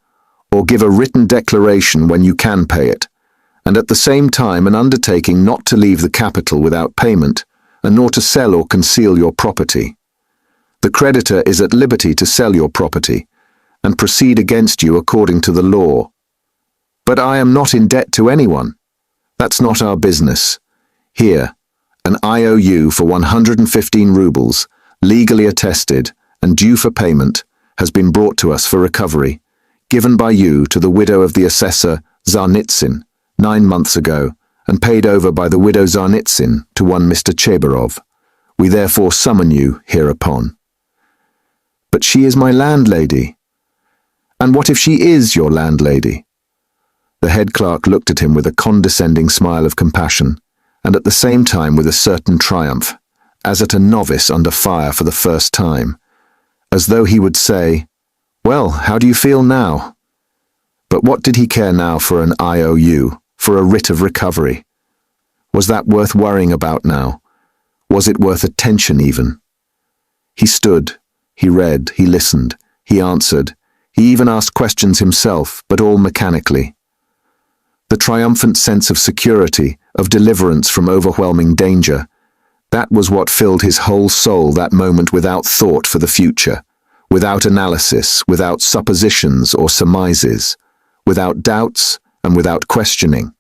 or give a written declaration when you can pay it, and at the same time an undertaking not to leave the capital without payment, and nor to sell or conceal your property. The creditor is at liberty to sell your property, and proceed against you according to the law. But I am not in debt to anyone. That's not our business. Here, an IOU for 115 rubles, legally attested and due for payment, has been brought to us for recovery, given by you to the widow of the assessor Zarnitsyn 9 months ago, and paid over by the widow Zarnitsyn to one Mr. Chebarov. We therefore summon you hereupon. But she is my landlady. And what if she is your landlady? The head clerk looked at him with a condescending smile of compassion, and at the same time with a certain triumph, as at a novice under fire for the first time, as though he would say, Well, how do you feel now? But what did he care now for an IOU, for a writ of recovery? Was that worth worrying about now? Was it worth attention even? He stood, he read, he listened, he answered, he even asked questions himself, but all mechanically. The triumphant sense of security, of deliverance from overwhelming danger, that was what filled his whole soul that moment, without thought for the future, without analysis, without suppositions or surmises, without doubts and without questioning.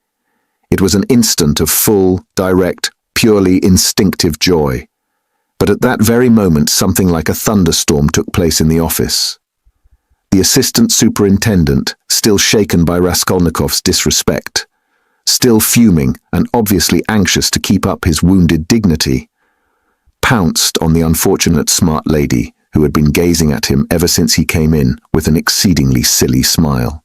It was an instant of full, direct, purely instinctive joy. But at that very moment something like a thunderstorm took place in the office. The assistant superintendent, still shaken by Raskolnikov's disrespect, still fuming and obviously anxious to keep up his wounded dignity, pounced on the unfortunate smart lady who had been gazing at him ever since he came in with an exceedingly silly smile.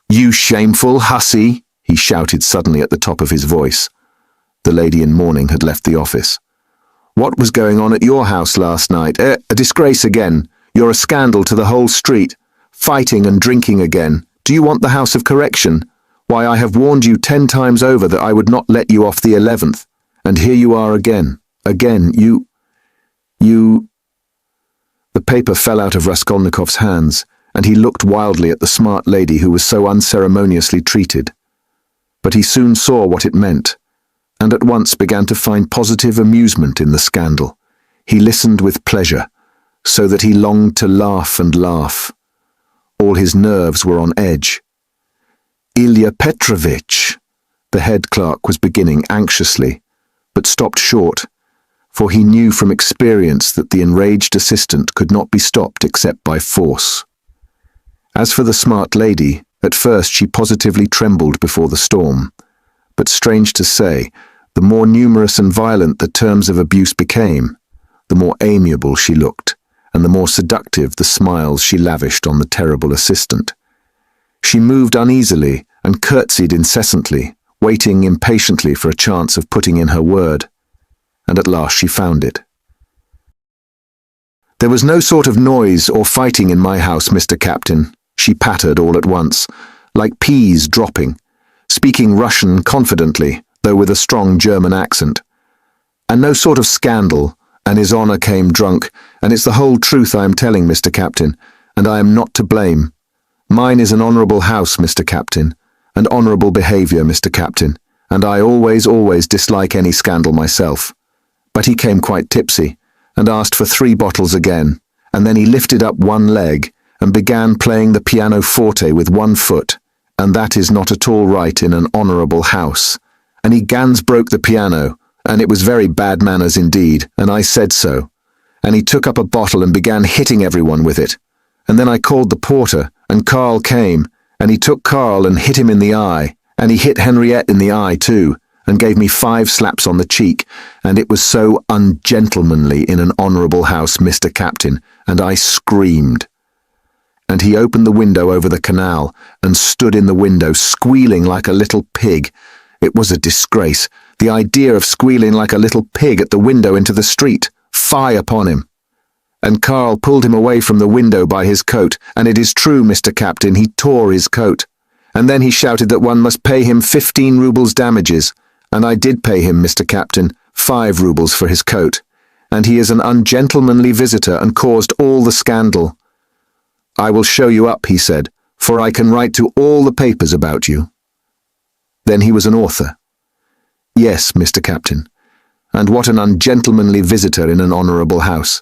You shameful hussy! He shouted suddenly at the top of his voice. The lady in mourning had left the office. What was going on at your house last night? A disgrace again. You're a scandal to the whole street. Fighting and drinking again. Do you want the house of correction? Why, I have warned you 10 times over that I would not let you off the 11th. And here you are again. Again, you... The paper fell out of Raskolnikov's hands, and he looked wildly at the smart lady who was so unceremoniously treated. But he soon saw what it meant, and at once began to find positive amusement in the scandal. He listened with pleasure. so that he longed to laugh and laugh. All his nerves were on edge. "Ilya Petrovitch," the head clerk was beginning anxiously, but stopped short, for he knew from experience that the enraged assistant could not be stopped except by force. As for the smart lady, at first she positively trembled before the storm, but strange to say, the more numerous and violent the terms of abuse became, the more amiable she looked, and the more seductive the smiles she lavished on the terrible assistant. She moved uneasily and curtsied incessantly, waiting impatiently for a chance of putting in her word, and at last she found it. "There was no sort of noise or fighting in my house, Mr. Captain," she pattered all at once, like peas dropping, speaking Russian confidently, though with a strong German accent. "And no sort of scandal, and His Honour came drunk, and it's the whole truth I am telling, Mr. Captain, and I am not to blame. Mine is an honourable house, Mr. Captain, and honourable behaviour, Mr. Captain, and I always dislike any scandal myself." But he came quite tipsy, and asked for 3 bottles again, and then he lifted up one leg, and began playing the pianoforte with one foot, and that is not at all right in an honourable house. And he gans broke the piano, and it was very bad manners indeed, and I said so. And he took up a bottle and began hitting everyone with it. And then I called the porter, and Karl came, and he took Karl and hit him in the eye, and he hit Henriette in the eye too, and gave me 5 slaps on the cheek, and it was so ungentlemanly in an honourable house, Mr. Captain, and I screamed. And he opened the window over the canal, and stood in the window, squealing like a little pig. It was a disgrace, the idea of squealing like a little pig at the window into the street. Fie upon him. And Karl pulled him away from the window by his coat, and it is true, Mr. Captain, he tore his coat. And then he shouted that one must pay him 15 rubles damages, and I did pay him, Mr. Captain, 5 rubles for his coat, and he is an ungentlemanly visitor and caused all the scandal. "I will show you up," he said, "for I can write to all the papers about you." Then he was an author. Yes, Mr. Captain, and what an ungentlemanly visitor in an honourable house.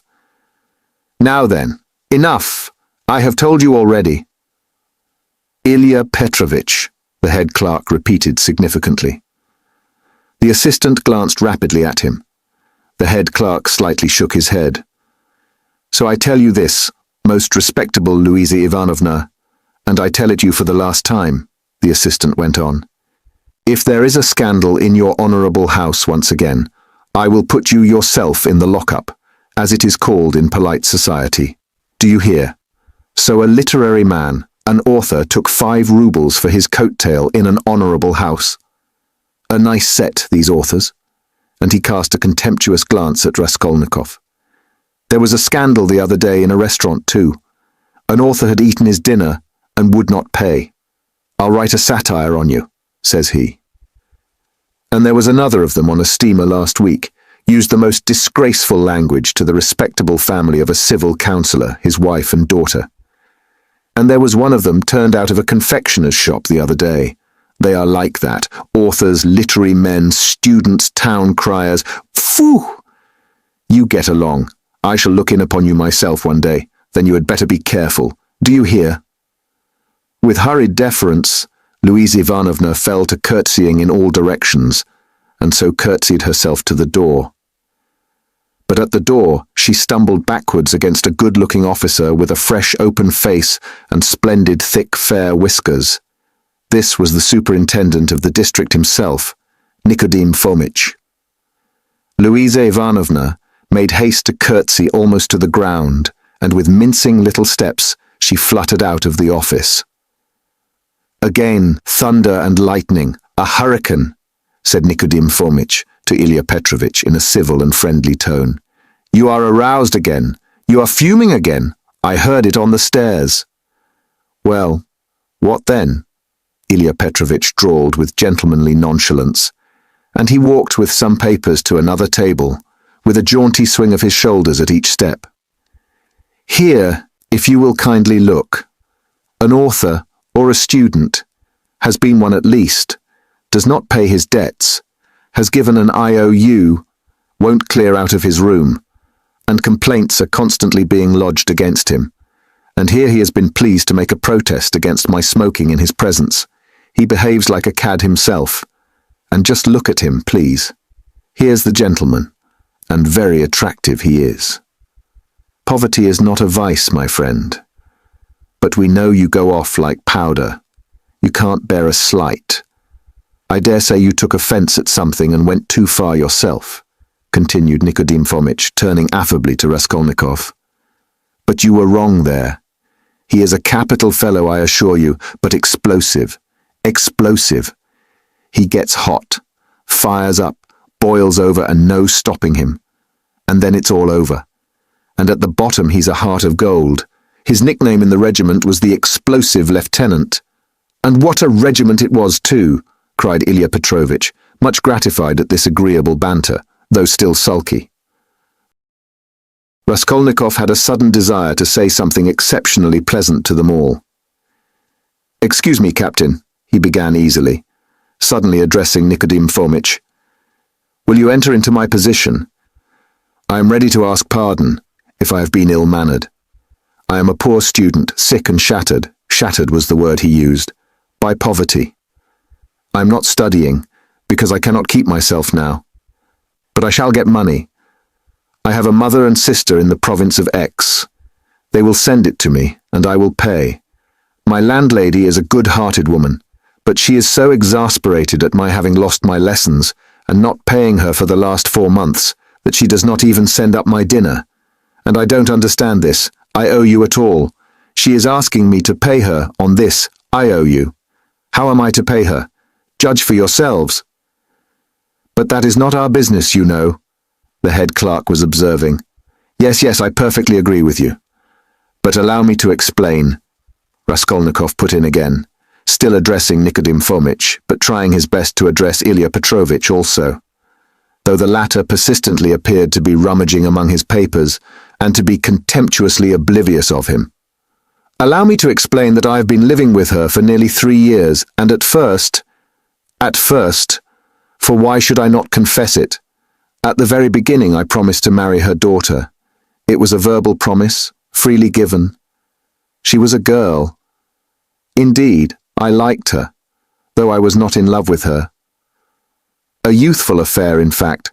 "Now then, enough! I have told you already." "Ilya Petrovitch," the head clerk repeated significantly. The assistant glanced rapidly at him. The head clerk slightly shook his head. "So I tell you this, most respectable Louisa Ivanovna, and I tell it you for the last time," the assistant went on. "If there is a scandal in your honourable house once again, I will put you yourself in the lock-up, as it is called in polite society. Do you hear? So a literary man, an author, took 5 rubles for his coat-tail in an honourable house. A nice set, these authors." And he cast a contemptuous glance at Raskolnikov. "There was a scandal the other day in a restaurant too. An author had eaten his dinner and would not pay. 'I'll write a satire on you,' says he. And there was another of them on a steamer last week, used the most disgraceful language to the respectable family of a civil councillor, his wife and daughter. And there was one of them turned out of a confectioner's shop the other day. They are like that, authors, literary men, students, town criers. Phew! You get along. I shall look in upon you myself one day, then you had better be careful. Do you hear?" With hurried deference, Louisa Ivanovna fell to curtsying in all directions, and so curtsied herself to the door. But at the door she stumbled backwards against a good-looking officer with a fresh open face and splendid thick fair whiskers. This was the superintendent of the district himself, Nikodim Fomitch. Louisa Ivanovna made haste to curtsy almost to the ground, and with mincing little steps she fluttered out of the office. "Again, thunder and lightning, a hurricane," said Nikodim Fomitch to Ilya Petrovitch in a civil and friendly tone. "You are aroused again. You are fuming again. I heard it on the stairs." "Well, what then?" Ilya Petrovitch drawled with gentlemanly nonchalance, and he walked with some papers to another table, with a jaunty swing of his shoulders at each step. "Here, if you will kindly look. An author, or a student, has been one at least, does not pay his debts, has given an IOU, won't clear out of his room. and complaints are constantly being lodged against him. And here he has been pleased to make a protest against my smoking in his presence. He behaves like a cad himself. And just look at him, please. Here's the gentleman, and very attractive he is. Poverty is not a vice, my friend. But we know you go off like powder. You can't bear a slight. I dare say you took offence at something and went too far yourself, continued Nikodim Fomitch, turning affably to Raskolnikov. But you were wrong there. He is a capital fellow, I assure you, but explosive. Explosive. He gets hot, fires up, boils over, and no stopping him. And then it's all over. And at the bottom he's a heart of gold. His nickname in the regiment was the Explosive Lieutenant. And what a regiment it was, too, cried Ilya Petrovitch, much gratified at this agreeable banter, though still sulky. Raskolnikov had a sudden desire to say something exceptionally pleasant to them all. "Excuse me, Captain," he began easily, suddenly addressing Nikodim Fomitch. "Will you enter into my position? I am ready to ask pardon if I have been ill-mannered. I am a poor student, sick and shattered," shattered was the word he used, "by poverty. I am not studying, because I cannot keep myself now. But I shall get money. I have a mother and sister in the province of X. They will send it to me, and I will pay. My landlady is a good-hearted woman, but she is so exasperated at my having lost my lessons and not paying her for the last 4 months that she does not even send up my dinner. And I don't understand this. I owe you at all. She is asking me to pay her on this. I owe you. How am I to pay her? Judge for yourselves." "But that is not our business, you know," the head clerk was observing. Yes, I perfectly agree with you. But allow me to explain," Raskolnikov put in again, still addressing Nikodim Fomitch, but trying his best to address Ilya Petrovitch also, though the latter persistently appeared to be rummaging among his papers and to be contemptuously oblivious of him. "Allow me to explain that I have been living with her for nearly 3 years, and at first, for why should I not confess it? At the very beginning I promised to marry her daughter. It was a verbal promise, freely given. She was a girl. Indeed, I liked her, though I was not in love with her. A youthful affair, in fact.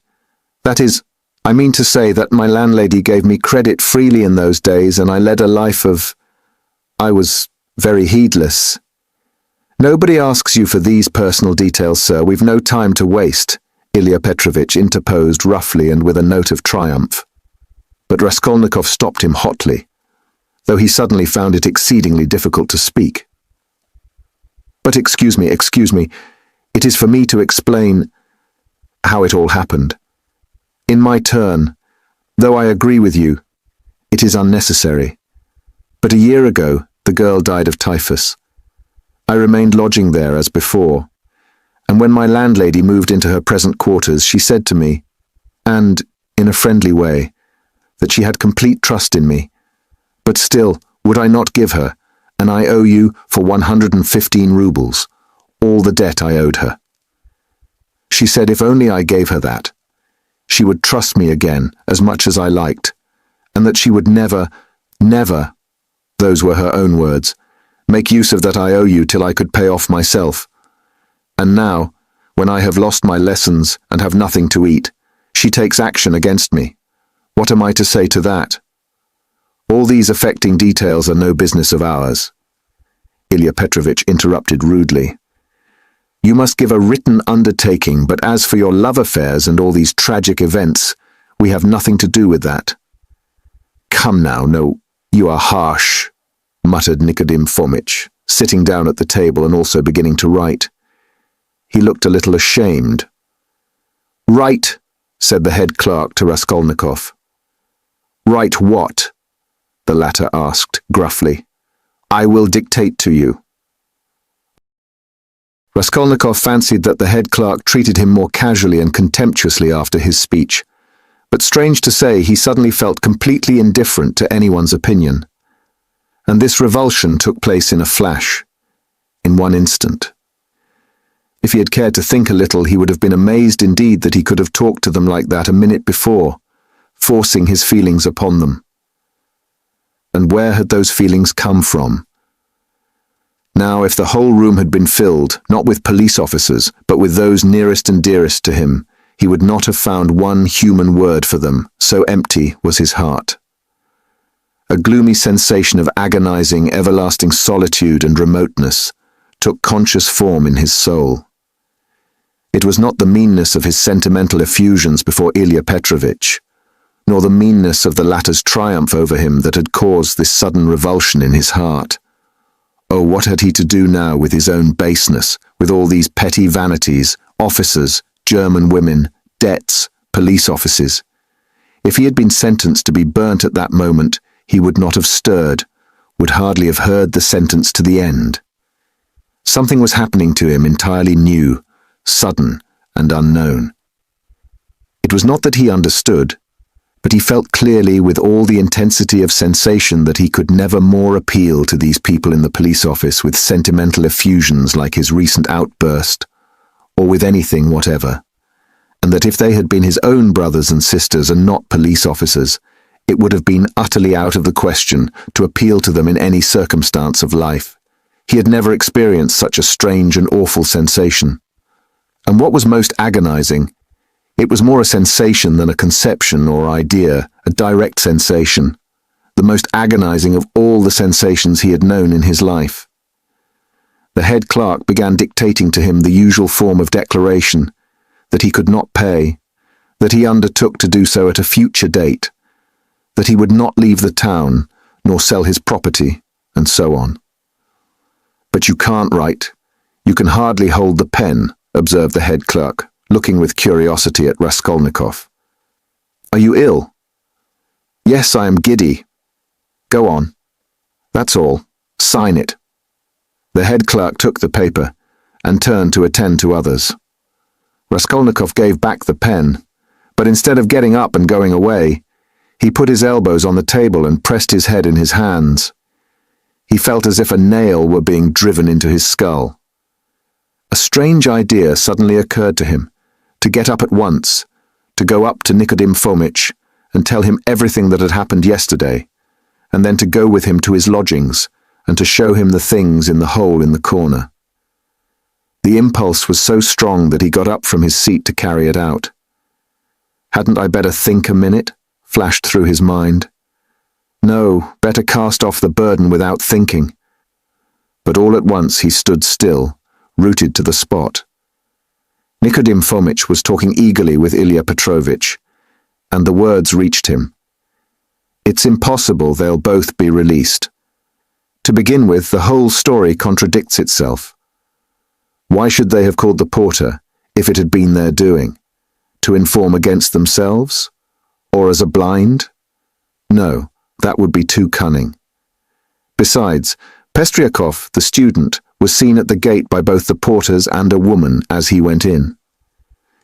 That is, I mean to say that my landlady gave me credit freely in those days, and I led a life of... I was very heedless. Nobody asks you for these personal details, sir. We've no time to waste," Ilya Petrovitch interposed roughly and with a note of triumph. But Raskolnikov stopped him hotly, though he suddenly found it exceedingly difficult to speak. "But excuse me, it is for me to explain how it all happened. In my turn, though I agree with you, it is unnecessary. But a year ago, the girl died of typhus. I remained lodging there as before, and when my landlady moved into her present quarters, she said to me, and in a friendly way, that she had complete trust in me. But still, would I not give her, and I owe you for 115 rubles, all the debt I owed her. She said if only I gave her that, she would trust me again as much as I liked, and that she would never, those were her own words, make use of that I owe you till I could pay off myself. And now, when I have lost my lessons and have nothing to eat, she takes action against me. What am I to say to that? All these affecting details are no business of ours," Ilya Petrovitch interrupted rudely. "You must give a written undertaking, but as for your love affairs and all these tragic events, we have nothing to do with that." "Come now, no, you are harsh," muttered Nikodim Fomitch, sitting down at the table and also beginning to write. He looked a little ashamed. "Write," said the head clerk to Raskolnikov. "Write what?" the latter asked gruffly. "I will dictate to you." Raskolnikov fancied that the head clerk treated him more casually and contemptuously after his speech, but strange to say, he suddenly felt completely indifferent to anyone's opinion. And this revulsion took place in a flash, in one instant. If he had cared to think a little, he would have been amazed indeed that he could have talked to them like that a minute before. forcing his feelings upon them. And where had those feelings come from? Now, if the whole room had been filled, not with police officers, but with those nearest and dearest to him, he would not have found one human word for them, so empty was his heart. A gloomy sensation of agonizing, everlasting solitude and remoteness took conscious form in his soul. It was not the meanness of his sentimental effusions before Ilya Petrovitch, nor the meanness of the latter's triumph over him that had caused this sudden revulsion in his heart. Oh, what had he to do now with his own baseness, with all these petty vanities, officers, German women, debts, police offices? If he had been sentenced to be burnt at that moment, he would not have stirred, would hardly have heard the sentence to the end. Something was happening to him entirely new, sudden, and unknown. It was not that he understood, but he felt clearly with all the intensity of sensation that he could never more appeal to these people in the police office with sentimental effusions like his recent outburst, or with anything whatever, and that if they had been his own brothers and sisters and not police officers, it would have been utterly out of the question to appeal to them in any circumstance of life. He had never experienced such a strange and awful sensation. And what was most agonizing, it was more a sensation than a conception or idea, a direct sensation, the most agonizing of all the sensations he had known in his life. The head clerk began dictating to him the usual form of declaration, that he could not pay, that he undertook to do so at a future date, that he would not leave the town, nor sell his property, and so on. "But you can't write. You can hardly hold the pen," observed the head clerk, looking with curiosity at Raskolnikov. "Are you ill?" "Yes, I am giddy." "Go on." "That's all. Sign it." The head clerk took the paper and turned to attend to others. Raskolnikov gave back the pen, but instead of getting up and going away, he put his elbows on the table and pressed his head in his hands. He felt as if a nail were being driven into his skull. A strange idea suddenly occurred to him, to get up at once, to go up to Nikodim Fomitch and tell him everything that had happened yesterday, and then to go with him to his lodgings and to show him the things in the hole in the corner. The impulse was so strong that he got up from his seat to carry it out. "Hadn't I better think a minute?" flashed through his mind. No, better cast off the burden without thinking. But all at once he stood still, rooted to the spot. Nikodim Fomitch was talking eagerly with Ilya Petrovitch, and the words reached him. "It's impossible they'll both be released. To begin with, the whole story contradicts itself. Why should they have called the porter, if it had been their doing? To inform against themselves? Or as a blind? No, that would be too cunning. Besides, Pestriakov, the student, was seen at the gate by both the porters and a woman as he went in.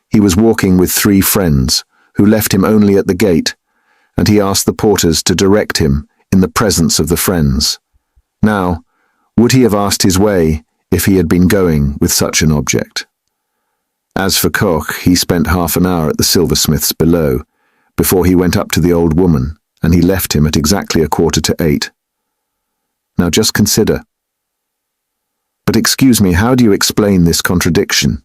He was walking with 3 friends, who left him only at the gate, and he asked the porters to direct him in the presence of the friends. Now, would he have asked his way if he had been going with such an object? As for Koch, he spent half an hour at the silversmith's below, before he went up to the old woman, and he left him at exactly 7:45. Now just consider. But excuse me, how do you explain this contradiction?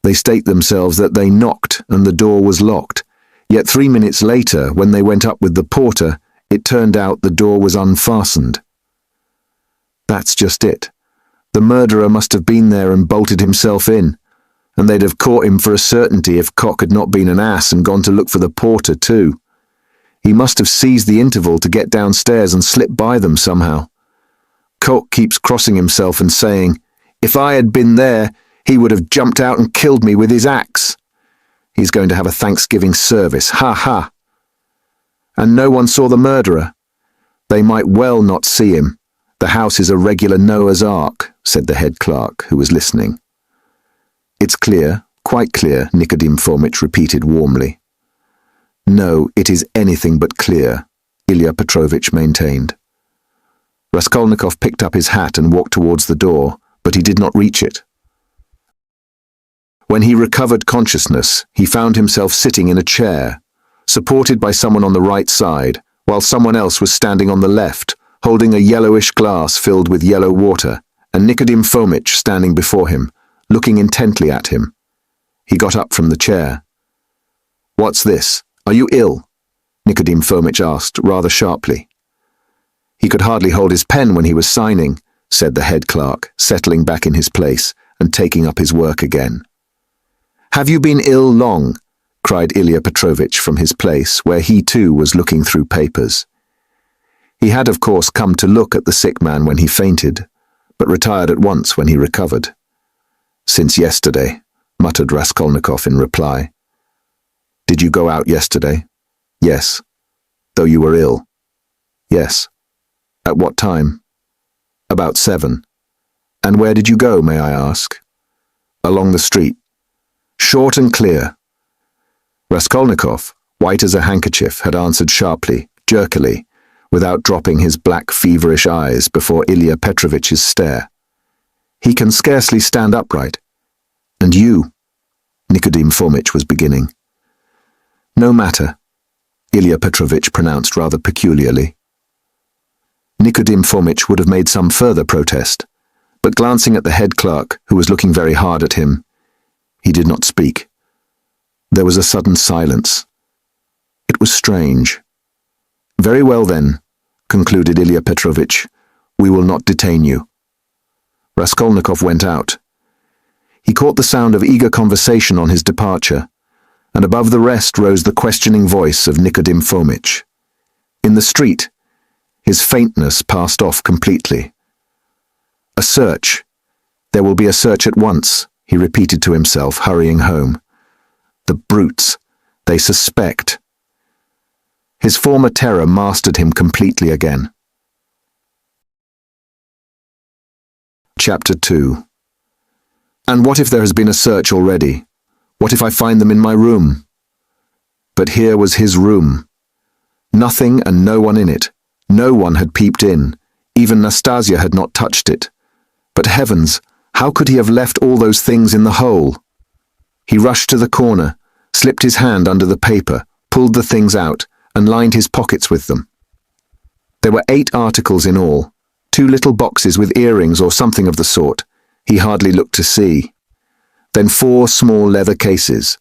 They state themselves that they knocked and the door was locked, yet 3 minutes later, when they went up with the porter, it turned out the door was unfastened. That's just it. The murderer must have been there and bolted himself in, and they'd have caught him for a certainty if Koch had not been an ass and gone to look for the porter too. He must have seized the interval to get downstairs and slip by them somehow. Koch keeps crossing himself and saying, "If I had been there, he would have jumped out and killed me with his axe. He's going to have a Thanksgiving service, ha ha. And no one saw the murderer. They might well not see him. The house is a regular Noah's Ark," said the head clerk, who was listening. "It's clear, quite clear," Nikodim Fomitch repeated warmly. "No, it is anything but clear," Ilya Petrovitch maintained. Raskolnikov picked up his hat and walked towards the door, but he did not reach it. When he recovered consciousness, he found himself sitting in a chair, supported by someone on the right side, while someone else was standing on the left, holding a yellowish glass filled with yellow water, and Nicodim Fomitch standing before him, looking intently at him. He got up from the chair. "What's this? Are you ill?" Nicodim Fomitch asked, rather sharply. "He could hardly hold his pen when he was signing," said the head clerk, settling back in his place and taking up his work again. "Have you been ill long?" cried Ilya Petrovitch from his place, where he too was looking through papers. He had, of course, come to look at the sick man when he fainted, but retired at once when he recovered. "Since yesterday," muttered Raskolnikov in reply. "Did you go out yesterday?" "Yes." "Though you were ill?" "Yes." "At what time?" "About 7. "And where did you go, may I ask?" "Along the street." "Short and clear." Raskolnikov, white as a handkerchief, had answered sharply, jerkily, without dropping his black, feverish eyes before Ilya Petrovitch's stare. "He can scarcely stand upright." "And you?" Nicodim Fomitch was beginning. "No matter," Ilya Petrovitch pronounced rather peculiarly. Nicodim Fomitch would have made some further protest, but glancing at the head clerk, who was looking very hard at him, he did not speak. There was a sudden silence. It was strange. "Very well then," concluded Ilya Petrovitch, "we will not detain you." Raskolnikov went out. He caught the sound of eager conversation on his departure, and above the rest rose the questioning voice of Nicodim Fomitch. In the street, his faintness passed off completely. "A search. There will be a search at once," he repeated to himself, hurrying home. "The brutes. They suspect." His former terror mastered him completely again. Chapter 2. "And what if there has been a search already? What if I find them in my room?" But here was his room. Nothing and no one in it. No one had peeped in. Even Nastasia had not touched it. But heavens, how could he have left all those things in the hole? He rushed to the corner, slipped his hand under the paper, pulled the things out, and lined his pockets with them. There were 8 articles in all, 2 little boxes with earrings or something of the sort. He hardly looked to see. Then 4 small leather cases.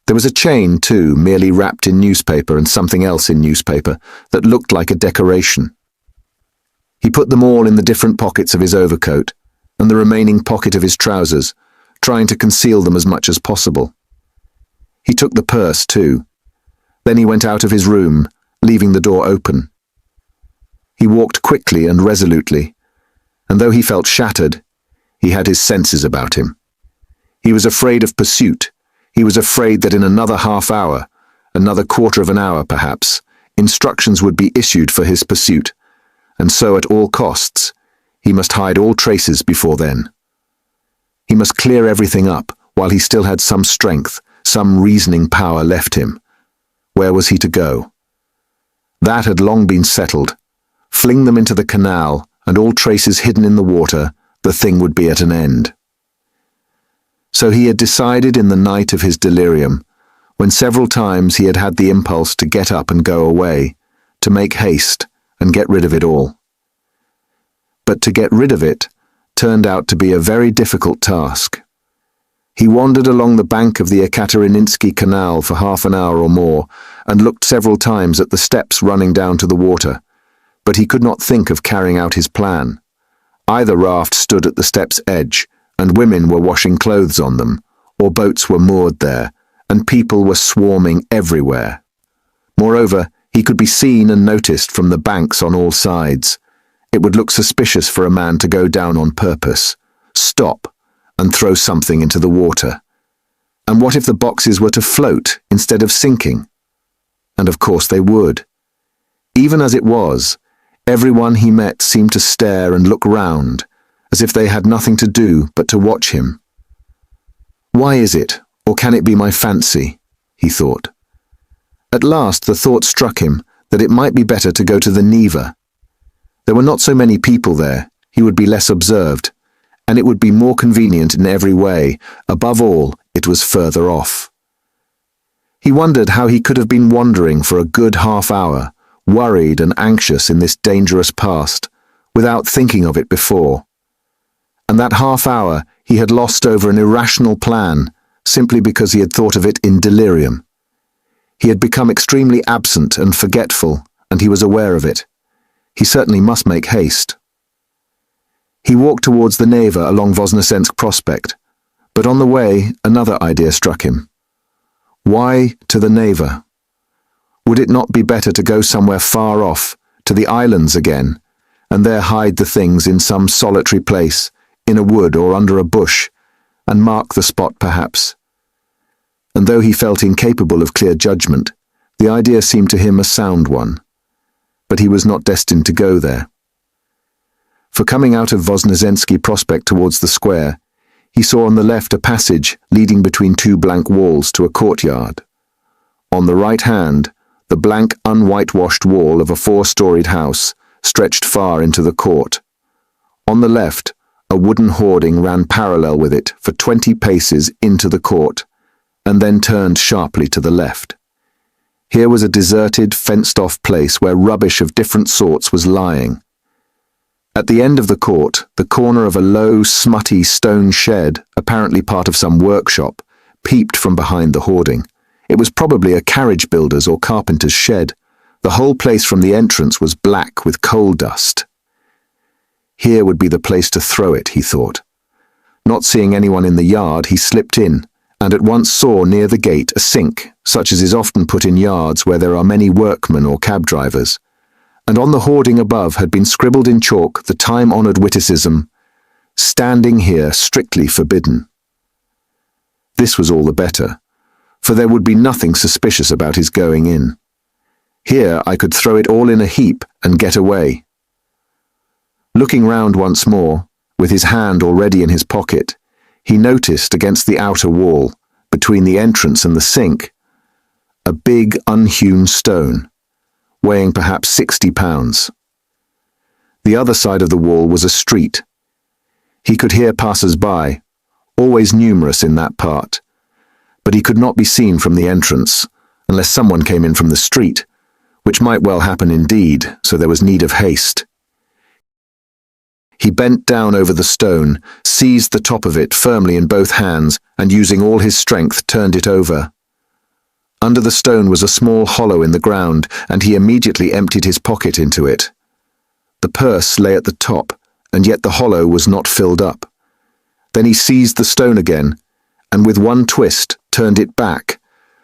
There was a chain, too, merely wrapped in newspaper and something else in newspaper that looked like a decoration. He put them all in the different pockets of his overcoat and the remaining pocket of his trousers, trying to conceal them as much as possible. He took the purse, too. Then he went out of his room, leaving the door open. He walked quickly and resolutely, and though he felt shattered, he had his senses about him. He was afraid of pursuit. He was afraid that in another half hour, another quarter of an hour perhaps, instructions would be issued for his pursuit, and so at all costs, he must hide all traces before then. He must clear everything up while he still had some strength, some reasoning power left him. Where was he to go? That had long been settled. Fling them into the canal, and all traces hidden in the water, the thing would be at an end. So he had decided in the night of his delirium, when several times he had had the impulse to get up and go away, to make haste and get rid of it all. But to get rid of it turned out to be a very difficult task. He wandered along the bank of the Ekaterininsky Canal for half an hour or more and looked several times at the steps running down to the water, but he could not think of carrying out his plan. Either raft stood at the step's edge, and women were washing clothes on them, or boats were moored there, and people were swarming everywhere. Moreover, he could be seen and noticed from the banks on all sides. It would look suspicious for a man to go down on purpose, stop, and throw something into the water. And what if the boxes were to float instead of sinking? And of course they would. Even as it was, everyone he met seemed to stare and look round, as if they had nothing to do but to watch him. Why is it, or can it be my fancy? He thought. At last the thought struck him that it might be better to go to the Neva. There were not so many people there, he would be less observed, and it would be more convenient in every way. Above all, it was further off. He wondered how he could have been wandering for a good half-hour, worried and anxious in this dangerous past, without thinking of it before. And that half-hour he had lost over an irrational plan, simply because he had thought of it in delirium. He had become extremely absent and forgetful, and he was aware of it. He certainly must make haste. He walked towards the Neva along Voznesensk Prospect, but on the way another idea struck him. Why to the Neva? Would it not be better to go somewhere far off, to the islands again, and there hide the things in some solitary place, in a wood or under a bush, and mark the spot perhaps? And though he felt incapable of clear judgment, the idea seemed to him a sound one. But he was not destined to go there. For coming out of Voznesensky Prospect towards the square, he saw on the left a passage leading between two blank walls to a courtyard. On the right hand, the blank, unwhitewashed wall of a 4-storied house stretched far into the court. On the left, a wooden hoarding ran parallel with it for 20 paces into the court, and then turned sharply to the left. Here was a deserted, fenced-off place where rubbish of different sorts was lying. At the end of the court, the corner of a low, smutty stone shed, apparently part of some workshop, peeped from behind the hoarding. It was probably a carriage builder's or carpenter's shed. The whole place from the entrance was black with coal dust. Here would be the place to throw it, he thought. Not seeing anyone in the yard, he slipped in, and at once saw near the gate a sink, such as is often put in yards where there are many workmen or cab drivers. And on the hoarding above had been scribbled in chalk the time-honoured witticism, "Standing here strictly forbidden." This was all the better, for there would be nothing suspicious about his going in. Here I could throw it all in a heap and get away. Looking round once more, with his hand already in his pocket, he noticed against the outer wall, between the entrance and the sink, a big unhewn stone, weighing perhaps 60 pounds. The other side of the wall was a street. He could hear passers-by, always numerous in that part, but he could not be seen from the entrance, unless someone came in from the street, which might well happen indeed, so there was need of haste. He bent down over the stone, seized the top of it firmly in both hands, and using all his strength turned it over. Under the stone was a small hollow in the ground, and he immediately emptied his pocket into it. The purse lay at the top, and yet the hollow was not filled up. Then he seized the stone again, and with one twist turned it back,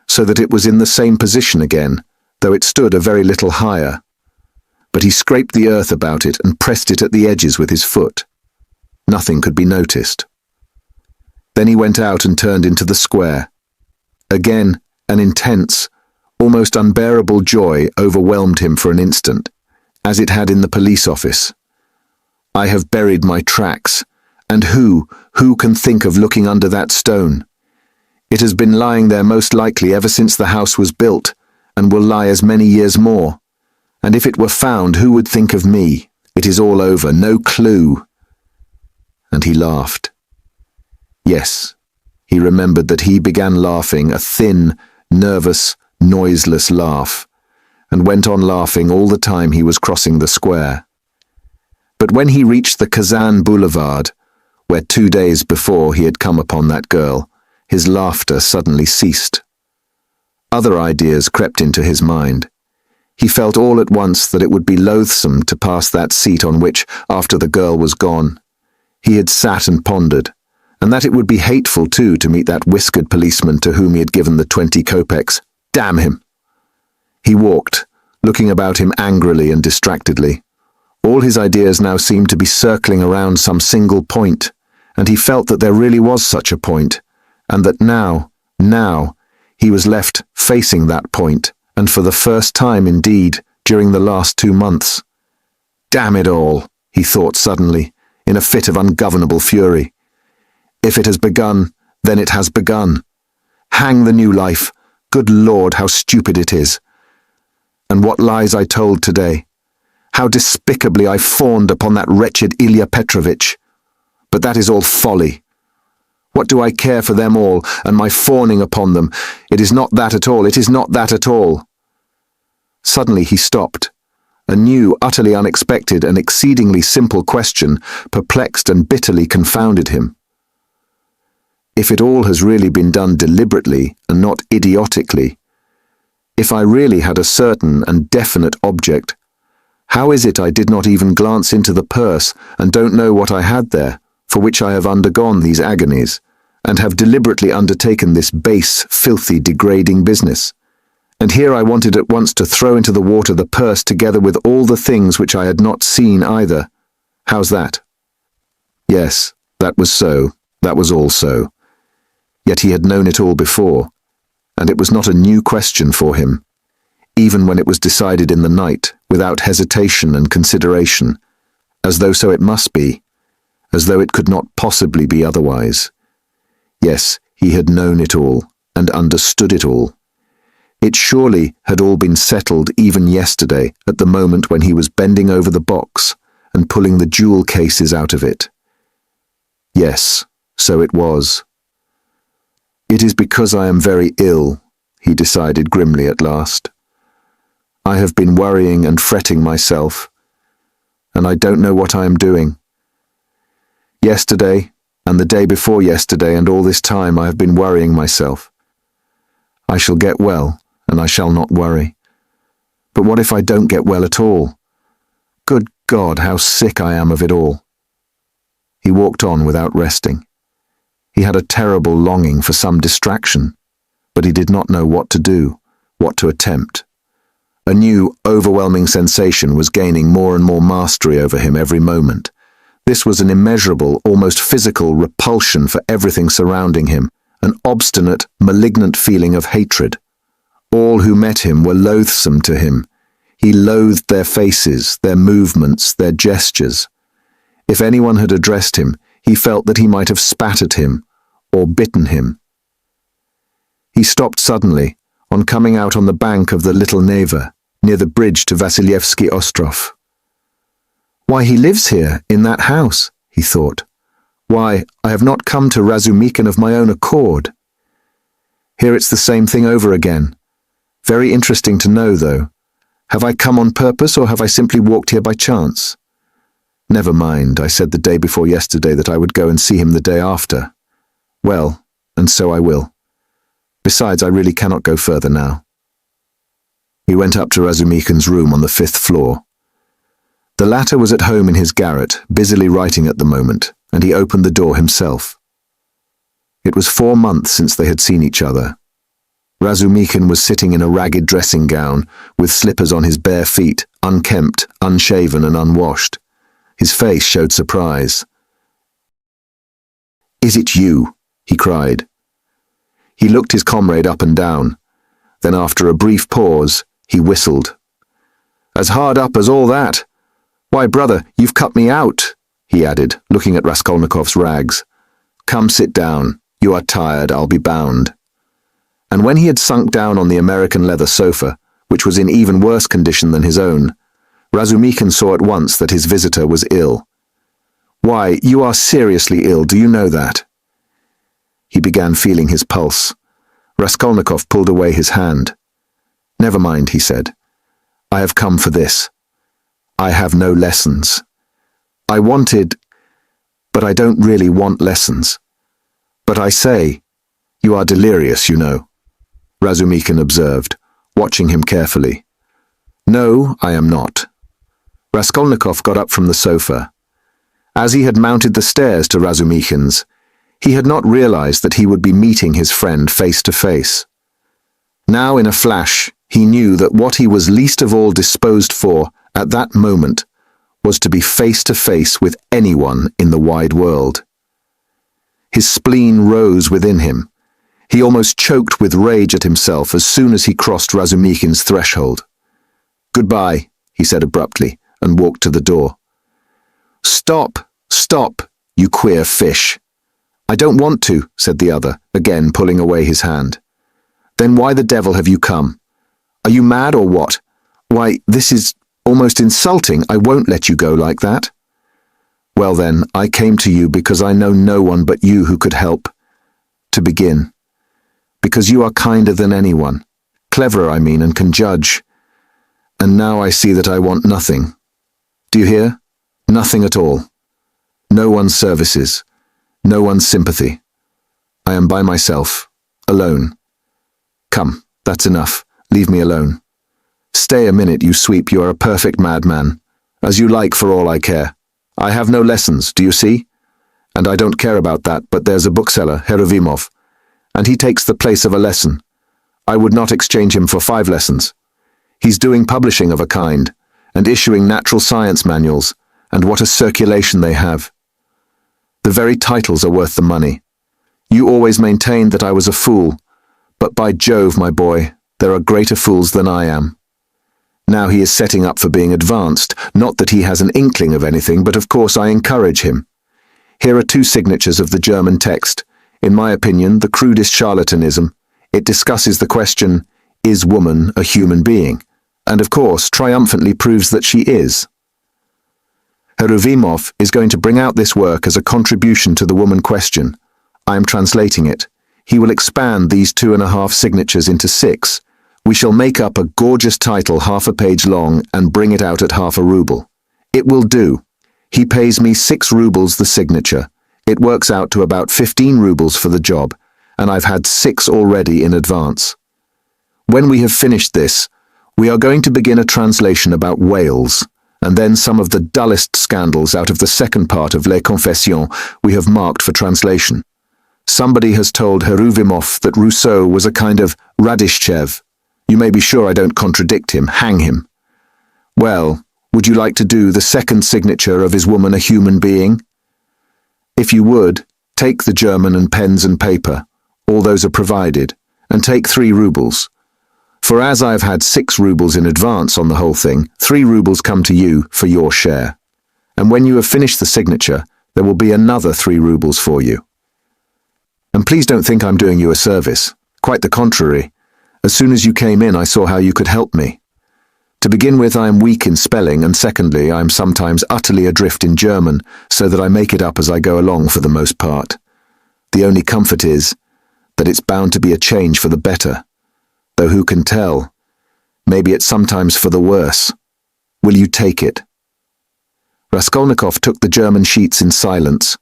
so that it was in the same position again, though it stood a very little higher. But he scraped the earth about it and pressed it at the edges with his foot. Nothing could be noticed. Then he went out and turned into the square. Again, an intense, almost unbearable joy overwhelmed him for an instant, as it had in the police office. I have buried my tracks, and who can think of looking under that stone? It has been lying there most likely ever since the house was built, and will lie as many years more. And if it were found, who would think of me? It is all over, no clue. And he laughed. Yes, he remembered that he began laughing, a thin, nervous, noiseless laugh, and went on laughing all the time he was crossing the square. But when he reached the Kazan Boulevard, where 2 days before he had come upon that girl, his laughter suddenly ceased. Other ideas crept into his mind. He felt all at once that it would be loathsome to pass that seat on which, after the girl was gone, he had sat and pondered, and that it would be hateful too to meet that whiskered policeman to whom he had given the 20 kopecks. Damn him! He walked, looking about him angrily and distractedly. All his ideas now seemed to be circling around some single point, and he felt that there really was such a point, and that now, he was left facing that point, and for the first time indeed, during the last 2 months. Damn it all, he thought suddenly, in a fit of ungovernable fury. If it has begun, then it has begun. Hang the new life. Good Lord, how stupid it is. And what lies I told today. How despicably I fawned upon that wretched Ilya Petrovitch. But that is all folly. What do I care for them all, and my fawning upon them? It is not that at all, it is not that at all. Suddenly he stopped. A new, utterly unexpected and exceedingly simple question perplexed and bitterly confounded him. If it all has really been done deliberately and not idiotically, if I really had a certain and definite object, how is it I did not even glance into the purse and don't know what I had there, for which I have undergone these agonies, and have deliberately undertaken this base, filthy, degrading business? And here I wanted at once to throw into the water the purse together with all the things which I had not seen either. How's that? Yes, that was so, that was all so. Yet he had known it all before, and it was not a new question for him, even when it was decided in the night, without hesitation and consideration, as though so it must be, as though it could not possibly be otherwise. Yes, he had known it all, and understood it all. It surely had all been settled even yesterday, at the moment when he was bending over the box and pulling the jewel cases out of it. Yes, so it was. It is because I am very ill, he decided grimly at last. I have been worrying and fretting myself, and I don't know what I am doing. Yesterday, and the day before yesterday, and all this time I have been worrying myself. I shall get well, and I shall not worry. But what if I don't get well at all? Good God, how sick I am of it all. He walked on without resting. He had a terrible longing for some distraction, but he did not know what to do, what to attempt. A new, overwhelming sensation was gaining more and more mastery over him every moment. This was an immeasurable, almost physical repulsion for everything surrounding him, an obstinate, malignant feeling of hatred. All who met him were loathsome to him. He loathed their faces, their movements, their gestures. If anyone had addressed him, he felt that he might have spat at him or bitten him. He stopped suddenly, on coming out on the bank of the Little Neva, near the bridge to Vasilyevsky Ostrov. Why, he lives here, in that house, he thought. Why, I have not come to Razumikin of my own accord. Here it's the same thing over again. Very interesting to know, though. Have I come on purpose, or have I simply walked here by chance? Never mind, I said the day before yesterday that I would go and see him the day after. Well, and so I will. Besides, I really cannot go further now. He went up to Razumikin's room on the 5th floor. The latter was at home in his garret, busily writing at the moment, and he opened the door himself. It was 4 months since they had seen each other. Razumikin was sitting in a ragged dressing gown, with slippers on his bare feet, unkempt, unshaven and unwashed. His face showed surprise. "Is it you?" he cried. He looked his comrade up and down. Then after a brief pause, he whistled. "As hard up as all that? Why, brother, you've cut me out," he added, looking at Raskolnikov's rags. "Come sit down. You are tired, I'll be bound." And when he had sunk down on the American leather sofa, which was in even worse condition than his own, Razumikin saw at once that his visitor was ill. "Why, you are seriously ill, do you know that?" He began feeling his pulse. Raskolnikov pulled away his hand. "Never mind," he said. "I have come for this. I have no lessons. I wanted, but I don't really want lessons. But I say, you are delirious, you know," Razumikin observed, watching him carefully. "No, I am not." Raskolnikov got up from the sofa. As he had mounted the stairs to Razumikin's, he had not realized that he would be meeting his friend face to face. Now in a flash, he knew that what he was least of all disposed for at that moment was to be face to face with anyone in the wide world. His spleen rose within him. He almost choked with rage at himself as soon as he crossed Razumikin's threshold. "Goodbye," he said abruptly, and walked to the door. "Stop, stop, you queer fish." "I don't want to," said the other, again pulling away his hand. "Then why the devil have you come? Are you mad or what? Why, this is almost insulting. I won't let you go like that." "Well then, I came to you because I know no one but you who could help. to begin. Because you are kinder than anyone. Cleverer, I mean, and can judge. And now I see that I want nothing. Do you hear? Nothing at all. No one's services. No one's sympathy. I am by myself. Alone. Come, that's enough. Leave me alone. Stay a minute, you sweep, you are a perfect madman. As you like, for all I care. I have no lessons, do you see? And I don't care about that, but there's a bookseller, Heruvimov, and he takes the place of a lesson. I would not exchange him for 5 lessons. He's doing publishing of a kind, and issuing natural science manuals, and what a circulation they have. The very titles are worth the money. You always maintained that I was a fool, but by Jove, my boy, there are greater fools than I am. Now he is setting up for being advanced, not that he has an inkling of anything, but of course I encourage him. Here are 2 signatures of the German text. In my opinion, the crudest charlatanism. It discusses the question, is woman a human being? And of course, triumphantly proves that she is. Heruvimov is going to bring out this work as a contribution to the woman question. I am translating it. He will expand these 2.5 signatures into 6. We shall make up a gorgeous title half a page long and bring it out at half a ruble. It will do. He pays me 6 rubles the signature. It works out to about 15 rubles for the job, and I've had 6 already in advance. When we have finished this, we are going to begin a translation about whales, and then some of the dullest scandals out of the second part of Les Confessions we have marked for translation. Somebody has told Heruvimov that Rousseau was a kind of Radishchev. You may be sure I don't contradict him, hang him. Well, would you like to do the second signature of Is Woman a Human Being? If you would, take the German and pens and paper, all those are provided, and take 3 rubles. For as I've had 6 rubles in advance on the whole thing, 3 rubles come to you for your share. And when you have finished the signature, there will be another 3 rubles for you. And please don't think I'm doing you a service. Quite the contrary. As soon as you came in, I saw how you could help me. To begin with, I am weak in spelling, and secondly, I am sometimes utterly adrift in German, so that I make it up as I go along for the most part. The only comfort is that it's bound to be a change for the better. Though who can tell? Maybe it's sometimes for the worse. Will you take it? Raskolnikov took the German sheets in silence,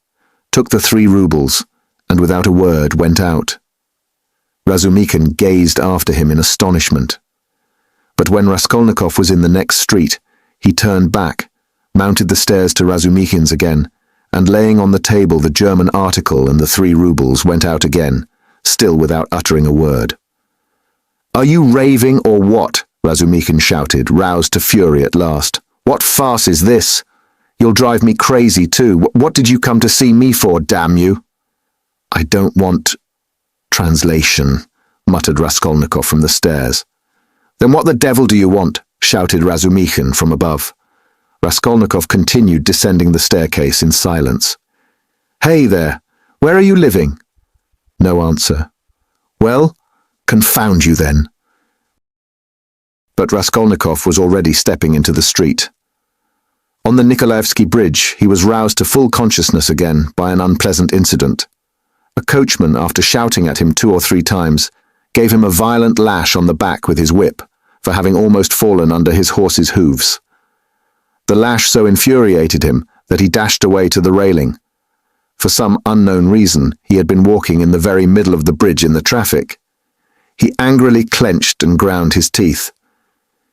took the 3 rubles, and without a word went out. Razumikin gazed after him in astonishment. But when Raskolnikov was in the next street, he turned back, mounted the stairs to Razumikin's again, and laying on the table the German article and the 3 rubles, went out again, still without uttering a word. "Are you raving or what?" Razumikin shouted, roused to fury at last. "What farce is this? You'll drive me crazy too. What did you come to see me for, damn you?" "I don't want translation," muttered Raskolnikov from the stairs. "Then what the devil do you want?" shouted Razumikin from above. Raskolnikov continued descending the staircase in silence. "Hey there, where are you living?" No answer. "Well, confound you then." But Raskolnikov was already stepping into the street. On the Nikolaevsky Bridge, he was roused to full consciousness again by an unpleasant incident. A coachman, after shouting at him 2 or 3 times, gave him a violent lash on the back with his whip for having almost fallen under his horse's hooves. The lash so infuriated him that he dashed away to the railing. For some unknown reason, he had been walking in the very middle of the bridge in the traffic. He angrily clenched and ground his teeth.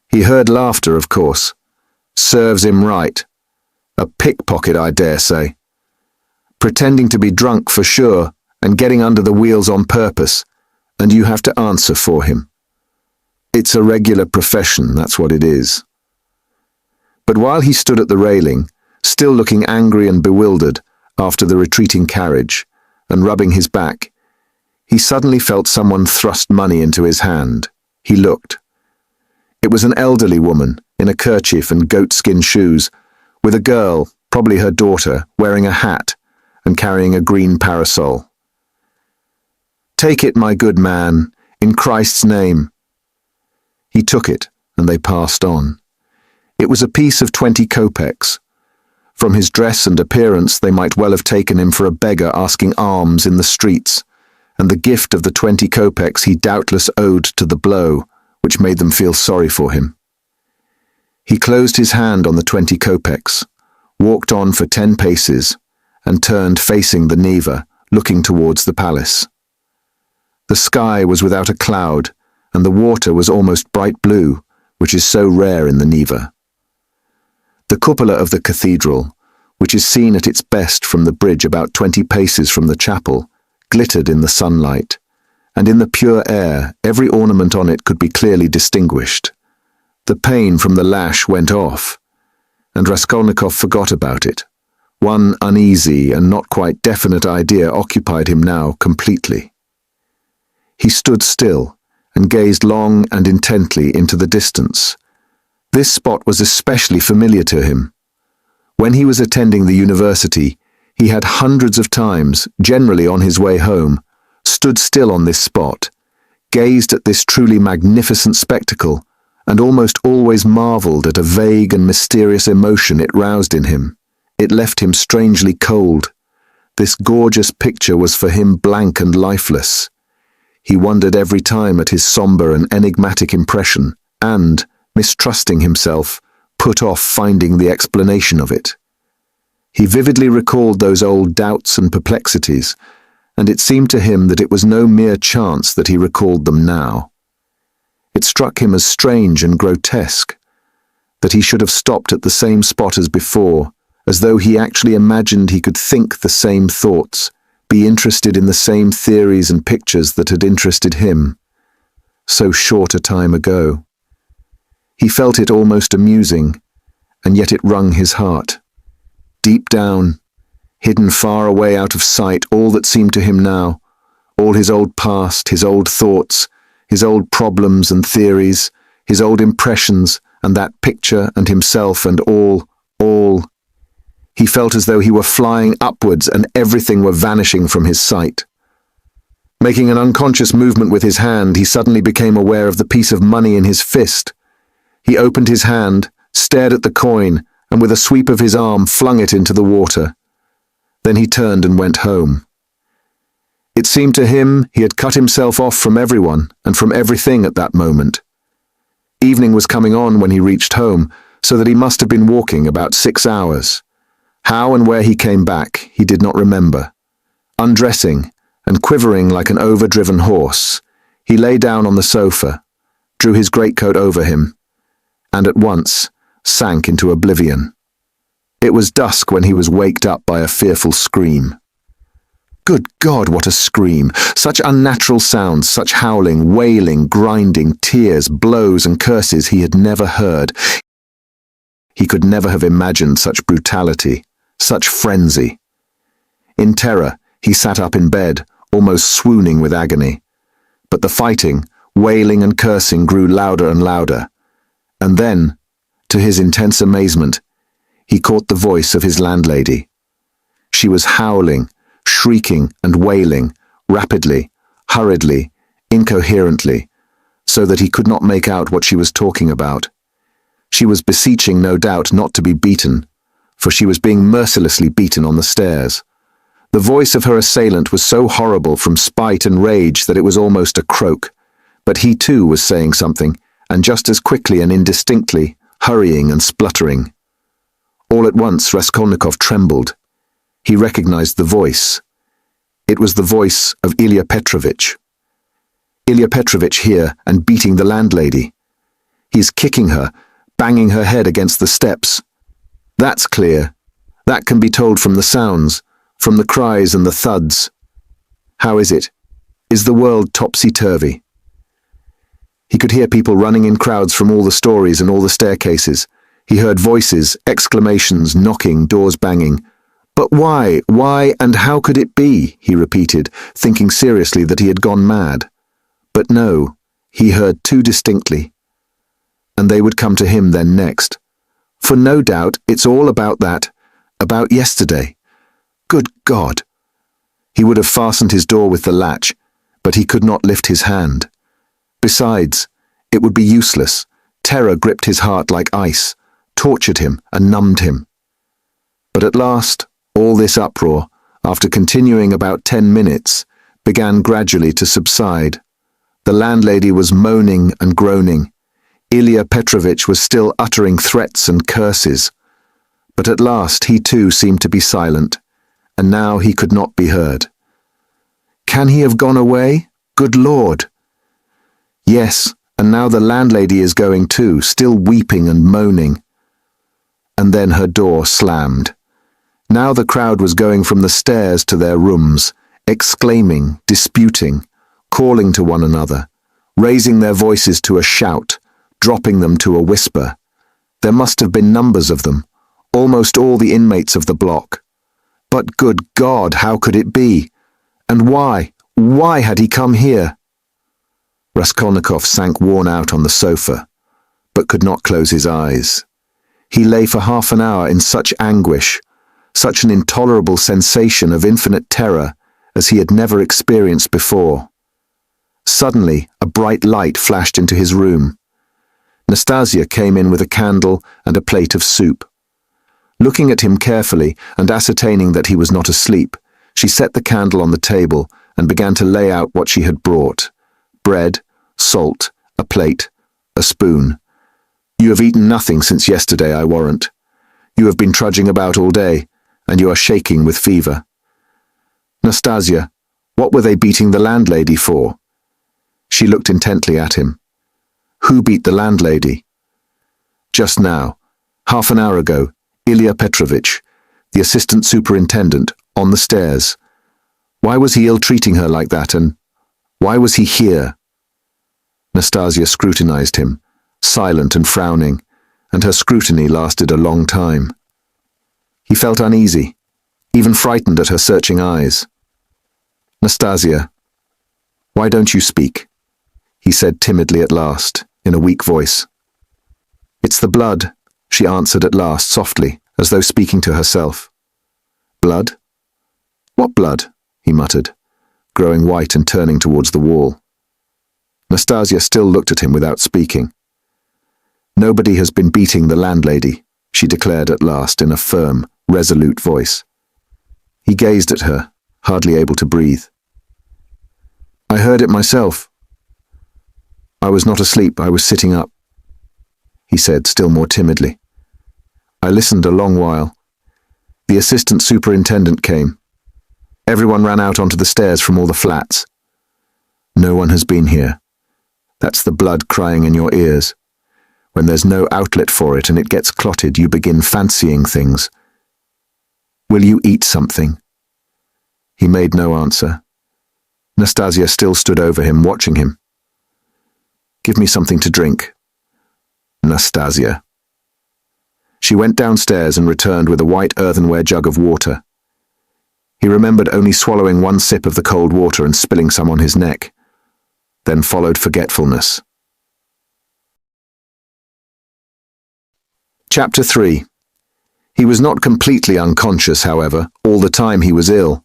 He heard laughter, of course. Serves him right. A pickpocket, I dare say. Pretending to be drunk for sure, and getting under the wheels on purpose, and you have to answer for him. It's a regular profession, that's what it is. But while he stood at the railing, still looking angry and bewildered after the retreating carriage, and rubbing his back, he suddenly felt someone thrust money into his hand. He looked. It was an elderly woman, in a kerchief and goatskin shoes, with a girl, probably her daughter, wearing a hat and carrying a green parasol. "Take it, my good man, in Christ's name." He took it, and they passed on. It was a piece of 20 kopecks. From his dress and appearance, they might well have taken him for a beggar asking alms in the streets, and the gift of the 20 kopecks he doubtless owed to the blow, which made them feel sorry for him. He closed his hand on the 20 kopecks, walked on for 10 paces, and turned facing the Neva, looking towards the palace. The sky was without a cloud, and the water was almost bright blue, which is so rare in the Neva. The cupola of the cathedral, which is seen at its best from the bridge about 20 paces from the chapel, glittered in the sunlight, and in the pure air every ornament on it could be clearly distinguished. The pain from the lash went off, and Raskolnikov forgot about it. One uneasy and not quite definite idea occupied him now completely. He stood still and gazed long and intently into the distance. This spot was especially familiar to him. When he was attending the university, he had hundreds of times, generally on his way home, stood still on this spot, gazed at this truly magnificent spectacle, and almost always marveled at a vague and mysterious emotion it roused in him. It left him strangely cold. This gorgeous picture was for him blank and lifeless. He wondered every time at his somber and enigmatic impression, and, mistrusting himself, put off finding the explanation of it. He vividly recalled those old doubts and perplexities, and it seemed to him that it was no mere chance that he recalled them now. It struck him as strange and grotesque, that he should have stopped at the same spot as before, as though he actually imagined he could think the same thoughts, be interested in the same theories and pictures that had interested him, so short a time ago. He felt it almost amusing, and yet it wrung his heart. Deep down, hidden far away out of sight, all that seemed to him now, all his old past, his old thoughts, his old problems and theories, his old impressions, and that picture and himself and all. He felt as though he were flying upwards and everything were vanishing from his sight. Making an unconscious movement with his hand, he suddenly became aware of the piece of money in his fist. He opened his hand, stared at the coin, and with a sweep of his arm flung it into the water. Then he turned and went home. It seemed to him he had cut himself off from everyone and from everything at that moment. Evening was coming on when he reached home, so that he must have been walking about 6 hours. How and where he came back, he did not remember. Undressing and quivering like an overdriven horse, he lay down on the sofa, drew his greatcoat over him, and at once sank into oblivion. It was dusk when he was waked up by a fearful scream. Good God, what a scream! Such unnatural sounds, such howling, wailing, grinding, tears, blows and curses he had never heard. He could never have imagined such brutality, such frenzy. In terror, he sat up in bed, almost swooning with agony. But the fighting, wailing and cursing grew louder and louder. And then, to his intense amazement, he caught the voice of his landlady. She was howling, shrieking and wailing, rapidly, hurriedly, incoherently, so that he could not make out what she was talking about. She was beseeching, no doubt, not to be beaten, for she was being mercilessly beaten on the stairs. The voice of her assailant was so horrible from spite and rage that it was almost a croak, but he too was saying something, and just as quickly and indistinctly, hurrying and spluttering. All at once Raskolnikov trembled. He recognized the voice. It was the voice of Ilya Petrovitch. Ilya Petrovitch here and beating the landlady. He's kicking her, banging her head against the steps. That's clear. That can be told from the sounds, from the cries and the thuds. How is it? Is the world topsy-turvy? He could hear people running in crowds from all the stories and all the staircases. He heard voices, exclamations, knocking, doors banging. But why, and how could it be? He repeated, thinking seriously that he had gone mad. But no, he heard too distinctly. And they would come to him then next. For no doubt it's all about that, about yesterday. Good God! He would have fastened his door with the latch, but he could not lift his hand. Besides, it would be useless. Terror gripped his heart like ice, tortured him and numbed him. But at last, all this uproar, after continuing about 10 minutes, began gradually to subside. The landlady was moaning and groaning. Ilya Petrovitch was still uttering threats and curses. But at last he too seemed to be silent, and now he could not be heard. Can he have gone away? Good Lord! Yes, and now the landlady is going too, still weeping and moaning. And then her door slammed. Now the crowd was going from the stairs to their rooms, exclaiming, disputing, calling to one another, raising their voices to a shout, dropping them to a whisper. There must have been numbers of them, almost all the inmates of the block. But good God, how could it be? And why? Why had he come here? Raskolnikov sank worn out on the sofa, but could not close his eyes. He lay for half an hour in such anguish, such an intolerable sensation of infinite terror as he had never experienced before. Suddenly, a bright light flashed into his room. Nastasia came in with a candle and a plate of soup. Looking at him carefully and ascertaining that he was not asleep, she set the candle on the table and began to lay out what she had brought. Bread, salt, a plate, a spoon. You have eaten nothing since yesterday, I warrant. You have been trudging about all day, and you are shaking with fever. Nastasia, what were they beating the landlady for? She looked intently at him. Who beat the landlady? Just now, half an hour ago, Ilya Petrovitch, the assistant superintendent, on the stairs. Why was he ill-treating her like that, and why was he here? Nastasia scrutinized him, silent and frowning, and her scrutiny lasted a long time. He felt uneasy, even frightened at her searching eyes. Nastasia, why don't you speak? He said timidly at last, in a weak voice. It's the blood, she answered at last softly, as though speaking to herself. Blood? What blood? He muttered, growing white and turning towards the wall. Nastasia still looked at him without speaking. Nobody has been beating the landlady, she declared at last in a firm, resolute voice. He gazed at her, hardly able to breathe. I heard it myself. I was not asleep, I was sitting up, he said still more timidly. I listened a long while. The assistant superintendent came. Everyone ran out onto the stairs from all the flats. No one has been here. That's the blood crying in your ears. When there's no outlet for it and it gets clotted, you begin fancying things. Will you eat something? He made no answer. Nastasia still stood over him, watching him. Give me something to drink. Nastasia. She went downstairs and returned with a white earthenware jug of water. He remembered only swallowing one sip of the cold water and spilling some on his neck. Then followed forgetfulness. Chapter 3. He was not completely unconscious, however, all the time he was ill.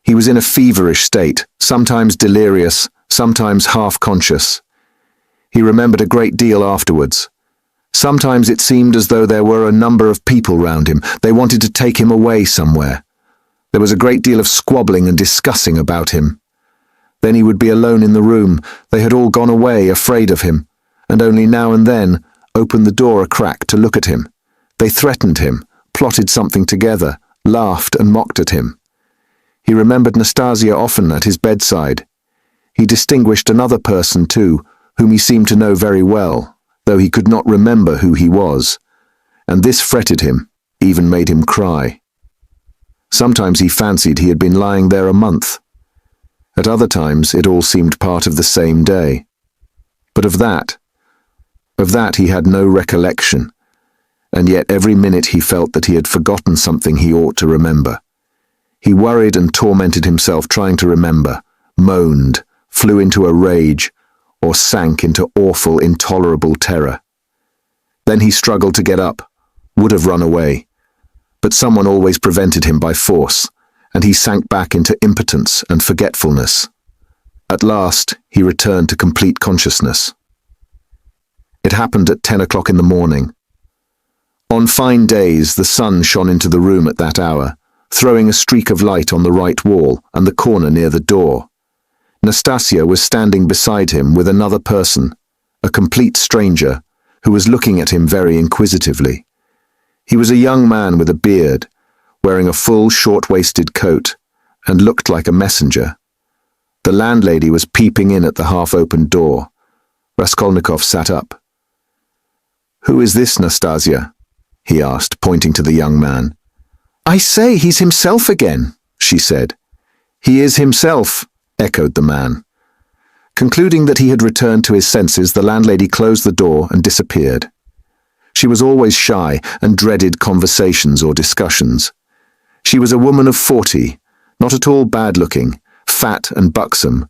He was in a feverish state, sometimes delirious, sometimes half-conscious. He remembered a great deal afterwards. Sometimes it seemed as though there were a number of people round him. They wanted to take him away somewhere. There was a great deal of squabbling and discussing about him. Then he would be alone in the room. They had all gone away, afraid of him, and only now and then opened the door a crack to look at him. They threatened him, plotted something together, laughed and mocked at him. He remembered Nastasia often at his bedside. He distinguished another person too, whom he seemed to know very well, though he could not remember who he was, and this fretted him, even made him cry. Sometimes he fancied he had been lying there a month. At other times it all seemed part of the same day. But of that he had no recollection, and yet every minute he felt that he had forgotten something he ought to remember. He worried and tormented himself trying to remember, moaned, flew into a rage, or sank into awful, intolerable terror. Then he struggled to get up, would have run away, but someone always prevented him by force, and he sank back into impotence and forgetfulness. At last, he returned to complete consciousness. It happened at 10 o'clock in the morning. On fine days, the sun shone into the room at that hour, throwing a streak of light on the right wall and the corner near the door, Nastasia was standing beside him with another person, a complete stranger, who was looking at him very inquisitively. He was a young man with a beard, wearing a full short-waisted coat, and looked like a messenger. The landlady was peeping in at the half-opened door. Raskolnikov sat up. "Who is this, Nastasia?" he asked, pointing to the young man. "I say, he's himself again," she said. "He is himself," echoed the man. Concluding that he had returned to his senses, the landlady closed the door and disappeared. She was always shy and dreaded conversations or discussions. She was a woman of 40, not at all bad-looking, fat and buxom,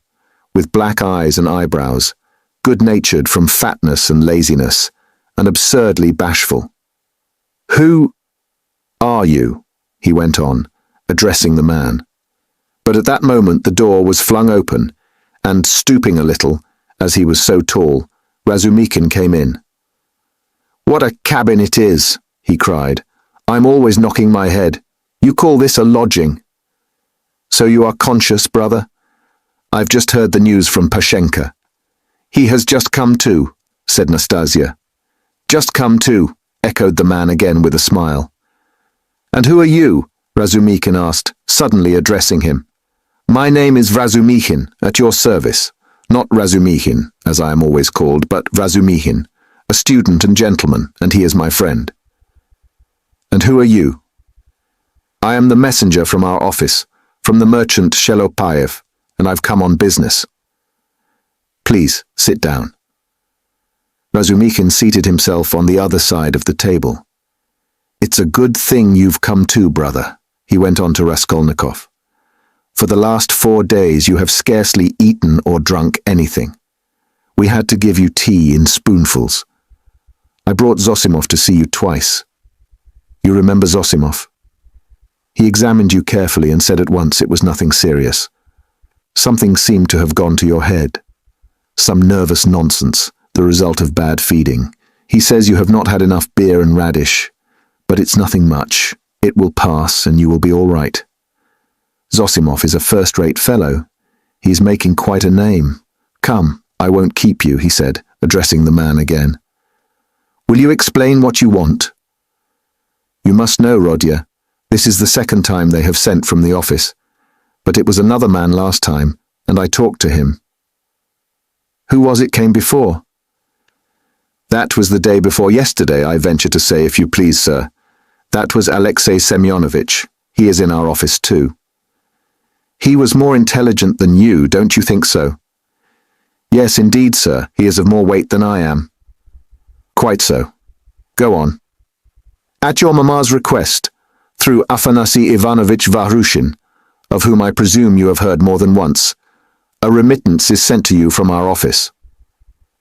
with black eyes and eyebrows, good-natured from fatness and laziness, and absurdly bashful. "Who are you?" he went on, addressing the man. But at that moment the door was flung open, and, stooping a little, as he was so tall, Razumikin came in. "What a cabin it is!" he cried. "I'm always knocking my head. You call this a lodging?" "So you are conscious, brother? I've just heard the news from Pashenka." "He has just come to," said Nastasia. "Just come to," echoed the man again with a smile. "And who are you?" Razumikin asked, suddenly addressing him. "My name is Razumihin, at your service. Not Razumihin, as I am always called, but Razumihin, a student and gentleman, and he is my friend." "And who are you?" "I am the messenger from our office, from the merchant Shelopayev, and I've come on business." "Please, sit down." Razumikin seated himself on the other side of the table. "It's a good thing you've come too, brother," he went on to Raskolnikov. "For the last 4 days you have scarcely eaten or drunk anything. We had to give you tea in spoonfuls. I brought Zosimov to see you twice. You remember Zosimov? He examined you carefully and said at once it was nothing serious. Something seemed to have gone to your head. Some nervous nonsense, the result of bad feeding. He says you have not had enough beer and radish, but it's nothing much. It will pass and you will be all right. Zosimov is a first-rate fellow. He's making quite a name. Come, I won't keep you," he said, addressing the man again. "Will you explain what you want?" "You must know, Rodya, this is the second time they have sent from the office, but it was another man last time, and I talked to him." "Who was it came before?" "That was the day before yesterday, I venture to say, if you please, sir. That was Alexei Semyonovitch. He is in our office too." "He was more intelligent than you, don't you think so?" "Yes, indeed, sir. He is of more weight than I am." "Quite so. Go on." "At your mamma's request, through Afanasy Ivanovitch Vahrushin, of whom I presume you have heard more than once, a remittance is sent to you from our office,"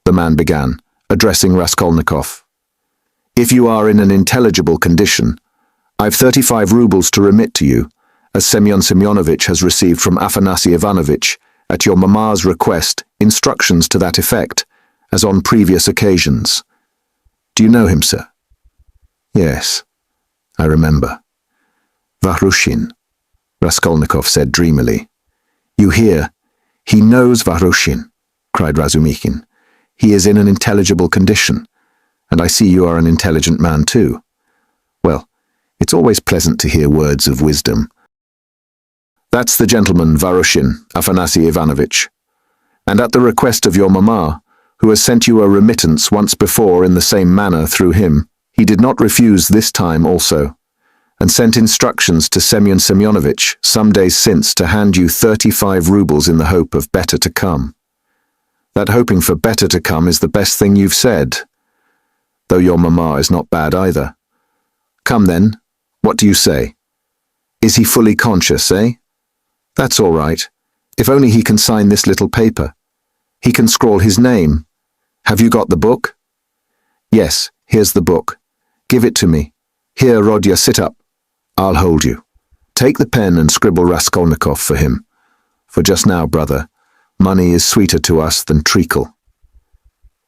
the man began, addressing Raskolnikov. "If you are in an intelligible condition, I've 35 rubles to remit to you, as Semyon Semyonovitch has received from Afanasy Ivanovitch, at your mamma's request, instructions to that effect, as on previous occasions. Do you know him, sir?" "Yes, I remember." "Vahrushin," Raskolnikov said dreamily. "You hear? He knows Vahrushin," cried Razumikin. "He is in an intelligible condition, and I see you are an intelligent man too. Well, it's always pleasant to hear words of wisdom. That's the gentleman, Vahrushin, Afanasy Ivanovitch. And at the request of your mamma, who has sent you a remittance once before in the same manner through him, he did not refuse this time also, and sent instructions to Semyon Semyonovitch some days since to hand you 35 rubles in the hope of better to come. That hoping for better to come is the best thing you've said, though your mamma is not bad either. Come then, what do you say? Is he fully conscious, eh? That's all right, if only he can sign this little paper. He can scrawl his name. Have you got the book?" "Yes, here's the book. Give it to me. Here, Rodya, sit up. I'll hold you. Take the pen and scribble Raskolnikov for him. For just now, brother, money is sweeter to us than treacle."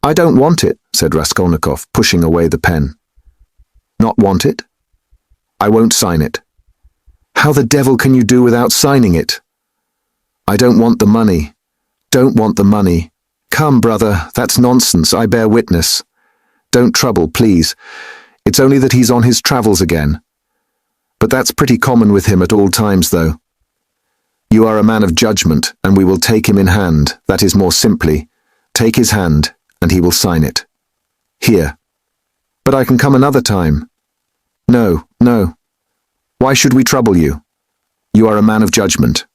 "I don't want it," said Raskolnikov, pushing away the pen. "Not want it? I won't sign it." "How the devil can you do without signing it?" "I don't want the money. don't want the money. Come, brother, that's nonsense, I bear witness. Don't trouble, please. It's only that he's on his travels again. But that's pretty common with him at all times, though. You are a man of judgment, and we will take him in hand, that is more simply. Take his hand, and he will sign it. Here. But I can come another time. No, no. Why should we trouble you? You are a man of judgment.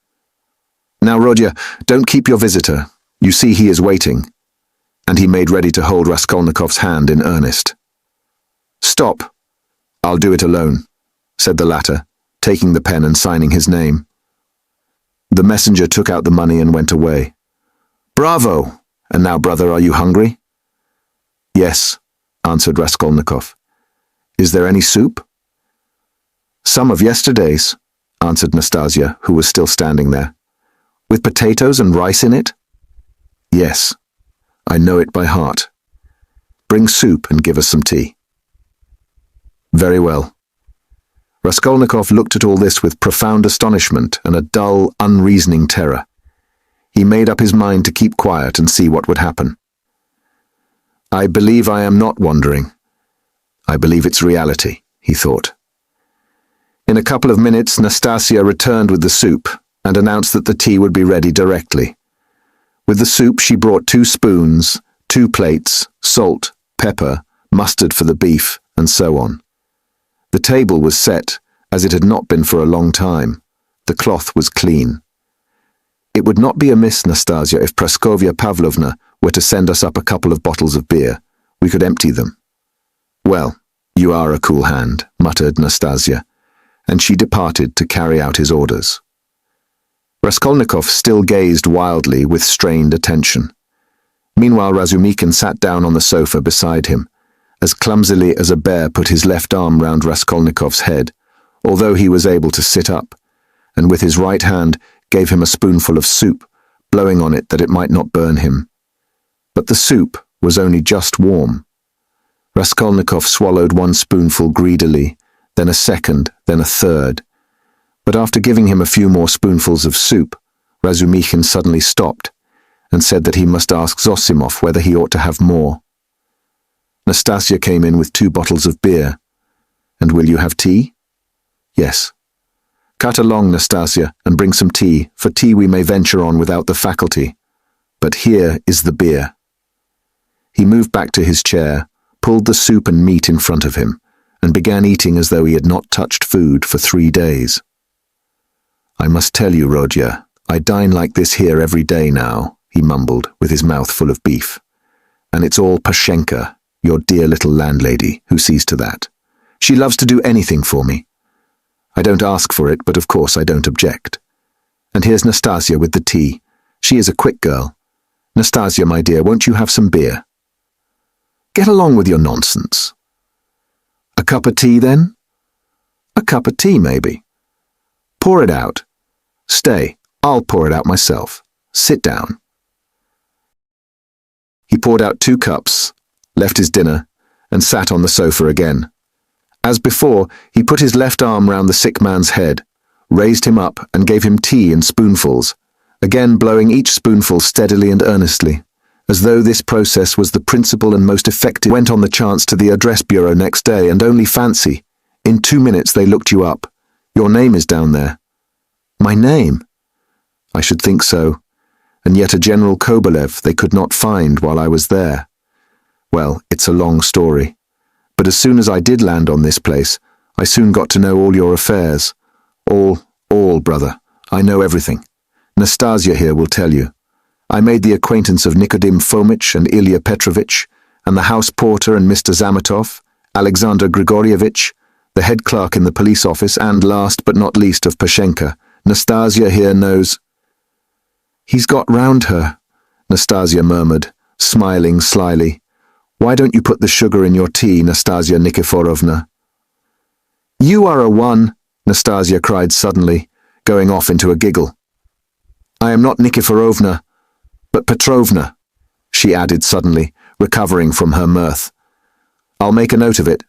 Now, Rodya, don't keep your visitor. You see he is waiting. And he made ready to hold Raskolnikov's hand in earnest. Stop. I'll do it alone, said the latter, taking the pen and signing his name. The messenger took out the money and went away. Bravo! And now, brother, are you hungry? Yes, answered Raskolnikov. Is there any soup? Some of yesterday's, answered Nastasia, who was still standing there. With potatoes and rice in it? Yes, I know it by heart. Bring soup and give us some tea. Very well. Raskolnikov looked at all this with profound astonishment and a dull, unreasoning terror. He made up his mind to keep quiet and see what would happen. I believe I am not wandering. I believe it's reality, he thought. In a couple of minutes, Nastasia returned with the soup and announced that the tea would be ready directly. With the soup, she brought 2 spoons, 2 plates, salt, pepper, mustard for the beef, and so on. The table was set, as it had not been for a long time. The cloth was clean. It would not be amiss, Nastasia, if Praskovya Pavlovna were to send us up a couple of bottles of beer. We could empty them. Well, you are a cool hand, muttered Nastasia, and she departed to carry out his orders. Raskolnikov still gazed wildly with strained attention. Meanwhile, Razumikin sat down on the sofa beside him, as clumsily as a bear put his left arm round Raskolnikov's head, although he was able to sit up, and with his right hand gave him a spoonful of soup, blowing on it that it might not burn him. But the soup was only just warm. Raskolnikov swallowed 1 spoonful greedily, then a second, then a third. But after giving him a few more spoonfuls of soup, Razumikin suddenly stopped and said that he must ask Zosimov whether he ought to have more. Nastasia came in with 2 bottles of beer. And will you have tea? Yes. Cut along, Nastasia, and bring some tea, for tea we may venture on without the faculty. But here is the beer. He moved back to his chair, pulled the soup and meat in front of him, and began eating as though he had not touched food for 3 days. I must tell you, Rodya, I dine like this here every day now, he mumbled, with his mouth full of beef. And it's all Pashenka, your dear little landlady, who sees to that. She loves to do anything for me. I don't ask for it, but of course I don't object. And here's Nastasia with the tea. She is a quick girl. Nastasia, my dear, won't you have some beer? Get along with your nonsense. A cup of tea, then? A cup of tea, maybe. Pour it out. Stay, I'll pour it out myself. Sit down. He poured out 2 cups, left his dinner, and sat on the sofa again. As before, he put his left arm round the sick man's head, raised him up, and gave him tea in spoonfuls, again blowing each spoonful steadily and earnestly, as though this process was the principal and most effective. Went on the chance to the address bureau next day, and only fancy, in 2 minutes they looked you up. Your name is down there. My name? I should think so. And yet a General Kobolev they could not find while I was there. Well, it's a long story. But as soon as I did land on this place, I soon got to know all your affairs. All, brother. I know everything. Nastasia here will tell you. I made the acquaintance of Nikodim Fomich and Ilya Petrovich, and the house porter and Mr. Zametov, Alexander Grigorievich, the head clerk in the police office, and last but not least of Pashenka. Nastasia here knows. He's got round her, Nastasia murmured, smiling slyly. Why don't you put the sugar in your tea, Nastasia Nikiforovna? You are a one, Nastasia cried suddenly, going off into a giggle. I am not Nikiforovna, but Petrovna, she added suddenly, recovering from her mirth. I'll make a note of it.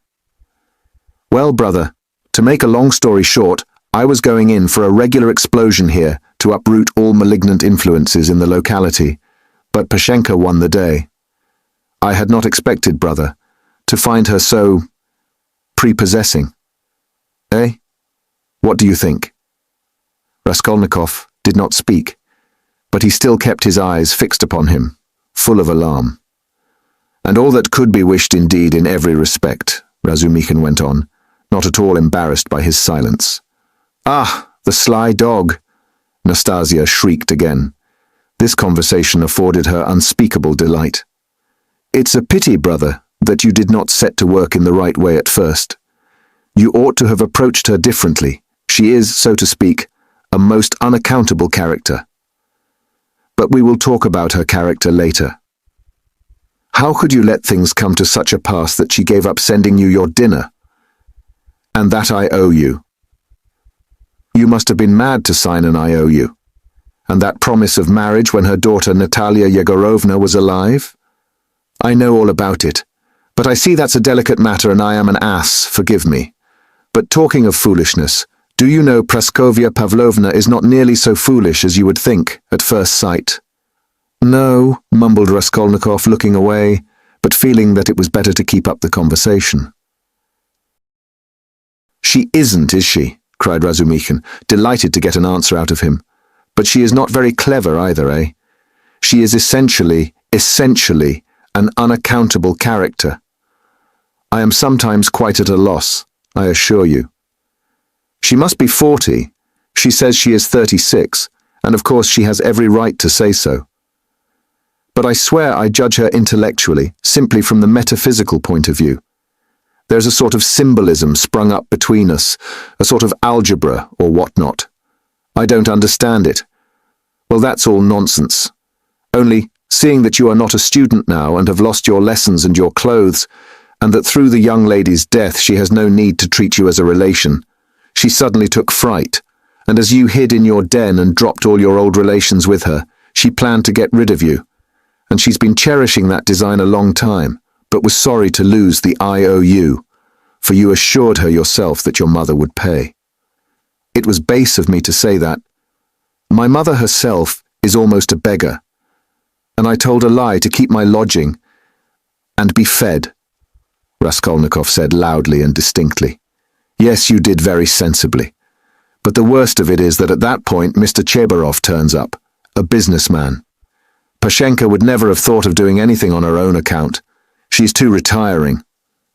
Well, brother, to make a long story short, I was going in for a regular explosion here to uproot all malignant influences in the locality, But Pashenka won the day. I had not expected, brother, to find her so prepossessing. Eh? What do you think? Raskolnikov did not speak, but he still kept his eyes fixed upon him, full of alarm. And all that could be wished indeed in every respect, Razumikhin went on, not at all embarrassed by his silence. Ah, the sly dog! Nastasia shrieked again. This conversation afforded her unspeakable delight. It's a pity, brother, that you did not set to work in the right way at first. You ought to have approached her differently. She is, so to speak, a most unaccountable character. But we will talk about her character later. How could you let things come to such a pass that she gave up sending you your dinner? And that I owe you. You must have been mad to sign an IOU. And that promise of marriage when her daughter Natalia Yegorovna was alive? I know all about it, but I see that's a delicate matter and I am an ass, forgive me. But talking of foolishness, do you know Praskovya Pavlovna is not nearly so foolish as you would think at first sight? No, mumbled Raskolnikov, looking away, but feeling that it was better to keep up the conversation. She isn't, is she? Cried Razumikhin, delighted to get an answer out of him. But she is not very clever either, eh? She is essentially an unaccountable character. I am sometimes quite at a loss, I assure you. She must be 40. She says she is 36, and of course she has every right to say so. But I swear I judge her intellectually, simply from the metaphysical point of view. There's a sort of symbolism sprung up between us, a sort of algebra or whatnot. I don't understand it. Well, that's all nonsense. Only, seeing that you are not a student now and have lost your lessons and your clothes, and that through the young lady's death she has no need to treat you as a relation, she suddenly took fright, and as you hid in your den and dropped all your old relations with her, she planned to get rid of you. And she's been cherishing that design a long time, but was sorry to lose the IOU, for you assured her yourself that your mother would pay. It was base of me to say that. My mother herself is almost a beggar, and I told a lie to keep my lodging and be fed, Raskolnikov said loudly and distinctly. Yes, you did very sensibly. But the worst of it is that at that point Mr. Chebarov turns up, a businessman. Pashenka would never have thought of doing anything on her own account. She's too retiring.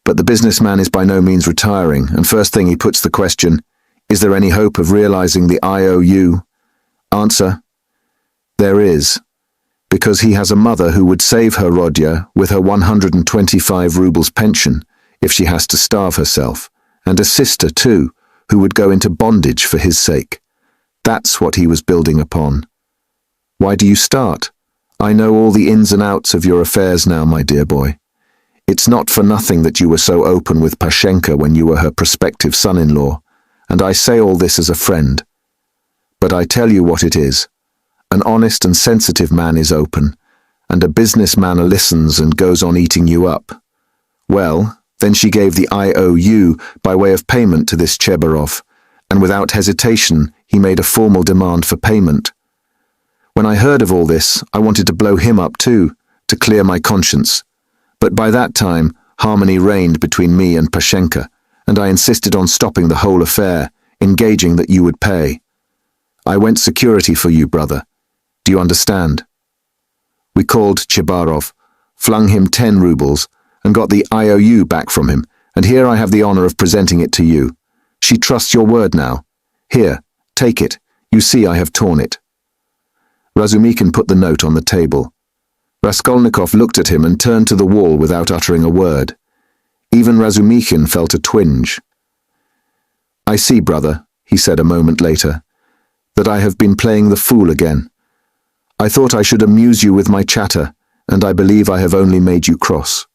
But the businessman is by no means retiring, and first thing he puts the question, is there any hope of realizing the IOU? Answer, there is, because he has a mother who would save her Rodya with her 125 rubles pension if she has to starve herself, and a sister too, who would go into bondage for his sake. That's what he was building upon. Why do you start? I know all the ins and outs of your affairs now, my dear boy. It's not for nothing that you were so open with Pashenka when you were her prospective son-in-law, and I say all this as a friend. But I tell you what it is. An honest and sensitive man is open, and a businessman listens and goes on eating you up. Well, then she gave the IOU by way of payment to this Chebarov, and without hesitation he made a formal demand for payment. When I heard of all this, I wanted to blow him up too, to clear my conscience. But by that time, harmony reigned between me and Pashenka, and I insisted on stopping the whole affair, engaging that you would pay. I went security for you, brother. Do you understand? We called Chebarov, flung him 10 rubles, and got the IOU back from him, and here I have the honor of presenting it to you. She trusts your word now. Here, take it. You see I have torn it. Razumikhin put the note on the table. Raskolnikov looked at him and turned to the wall without uttering a word. Even Razumikhin felt a twinge. I see, brother, he said a moment later, that I have been playing the fool again. I thought I should amuse you with my chatter, and I believe I have only made you cross.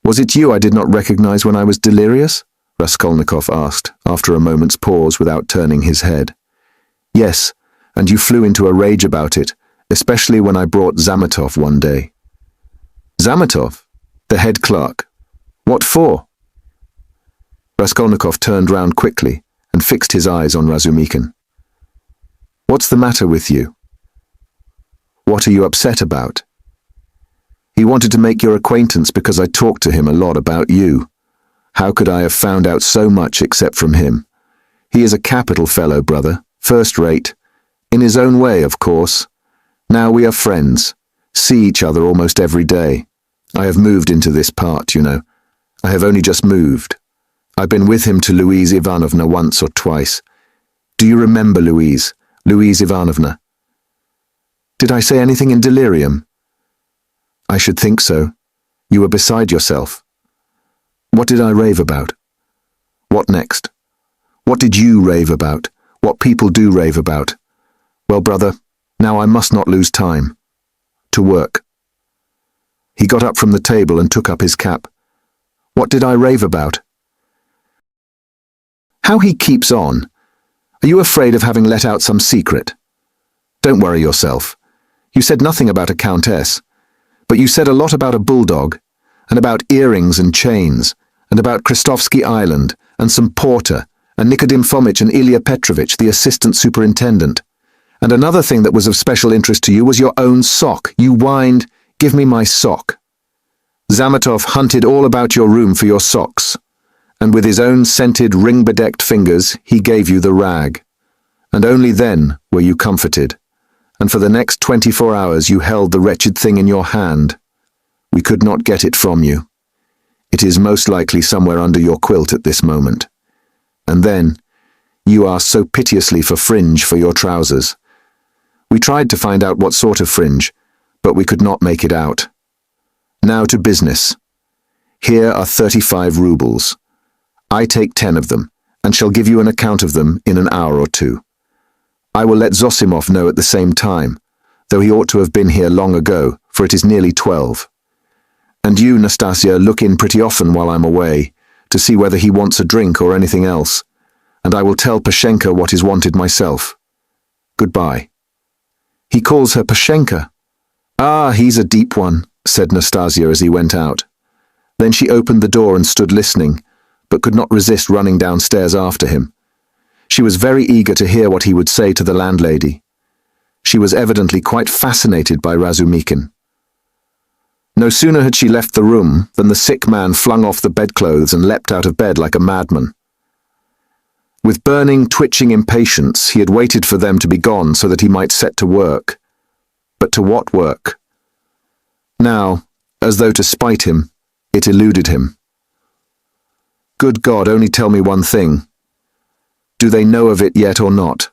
Was it you I did not recognize when I was delirious? Raskolnikov asked, after a moment's pause without turning his head. Yes, and you flew into a rage about it, especially when I brought Zametov one day. Zametov? The head clerk. What for? Raskolnikov turned round quickly and fixed his eyes on Razumikhin. What's the matter with you? What are you upset about? He wanted to make your acquaintance because I talked to him a lot about you. How could I have found out so much except from him? He is a capital fellow, brother, first rate. In his own way, of course. Now we are friends, see each other almost every day. I have moved into this part, you know. I have only just moved. I've been with him to Louise Ivanovna once or twice. Do you remember Louise Ivanovna? Did I say anything in delirium? I should think so. You were beside yourself. What did I rave about? What next? What did you rave about? What people do rave about? Well, brother, now I must not lose time. To work. He got up from the table and took up his cap. What did I rave about? How he keeps on. Are you afraid of having let out some secret? Don't worry yourself. You said nothing about a countess, but you said a lot about a bulldog, and about earrings and chains, and about Krestovsky Island, and some porter, and Nikodim Fomich and Ilya Petrovich, the assistant superintendent. And another thing that was of special interest to you was your own sock. You whined, "Give me my sock." Zametov hunted all about your room for your socks, and with his own scented, ring-bedecked fingers, he gave you the rag. And only then were you comforted, and for the next 24 hours you held the wretched thing in your hand. We could not get it from you. It is most likely somewhere under your quilt at this moment. And then, you asked so piteously for fringe for your trousers. We tried to find out what sort of fringe, but we could not make it out. Now to business. Here are 35 rubles. I take 10 of them, and shall give you an account of them in an hour or two. I will let Zosimov know at the same time, though he ought to have been here long ago, for it is nearly 12. And you, Nastasia, look in pretty often while I'm away, to see whether he wants a drink or anything else, and I will tell Pashenka what is wanted myself. Goodbye. He calls her Pashenka. Ah, he's a deep one, said Nastasia as he went out. Then she opened the door and stood listening, but could not resist running downstairs after him. She was very eager to hear what he would say to the landlady. She was evidently quite fascinated by Razumikin. No sooner had she left the room than the sick man flung off the bedclothes and leapt out of bed like a madman. With burning, twitching impatience, he had waited for them to be gone so that he might set to work. But to what work? Now, as though to spite him, it eluded him. Good God, only tell me one thing. Do they know of it yet or not?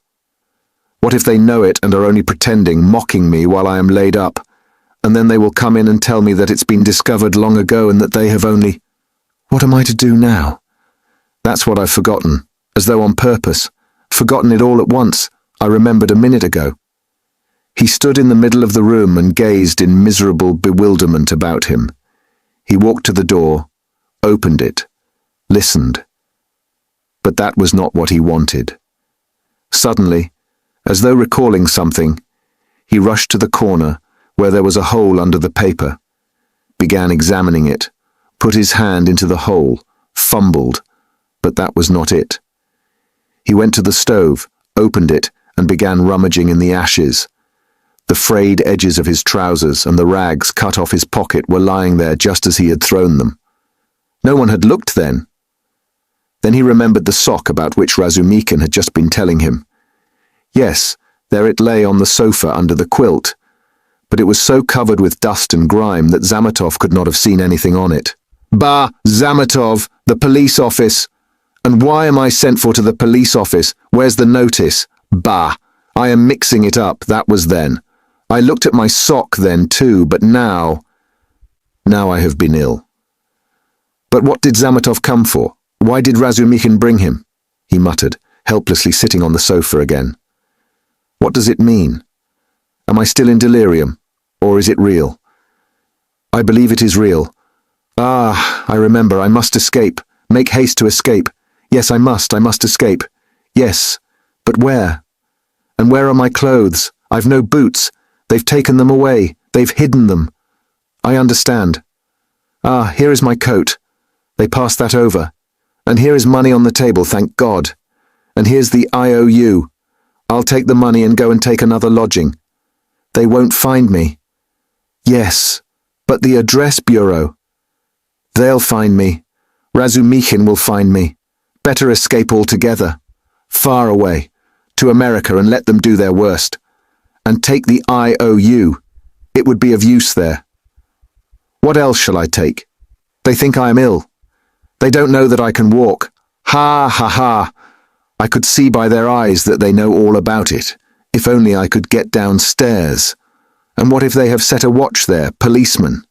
What if they know it and are only pretending, mocking me while I am laid up, and then they will come in and tell me that it's been discovered long ago and that they have only... What am I to do now? That's what I've forgotten, as though on purpose, forgotten it all at once, I remembered a minute ago. He stood in the middle of the room and gazed in miserable bewilderment about him. He walked to the door, opened it, listened. But that was not what he wanted. Suddenly, as though recalling something, he rushed to the corner where there was a hole under the paper, began examining it, put his hand into the hole, fumbled, but that was not it. He went to the stove, opened it, and began rummaging in the ashes. The frayed edges of his trousers and the rags cut off his pocket were lying there just as he had thrown them. No one had looked then. Then he remembered the sock about which Razumikin had just been telling him. Yes, there it lay on the sofa under the quilt, but it was so covered with dust and grime that Zametov could not have seen anything on it. Bah, Zametov, the police office! And why am I sent for to the police office? Where's the notice? Bah, I am mixing it up, that was then. I looked at my sock then too, but now I have been ill. But what did Zametov come for? Why did Razumikin bring him? He muttered, helplessly sitting on the sofa again. What does it mean? Am I still in delirium, or is it real? I believe it is real. Ah, I remember, I must escape. Make haste to escape. Yes, I must escape. Yes, but where? And where are my clothes? I've no boots. They've taken them away. They've hidden them. I understand. Ah, here is my coat. They passed that over. And here is money on the table, thank God. And here's the IOU. I'll take the money and go and take another lodging. They won't find me. Yes, But the address bureau. They'll find me. Razumikhin will find me. Better escape altogether. Far away. To America and let them do their worst. And take the IOU. It would be of use there. What else shall I take? They think I am ill. They don't know that I can walk. Ha, ha, ha. I could see by their eyes that they know all about it. If only I could get downstairs. And what if they have set a watch there, policeman?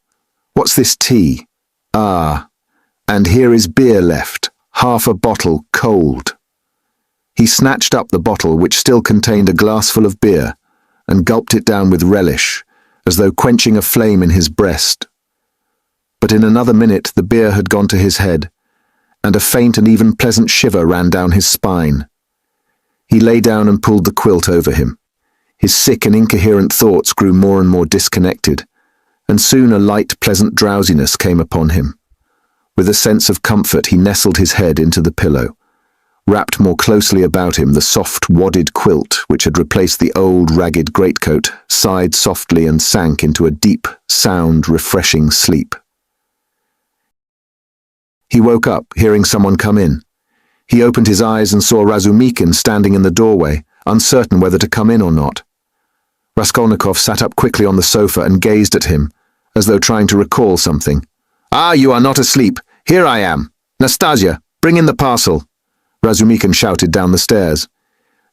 What's this tea? Ah, and here is beer left, half a bottle cold. He snatched up the bottle which still contained a glassful of beer and gulped it down with relish, as though quenching a flame in his breast. But in another minute the beer had gone to his head, and a faint and even pleasant shiver ran down his spine. He lay down and pulled the quilt over him. His sick and incoherent thoughts grew more and more disconnected, and soon a light, pleasant drowsiness came upon him. With a sense of comfort he nestled his head into the pillow, wrapped more closely about him the soft, wadded quilt which had replaced the old, ragged greatcoat, sighed softly and sank into a deep, sound, refreshing sleep. He woke up, hearing someone come in. He opened his eyes and saw Razumikhin standing in the doorway, uncertain whether to come in or not. Raskolnikov sat up quickly on the sofa and gazed at him, as though trying to recall something. "Ah, you are not asleep. Here I am. Nastasia, bring in the parcel," Razumikhin shouted down the stairs.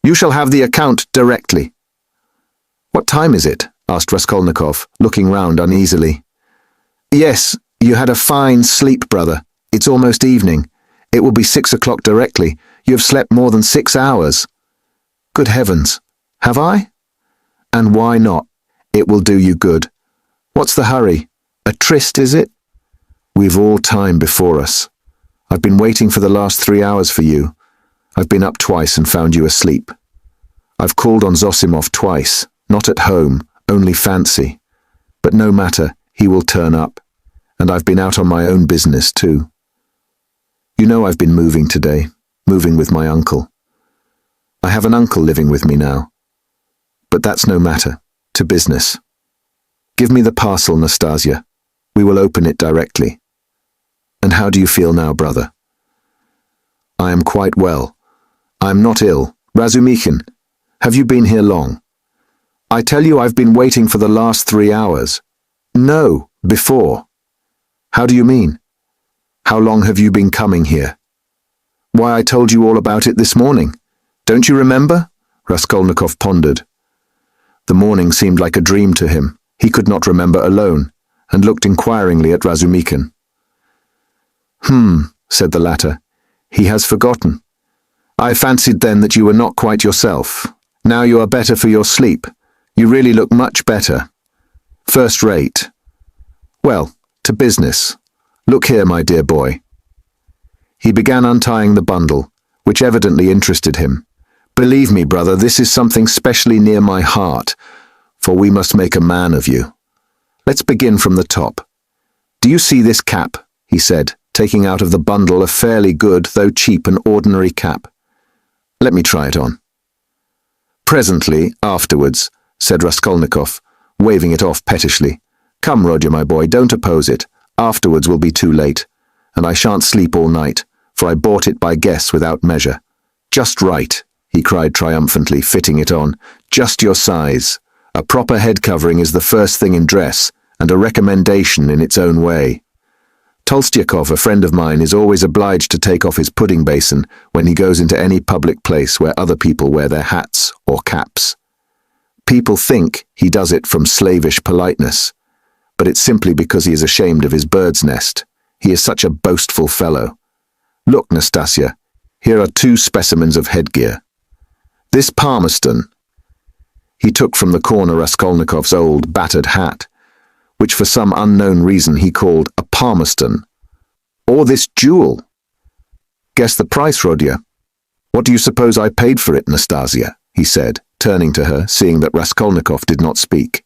"You shall have the account directly." "What time is it?" asked Raskolnikov, looking round uneasily. "Yes, you had a fine sleep, brother. It's almost evening. It will be 6 o'clock directly. You have slept more than 6 hours." "Good heavens. Have I? And why not? It will do you good. What's the hurry? A tryst, is it? We've all time before us. I've been waiting for the last 3 hours for you. I've been up twice and found you asleep. I've called on Zosimov twice, not at home, only fancy. But no matter, he will turn up. And I've been out on my own business too. You know I've been moving today, moving with my uncle. I have an uncle living with me now. But that's no matter. To business. Give me the parcel, Nastasia. We will open it directly. And how do you feel now, brother? I am quite well. I am not ill. Razumikhin, have you been here long? I tell you I've been waiting for the last 3 hours. No, before. How do you mean? How long have you been coming here? Why, I told you all about it this morning. Don't you remember? Raskolnikov pondered. The morning seemed like a dream to him. He could not remember alone, and looked inquiringly at Razumikhin. Said the latter. He has forgotten. I fancied then that you were not quite yourself. Now you are better for your sleep. You really look much better. First rate. Well, to business. Look here, my dear boy. He began untying the bundle, which evidently interested him. Believe me, brother, this is something specially near my heart, for we must make a man of you. Let's begin from the top. Do you see this cap? He said, taking out of the bundle a fairly good, though cheap and ordinary cap. Let me try it on. Presently, afterwards, said Raskolnikov, waving it off pettishly. Come, Roger, my boy, don't oppose it. Afterwards will be too late, and I shan't sleep all night, for I bought it by guess without measure. Just right, he cried triumphantly, fitting it on. Just your size. A proper head covering is the first thing in dress, and a recommendation in its own way. Tolstyakov, a friend of mine, is always obliged to take off his pudding basin when he goes into any public place where other people wear their hats or caps. People think he does it from slavish politeness, but it's simply because he is ashamed of his bird's nest. He is such a boastful fellow. Look, Nastasia, here are 2 specimens of headgear. This Palmerston. He took from the corner Raskolnikov's old, battered hat, which for some unknown reason he called a Palmerston. Or this jewel. Guess the price, Rodya. What do you suppose I paid for it, Nastasia? He said, turning to her, seeing that Raskolnikov did not speak.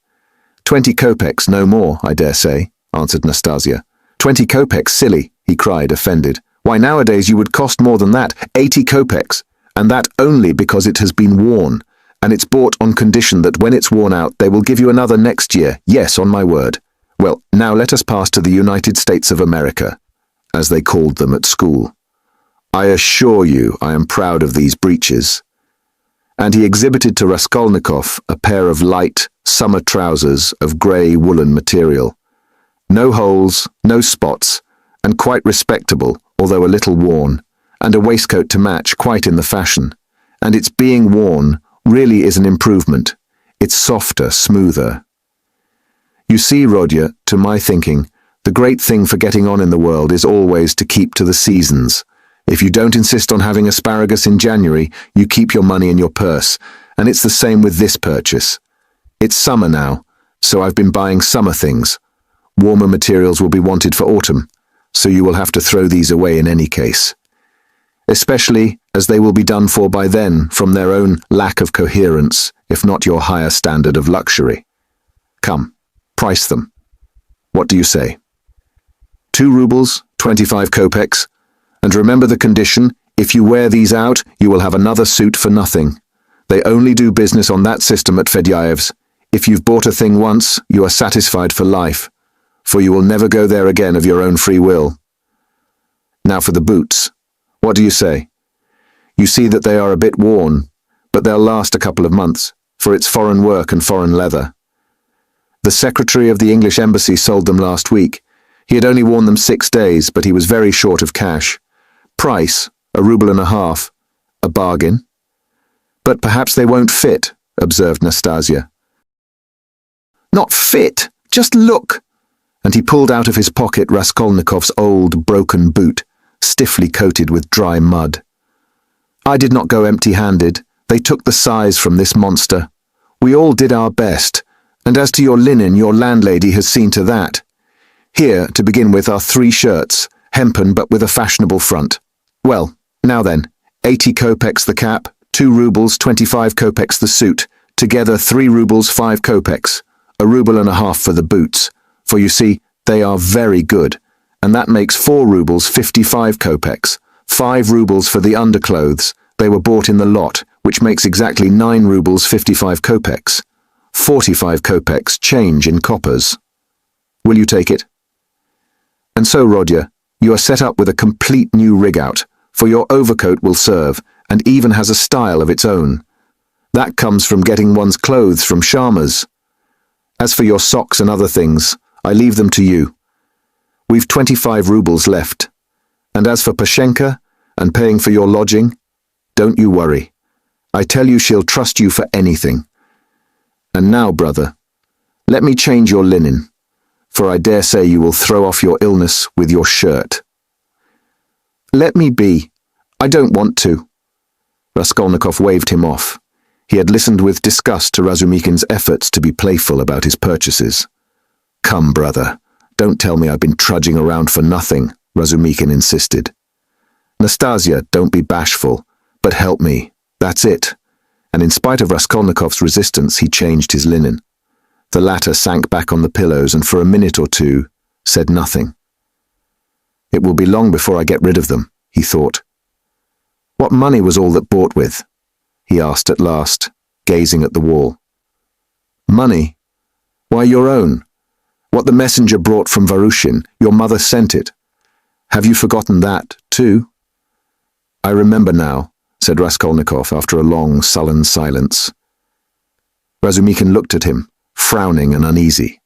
20 kopecks, no more, I dare say, answered Nastasia. 20 kopecks, silly, he cried, offended. Why, nowadays you would cost more than that, 80 kopecks, and that only because it has been worn, and it's bought on condition that when it's worn out they will give you another next year, yes, on my word. Well, now let us pass to the United States of America, as they called them at school. I assure you I am proud of these breeches." And he exhibited to Raskolnikov a pair of light, summer trousers of grey woolen material. No holes, no spots, and quite respectable, although a little worn, and a waistcoat to match, quite in the fashion. And its being worn really is an improvement. It's softer, smoother. You see, Rodya, to my thinking, the great thing for getting on in the world is always to keep to the seasons. If you don't insist on having asparagus in January, you keep your money in your purse, and it's the same with this purchase. It's summer now, so I've been buying summer things. Warmer materials will be wanted for autumn, so you will have to throw these away in any case. Especially as they will be done for by then from their own lack of coherence, if not your higher standard of luxury. Come, price them. What do you say? 2 rubles, 25 kopecks. And remember the condition, if you wear these out, you will have another suit for nothing. They only do business on that system at Fedyaev's. If you've bought a thing once, you are satisfied for life, for you will never go there again of your own free will. Now for the boots. What do you say? You see that they are a bit worn, but they'll last a couple of months, for it's foreign work and foreign leather. The secretary of the English embassy sold them last week. He had only worn them 6 days, but he was very short of cash. Price, 1.5 rubles. A bargain. But perhaps they won't fit, observed Nastasia. Not fit, just look. And he pulled out of his pocket Raskolnikov's old, broken boot, stiffly coated with dry mud. I did not go empty-handed. They took the size from this monster. We all did our best. And as to your linen, your landlady has seen to that. Here, to begin with, are 3 shirts, hempen but with a fashionable front. Well, now then, 80 kopecks the cap, 2 rubles, 25 kopecks the suit, together 3 rubles, 5 kopecks, 1.5 rubles for the boots, for you see, they are very good, and that makes 4 rubles, 55 kopecks, 5 rubles for the underclothes, they were bought in the lot, which makes exactly 9 rubles, 55 kopecks, 45 kopecks change in coppers. Will you take it? And so, Rodya, you are set up with a complete new rig-out, for your overcoat will serve, and even has a style of its own. That comes from getting one's clothes from Sharma's. As for your socks and other things, I leave them to you. We've 25 rubles left. And as for Pashenka, and paying for your lodging, don't you worry. I tell you she'll trust you for anything. And now, brother, let me change your linen, for I dare say you will throw off your illness with your shirt. Let me be. I don't want to. Raskolnikov waved him off. He had listened with disgust to Razumikin's efforts to be playful about his purchases. Come, brother, don't tell me I've been trudging around for nothing, Razumikin insisted. Nastasia, don't be bashful, but help me, that's it. And in spite of Raskolnikov's resistance, he changed his linen. The latter sank back on the pillows and for a minute or two said nothing. It will be long before I get rid of them, he thought. What money was all that bought with? He asked at last, gazing at the wall. Money? Why, your own. What the messenger brought from Varushin, your mother sent it. Have you forgotten that, too? I remember now, said Raskolnikov after a long, sullen silence. Razumikin looked at him, frowning and uneasy.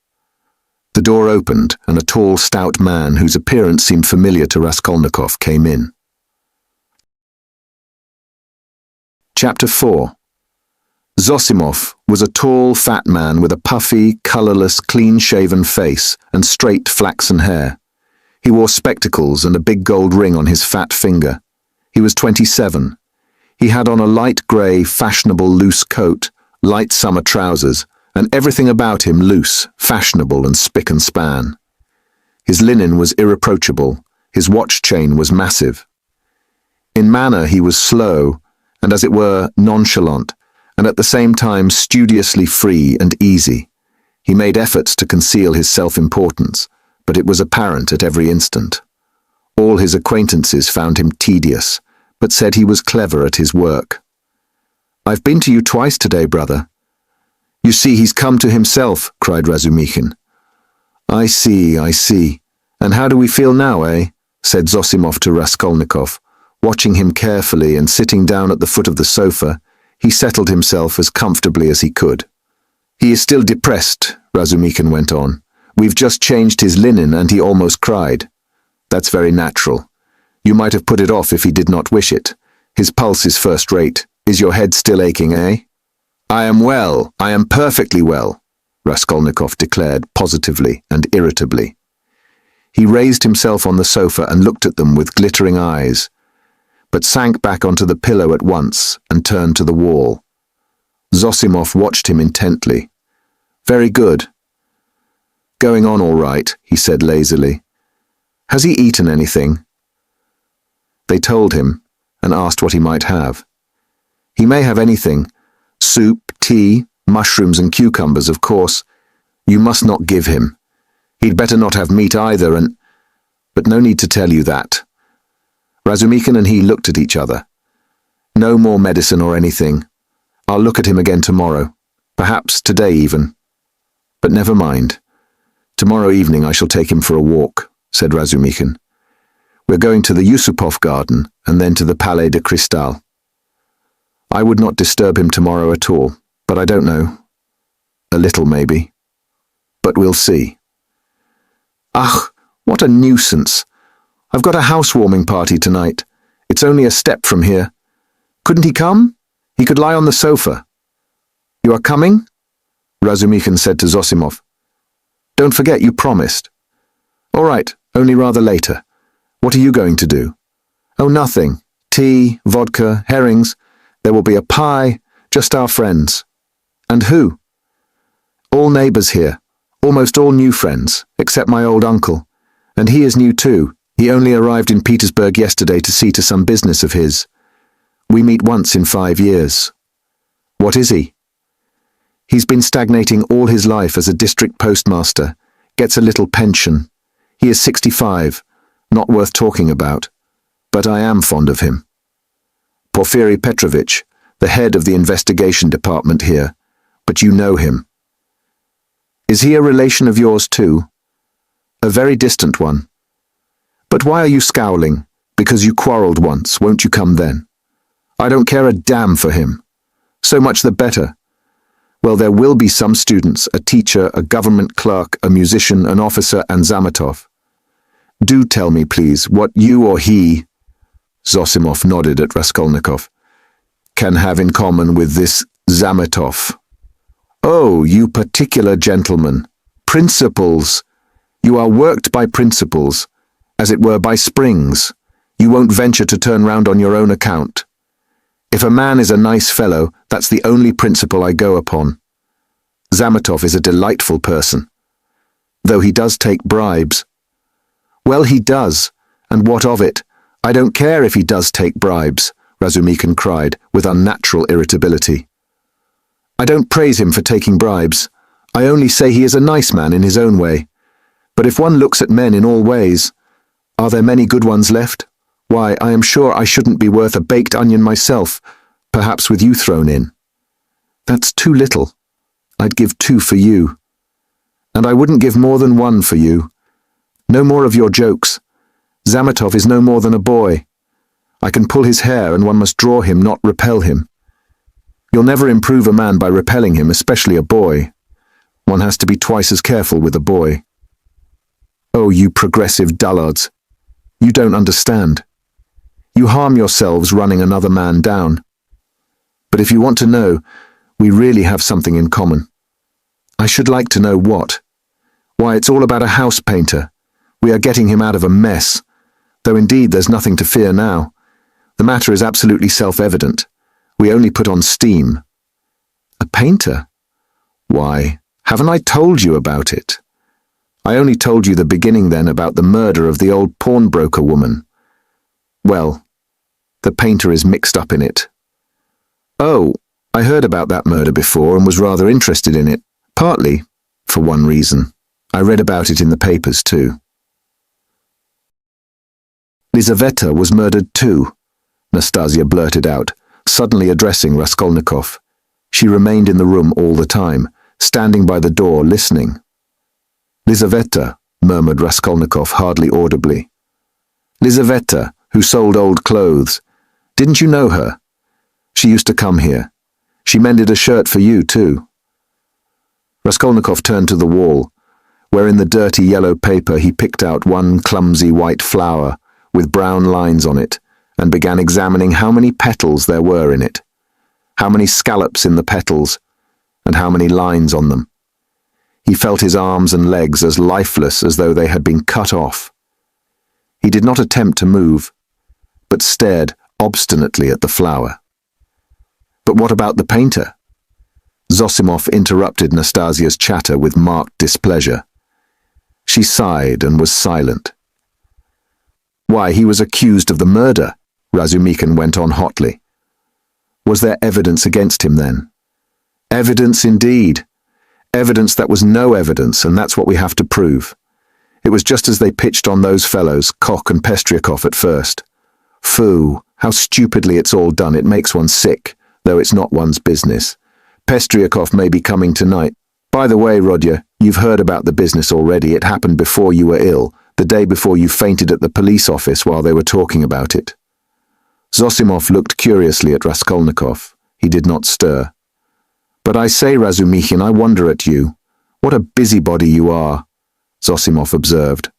The door opened, and a tall, stout man whose appearance seemed familiar to Raskolnikov came in. Chapter 4. Zosimov was a tall, fat man with a puffy, colourless, clean-shaven face and straight, flaxen hair. He wore spectacles and a big gold ring on his fat finger. He was 27. He had on a light grey, fashionable loose coat, light summer trousers, and everything about him loose, fashionable and spick and span. His linen was irreproachable, his watch chain was massive. In manner he was slow, and as it were, nonchalant, and at the same time studiously free and easy. He made efforts to conceal his self-importance, but it was apparent at every instant. All his acquaintances found him tedious, but said he was clever at his work. I've been to you twice today, brother. You see, he's come to himself, cried Razumikin. I see, I see. And how do we feel now, eh? Said Zosimov to Raskolnikov. Watching him carefully and sitting down at the foot of the sofa, he settled himself as comfortably as he could. He is still depressed, Razumikin went on. We've just changed his linen and he almost cried. That's very natural. You might have put it off if he did not wish it. His pulse is first rate. Is your head still aching, eh? I am well. I am perfectly well, Raskolnikov declared positively and irritably. He raised himself on the sofa and looked at them with glittering eyes, but sank back onto the pillow at once and turned to the wall. Zosimov watched him intently. Very good. Going on all right, he said lazily. Has he eaten anything? They told him and asked what he might have. He may have anything. Soup, tea, mushrooms and cucumbers, of course. You must not give him. He'd better not have meat either but no need to tell you that. Razumikin and he looked at each other. No more medicine or anything. I'll look at him again tomorrow. Perhaps today even. But never mind. Tomorrow evening I shall take him for a walk, said Razumikin. We're going to the Yusupov garden and then to the Palais de Cristal. I would not disturb him tomorrow at all, but I don't know. A little maybe. But we'll see. Ach, what a nuisance. I've got a housewarming party tonight. It's only a step from here. Couldn't he come? He could lie on the sofa. You are coming? Razumikin said to Zosimov. Don't forget you promised. All right, only rather later. What are you going to do? Oh, nothing. Tea, vodka, herrings. There will be a pie, just our friends. And who? All neighbours here. Almost all new friends, except my old uncle. And he is new too. He only arrived in Petersburg yesterday to see to some business of his. We meet once in 5 years. What is he? He's been stagnating all his life as a district postmaster, gets a little pension. He is 65, not worth talking about. But I am fond of him. Porfiry Petrovich, the head of the investigation department here, but you know him. Is he a relation of yours too? A very distant one. But why are you scowling? Because you quarrelled once, won't you come then? I don't care a damn for him. So much the better. Well, there will be some students, a teacher, a government clerk, a musician, an officer, and Zametov. Do tell me, please, what you or he, Zosimov nodded at Raskolnikov, can have in common with this Zametov. Oh, you particular gentleman. Principles. You are worked by principles, as it were by springs. You won't venture to turn round on your own account. If a man is a nice fellow, that's the only principle I go upon. Zametov is a delightful person. Though he does take bribes. Well, he does, and what of it? I don't care if he does take bribes, Razumikin cried, with unnatural irritability. I don't praise him for taking bribes. I only say he is a nice man in his own way. But if one looks at men in all ways, are there many good ones left? Why, I am sure I shouldn't be worth a baked onion myself, perhaps with you thrown in. That's too little. I'd give 2 for you. And I wouldn't give more than 1 for you. No more of your jokes. Zametov is no more than a boy. I can pull his hair and one must draw him, not repel him. You'll never improve a man by repelling him, especially a boy. One has to be twice as careful with a boy. Oh, you progressive dullards. You don't understand. You harm yourselves running another man down. But if you want to know, we really have something in common. I should like to know what. Why, it's all about a house painter. We are getting him out of a mess, though indeed there's nothing to fear now. The matter is absolutely self-evident. We only put on steam. A painter? Why, haven't I told you about it? I only told you the beginning then about the murder of the old pawnbroker woman. Well, the painter is mixed up in it. Oh, I heard about that murder before and was rather interested in it, partly for one reason. I read about it in the papers too. Lizaveta was murdered too, Nastasia blurted out, suddenly addressing Raskolnikov. She remained in the room all the time, standing by the door listening. Lizaveta, murmured Raskolnikov hardly audibly. Lizaveta, who sold old clothes. Didn't you know her? She used to come here. She mended a shirt for you, too. Raskolnikov turned to the wall, where in the dirty yellow paper he picked out one clumsy white flower with brown lines on it, and began examining how many petals there were in it, how many scallops in the petals, and how many lines on them. He felt his arms and legs as lifeless as though they had been cut off. He did not attempt to move, but stared obstinately at the flower. But what about the painter? Zosimov interrupted Nastasia's chatter with marked displeasure. She sighed and was silent. Why, he was accused of the murder, Razumikin went on hotly. Was there evidence against him then? Evidence indeed. Evidence that was no evidence, and that's what we have to prove. It was just as they pitched on those fellows, Koch and Pestriakov, at first. Phoo, how stupidly it's all done. It makes one sick, though it's not one's business. Pestriakov may be coming tonight. By the way, Rodya, you've heard about the business already. It happened before you were ill, the day before you fainted at the police office while they were talking about it. Zosimov looked curiously at Raskolnikov. He did not stir. But I say, Razumihin, I wonder at you. What a busybody you are, Zosimov observed.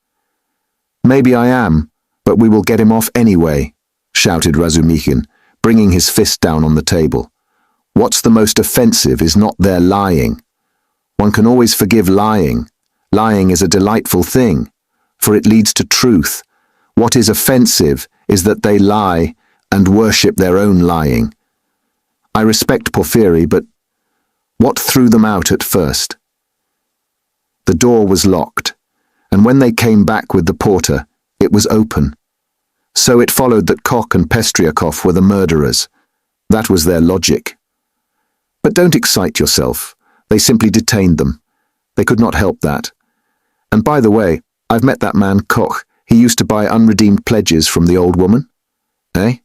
Maybe I am, but we will get him off anyway, shouted Razumihin, bringing his fist down on the table. What's the most offensive is not their lying. One can always forgive lying. Lying is a delightful thing, for it leads to truth. What is offensive is that they lie and worship their own lying. I respect Porfiry, but what threw them out at first? The door was locked, and when they came back with the porter, it was open. So it followed that Koch and Pestriakov were the murderers. That was their logic. But don't excite yourself. They simply detained them. They could not help that. And by the way, I've met that man Koch. He used to buy unredeemed pledges from the old woman. Eh?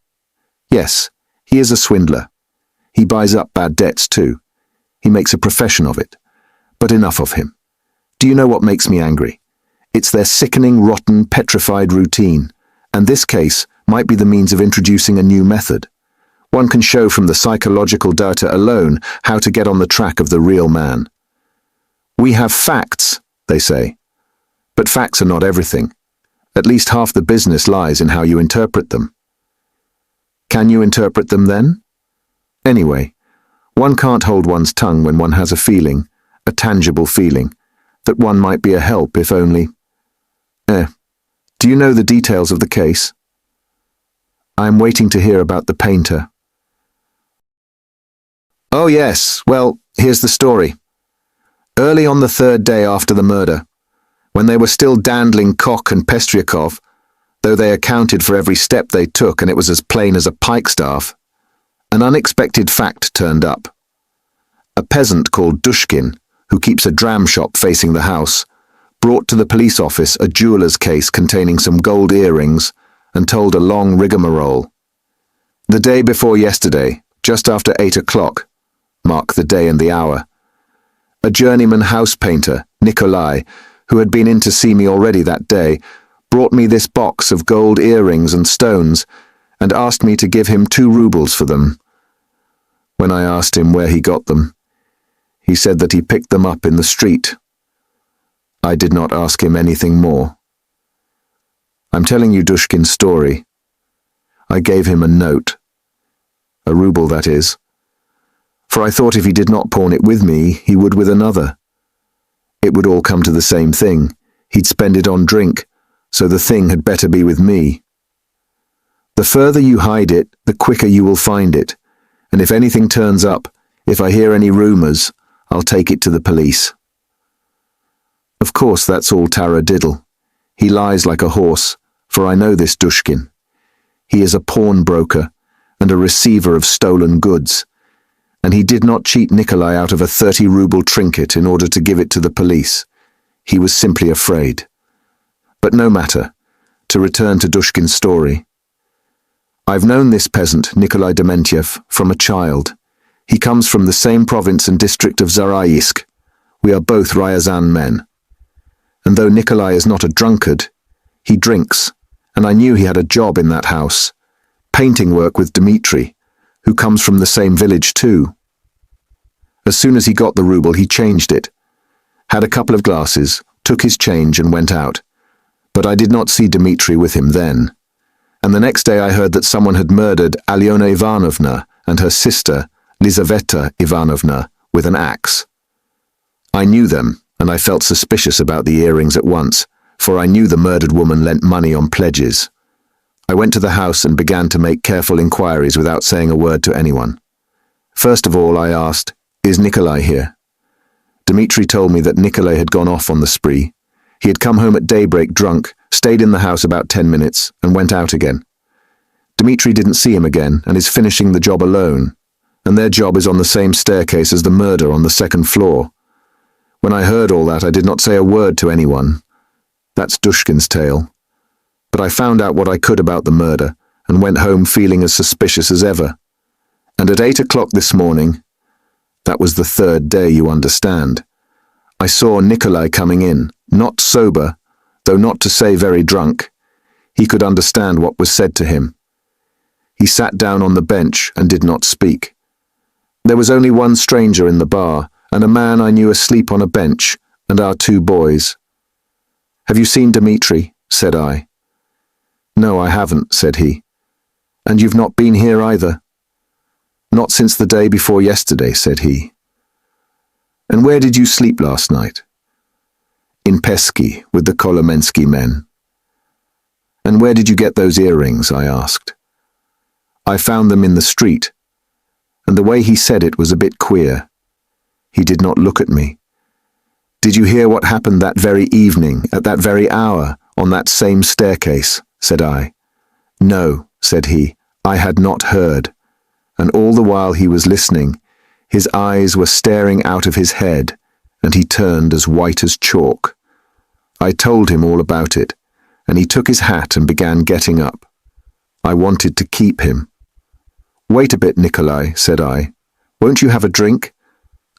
Yes, he is a swindler. He buys up bad debts too. He makes a profession of it. But enough of him. Do you know what makes me angry? It's their sickening, rotten, petrified routine, and this case might be the means of introducing a new method. One can show from the psychological data alone how to get on the track of the real man. We have facts, they say. But facts are not everything. At least half the business lies in how you interpret them. Can you interpret them then? Anyway, one can't hold one's tongue when one has a feeling, a tangible feeling, that one might be a help if only... Do you know the details of the case? I am waiting to hear about the painter. Oh yes, well, here's the story. Early on the third day after the murder, when they were still dandling Koch and Pestriakov, though they accounted for every step they took and it was as plain as a pikestaff, an unexpected fact turned up. A peasant called Dushkin, who keeps a dram shop facing the house, brought to the police office a jeweller's case containing some gold earrings and told a long rigmarole. The day before yesterday, just after 8 o'clock, mark the day and the hour, a journeyman house painter, Nikolai, who had been in to see me already that day, brought me this box of gold earrings and stones and asked me to give him 2 rubles for them. When I asked him where he got them, he said that he picked them up in the street. I did not ask him anything more. I'm telling you Dushkin's story. I gave him a note. A ruble, that is. For I thought if he did not pawn it with me, he would with another. It would all come to the same thing. He'd spend it on drink, so the thing had better be with me. The further you hide it, the quicker you will find it, and if anything turns up, if I hear any rumours, I'll take it to the police. Of course, that's all taradiddle. He lies like a horse, for I know this Dushkin. He is a pawnbroker and a receiver of stolen goods, and he did not cheat Nikolai out of a 30-ruble trinket in order to give it to the police. He was simply afraid. But no matter. To return to Dushkin's story. I've known this peasant, Nikolai Dementiev, from a child. He comes from the same province and district of Zaraisk. We are both Ryazan men. And though Nikolai is not a drunkard, he drinks, and I knew he had a job in that house. Painting work with Dmitri, who comes from the same village too. As soon as he got the ruble, he changed it, had a couple of glasses, took his change and went out. But I did not see Dmitri with him then. And the next day I heard that someone had murdered Alyona Ivanovna and her sister, Lizaveta Ivanovna, with an axe. I knew them, and I felt suspicious about the earrings at once, for I knew the murdered woman lent money on pledges. I went to the house and began to make careful inquiries without saying a word to anyone. First of all, I asked, "Is Nikolai here?" Dmitri told me that Nikolai had gone off on the spree. He had come home at daybreak drunk, stayed in the house about 10 minutes, and went out again. Dmitri didn't see him again and is finishing the job alone, and their job is on the same staircase as the murder on the second floor. When I heard all that, I did not say a word to anyone. That's Dushkin's tale. But I found out what I could about the murder and went home feeling as suspicious as ever. And at 8 o'clock this morning, that was the third day, you understand, I saw Nikolai coming in, not sober, though not to say very drunk. He could understand what was said to him. He sat down on the bench and did not speak. There was only one stranger in the bar, and a man I knew asleep on a bench, and our 2 boys. "Have you seen Dmitri?" said I. "No, I haven't," said he. "And you've not been here either?" "Not since the day before yesterday," said he. "And where did you sleep last night?" "In Pesky, with the Kolomensky men." "And where did you get those earrings?" I asked. "I found them in the street." And the way he said it was a bit queer. He did not look at me. "Did you hear what happened that very evening, at that very hour, on that same staircase?" said I. "No," said he, "I had not heard." And all the while he was listening, his eyes were staring out of his head, and he turned as white as chalk. I told him all about it, and he took his hat and began getting up. I wanted to keep him. "Wait a bit, Nikolai," said I. "Won't you have a drink?"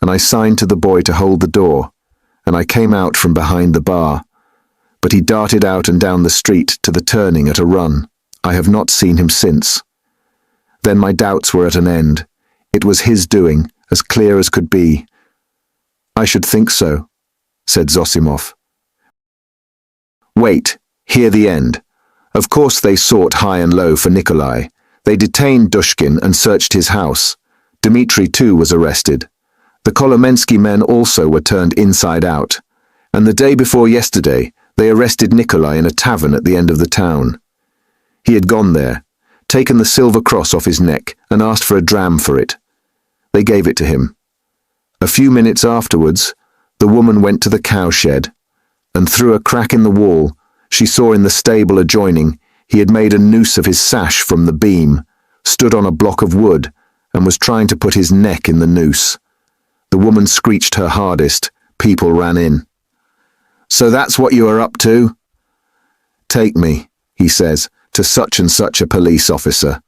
And I signed to the boy to hold the door, and I came out from behind the bar. But he darted out and down the street to the turning at a run. I have not seen him since. Then my doubts were at an end. It was his doing, as clear as could be. "I should think so," said Zosimov. "Wait, hear the end. Of course they sought high and low for Nikolai. They detained Dushkin and searched his house. Dmitri too was arrested. The Kolomensky men also were turned inside out. And the day before yesterday, they arrested Nikolai in a tavern at the end of the town. He had gone there, taken the silver cross off his neck and asked for a dram for it. They gave it to him. A few minutes afterwards, the woman went to the cowshed, and through a crack in the wall, she saw in the stable adjoining he had made a noose of his sash from the beam, stood on a block of wood, and was trying to put his neck in the noose. The woman screeched her hardest. People ran in. "So that's what you are up to?" "Take me," he says, "to such and such a police officer.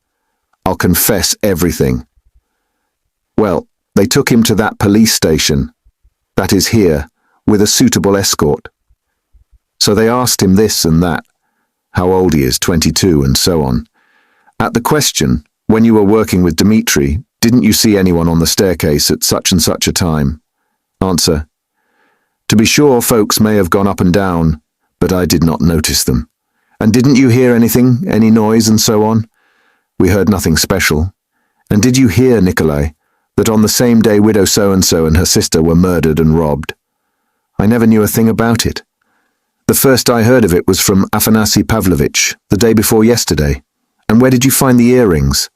I'll confess everything." Well, they took him to that police station, that is here, with a suitable escort. So they asked him this and that, how old he is, 22, and so on. At the question, when you were working with Dmitri, didn't you see anyone on the staircase at such and such a time? Answer: to be sure, folks may have gone up and down, but I did not notice them. And didn't you hear anything, any noise and so on? We heard nothing special. And did you hear, Nikolai, that on the same day widow so-and-so and her sister were murdered and robbed? I never knew a thing about it. The first I heard of it was from Afanasy Pavlovitch, the day before yesterday. And where did you find the earrings?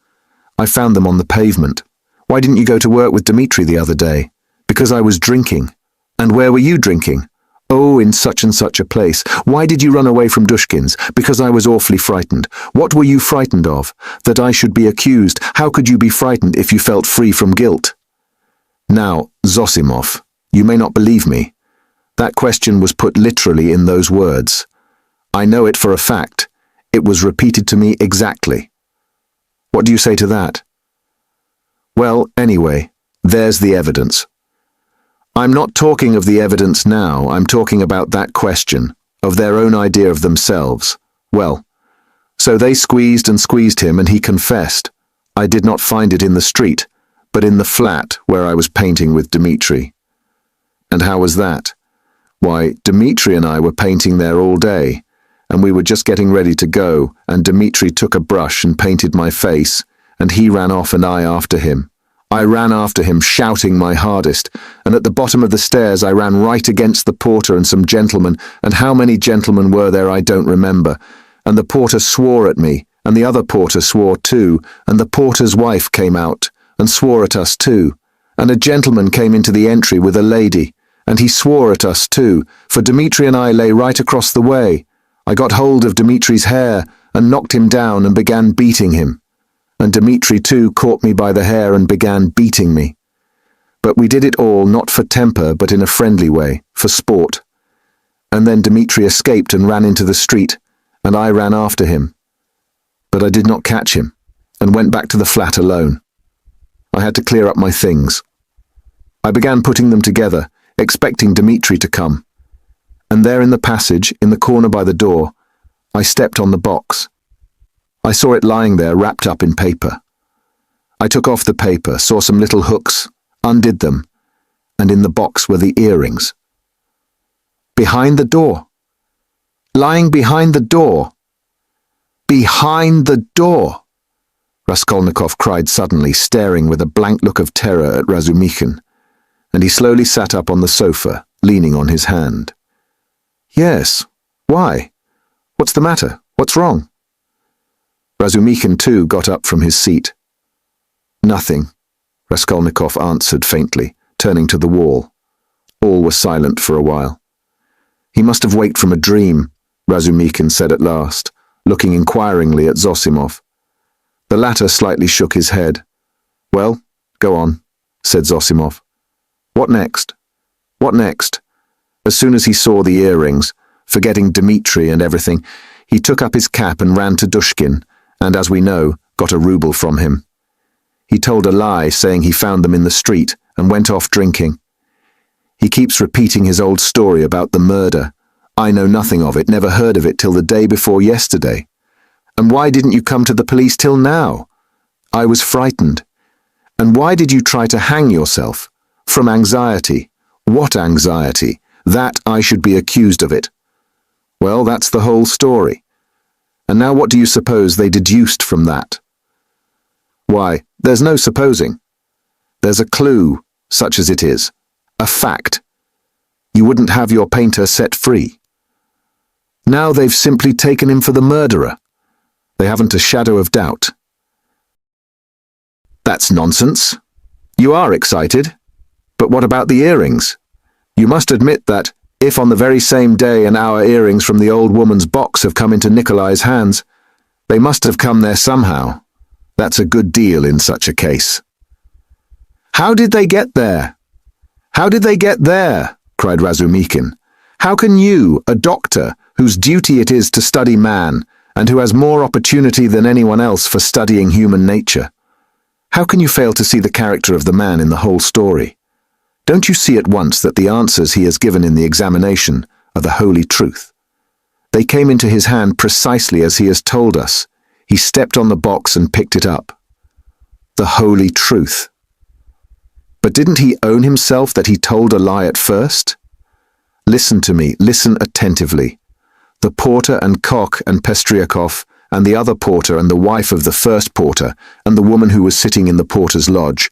I found them on the pavement. Why didn't you go to work with Dmitri the other day? Because I was drinking. And where were you drinking? Oh, in such and such a place. Why did you run away from Dushkin's? Because I was awfully frightened. What were you frightened of? That I should be accused? How could you be frightened if you felt free from guilt? Now, Zosimov, you may not believe me. That question was put literally in those words. I know it for a fact. It was repeated to me exactly. What do you say to that? Well, anyway, there's the evidence. I'm not talking of the evidence now, I'm talking about that question, of their own idea of themselves. Well, so they squeezed and squeezed him and he confessed. I did not find it in the street, but in the flat where I was painting with Dmitri. And how was that? Why, Dmitri and I were painting there all day, and we were just getting ready to go, and Dmitri took a brush and painted my face, and he ran off and I after him. I ran after him, shouting my hardest, and at the bottom of the stairs I ran right against the porter and some gentlemen, and how many gentlemen were there I don't remember, and the porter swore at me, and the other porter swore too, and the porter's wife came out, and swore at us too, and a gentleman came into the entry with a lady, and he swore at us too, for Dmitri and I lay right across the way. I got hold of Dmitri's hair, and knocked him down and began beating him. And Dmitri too caught me by the hair and began beating me. But we did it all not for temper but in a friendly way, for sport. And then Dmitri escaped and ran into the street, and I ran after him. But I did not catch him, and went back to the flat alone. I had to clear up my things. I began putting them together, expecting Dmitri to come. And there in the passage, in the corner by the door, I stepped on the box. I saw it lying there wrapped up in paper. I took off the paper, saw some little hooks, undid them, and in the box were the earrings. Behind the door. Lying behind the door. Behind the door! Raskolnikov cried suddenly, staring with a blank look of terror at Razumikhin, and he slowly sat up on the sofa, leaning on his hand. Yes, why? What's the matter? What's wrong? Razumikhin too got up from his seat. Nothing, Raskolnikov answered faintly, turning to the wall. All were silent for a while. He must have waked from a dream, Razumikhin said at last, looking inquiringly at Zosimov. The latter slightly shook his head. Well, go on, said Zosimov. What next? What next? As soon as he saw the earrings, forgetting Dmitri and everything, he took up his cap and ran to Dushkin, and, as we know, got a ruble from him. He told a lie, saying he found them in the street, and went off drinking. He keeps repeating his old story about the murder. I know nothing of it, never heard of it till the day before yesterday. And why didn't you come to the police till now? I was frightened. And why did you try to hang yourself? From anxiety. What anxiety? That I should be accused of it. Well, that's the whole story. And now what do you suppose they deduced from that? Why, there's no supposing. There's a clue, such as it is. A fact. You wouldn't have your painter set free. Now they've simply taken him for the murderer. They haven't a shadow of doubt. That's nonsense. You are excited. But what about the earrings? You must admit that, if on the very same day an hour earrings from the old woman's box have come into Nikolai's hands, they must have come there somehow. That's a good deal in such a case. How did they get there? How did they get there? Cried Razumikhin. How can you, a doctor, whose duty it is to study man, and who has more opportunity than anyone else for studying human nature, how can you fail to see the character of the man in the whole story? Don't you see at once that the answers he has given in the examination are the holy truth? They came into his hand precisely as he has told us. He stepped on the box and picked it up. The holy truth. But didn't he own himself that he told a lie at first? Listen to me, listen attentively. The porter and Koch and Pestriakov, and the other porter and the wife of the first porter, and the woman who was sitting in the porter's lodge,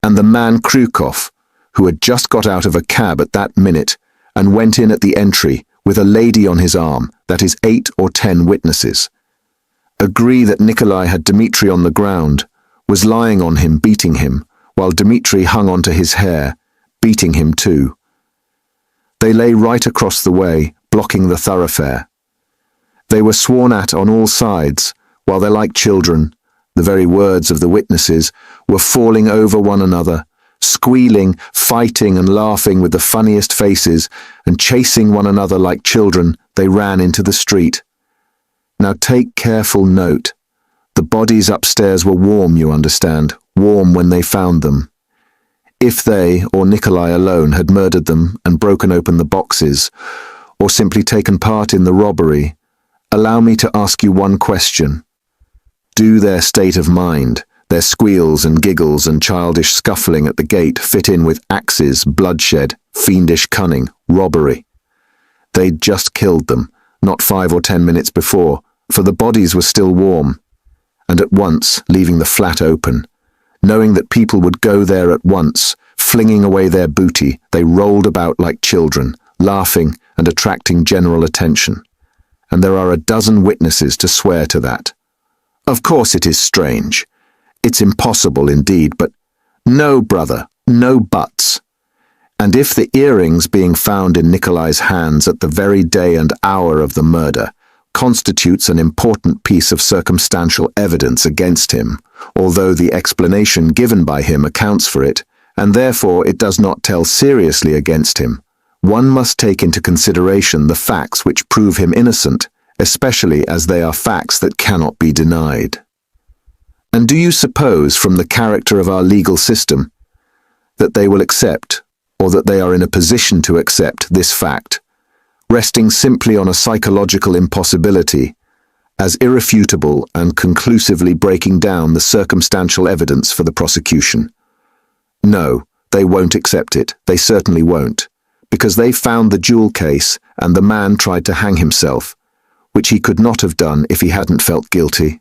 and the man Krukov, who had just got out of a cab at that minute, and went in at the entry, with a lady on his arm, that is 8 or 10 witnesses. Agree that Nikolai had Dmitri on the ground, was lying on him, beating him, while Dmitri hung onto his hair, beating him too. They lay right across the way, blocking the thoroughfare. They were sworn at on all sides, while they're like children, the very words of the witnesses, were falling over one another, squealing, fighting and laughing with the funniest faces, and chasing one another like children, they ran into the street. Now take careful note. The bodies upstairs were warm, you understand, warm when they found them. If they, or Nikolai alone, had murdered them and broken open the boxes, or simply taken part in the robbery, allow me to ask you one question. Do their state of mind, their squeals and giggles and childish scuffling at the gate fit in with axes, bloodshed, fiendish cunning, robbery? They'd just killed them, not 5 or 10 minutes before, for the bodies were still warm. And at once, leaving the flat open, knowing that people would go there at once, flinging away their booty, they rolled about like children, laughing and attracting general attention. And there are a dozen witnesses to swear to that. Of course it is strange. It's impossible indeed, but no, brother, no buts. And if the earrings being found in Nikolai's hands at the very day and hour of the murder constitutes an important piece of circumstantial evidence against him, although the explanation given by him accounts for it, and therefore it does not tell seriously against him, one must take into consideration the facts which prove him innocent, especially as they are facts that cannot be denied. And do you suppose, from the character of our legal system, that they will accept, or that they are in a position to accept, this fact, resting simply on a psychological impossibility, as irrefutable and conclusively breaking down the circumstantial evidence for the prosecution? No, they won't accept it. They certainly won't, because they found the jewel case and the man tried to hang himself, which he could not have done if he hadn't felt guilty.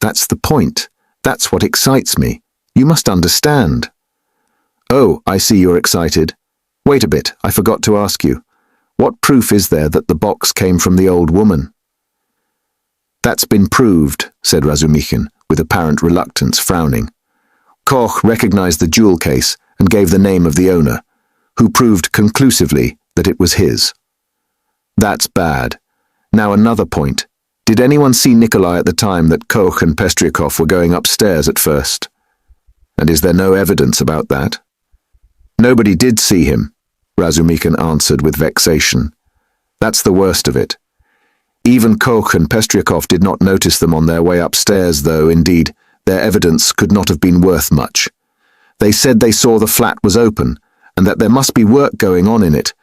That's the point. That's what excites me. You must understand. Oh, I see you're excited. Wait a bit, I forgot to ask you. What proof is there that the box came from the old woman? That's been proved, said Razumikhin, with apparent reluctance, frowning. Koch recognized the jewel case and gave the name of the owner, who proved conclusively that it was his. That's bad. Now another point. Did anyone see Nikolai at the time that Koch and Pestryakov were going upstairs at first? And is there no evidence about that? Nobody did see him, Razumikhin answered with vexation. That's the worst of it. Even Koch and Pestryakov did not notice them on their way upstairs, though, indeed, their evidence could not have been worth much. They said they saw the flat was open, and that there must be work going on in it,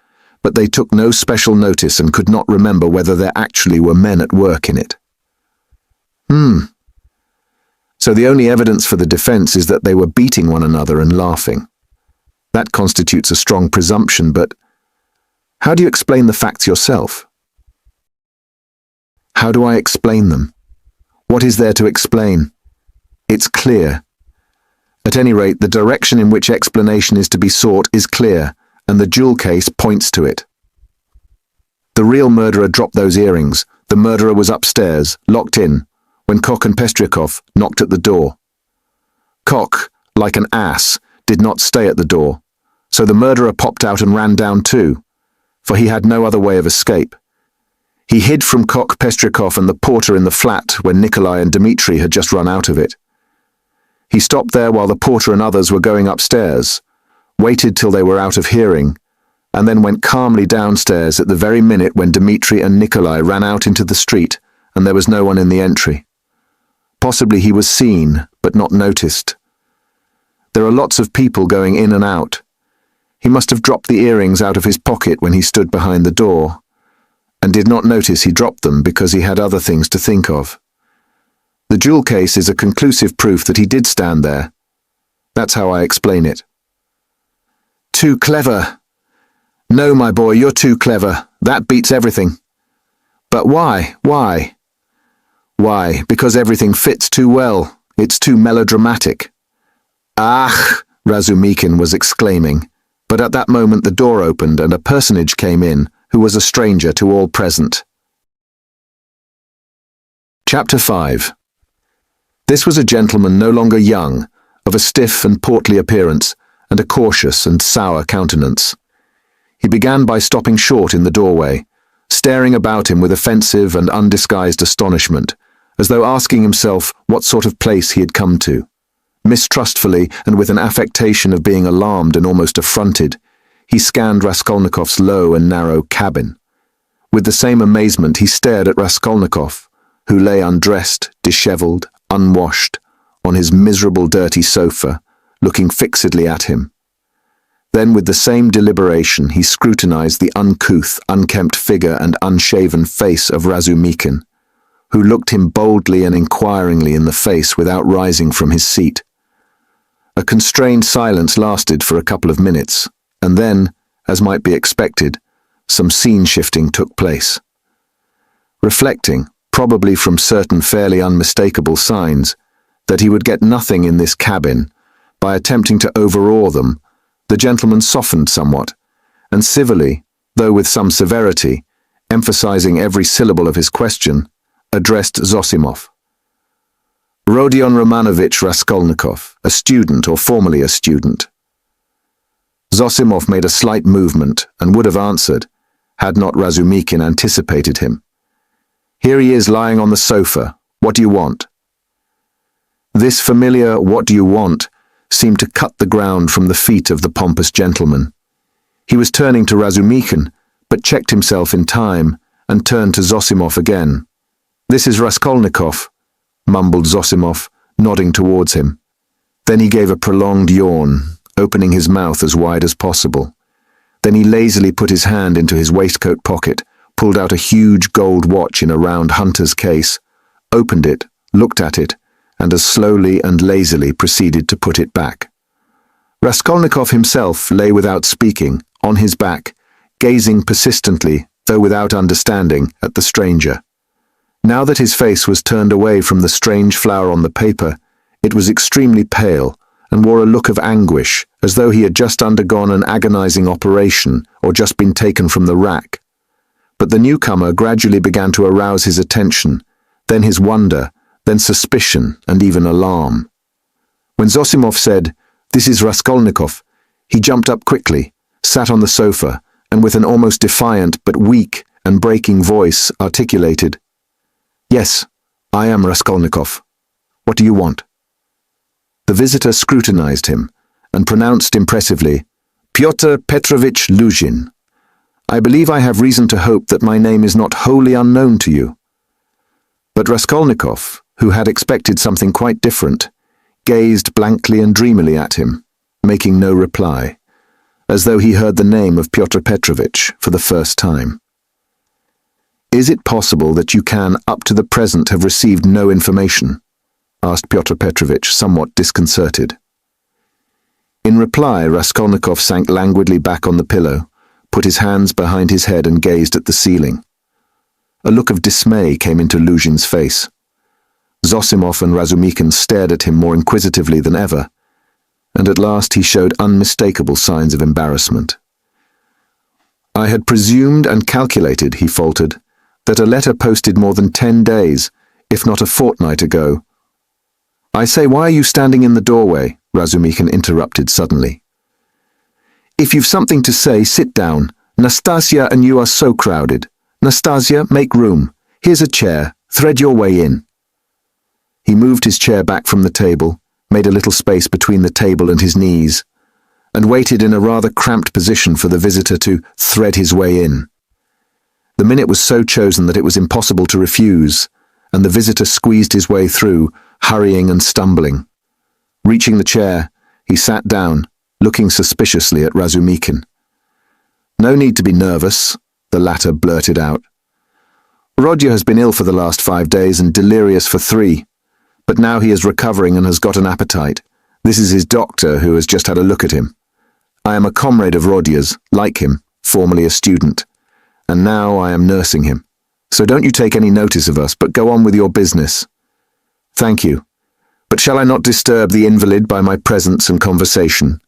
but they took no special notice and could not remember whether there actually were men at work in it. So the only evidence for the defense is that they were beating one another and laughing. That constitutes a strong presumption, but how do you explain the facts yourself? How do I explain them? What is there to explain? It's clear. At any rate, the direction in which explanation is to be sought is clear, and the jewel case points to it. The real murderer dropped those earrings. The murderer was upstairs, locked in, when Koch and Pestryakov knocked at the door. Koch, like an ass, did not stay at the door, so the murderer popped out and ran down too, for he had no other way of escape. He hid from Koch, Pestryakov and the porter in the flat when Nikolai and Dmitri had just run out of it. He stopped there while the porter and others were going upstairs, waited till they were out of hearing, and then went calmly downstairs at the very minute when Dmitri and Nikolai ran out into the street and there was no one in the entry. Possibly he was seen, but not noticed. There are lots of people going in and out. He must have dropped the earrings out of his pocket when he stood behind the door, and did not notice he dropped them because he had other things to think of. The jewel case is a conclusive proof that he did stand there. That's how I explain it. Too clever. No, my boy, you're too clever. That beats everything. But why? Why? Why? Because everything fits too well. It's too melodramatic. Ah! Razumikhin was exclaiming, but at that moment the door opened and a personage came in who was a stranger to all present. Chapter 5. This was a gentleman no longer young, of a stiff and portly appearance, and a cautious and sour countenance. He began by stopping short in the doorway, staring about him with offensive and undisguised astonishment, as though asking himself what sort of place he had come to. Mistrustfully, and with an affectation of being alarmed and almost affronted, he scanned Raskolnikov's low and narrow cabin. With the same amazement he stared at Raskolnikov, who lay undressed, dishevelled, unwashed, on his miserable dirty sofa, looking fixedly at him. Then, with the same deliberation, he scrutinized the uncouth, unkempt figure and unshaven face of Razumikin, who looked him boldly and inquiringly in the face without rising from his seat. A constrained silence lasted for a couple of minutes, and then, as might be expected, some scene shifting took place. Reflecting, probably from certain fairly unmistakable signs, that he would get nothing in this cabin, by attempting to overawe them, the gentleman softened somewhat, and civilly, though with some severity, emphasizing every syllable of his question, addressed Zosimov. Rodion Romanovich Raskolnikov, a student or formerly a student. Zosimov made a slight movement and would have answered, had not Razumikin anticipated him. Here he is lying on the sofa. What do you want? This familiar "what do you want" seemed to cut the ground from the feet of the pompous gentleman. He was turning to Razumikin, but checked himself in time and turned to Zosimov again. "This is Raskolnikov," mumbled Zosimov, nodding towards him. Then he gave a prolonged yawn, opening his mouth as wide as possible. Then he lazily put his hand into his waistcoat pocket, pulled out a huge gold watch in a round hunter's case, opened it, looked at it, and as slowly and lazily proceeded to put it back. Raskolnikov himself lay without speaking, on his back, gazing persistently, though without understanding, at the stranger. Now that his face was turned away from the strange flower on the paper, it was extremely pale, and wore a look of anguish, as though he had just undergone an agonizing operation or just been taken from the rack. But the newcomer gradually began to arouse his attention, then his wonder, then suspicion and even alarm. When Zosimov said, "This is Raskolnikov," he jumped up quickly, sat on the sofa, and with an almost defiant but weak and breaking voice articulated, "Yes, I am Raskolnikov. What do you want?" The visitor scrutinized him and pronounced impressively, "Pyotr Petrovich Luzhin. I believe I have reason to hope that my name is not wholly unknown to you." But Raskolnikov, who had expected something quite different, gazed blankly and dreamily at him, making no reply, as though he heard the name of Pyotr Petrovich for the first time. "Is it possible that you can, up to the present, have received no information?" asked Pyotr Petrovich, somewhat disconcerted. In reply, Raskolnikov sank languidly back on the pillow, put his hands behind his head and gazed at the ceiling. A look of dismay came into Luzhin's face. Zosimov and Razumikin stared at him more inquisitively than ever, and at last he showed unmistakable signs of embarrassment. "I had presumed and calculated," he faltered, "that a letter posted more than 10 days, if not a fortnight ago—" "I say, why are you standing in the doorway?" Razumikin interrupted suddenly. "If you've something to say, sit down. Nastasia and you are so crowded. Nastasia, make room. Here's a chair. Thread your way in." He moved his chair back from the table, made a little space between the table and his knees, and waited in a rather cramped position for the visitor to thread his way in. The minute was so chosen that it was impossible to refuse, and the visitor squeezed his way through, hurrying and stumbling. Reaching the chair, he sat down, looking suspiciously at Razumikin. "No need to be nervous," the latter blurted out. "Rodya has been ill for the last 5 days and delirious for 3, but now he is recovering and has got an appetite. This is his doctor who has just had a look at him. I am a comrade of Rodya's, like him, formerly a student, and now I am nursing him. So don't you take any notice of us, but go on with your business." "Thank you. But shall I not disturb the invalid by my presence and conversation?"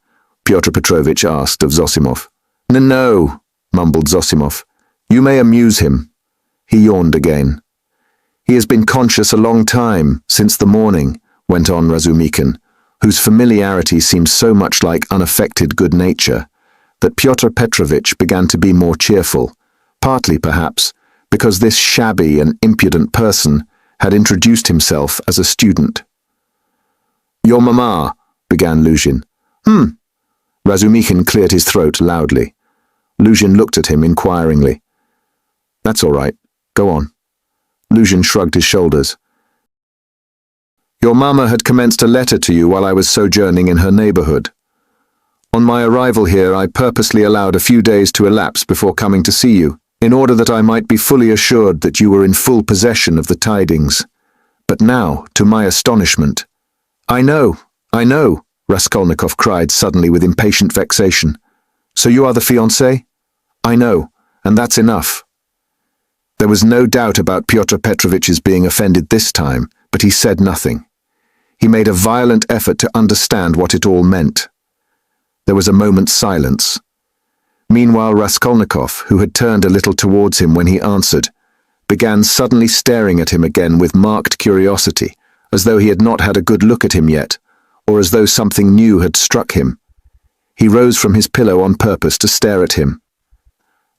Pyotr Petrovich asked of Zosimov. No, mumbled Zosimov. "You may amuse him." He yawned again. "He has been conscious a long time, since the morning," went on Razumikin, whose familiarity seemed so much like unaffected good nature, that Pyotr Petrovich began to be more cheerful, partly, perhaps, because this shabby and impudent person had introduced himself as a student. "Your mamma," began Luzhin. Razumikin cleared his throat loudly. Luzhin looked at him inquiringly. "That's all right. Go on." Luzhin shrugged his shoulders. "Your mamma had commenced a letter to you while I was sojourning in her neighborhood." On my arrival here, I purposely allowed a few days to elapse before coming to see you, in order that I might be fully assured that you were in full possession of the tidings. But now, to my astonishment— I know, Raskolnikov cried suddenly with impatient vexation. So you are the fiancé? I know, and that's enough. There was no doubt about Pyotr Petrovitch's being offended this time, but he said nothing. He made a violent effort to understand what it all meant. There was a moment's silence. Meanwhile, Raskolnikov, who had turned a little towards him when he answered, began suddenly staring at him again with marked curiosity, as though he had not had a good look at him yet, or as though something new had struck him. He rose from his pillow on purpose to stare at him.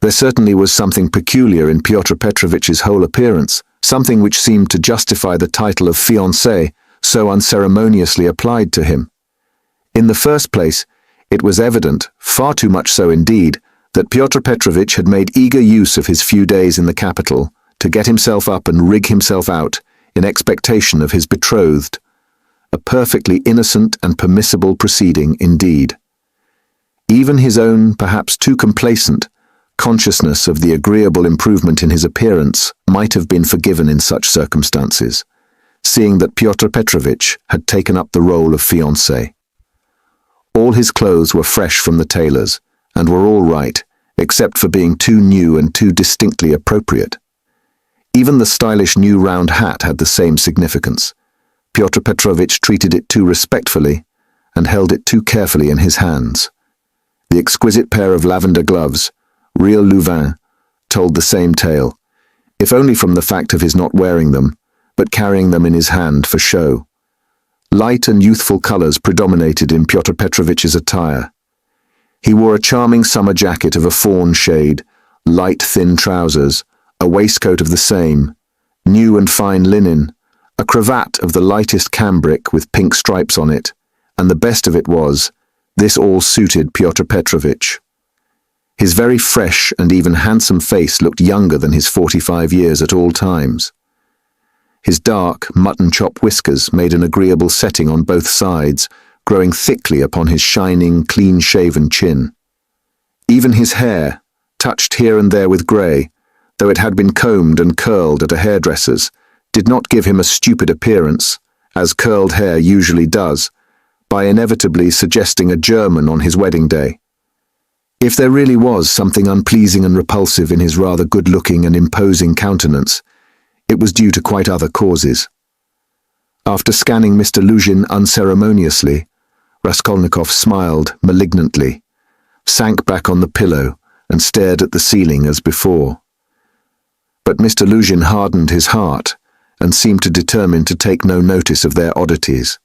There certainly was something peculiar in Pyotr Petrovitch's whole appearance, something which seemed to justify the title of fiancé so unceremoniously applied to him. In the first place, it was evident, far too much so indeed, that Pyotr Petrovitch had made eager use of his few days in the capital to get himself up and rig himself out in expectation of his betrothed. A perfectly innocent and permissible proceeding indeed. Even his own, perhaps too complacent, consciousness of the agreeable improvement in his appearance might have been forgiven in such circumstances, seeing that Pyotr Petrovitch had taken up the role of fiancé. All his clothes were fresh from the tailor's, and were all right, except for being too new and too distinctly appropriate. Even the stylish new round hat had the same significance. Pyotr Petrovitch treated it too respectfully, and held it too carefully in his hands. The exquisite pair of lavender gloves, real Louvain, told the same tale, if only from the fact of his not wearing them, but carrying them in his hand for show. Light and youthful colours predominated in Pyotr Petrovitch's attire. He wore a charming summer jacket of a fawn shade, light thin trousers, a waistcoat of the same, new and fine linen, a cravat of the lightest cambric with pink stripes on it, and the best of it was, this all suited Pyotr Petrovitch. His very fresh and even handsome face looked younger than his 45 years at all times. His dark, mutton-chop whiskers made an agreeable setting on both sides, growing thickly upon his shining, clean-shaven chin. Even his hair, touched here and there with grey, though it had been combed and curled at a hairdresser's, did not give him a stupid appearance, as curled hair usually does, by inevitably suggesting a German on his wedding day. If there really was something unpleasing and repulsive in his rather good-looking and imposing countenance, it was due to quite other causes. After scanning Mr. Luzhin unceremoniously, Raskolnikov smiled malignantly, sank back on the pillow, and stared at the ceiling as before. But Mr. Luzhin hardened his heart, and seemed to determine to take no notice of their oddities.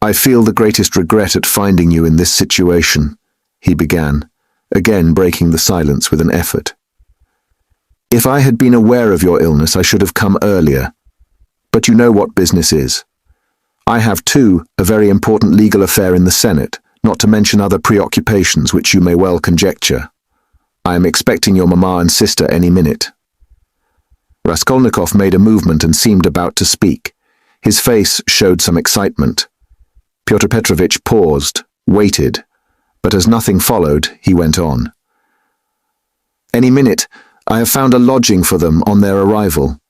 "I feel the greatest regret at finding you in this situation," he began, again breaking the silence with an effort. "If I had been aware of your illness, I should have come earlier. But you know what business is. I have, too, a very important legal affair in the Senate, not to mention other preoccupations which you may well conjecture. I am expecting your mamma and sister any minute." Raskolnikov made a movement and seemed about to speak. His face showed some excitement. Pyotr Petrovitch paused, waited, but as nothing followed, he went on. "Any minute. I have found a lodging for them on their arrival."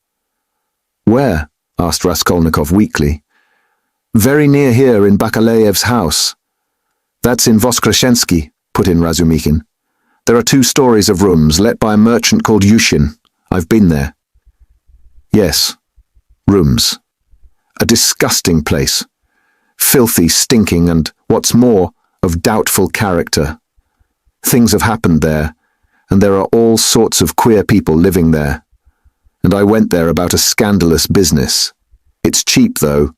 "Where?" asked Raskolnikov weakly. "Very near here in Bakaleyev's house." "That's in Voskreshensky," put in Razumikin. "There are 2 stories of rooms let by a merchant called Yushin. I've been there." "Yes, rooms. A disgusting place. Filthy, stinking, and, what's more, of doubtful character. Things have happened there, and there are all sorts of queer people living there. And I went there about a scandalous business. It's cheap, though.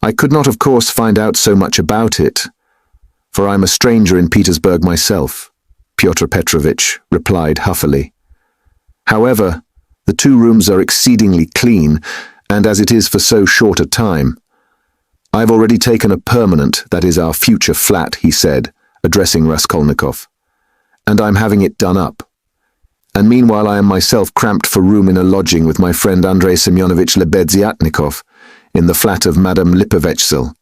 I could not, of course, find out so much about it, for I'm a stranger in Petersburg myself," Pyotr Petrovitch replied huffily. "However, the 2 rooms are exceedingly clean, and as it is for so short a time, I've already taken a permanent, that is our future flat," he said, addressing Raskolnikov, "and I'm having it done up. And meanwhile I am myself cramped for room in a lodging with my friend Andrei Semyonovitch Lebedziatnikov in the flat of Madame Lipovetsel.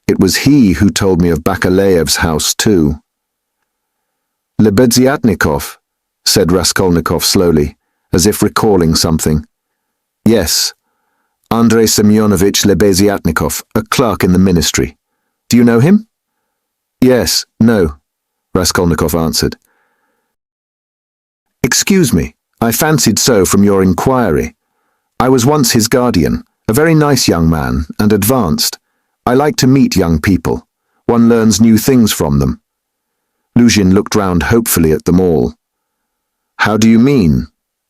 It was he who told me of Bakalaev's house too. Lebeziatnikov, said Raskolnikov slowly, as if recalling something. Yes, Andrei Semyonovich Lebeziatnikov, a clerk in the ministry. Do you know him? Yes, no, Raskolnikov answered. Excuse me, I fancied so from your inquiry. I was once his guardian, a very nice young man, and advanced. I like to meet young people. One learns new things from them. Luzhin looked round hopefully at them all. How do you mean?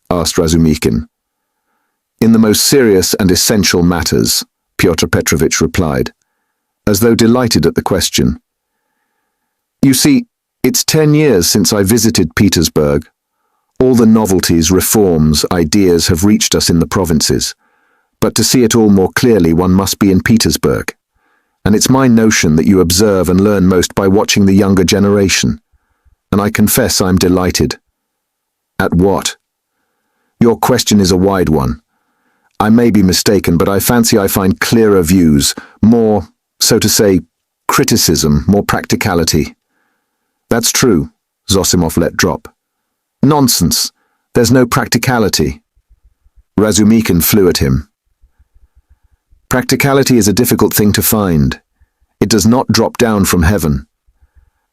Asked Razumikin. In the most serious and essential matters, Pyotr Petrovitch replied, as though delighted at the question. You see, it's 10 years since I visited Petersburg. All the novelties, reforms, ideas have reached us in the provinces. But to see it all more clearly, one must be in Petersburg. And it's my notion that you observe and learn most by watching the younger generation. And I confess I'm delighted. At what? Your question is a wide one. I may be mistaken, but I fancy I find clearer views, more, so to say, criticism, more practicality. That's true, Zosimov let drop. Nonsense. There's no practicality. Razumikin flew at him. Practicality is a difficult thing to find. It does not drop down from heaven.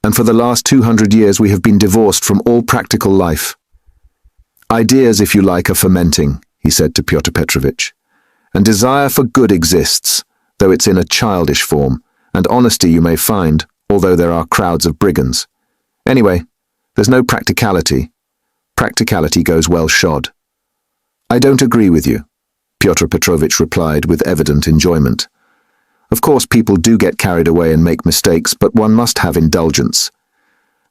And for the last 200 years we have been divorced from all practical life. Ideas, if you like, are fermenting, he said to Pyotr Petrovitch. And desire for good exists, though it's in a childish form, and honesty you may find, although there are crowds of brigands. Anyway, there's no practicality. Practicality goes well shod. I don't agree with you, Pyotr Petrovitch replied with evident enjoyment. Of course people do get carried away and make mistakes, but one must have indulgence.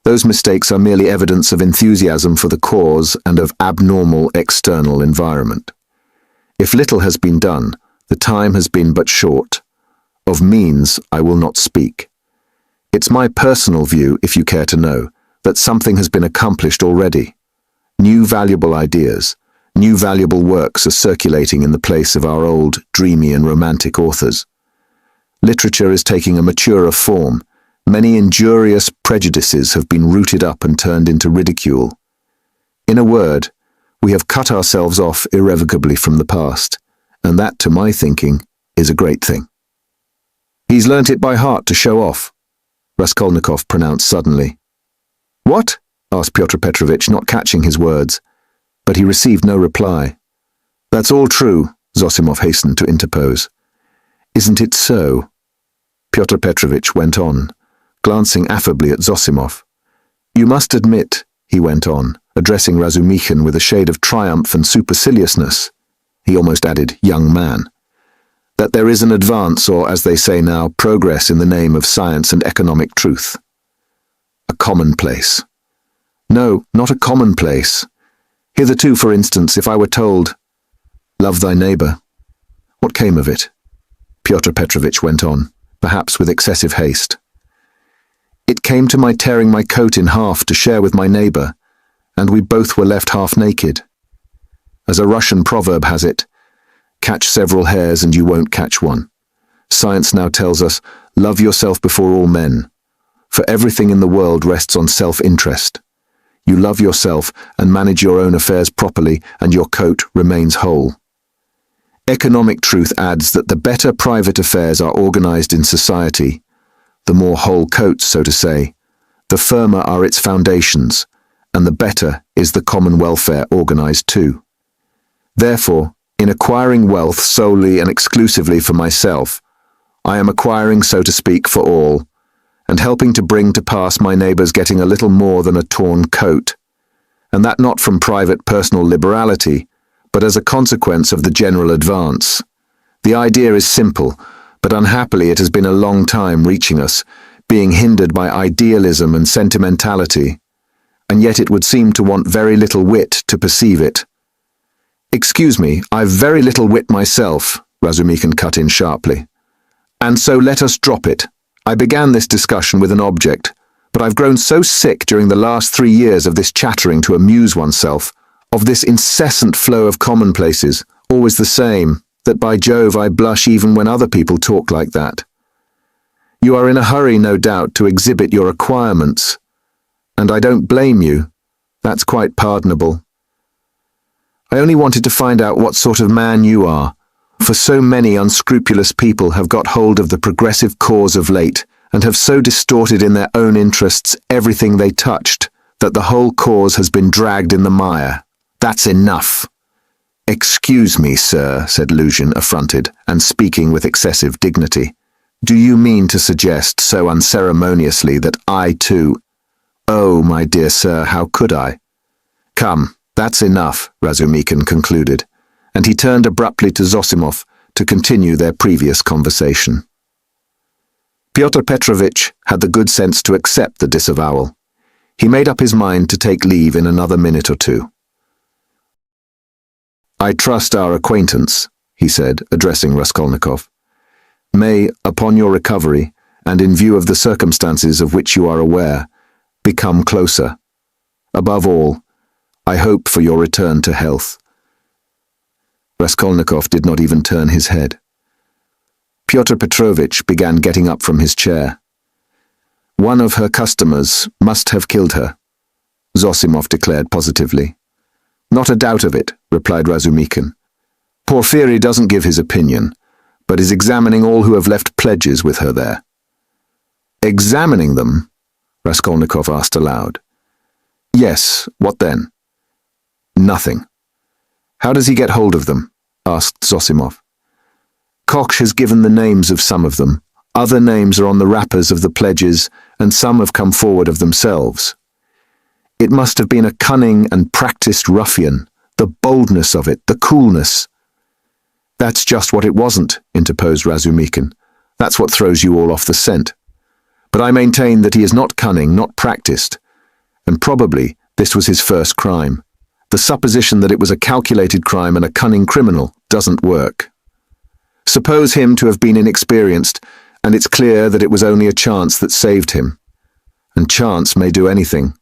Those mistakes are merely evidence of enthusiasm for the cause and of abnormal external environment. If little has been done, the time has been but short. Of means I will not speak. It's my personal view, if you care to know, that something has been accomplished already. New valuable ideas, new valuable works are circulating in the place of our old, dreamy and romantic authors. Literature is taking a maturer form. Many injurious prejudices have been rooted up and turned into ridicule. In a word, we have cut ourselves off irrevocably from the past, and that, to my thinking, is a great thing. He's learnt it by heart to show off, Raskolnikov pronounced suddenly. What? Asked Pyotr Petrovitch, not catching his words, but he received no reply. That's all true, Zosimov hastened to interpose. Isn't it so? Pyotr Petrovitch went on, glancing affably at Zosimov. You must admit, he went on, addressing Razumikin with a shade of triumph and superciliousness, he almost added, young man, that there is an advance, or as they say now, progress in the name of science and economic truth. A commonplace. No, not a commonplace. Hitherto, for instance, if I were told, love thy neighbour, what came of it? Pyotr Petrovitch went on, perhaps with excessive haste. It came to my tearing my coat in half to share with my neighbour, and we both were left half naked. As a Russian proverb has it, catch several hares and you won't catch one. Science now tells us, love yourself before all men, for everything in the world rests on self-interest. You love yourself and manage your own affairs properly, and your coat remains whole. Economic truth adds that the better private affairs are organized in society, the more whole coats, so to say, the firmer are its foundations, and the better is the common welfare organized too. Therefore, in acquiring wealth solely and exclusively for myself, I am acquiring, so to speak, for all, and helping to bring to pass my neighbour's getting a little more than a torn coat, and that not from private personal liberality, but as a consequence of the general advance. The idea is simple, but unhappily it has been a long time reaching us, being hindered by idealism and sentimentality, and yet it would seem to want very little wit to perceive it. Excuse me, I've very little wit myself, Razumikin cut in sharply. And so let us drop it. I began this discussion with an object, but I've grown so sick during the last 3 years of this chattering to amuse oneself, of this incessant flow of commonplaces, always the same, that by Jove I blush even when other people talk like that. You are in a hurry, no doubt, to exhibit your acquirements. And I don't blame you. That's quite pardonable. I only wanted to find out what sort of man you are, for so many unscrupulous people have got hold of the progressive cause of late and have so distorted in their own interests everything they touched that the whole cause has been dragged in the mire. That's enough. Excuse me, sir, said Lucian, affronted, and speaking with excessive dignity. Do you mean to suggest so unceremoniously that I too— Oh, my dear sir, how could I? Come, that's enough, Razumikin concluded, and he turned abruptly to Zosimov to continue their previous conversation. Pyotr Petrovitch had the good sense to accept the disavowal. He made up his mind to take leave in another minute or two. I trust our acquaintance, he said, addressing Raskolnikov, may, upon your recovery, and in view of the circumstances of which you are aware, become closer. Above all, I hope for your return to health. Raskolnikov did not even turn his head. Pyotr Petrovitch began getting up from his chair. One of her customers must have killed her, Zosimov declared positively. Not a doubt of it, replied Razumikin. Porfiry doesn't give his opinion, but is examining all who have left pledges with her there. Examining them? Raskolnikov asked aloud. Yes, what then? Nothing. How does he get hold of them? Asked Zosimov. Koch has given the names of some of them. Other names are on the wrappers of the pledges, and some have come forward of themselves. It must have been a cunning and practiced ruffian, the boldness of it, the coolness. That's just what it wasn't, interposed Razumikin. That's what throws you all off the scent. But I maintain that he is not cunning, not practiced, and probably this was his first crime. The supposition that it was a calculated crime and a cunning criminal doesn't work. Suppose him to have been inexperienced, and it's clear that it was only a chance that saved him. And chance may do anything.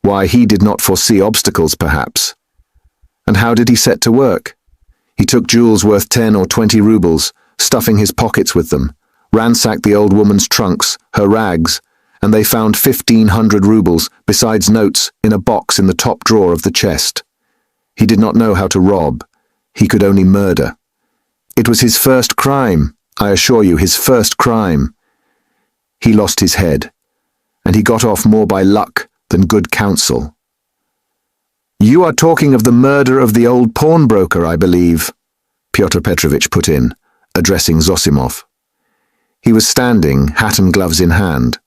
Why, he did not foresee obstacles, perhaps. And how did he set to work? He took jewels worth 10 or 20 rubles, stuffing his pockets with them, ransacked the old woman's trunks, her rags, and they found 1,500 rubles, besides notes, in a box in the top drawer of the chest. He did not know how to rob. He could only murder. It was his first crime, I assure you, his first crime. He lost his head, and he got off more by luck than good counsel. You are talking of the murder of the old pawnbroker, I believe, Pyotr Petrovitch put in, addressing Zosimov. He was standing, hat and gloves in hand,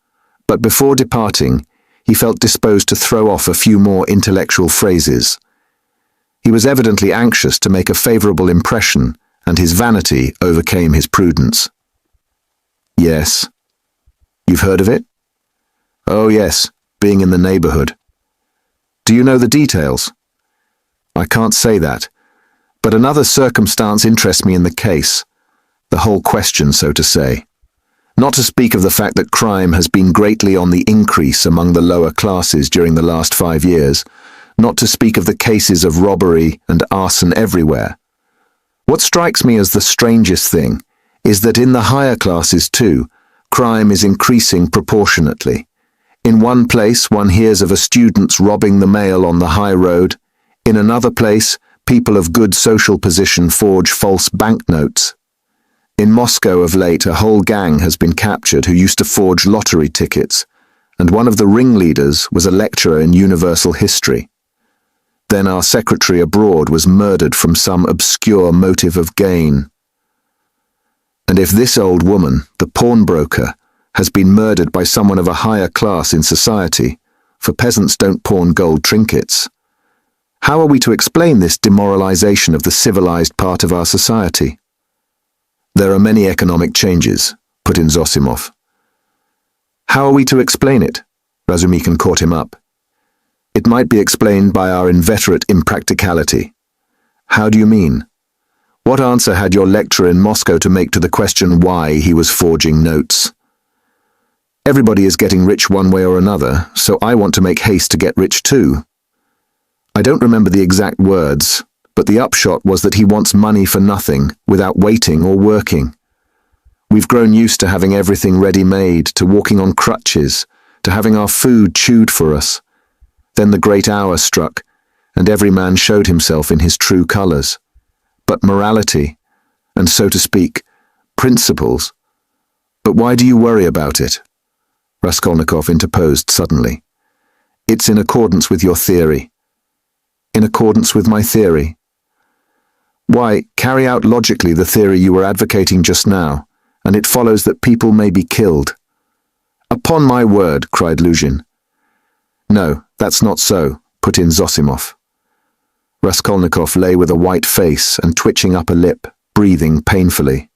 but before departing, he felt disposed to throw off a few more intellectual phrases. He was evidently anxious to make a favourable impression, and his vanity overcame his prudence. Yes. You've heard of it? Oh yes, being in the neighbourhood. Do you know the details? I can't say that, but another circumstance interests me in the case, the whole question, so to say. Not to speak of the fact that crime has been greatly on the increase among the lower classes during the last 5 years, not to speak of the cases of robbery and arson everywhere. What strikes me as the strangest thing is that in the higher classes too, crime is increasing proportionately. In one place one hears of a student's robbing the mail on the high road. In another place, people of good social position forge false banknotes. In Moscow of late, a whole gang has been captured who used to forge lottery tickets, and one of the ringleaders was a lecturer in universal history. Then our secretary abroad was murdered from some obscure motive of gain. And if this old woman, the pawnbroker, has been murdered by someone of a higher class in society, for peasants don't pawn gold trinkets, how are we to explain this demoralization of the civilized part of our society? There are many economic changes, put in Zosimov. How are we to explain it? Razumikin caught him up. It might be explained by our inveterate impracticality. How do you mean? What answer had your lecturer in Moscow to make to the question why he was forging notes? Everybody is getting rich one way or another, so I want to make haste to get rich too. I don't remember the exact words, but the upshot was that he wants money for nothing, without waiting or working. We've grown used to having everything ready-made, to walking on crutches, to having our food chewed for us. Then the great hour struck, and every man showed himself in his true colors. But morality, and so to speak, principles. But why do you worry about it? Raskolnikov interposed suddenly. It's in accordance with your theory. In accordance with my theory? Why, carry out logically the theory you were advocating just now, and it follows that people may be killed. Upon my word, cried Luzhin. No, that's not so, put in Zosimov. Raskolnikov lay with a white face and twitching upper lip, breathing painfully.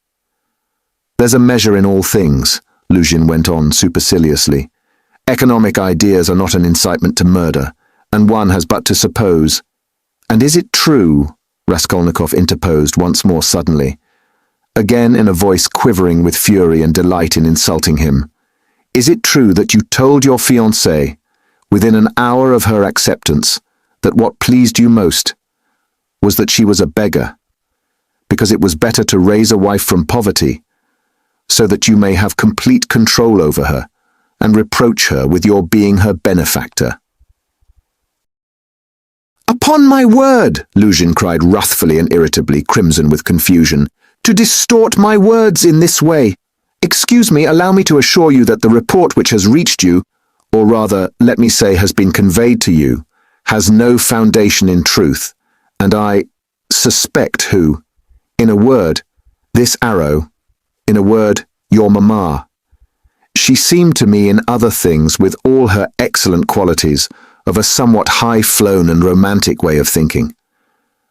There's a measure in all things, Luzhin went on superciliously. Economic ideas are not an incitement to murder, and one has but to suppose. And is it true, Raskolnikov interposed once more suddenly, again in a voice quivering with fury and delight in insulting him, is it true that you told your fiancée, within an hour of her acceptance, that what pleased you most was that she was a beggar, because it was better to raise a wife from poverty, so that you may have complete control over her, and reproach her with your being her benefactor? Upon my word, Luzhin cried wrathfully and irritably, crimson with confusion, to distort my words in this way. Excuse me, allow me to assure you that the report which has reached you, or rather, let me say, has been conveyed to you, has no foundation in truth, and I suspect who. In a word, this arrow, in a word, your mamma. She seemed to me in other things, with all her excellent qualities, of a somewhat high-flown and romantic way of thinking.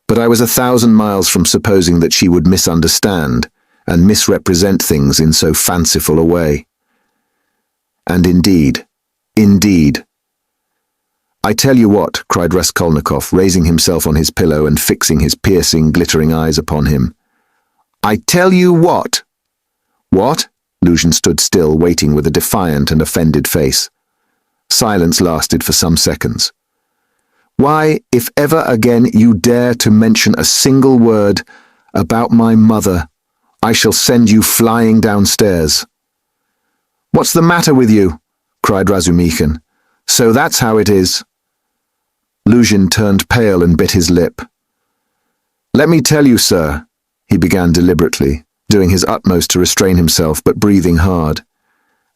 But I was 1,000 miles from supposing that she would misunderstand and misrepresent things in so fanciful a way. And indeed, I tell you what, cried Raskolnikov, raising himself on his pillow and fixing his piercing, glittering eyes upon him. I tell you what? What? Luzhin stood still, waiting with a defiant and offended face. Silence lasted for some seconds. Why, if ever again you dare to mention a single word about my mother, I shall send you flying downstairs. What's the matter with you? Cried Razumikhin. So that's how it is. Luzhin turned pale and bit his lip. Let me tell you, sir, he began deliberately, doing his utmost to restrain himself, but breathing hard.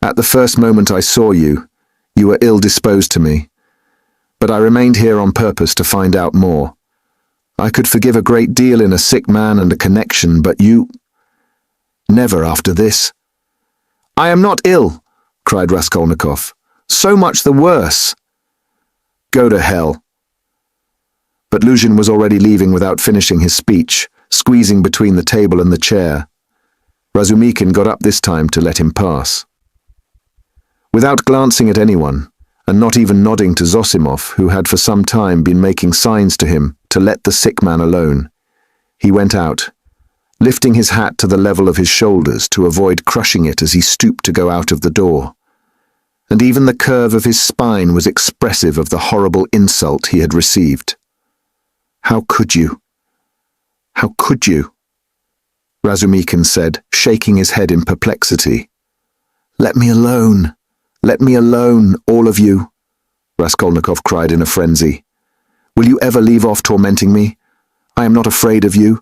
At the first moment I saw you, you were ill-disposed to me. But I remained here on purpose to find out more. I could forgive a great deal in a sick man and a connection, but you... Never after this. I am not ill, cried Raskolnikov. So much the worse. Go to hell. But Luzhin was already leaving without finishing his speech, squeezing between the table and the chair. Razumikhin got up this time to let him pass. Without glancing at anyone, and not even nodding to Zosimov, who had for some time been making signs to him to let the sick man alone, he went out, lifting his hat to the level of his shoulders to avoid crushing it as he stooped to go out of the door. And even the curve of his spine was expressive of the horrible insult he had received. How could you? How could you? Razumikhin said, shaking his head in perplexity. Let me alone. Let me alone, all of you, Raskolnikov cried in a frenzy. Will you ever leave off tormenting me? I am not afraid of you.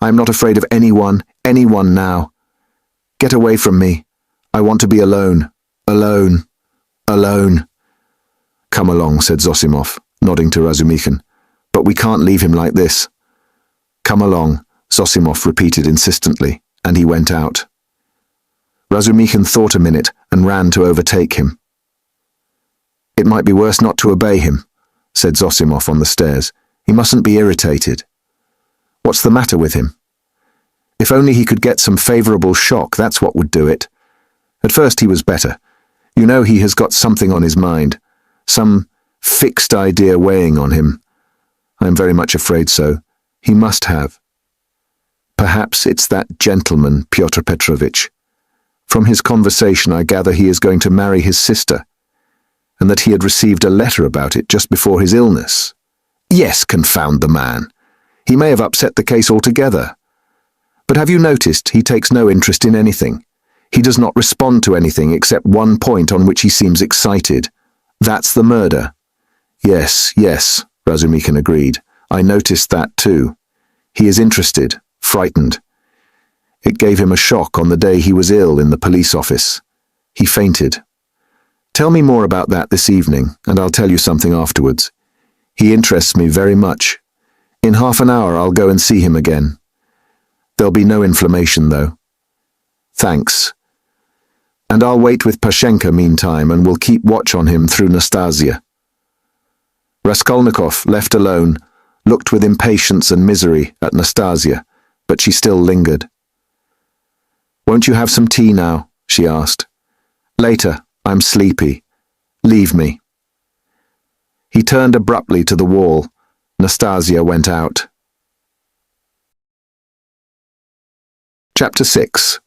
I am not afraid of anyone now. Get away from me. I want to be alone. Alone. Alone. Come along, said Zosimov, nodding to Razumikhin. But we can't leave him like this. Come along, Zosimov repeated insistently, and he went out. Razumikhin thought a minute and ran to overtake him. It might be worse not to obey him, said Zosimov on the stairs. He mustn't be irritated. What's the matter with him? If only he could get some favorable shock, that's what would do it. At first he was better. You know, he has got something on his mind, some fixed idea weighing on him. I am very much afraid so. He must have. Perhaps it's that gentleman, Pyotr Petrovitch. From his conversation I gather he is going to marry his sister, and that he had received a letter about it just before his illness. Yes, confound the man. He may have upset the case altogether. But have you noticed he takes no interest in anything? He does not respond to anything except one point on which he seems excited. That's the murder. Yes, Razumikin agreed. I noticed that too. He is interested, frightened. It gave him a shock on the day he was ill in the police office. He fainted. Tell me more about that this evening, and I'll tell you something afterwards. He interests me very much. In half an hour I'll go and see him again. There'll be no inflammation, though. Thanks. And I'll wait with Pashenka meantime, and we'll keep watch on him through Nastasia. Raskolnikov, left alone, looked with impatience and misery at Nastasia, but she still lingered. Won't you have some tea now? She asked. Later, I'm sleepy. Leave me. He turned abruptly to the wall. Nastasia went out. Chapter 6.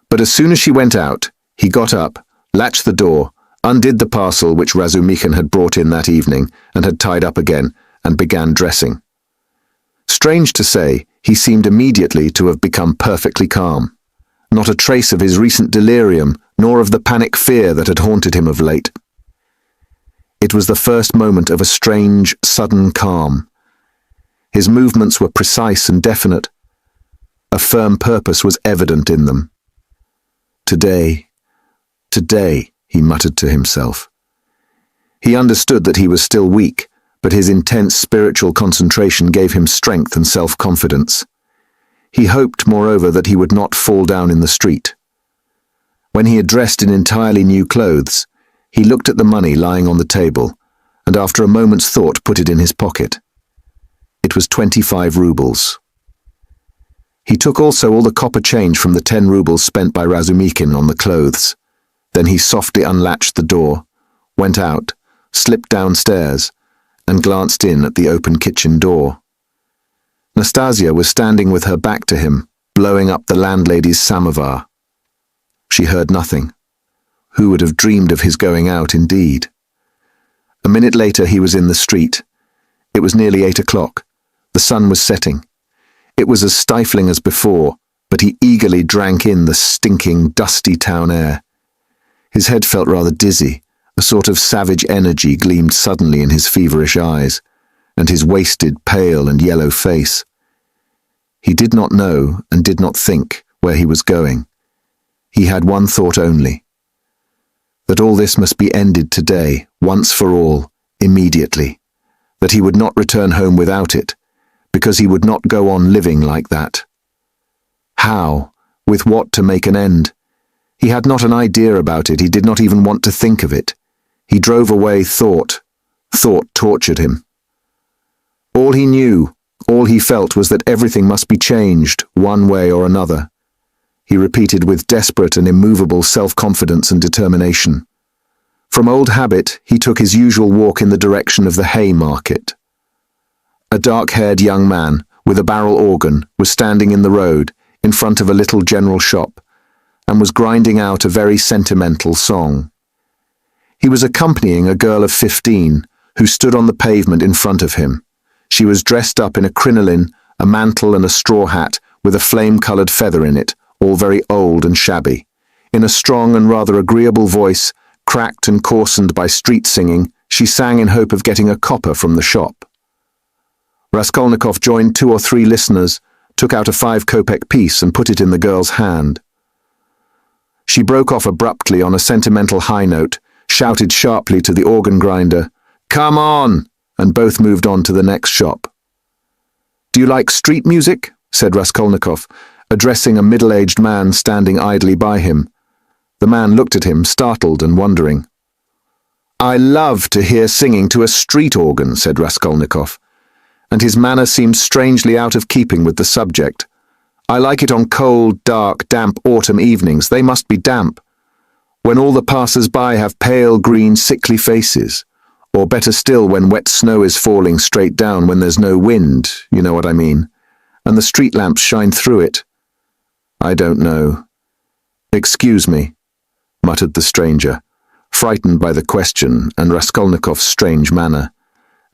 But as soon as she went out, he got up, latched the door, undid the parcel which Razumikin had brought in that evening and had tied up again, and began dressing. Strange to say, he seemed immediately to have become perfectly calm. Not a trace of his recent delirium, nor of the panic fear that had haunted him of late. It was the first moment of a strange, sudden calm. His movements were precise and definite. A firm purpose was evident in them. Today, he muttered to himself. He understood that he was still weak, but his intense spiritual concentration gave him strength and self-confidence. He hoped, moreover, that he would not fall down in the street. When he had dressed in entirely new clothes, he looked at the money lying on the table, and after a moment's thought put it in his pocket. It was 25 rubles. He took also all the copper change from the 10 rubles spent by Razumikin on the clothes. Then he softly unlatched the door, went out, slipped downstairs, and glanced in at the open kitchen door. Nastasia was standing with her back to him, blowing up the landlady's samovar. She heard nothing. Who would have dreamed of his going out, indeed? A minute later he was in the street. It was nearly 8 o'clock. The sun was setting. It was as stifling as before, but he eagerly drank in the stinking, dusty town air. His head felt rather dizzy. A sort of savage energy gleamed suddenly in his feverish eyes, and his wasted, pale and yellow face. He did not know and did not think where he was going. He had one thought only: that all this must be ended today, once for all, immediately, that he would not return home without it, because he would not go on living like that. How, with what to make an end? He had not an idea about it, he did not even want to think of it. He drove away thought. Thought tortured him. All he knew, all he felt was that everything must be changed, one way or another. He repeated with desperate and immovable self-confidence and determination. From old habit, he took his usual walk in the direction of the hay market. A dark-haired young man, with a barrel organ, was standing in the road, in front of a little general shop, and was grinding out a very sentimental song. He was accompanying a girl of 15, who stood on the pavement in front of him. She was dressed up in a crinoline, a mantle and a straw hat, with a flame-coloured feather in it, all very old and shabby. In a strong and rather agreeable voice, cracked and coarsened by street singing, she sang in hope of getting a copper from the shop. Raskolnikov joined 2 or 3 listeners, took out a 5-kopeck piece and put it in the girl's hand. She broke off abruptly on a sentimental high note, shouted sharply to the organ grinder, "Come on!" and both moved on to the next shop. "Do you like street music?" said Raskolnikov, addressing a middle-aged man standing idly by him. The man looked at him, startled and wondering. "I love to hear singing to a street organ," said Raskolnikov, and his manner seemed strangely out of keeping with the subject. "I like it on cold, dark, damp autumn evenings. They must be damp. When all the passers-by have pale, green, sickly faces. Or better still, when wet snow is falling straight down when there's no wind, you know what I mean, and the street lamps shine through it." "I don't know." "Excuse me," muttered the stranger, frightened by the question and Raskolnikov's strange manner,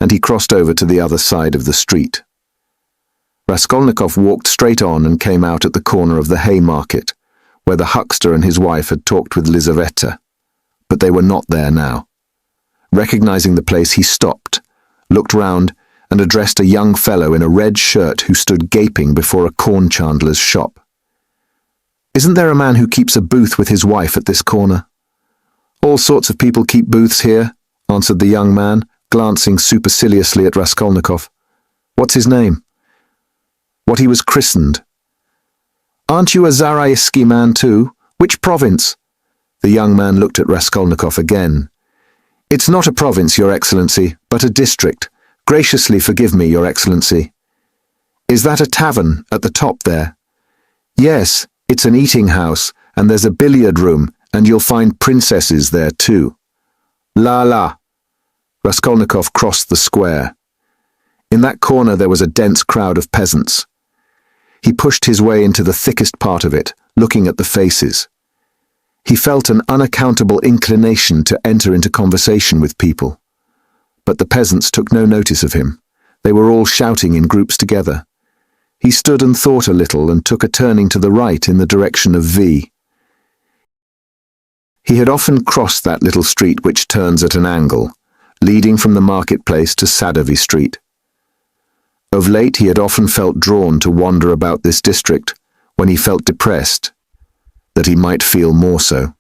and he crossed over to the other side of the street. Raskolnikov walked straight on and came out at the corner of the hay market, where the huckster and his wife had talked with Lizaveta. But they were not there now. Recognizing the place, he stopped, looked round, and addressed a young fellow in a red shirt who stood gaping before a corn chandler's shop. "Isn't there a man who keeps a booth with his wife at this corner?" "All sorts of people keep booths here," answered the young man, glancing superciliously at Raskolnikov. "What's his name?" "What he was christened." "Aren't you a Zaraisky man too? Which province?" The young man looked at Raskolnikov again. "It's not a province, Your Excellency, but a district. Graciously forgive me, Your Excellency." "Is that a tavern at the top there?" "Yes, it's an eating house, and there's a billiard room, and you'll find princesses there too." "La la." Raskolnikov crossed the square. In that corner there was a dense crowd of peasants. He pushed his way into the thickest part of it, looking at the faces. He felt an unaccountable inclination to enter into conversation with people. But the peasants took no notice of him. They were all shouting in groups together. He stood and thought a little and took a turning to the right in the direction of V. He had often crossed that little street which turns at an angle, leading from the marketplace to Sadovy Street. Of late he had often felt drawn to wander about this district when he felt depressed, that he might feel more so.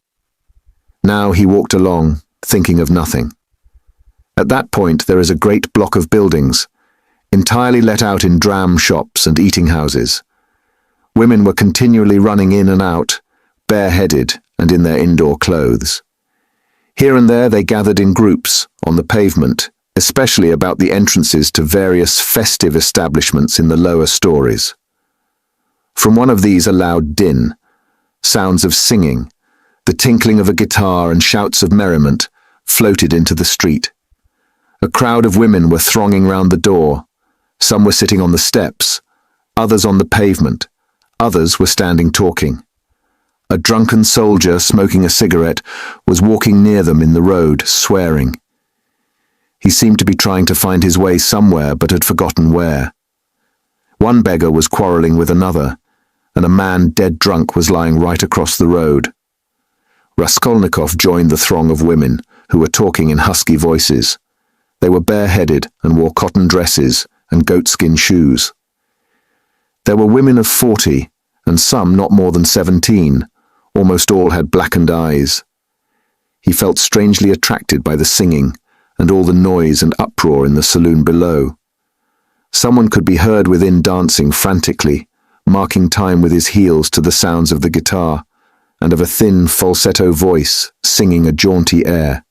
Now he walked along, thinking of nothing. At that point there is a great block of buildings, entirely let out in dram shops and eating houses. Women were continually running in and out, bareheaded and in their indoor clothes. Here and there they gathered in groups, on the pavement, especially about the entrances to various festive establishments in the lower stories. From one of these a loud din, sounds of singing, the tinkling of a guitar and shouts of merriment, floated into the street. A crowd of women were thronging round the door. Some were sitting on the steps, others on the pavement, others were standing talking. A drunken soldier, smoking a cigarette, was walking near them in the road, swearing. He seemed to be trying to find his way somewhere, but had forgotten where. One beggar was quarrelling with another, and a man dead drunk was lying right across the road. Raskolnikov joined the throng of women, who were talking in husky voices. They were bareheaded and wore cotton dresses and goatskin shoes. There were women of 40, and some not more than 17. Almost all had blackened eyes. He felt strangely attracted by the singing and all the noise and uproar in the saloon below. Someone could be heard within dancing frantically, marking time with his heels to the sounds of the guitar and of a thin falsetto voice singing a jaunty air.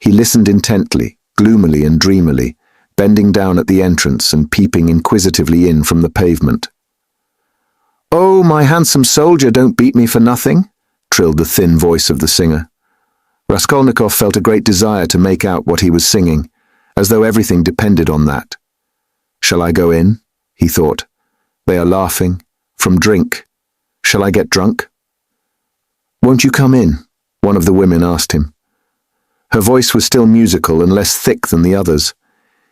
He listened intently, gloomily and dreamily, bending down at the entrance and peeping inquisitively in from the pavement. "Oh, my handsome soldier, don't beat me for nothing," trilled the thin voice of the singer. Raskolnikov felt a great desire to make out what he was singing, as though everything depended on that. "Shall I go in?" he thought. "They are laughing. From drink. Shall I get drunk?" "Won't you come in?" one of the women asked him. Her voice was still musical and less thick than the others.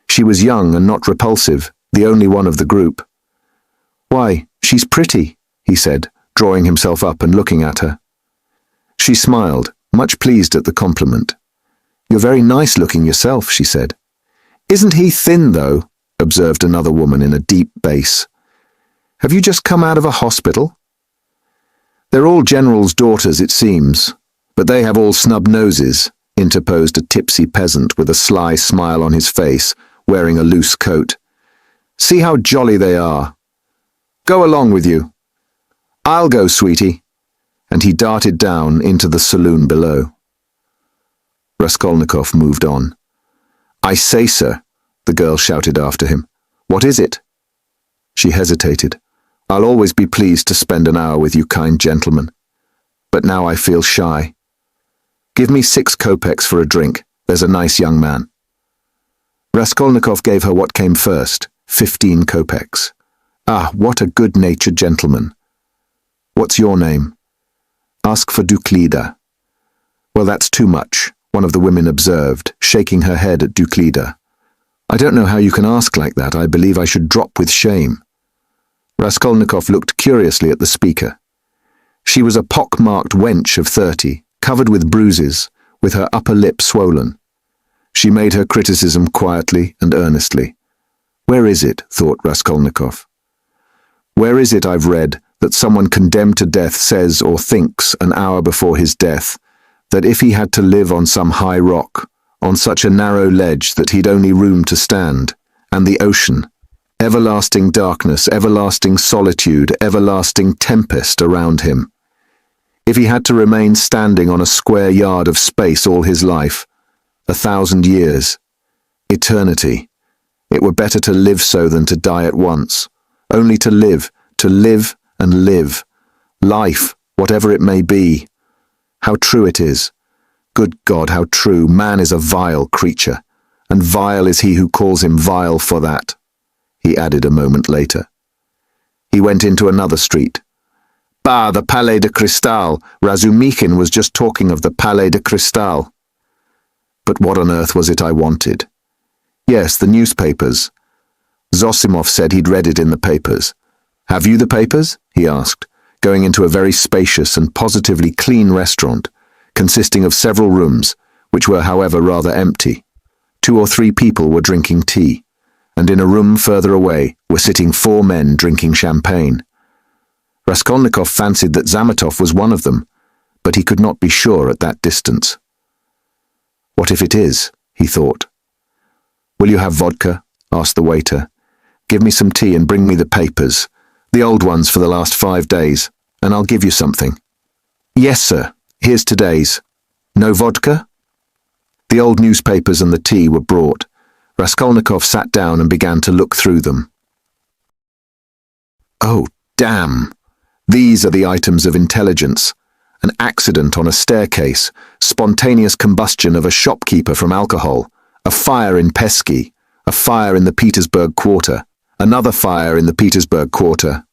She was young and not repulsive, the only one of the group. "Why, she's pretty," he said, drawing himself up and looking at her. She smiled, much pleased at the compliment. "You're very nice looking yourself," she said. "Isn't he thin, though?" observed another woman in a deep bass. "Have you just come out of a hospital?" "They're all generals' daughters, it seems, but they have all snub noses," interposed a tipsy peasant with a sly smile on his face, wearing a loose coat. "See how jolly they are. Go along with you." "I'll go, sweetie," and he darted down into the saloon below. Raskolnikov moved on. "I say, sir," the girl shouted after him. "What is it?" She hesitated. "I'll always be pleased to spend an hour with you, kind gentleman. But now I feel shy. Give me 6 kopecks for a drink. There's a nice young man." Raskolnikov gave her what came first, 15 kopecks. "Ah, what a good-natured gentleman. What's your name?" "Ask for Duklida." "Well, that's too much," one of the women observed, shaking her head at Duklida. "I don't know how you can ask like that. I believe I should drop with shame." Raskolnikov looked curiously at the speaker. She was a pock-marked wench of 30, covered with bruises, with her upper lip swollen. She made her criticism quietly and earnestly. Where is it, thought Raskolnikov. Where is it I've read that someone condemned to death says or thinks an hour before his death that if he had to live on some high rock, on such a narrow ledge that he'd only room to stand, and the ocean, everlasting darkness, everlasting solitude, everlasting tempest around him. If he had to remain standing on a square yard of space all his life, 1,000 years, eternity, it were better to live so than to die at once, only to live and live. Life, whatever it may be. How true it is. Good God, how true. Man is a vile creature, and vile is he who calls him vile for that, he added a moment later. He went into another street. Bah, the Palais de Cristal. Razumikhin was just talking of the Palais de Cristal. But what on earth was it I wanted? Yes, the newspapers. Zosimov said he'd read it in the papers. Have you the papers? He asked, going into a very spacious and positively clean restaurant, consisting of several rooms, which were, however, rather empty. 2 or 3 people were drinking tea, and in a room further away were sitting 4 men drinking champagne. Raskolnikov fancied that Zametov was one of them, but he could not be sure at that distance. What if it is? He thought. Will you have vodka? Asked the waiter. Give me some tea and bring me the papers, the old ones for the last 5 days, and I'll give you something. Yes, sir. Here's today's. No vodka? The old newspapers and the tea were brought. Raskolnikov sat down and began to look through them. Oh, damn! These are the items of intelligence. An accident on a staircase, spontaneous combustion of a shopkeeper from alcohol, a fire in Pesky, a fire in the Petersburg Quarter, another fire in the Petersburg Quarter,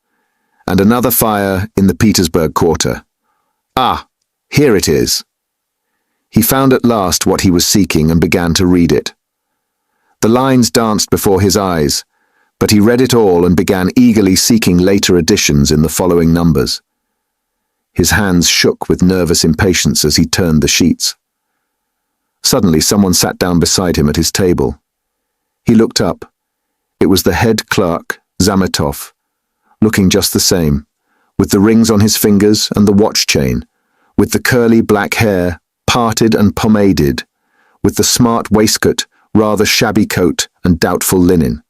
and another fire in the Petersburg Quarter. Ah, here it is. He found at last what he was seeking and began to read it. The lines danced before his eyes, but he read it all and began eagerly seeking later editions in the following numbers. His hands shook with nervous impatience as he turned the sheets. Suddenly someone sat down beside him at his table. He looked up. It was the head clerk, Zametov, looking just the same, with the rings on his fingers and the watch chain, with the curly black hair, parted and pomaded, with the smart waistcoat, rather shabby coat and doubtful linen.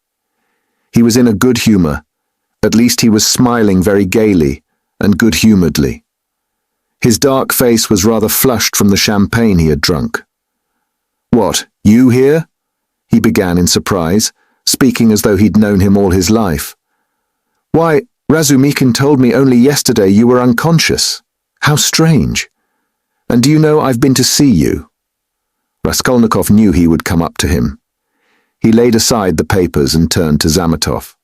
He was in a good humour. At least he was smiling very gaily and good-humouredly. His dark face was rather flushed from the champagne he had drunk. What, you here? He began in surprise, speaking as though he'd known him all his life. Why, Razumikhin told me only yesterday you were unconscious. How strange. And do you know I've been to see you? Raskolnikov knew he would come up to him. He laid aside the papers and turned to Zametov.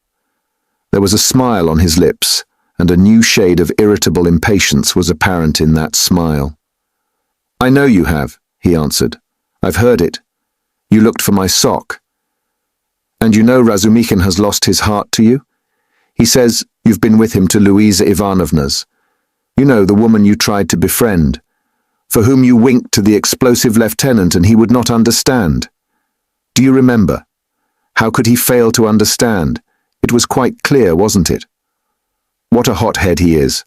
There was a smile on his lips, and a new shade of irritable impatience was apparent in that smile. I know you have, he answered. I've heard it. You looked for my sock. And you know Razumikhin has lost his heart to you? He says you've been with him to Louisa Ivanovna's. You know, the woman you tried to befriend, for whom you winked to the explosive lieutenant and he would not understand. Do you remember? How could he fail to understand? It was quite clear, wasn't it? What a hothead he is.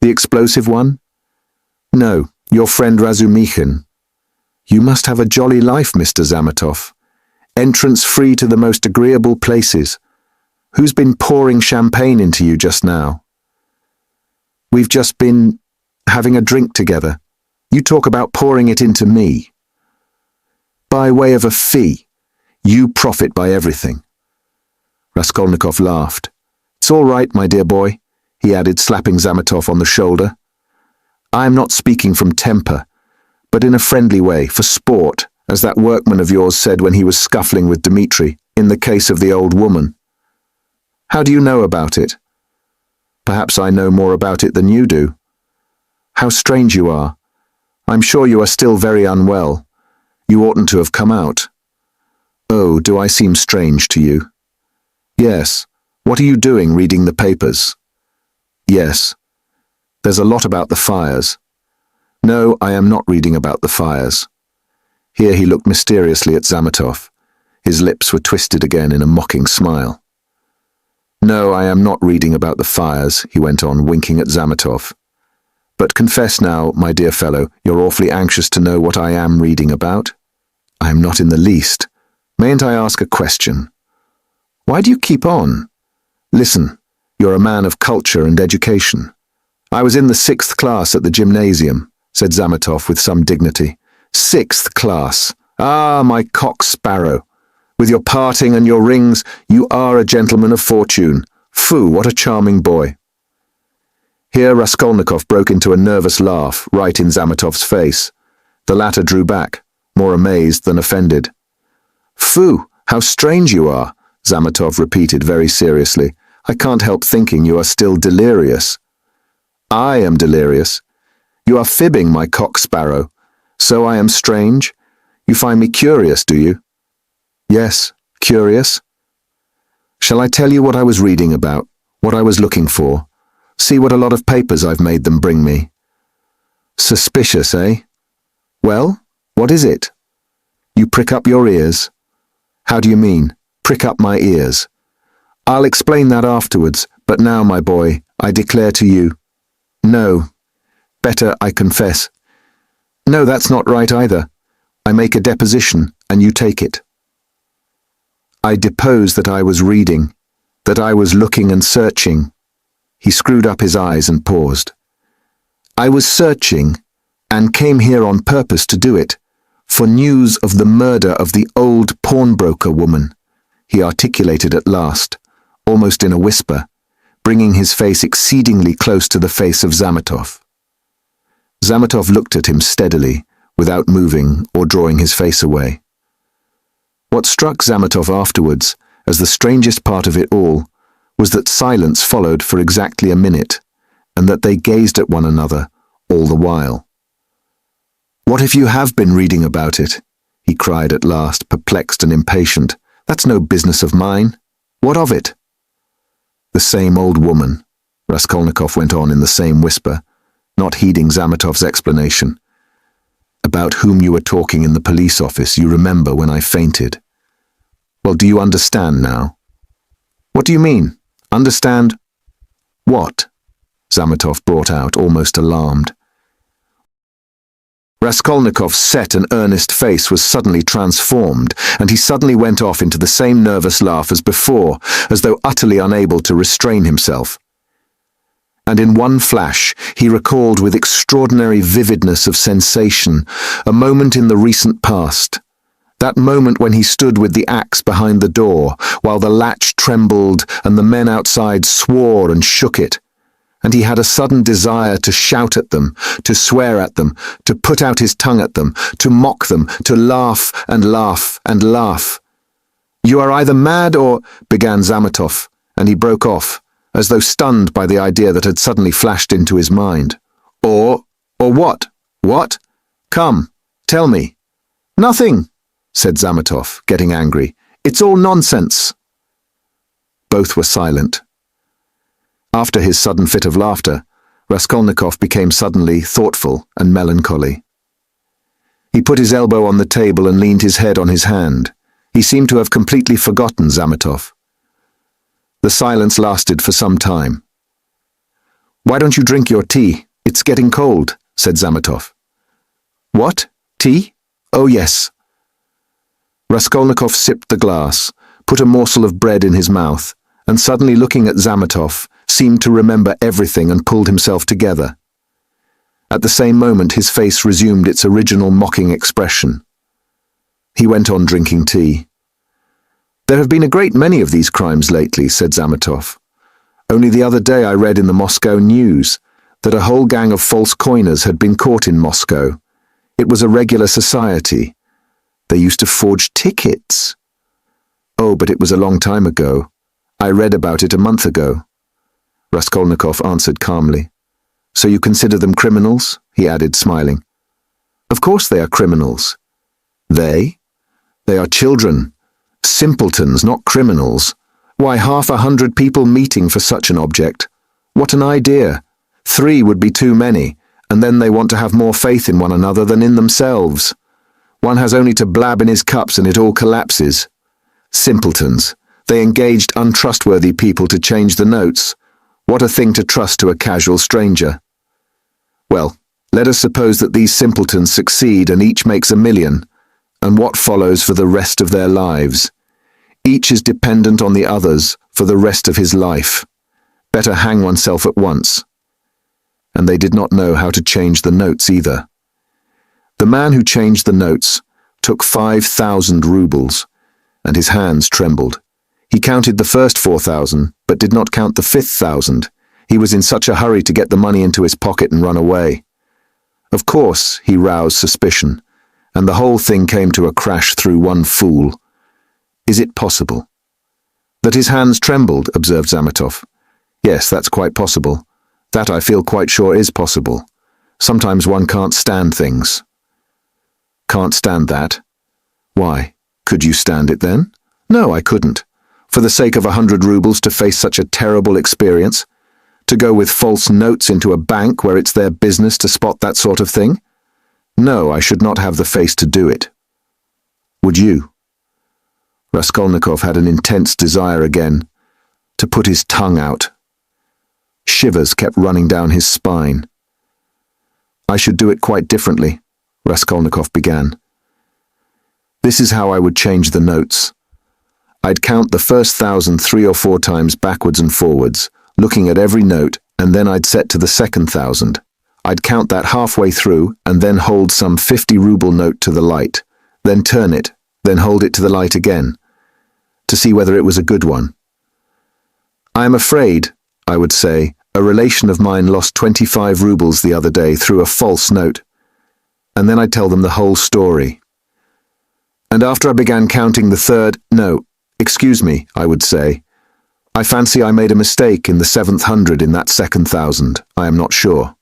The explosive one? No, your friend Razumikhin. You must have a jolly life, Mr. Zametov. Entrance free to the most agreeable places. Who's been pouring champagne into you just now? We've just been having a drink together. You talk about pouring it into me. By way of a fee, you profit by everything. Raskolnikov laughed. It's all right, my dear boy, he added, slapping Zametov on the shoulder. I am not speaking from temper, but in a friendly way, for sport, as that workman of yours said when he was scuffling with Dmitri, in the case of the old woman. How do you know about it? Perhaps I know more about it than you do. How strange you are. I'm sure you are still very unwell. You oughtn't to have come out. Oh, do I seem strange to you? Yes. What are you doing reading the papers? Yes. There's a lot about the fires. No, I am not reading about the fires. Here he looked mysteriously at Zametov. His lips were twisted again in a mocking smile. No, I am not reading about the fires, he went on, winking at Zametov. But confess now, my dear fellow, you're awfully anxious to know what I am reading about? I am not in the least. Mayn't I ask a question? Why do you keep on? Listen, you're a man of culture and education. I was in the 6th class at the gymnasium, said Zametov with some dignity. 6th class. Ah, my cock sparrow. With your parting and your rings, you are a gentleman of fortune. Phoo, what a charming boy. Here Raskolnikov broke into a nervous laugh right in Zametov's face. The latter drew back, more amazed than offended. Phoo, how strange you are, Zametov repeated very seriously. I can't help thinking you are still delirious. I am delirious. You are fibbing, my cock sparrow. So I am strange? You find me curious, do you? Yes, curious. Shall I tell you what I was reading about, what I was looking for? See what a lot of papers I've made them bring me. Suspicious, eh? Well, what is it? You prick up your ears. How do you mean, prick up my ears? I'll explain that afterwards, but now, my boy, I declare to you. No. Better, I confess. No, that's not right either. I make a deposition, and you take it. I depose that I was reading, that I was looking and searching. He screwed up his eyes and paused. I was searching, and came here on purpose to do it, for news of the murder of the old pawnbroker woman, he articulated at last, almost in a whisper, bringing his face exceedingly close to the face of Zametov. Zametov looked at him steadily, without moving or drawing his face away. What struck Zametov afterwards, as the strangest part of it all, was that silence followed for exactly a minute, and that they gazed at one another all the while. What if you have been reading about it? He cried at last, perplexed and impatient. That's no business of mine. What of it? The same old woman, Raskolnikov went on in the same whisper, not heeding Zametov's explanation. About whom you were talking in the police office, you remember when I fainted. Well, do you understand now? What do you mean? Understand? What? Zametov brought out, almost alarmed. Raskolnikov's set and earnest face was suddenly transformed, and he suddenly went off into the same nervous laugh as before, as though utterly unable to restrain himself. And in one flash he recalled with extraordinary vividness of sensation a moment in the recent past, that moment when he stood with the axe behind the door, while the latch trembled and the men outside swore and shook it, and he had a sudden desire to shout at them, to swear at them, to put out his tongue at them, to mock them, to laugh and laugh and laugh. You are either mad or, began Zametov, and he broke off, as though stunned by the idea that had suddenly flashed into his mind. Or what? What? Come, tell me. Nothing, said Zametov, getting angry. It's all nonsense. Both were silent. After his sudden fit of laughter, Raskolnikov became suddenly thoughtful and melancholy. He put his elbow on the table and leaned his head on his hand. He seemed to have completely forgotten Zametov. The silence lasted for some time. Why don't you drink your tea? It's getting cold, said Zametov. What? Tea? Oh, yes. Raskolnikov sipped the glass, put a morsel of bread in his mouth, and suddenly looking at Zametov, seemed to remember everything and pulled himself together. At the same moment his face resumed its original mocking expression. He went on drinking tea. There have been a great many of these crimes lately, said Zametov. Only the other day I read in the Moscow News that a whole gang of false coiners had been caught in Moscow. It was a regular society. They used to forge tickets. Oh, but it was a long time ago. I read about it a month ago. Raskolnikov answered calmly. So you consider them criminals? He added, smiling. Of course they are criminals. They? They are children. Simpletons, not criminals. Why, 100 people meeting for such an object. What an idea. 3 would be too many, and then they want to have more faith in one another than in themselves. One has only to blab in his cups and it all collapses. Simpletons. They engaged untrustworthy people to change the notes. What a thing to trust to a casual stranger. Well, let us suppose that these simpletons succeed and each makes $1 million, and what follows for the rest of their lives? Each is dependent on the others for the rest of his life. Better hang oneself at once. And they did not know how to change the notes either. The man who changed the notes took 5,000 rubles, and his hands trembled. He counted the first 4,000, but did not count the 5,000. He was in such a hurry to get the money into his pocket and run away. Of course, he roused suspicion, and the whole thing came to a crash through one fool. Is it possible? That his hands trembled, observed Zametov. Yes, that's quite possible. That I feel quite sure is possible. Sometimes one can't stand things. Can't stand that? Why? Could you stand it then? No, I couldn't. For the sake of 100 rubles to face such a terrible experience? To go with false notes into a bank where it's their business to spot that sort of thing? No, I should not have the face to do it. Would you? Raskolnikov had an intense desire again, to put his tongue out. Shivers kept running down his spine. I should do it quite differently, Raskolnikov began. This is how I would change the notes. I'd count the first 1,000 3 or 4 times backwards and forwards, looking at every note, and then I'd set to the second 1,000. I'd count that halfway through, and then hold some 50-ruble note to the light, then turn it, then hold it to the light again, to see whether it was a good one. I am afraid, I would say, a relation of mine lost 25 rubles the other day through a false note, and then I'd tell them the whole story. And after I began counting the third, no, excuse me, I would say, I fancy I made a mistake in the 7th hundred in that second 1,000, I am not sure.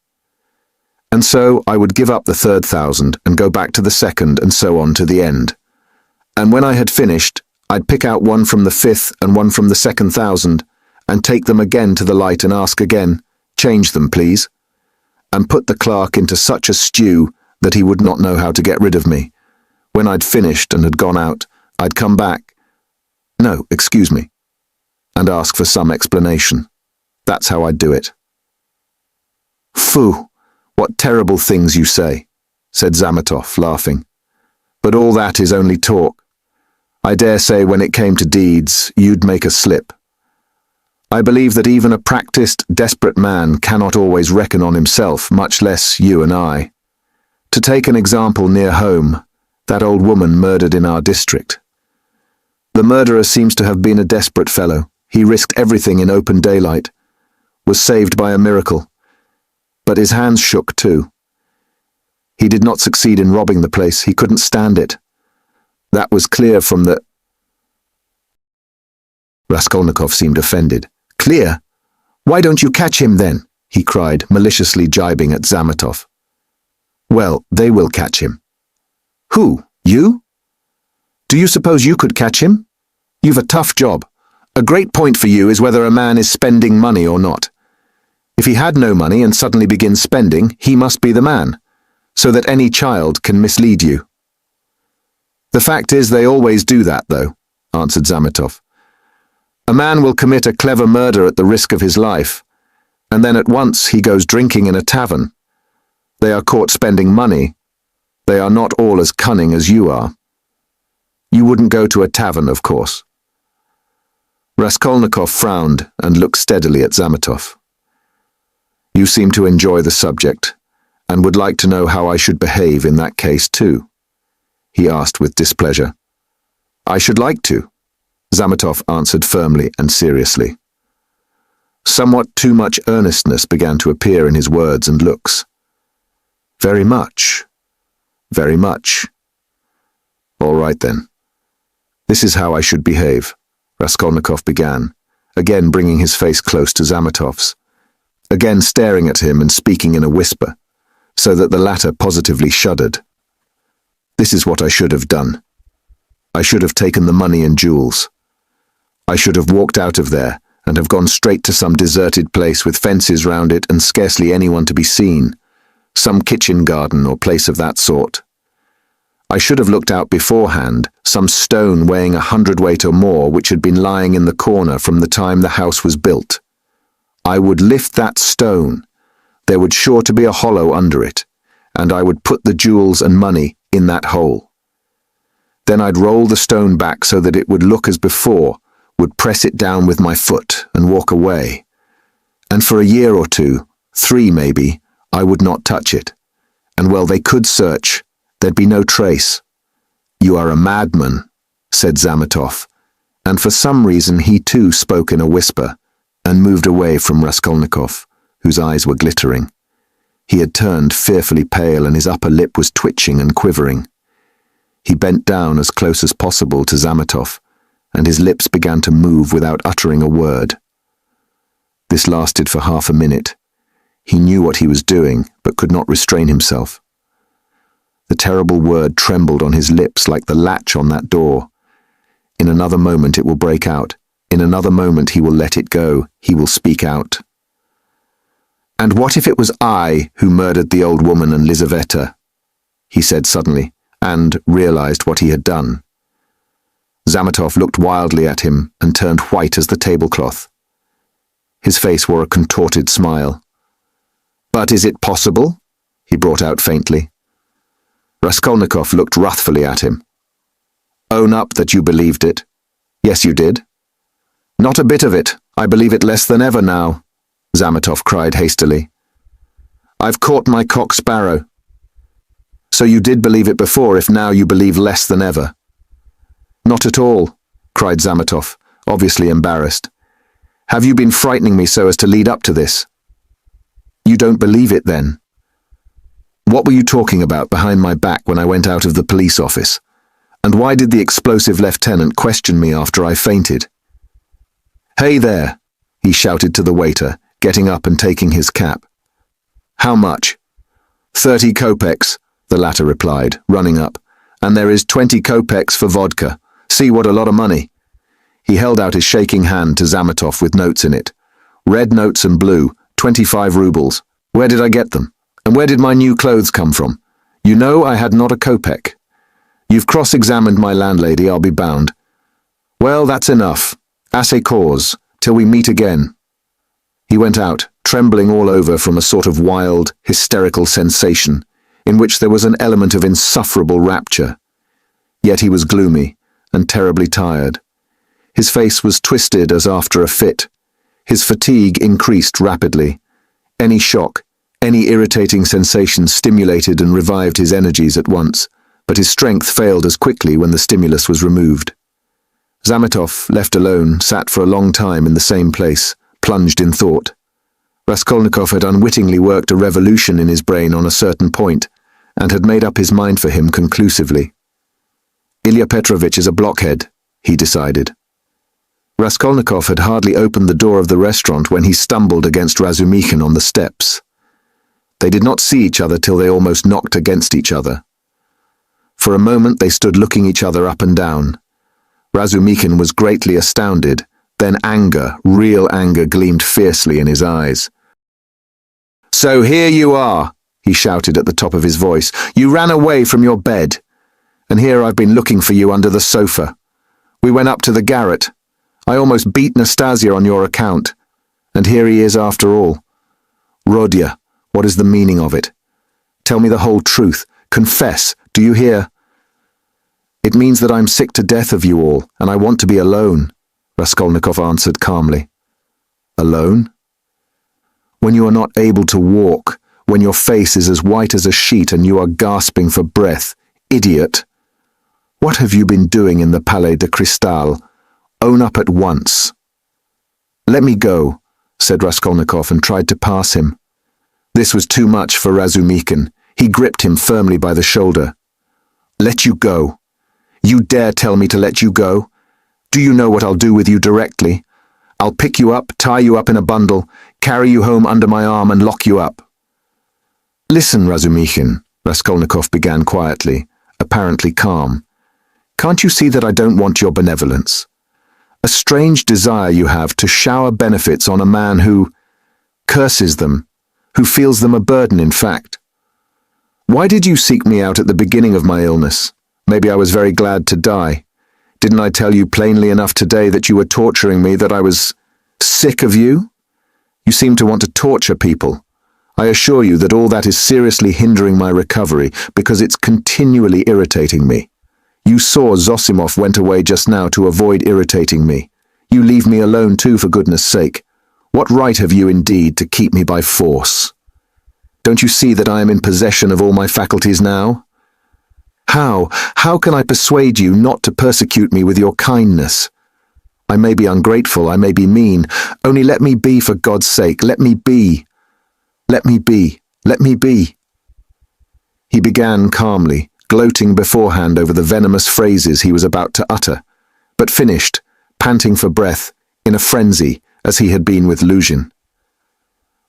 And so I would give up the third 1,000 and go back to the second and so on to the end. And when I had finished, I'd pick out one from the 5th and one from the second 1,000 and take them again to the light and ask again, change them, please, and put the clerk into such a stew that he would not know how to get rid of me. When I'd finished and had gone out, I'd come back, no, excuse me, and ask for some explanation. That's how I'd do it. Phoo, what terrible things you say, said Zametov, laughing. But all that is only talk. I dare say when it came to deeds, you'd make a slip. I believe that even a practiced, desperate man cannot always reckon on himself, much less you and I. To take an example near home, that old woman murdered in our district. The murderer seems to have been a desperate fellow. He risked everything in open daylight, was saved by a miracle. But his hands shook too. He did not succeed in robbing the place. He couldn't stand it. That was clear from the... Raskolnikov seemed offended. Clear? Why don't you catch him then? He cried, maliciously jibing at Zametov. Well, they will catch him. Who? You? Do you suppose you could catch him? You've a tough job. A great point for you is whether a man is spending money or not. If he had no money and suddenly begins spending, he must be the man, so that any child can mislead you. The fact is they always do that, though, answered Zametov. A man will commit a clever murder at the risk of his life, and then at once he goes drinking in a tavern. They are caught spending money. They are not all as cunning as you are. You wouldn't go to a tavern, of course. Raskolnikov frowned and looked steadily at Zametov. You seem to enjoy the subject, and would like to know how I should behave in that case too, he asked with displeasure. I should like to, Zametov answered firmly and seriously. Somewhat too much earnestness began to appear in his words and looks. Very much. Very much. All right then. This is how I should behave, Raskolnikov began, again bringing his face close to Zametov's, again staring at him and speaking in a whisper, so that the latter positively shuddered. This is what I should have done. I should have taken the money and jewels. I should have walked out of there and have gone straight to some deserted place with fences round it and scarcely anyone to be seen, some kitchen garden or place of that sort. I should have looked out beforehand, some stone weighing 100 weight or more which had been lying in the corner from the time the house was built. I would lift that stone. There would sure to be a hollow under it, and I would put the jewels and money in that hole. Then I'd roll the stone back so that it would look as before, would press it down with my foot and walk away. And for a year or two, 3 maybe, I would not touch it. And well, they could search. There'd be no trace. You are a madman, said Zametov, and for some reason he too spoke in a whisper and moved away from Raskolnikov, whose eyes were glittering. He had turned fearfully pale and his upper lip was twitching and quivering. He bent down as close as possible to Zametov, and his lips began to move without uttering a word. This lasted for half a minute. He knew what he was doing, but could not restrain himself. The terrible word trembled on his lips like the latch on that door. In another moment it will break out. In another moment he will let it go. He will speak out. And what if it was I who murdered the old woman and Lizaveta? He said suddenly, and realized what he had done. Zametov looked wildly at him and turned white as the tablecloth. His face wore a contorted smile. But is it possible? He brought out faintly. Raskolnikov looked wrathfully at him. Own up that you believed it. Yes, you did. Not a bit of it. I believe it less than ever now, Zametov cried hastily. I've caught my cock sparrow. So you did believe it before, if now you believe less than ever. Not at all, cried Zametov, obviously embarrassed. Have you been frightening me so as to lead up to this? You don't believe it, then? What were you talking about behind my back when I went out of the police office? And why did the explosive lieutenant question me after I fainted? Hey there, he shouted to the waiter, getting up and taking his cap. How much? 30 kopecks, the latter replied, running up. And there is 20 kopecks for vodka. See what a lot of money. He held out his shaking hand to Zametov with notes in it. Red notes and blue, 25 rubles. Where did I get them? And where did my new clothes come from? You know I had not a kopeck. You've cross-examined my landlady, I'll be bound. Well, that's enough. Assez cause, till we meet again. He went out, trembling all over from a sort of wild, hysterical sensation, in which there was an element of insufferable rapture. Yet he was gloomy and terribly tired. His face was twisted as after a fit. His fatigue increased rapidly. Any shock, any irritating sensation stimulated and revived his energies at once, but his strength failed as quickly when the stimulus was removed. Zametov, left alone, sat for a long time in the same place, plunged in thought. Raskolnikov had unwittingly worked a revolution in his brain on a certain point, and had made up his mind for him conclusively. Ilya Petrovitch is a blockhead, he decided. Raskolnikov had hardly opened the door of the restaurant when he stumbled against Razumikhin on the steps. They did not see each other till they almost knocked against each other. For a moment they stood looking each other up and down. Razumikhin was greatly astounded, then anger, real anger, gleamed fiercely in his eyes. "So here you are," he shouted at the top of his voice. "You ran away from your bed. And here I've been looking for you under the sofa. We went up to the garret. I almost beat Nastasia on your account. And here he is after all. Rodya, what is the meaning of it? Tell me the whole truth. Confess, do you hear?" "It means that I'm sick to death of you all, and I want to be alone," Raskolnikov answered calmly. "Alone? When you are not able to walk, when your face is as white as a sheet and you are gasping for breath, idiot! What have you been doing in the Palais de Cristal? Own up at once." "Let me go," said Raskolnikov and tried to pass him. This was too much for Razumikhin. He gripped him firmly by the shoulder. "Let you go? You dare tell me to let you go? Do you know what I'll do with you directly? I'll pick you up, tie you up in a bundle, carry you home under my arm and lock you up." "Listen, Razumikhin," Raskolnikov began quietly, apparently calm. "Can't you see that I don't want your benevolence? A strange desire you have to shower benefits on a man who curses them, who feels them a burden in fact. Why did you seek me out at the beginning of my illness? Maybe I was very glad to die. Didn't I tell you plainly enough today that you were torturing me, that I was sick of you? You seem to want to torture people. I assure you that all that is seriously hindering my recovery because it's continually irritating me. You saw Zosimov went away just now to avoid irritating me. You leave me alone too, for goodness sake. What right have you indeed to keep me by force? Don't you see that I am in possession of all my faculties now? How can I persuade you not to persecute me with your kindness? I may be ungrateful, I may be mean. Only let me be, for God's sake. Let me be. Let me be. Let me be. He began calmly, gloating beforehand over the venomous phrases he was about to utter, but finished, panting for breath, in a frenzy, as he had been with Luzhin.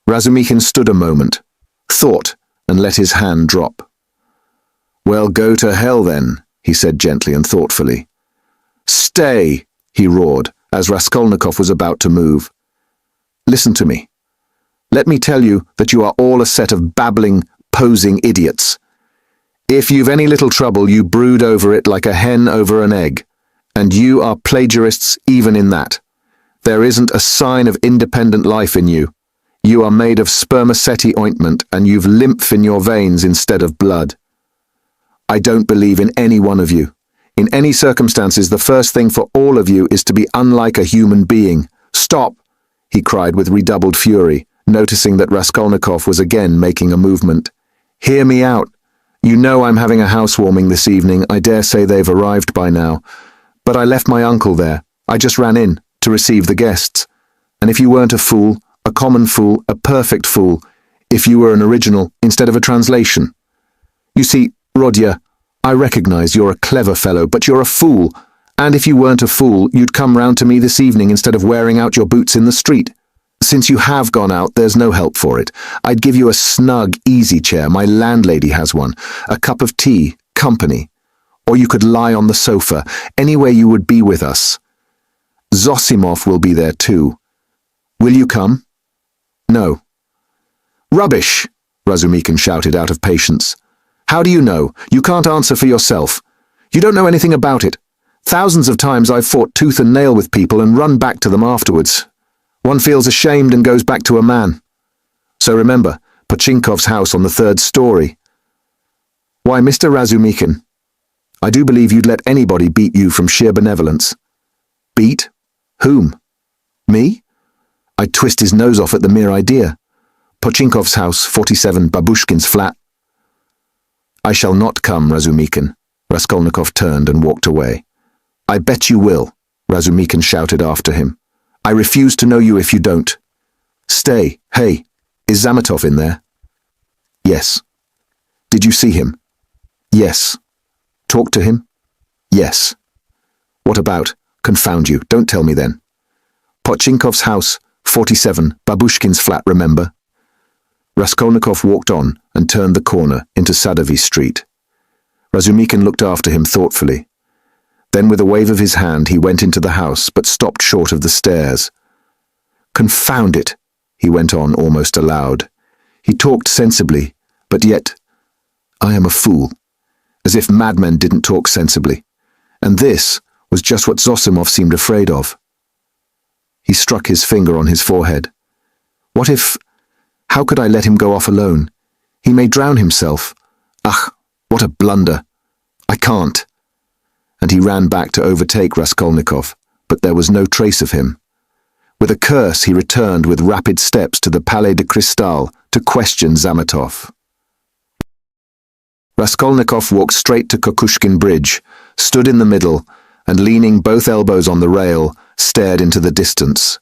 Razumikhin stood a moment, thought, and let his hand drop. "Well, go to hell then," he said gently and thoughtfully. "Stay," he roared, as Raskolnikov was about to move. "Listen to me. Let me tell you that you are all a set of babbling, posing idiots. If you've any little trouble, you brood over it like a hen over an egg, and you are plagiarists even in that. There isn't a sign of independent life in you. You are made of spermaceti ointment, and you've lymph in your veins instead of blood. I don't believe in any one of you. In any circumstances, the first thing for all of you is to be unlike a human being. Stop!" he cried with redoubled fury, noticing that Raskolnikov was again making a movement. "Hear me out. You know I'm having a housewarming this evening. I dare say they've arrived by now. But I left my uncle there. I just ran in to receive the guests. And if you weren't a fool, a common fool, a perfect fool, if you were an original instead of a translation. You see, Rodya, I recognize you're a clever fellow, but you're a fool. And if you weren't a fool, you'd come round to me this evening instead of wearing out your boots in the street. Since you have gone out, there's no help for it. I'd give you a snug, easy chair. My landlady has one. A cup of tea, company. Or you could lie on the sofa, anywhere you would be with us. Zosimov will be there too. Will you come? No. Rubbish, Razumikhin shouted out of patience. How do you know? You can't answer for yourself. You don't know anything about it. Thousands of times I've fought tooth and nail with people and run back to them afterwards. One feels ashamed and goes back to a man. So remember, Pochinkov's house on the 3rd story. Why, Mr. Razumikhin, I do believe you'd let anybody beat you from sheer benevolence. Beat? Whom? Me? I'd twist his nose off at the mere idea. Pochinkov's house, 47 Babushkin's flat. I shall not come, Razumikhin. Raskolnikov turned and walked away. I bet you will, Razumikhin shouted after him. I refuse to know you if you don't. Stay. Hey, is Zametov in there? Yes. Did you see him? Yes. Talk to him? Yes. What about? Confound you, don't tell me then. Pochinkov's house, 47, Babushkin's flat, remember? Raskolnikov walked on and turned the corner into Sadovy Street. Razumikhin looked after him thoughtfully. Then with a wave of his hand he went into the house, but stopped short of the stairs. Confound it, he went on almost aloud. He talked sensibly, but yet, I am a fool. As if madmen didn't talk sensibly. And this was just what Zosimov seemed afraid of. He struck his finger on his forehead. What if... How could I let him go off alone? He may drown himself. Ugh, what a blunder. I can't. And he ran back to overtake Raskolnikov, but there was no trace of him. With a curse he returned with rapid steps to the Palais de Cristal to question Zametov. Raskolnikov walked straight to Kukushkin Bridge, stood in the middle, and leaning both elbows on the rail, stared into the distance.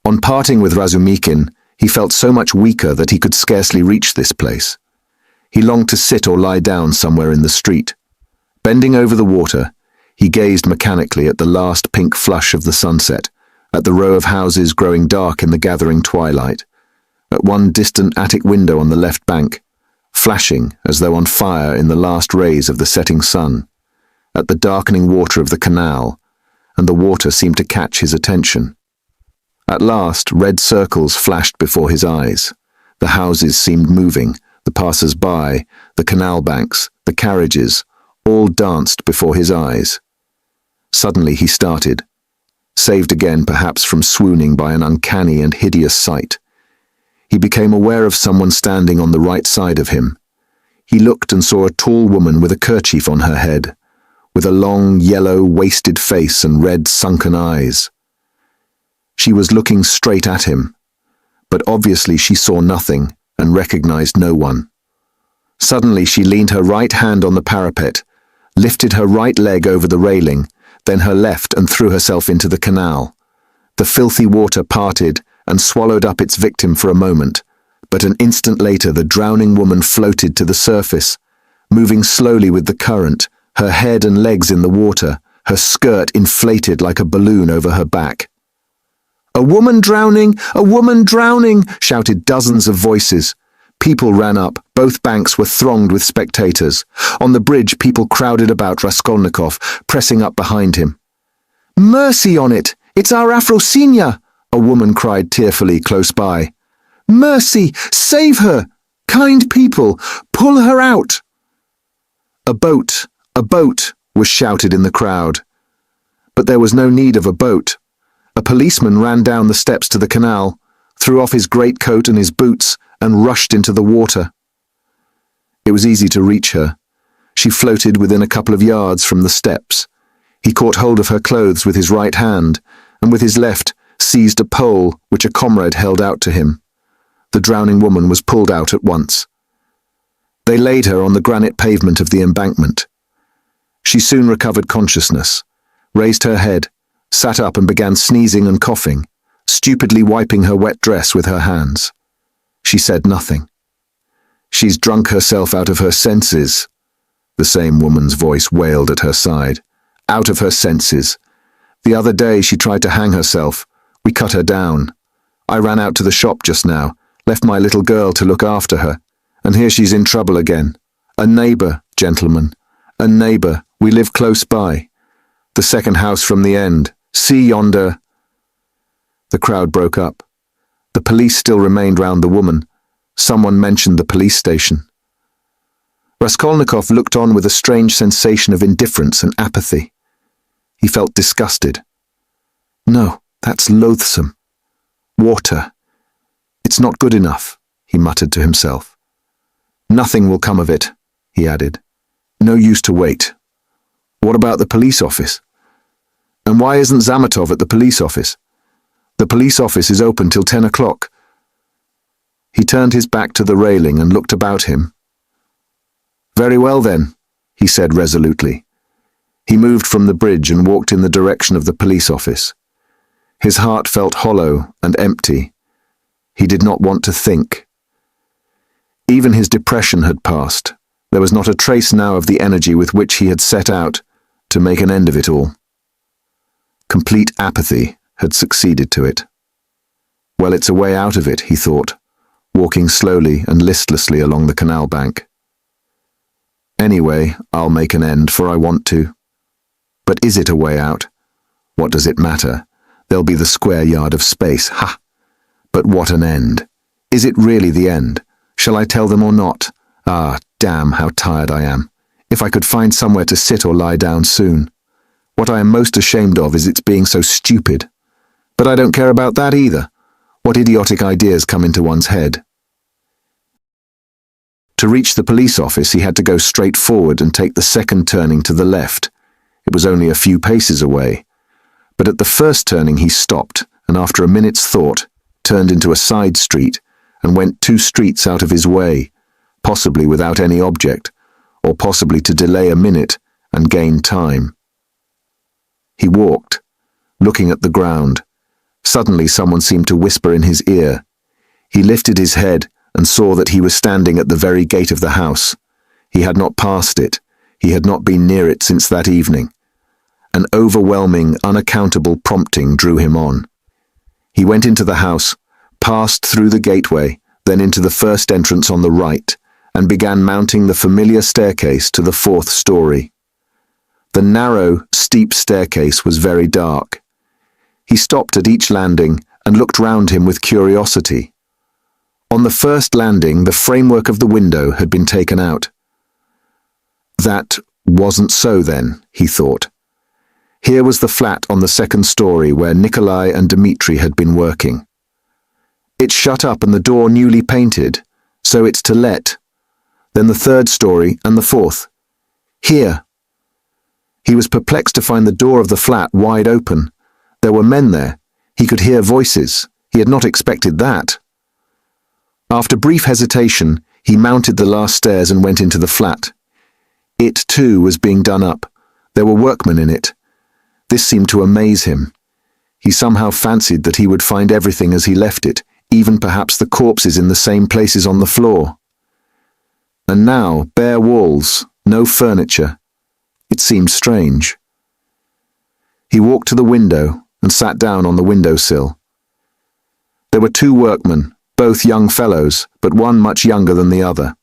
On parting with Razumikhin, he felt so much weaker that he could scarcely reach this place. He longed to sit or lie down somewhere in the street. Bending over the water, he gazed mechanically at the last pink flush of the sunset, at the row of houses growing dark in the gathering twilight, at one distant attic window on the left bank, flashing as though on fire in the last rays of the setting sun, at the darkening water of the canal, and the water seemed to catch his attention. At last, red circles flashed before his eyes. The houses seemed moving, the passers-by, the canal banks, the carriages, all danced before his eyes. Suddenly he started, saved again perhaps from swooning by an uncanny and hideous sight. He became aware of someone standing on the right side of him. He looked and saw a tall woman with a kerchief on her head, with a long, yellow, wasted face and red, sunken eyes. She was looking straight at him, but obviously she saw nothing and recognized no one. Suddenly she leaned her right hand on the parapet, lifted her right leg over the railing, then her left, and threw herself into the canal. The filthy water parted and swallowed up its victim for a moment, but an instant later the drowning woman floated to the surface, moving slowly with the current, her head and legs in the water, her skirt inflated like a balloon over her back. "A woman drowning! A woman drowning!" shouted dozens of voices. People ran up. Both banks were thronged with spectators. On the bridge, people crowded about Raskolnikov, pressing up behind him. "Mercy on it! It's our Afrosinia!" a woman cried tearfully close by. "Mercy! Save her! Kind people! Pull her out!" A boat was shouted in the crowd. But there was no need of a boat. A policeman ran down the steps to the canal, threw off his greatcoat and his boots, and rushed into the water. It was easy to reach her. She floated within a couple of yards from the steps. He caught hold of her clothes with his right hand, and with his left seized a pole which a comrade held out to him. The drowning woman was pulled out at once. They laid her on the granite pavement of the embankment. She soon recovered consciousness, raised her head, sat up and began sneezing and coughing, stupidly wiping her wet dress with her hands. She said nothing. "She's drunk herself out of her senses," the same woman's voice wailed at her side. "Out of her senses. The other day she tried to hang herself. We cut her down. I ran out to the shop just now, left my little girl to look after her, and here she's in trouble again. A neighbour, gentlemen, a neighbour. We live close by. The second house from the end. See yonder." The crowd broke up. The police still remained round the woman. Someone mentioned the police station. Raskolnikov looked on with a strange sensation of indifference and apathy. He felt disgusted. "No, that's loathsome. Water. It's not good enough," he muttered to himself. "Nothing will come of it," he added. "No use to wait. What about the police office? And why isn't Zametov at the police office? The police office is open till 10 o'clock. He turned his back to the railing and looked about him. "Very well then," he said resolutely. He moved from the bridge and walked in the direction of the police office. His heart felt hollow and empty. He did not want to think. Even his depression had passed. There was not a trace now of the energy with which he had set out to make an end of it all. Complete apathy had succeeded to it. Well, it's a way out of it, he thought, walking slowly and listlessly along the canal bank. Anyway, I'll make an end, for I want to. But is it a way out? What does it matter? There'll be the square yard of space, ha! But what an end! Is it really the end? Shall I tell them or not? Ah, damn, how tired I am. If I could find somewhere to sit or lie down soon. What I am most ashamed of is its being so stupid. But I don't care about that either. What idiotic ideas come into one's head. To reach the police office, he had to go straight forward and take the second turning to the left. It was only a few paces away. But at the first turning he stopped, and after a minute's thought, turned into a side street and went 2 streets out of his way, possibly without any object, or possibly to delay a minute and gain time. He walked, looking at the ground. Suddenly someone seemed to whisper in his ear. He lifted his head and saw that he was standing at the very gate of the house. He had not passed it. He had not been near it since that evening. An overwhelming, unaccountable prompting drew him on. He went into the house, passed through the gateway, then into the first entrance on the right, and began mounting the familiar staircase to the 4th story. The narrow, steep staircase was very dark. He stopped at each landing and looked round him with curiosity. On the first landing, the framework of the window had been taken out. That wasn't so then, he thought. Here was the flat on the second story where Nikolai and Dmitri had been working. It's shut up and the door newly painted, so it's to let. Then the third story and the fourth. Here. He was perplexed to find the door of the flat wide open. There were men there. He could hear voices. He had not expected that. After brief hesitation, he mounted the last stairs and went into the flat. It, too, was being done up. There were workmen in it. This seemed to amaze him. He somehow fancied that he would find everything as he left it, even perhaps the corpses in the same places on the floor. And now, bare walls, no furniture. It seemed strange. He walked to the window and sat down on the windowsill. There were two workmen, both young fellows, but one much younger than the other.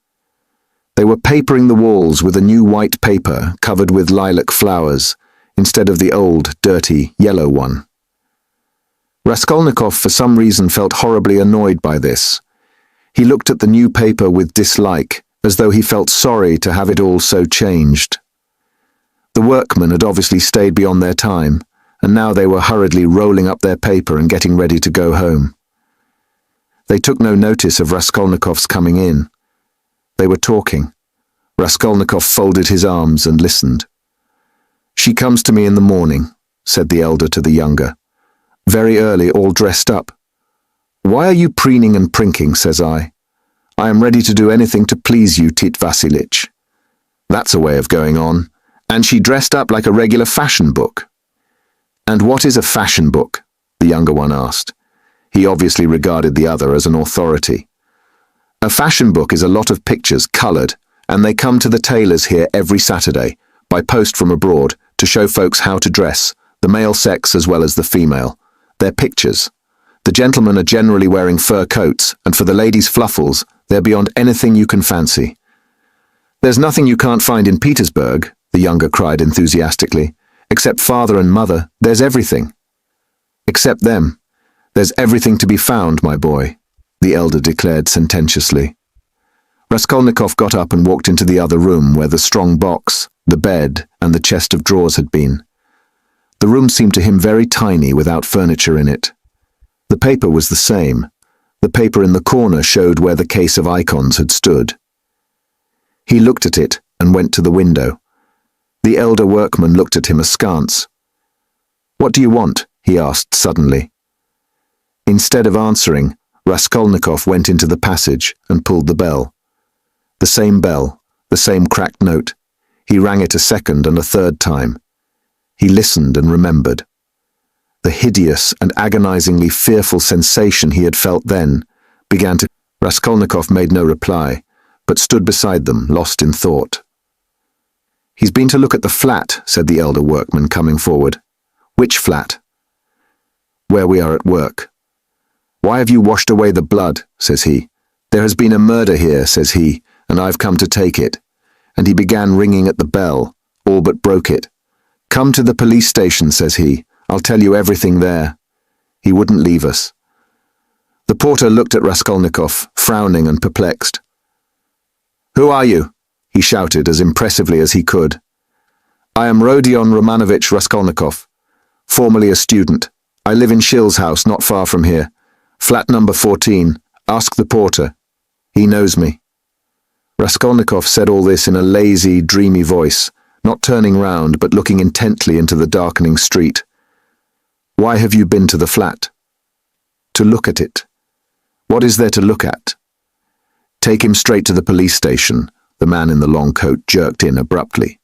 They were papering the walls with a new white paper covered with lilac flowers, instead of the old, dirty, yellow one. Raskolnikov for some reason felt horribly annoyed by this. He looked at the new paper with dislike, as though he felt sorry to have it all so changed. The workmen had obviously stayed beyond their time, and now they were hurriedly rolling up their paper and getting ready to go home. They took no notice of Raskolnikov's coming in. They were talking. Raskolnikov folded his arms and listened. "She comes to me in the morning," said the elder to the younger. "Very early, all dressed up. 'Why are you preening and prinking?' says I. 'I am ready to do anything to please you, Tit Vassilitch.' That's a way of going on. And she dressed up like a regular fashion book." "And what is a fashion book?" the younger one asked. He obviously regarded the other as an authority. "A fashion book is a lot of pictures, coloured, and they come to the tailors here every Saturday, by post from abroad, to show folks how to dress, the male sex as well as the female. They're pictures. The gentlemen are generally wearing fur coats, and for the ladies' fluffles, they're beyond anything you can fancy." "There's nothing you can't find in Petersburg," the younger cried enthusiastically. "Except father and mother, there's everything." "Except them. There's everything to be found, my boy," the elder declared sententiously. Raskolnikov got up and walked into the other room where the strong box, the bed, and the chest of drawers had been. The room seemed to him very tiny without furniture in it. The paper was the same. The paper in the corner showed where the case of icons had stood. He looked at it and went to the window. The elder workman looked at him askance. "What do you want?" he asked suddenly. Instead of answering, Raskolnikov went into the passage and pulled the bell. The same cracked note. He rang it a second and a third time. He listened and remembered. The hideous and agonizingly fearful sensation he had felt then began to... Raskolnikov made no reply, but stood beside them, lost in thought. "He's been to look at the flat," said the elder workman, coming forward. "Which flat?" "Where we are at work." "Why have you washed away the blood?" says he. "There has been a murder here," says he, "and I've come to take it." And he began ringing at the bell, all but broke it. "Come to the police station," says he. "I'll tell you everything there." He wouldn't leave us. The porter looked at Raskolnikov, frowning and perplexed. "Who are you?" he shouted as impressively as he could. "I am Rodion Romanovich Raskolnikov, formerly a student. I live in Shil's house, not far from here. Flat number 14. Ask the porter. He knows me." Raskolnikov said all this in a lazy, dreamy voice, not turning round but looking intently into the darkening street. "Why have you been to the flat?" "To look at it." "What is there to look at?" "Take him straight to the police station," the man in the long coat jerked in abruptly.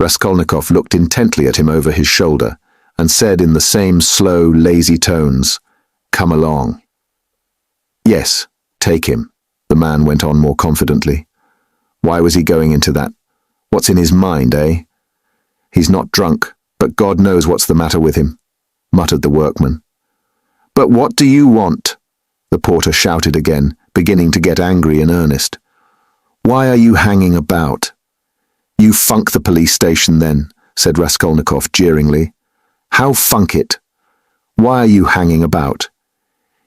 Raskolnikov looked intently at him over his shoulder and said in the same slow, lazy tones, "Come along." "Yes, take him," the man went on more confidently. "Why was he going into that? What's in his mind, eh?" "He's not drunk, but God knows what's the matter with him," muttered the workman. "But what do you want?" the porter shouted again, beginning to get angry in earnest. "Why are you hanging about?" "You funk the police station then," said Raskolnikov jeeringly. "How funk it? Why are you hanging about?"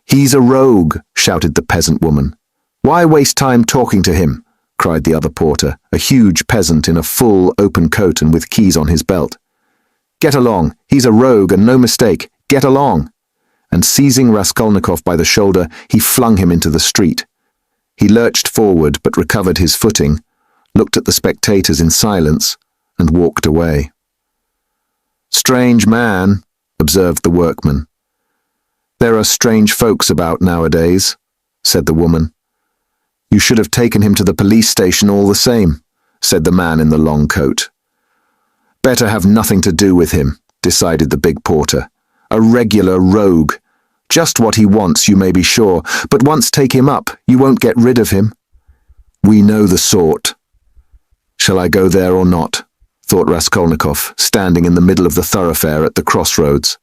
"He's a rogue," shouted the peasant woman. "Why waste time talking to him?" cried the other porter, a huge peasant in a full, open coat and with keys on his belt. "Get along, he's a rogue and no mistake, get along!" And seizing Raskolnikov by the shoulder, he flung him into the street. He lurched forward but recovered his footing, looked at the spectators in silence, and walked away. "Strange man," observed the workman. "There are strange folks about nowadays," said the woman. "You should have taken him to the police station all the same," said the man in the long coat. "Better have nothing to do with him," decided the big porter. "A regular rogue. Just what he wants, you may be sure, but once take him up, you won't get rid of him. We know the sort." "Shall I go there or not?" thought Raskolnikov, standing in the middle of the thoroughfare at the crossroads.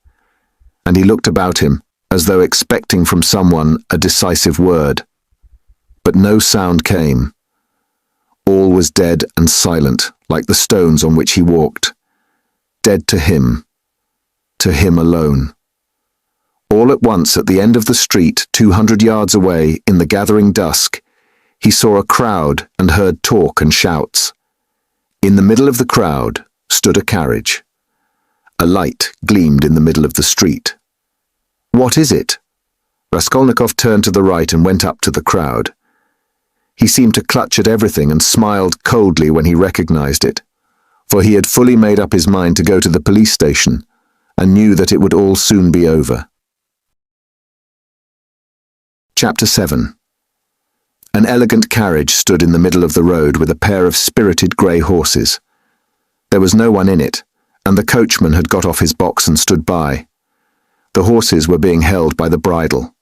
And he looked about him, as though expecting from someone a decisive word. But no sound came. All was dead and silent, like the stones on which he walked. Dead to him alone. All at once, at the end of the street, 200 yards away, in the gathering dusk, he saw a crowd and heard talk and shouts. In the middle of the crowd stood a carriage. A light gleamed in the middle of the street. "What is it?" Raskolnikov turned to the right and went up to the crowd. He seemed to clutch at everything and smiled coldly when he recognized it, for he had fully made up his mind to go to the police station and knew that it would all soon be over. Chapter 7. An elegant carriage stood in the middle of the road with a pair of spirited grey horses. There was no one in it, and the coachman had got off his box and stood by. The horses were being held by the bridle.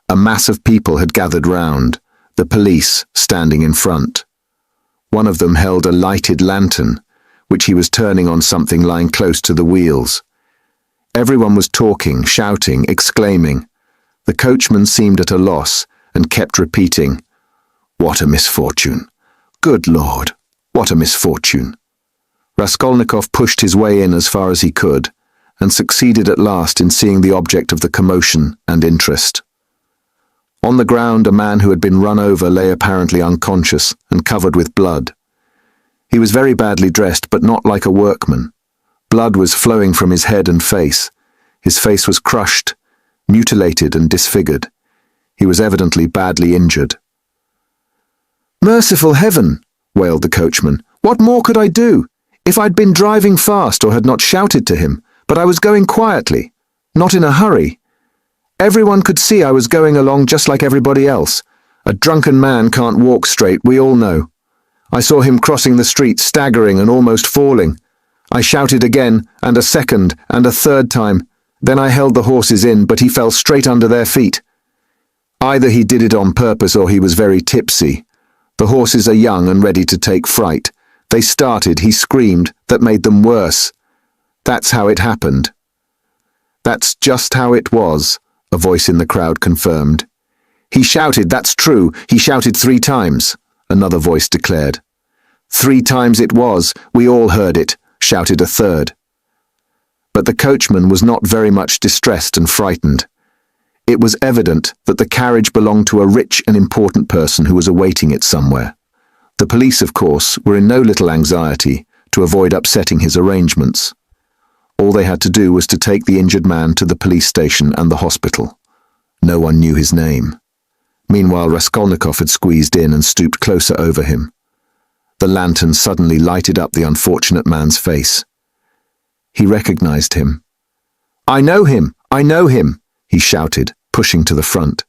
A mass of people had gathered round, the police standing in front. One of them held a lighted lantern, which he was turning on something lying close to the wheels. Everyone was talking, shouting, exclaiming. The coachman seemed at a loss and kept repeating, "What a misfortune! Good Lord, what a misfortune!" Raskolnikov pushed his way in as far as he could, and succeeded at last in seeing the object of the commotion and interest. On the ground, a man who had been run over lay apparently unconscious and covered with blood. He was very badly dressed, but not like a workman. Blood was flowing from his head and face. His face was crushed, mutilated and disfigured. He was evidently badly injured. "Merciful heaven!" wailed the coachman. "What more could I do? If I'd been driving fast or had not shouted to him, but I was going quietly, not in a hurry. Everyone could see I was going along just like everybody else. A drunken man can't walk straight, we all know. I saw him crossing the street, staggering and almost falling. I shouted again, and a second, and a third time. Then I held the horses in, but he fell straight under their feet. Either he did it on purpose or he was very tipsy. The horses are young and ready to take fright. They started, he screamed, that made them worse. That's how it happened." "That's just how it was," a voice in the crowd confirmed. "He shouted, that's true, he shouted 3 times, another voice declared. 3 times it was, we all heard it, shouted a third. But the coachman was not very much distressed and frightened. It was evident that the carriage belonged to a rich and important person who was awaiting it somewhere. The police, of course, were in no little anxiety to avoid upsetting his arrangements. All they had to do was to take the injured man to the police station and the hospital. No one knew his name. Meanwhile, Raskolnikov had squeezed in and stooped closer over him. The lantern suddenly lighted up the unfortunate man's face. He recognized him. I know him! He shouted, pushing to the front.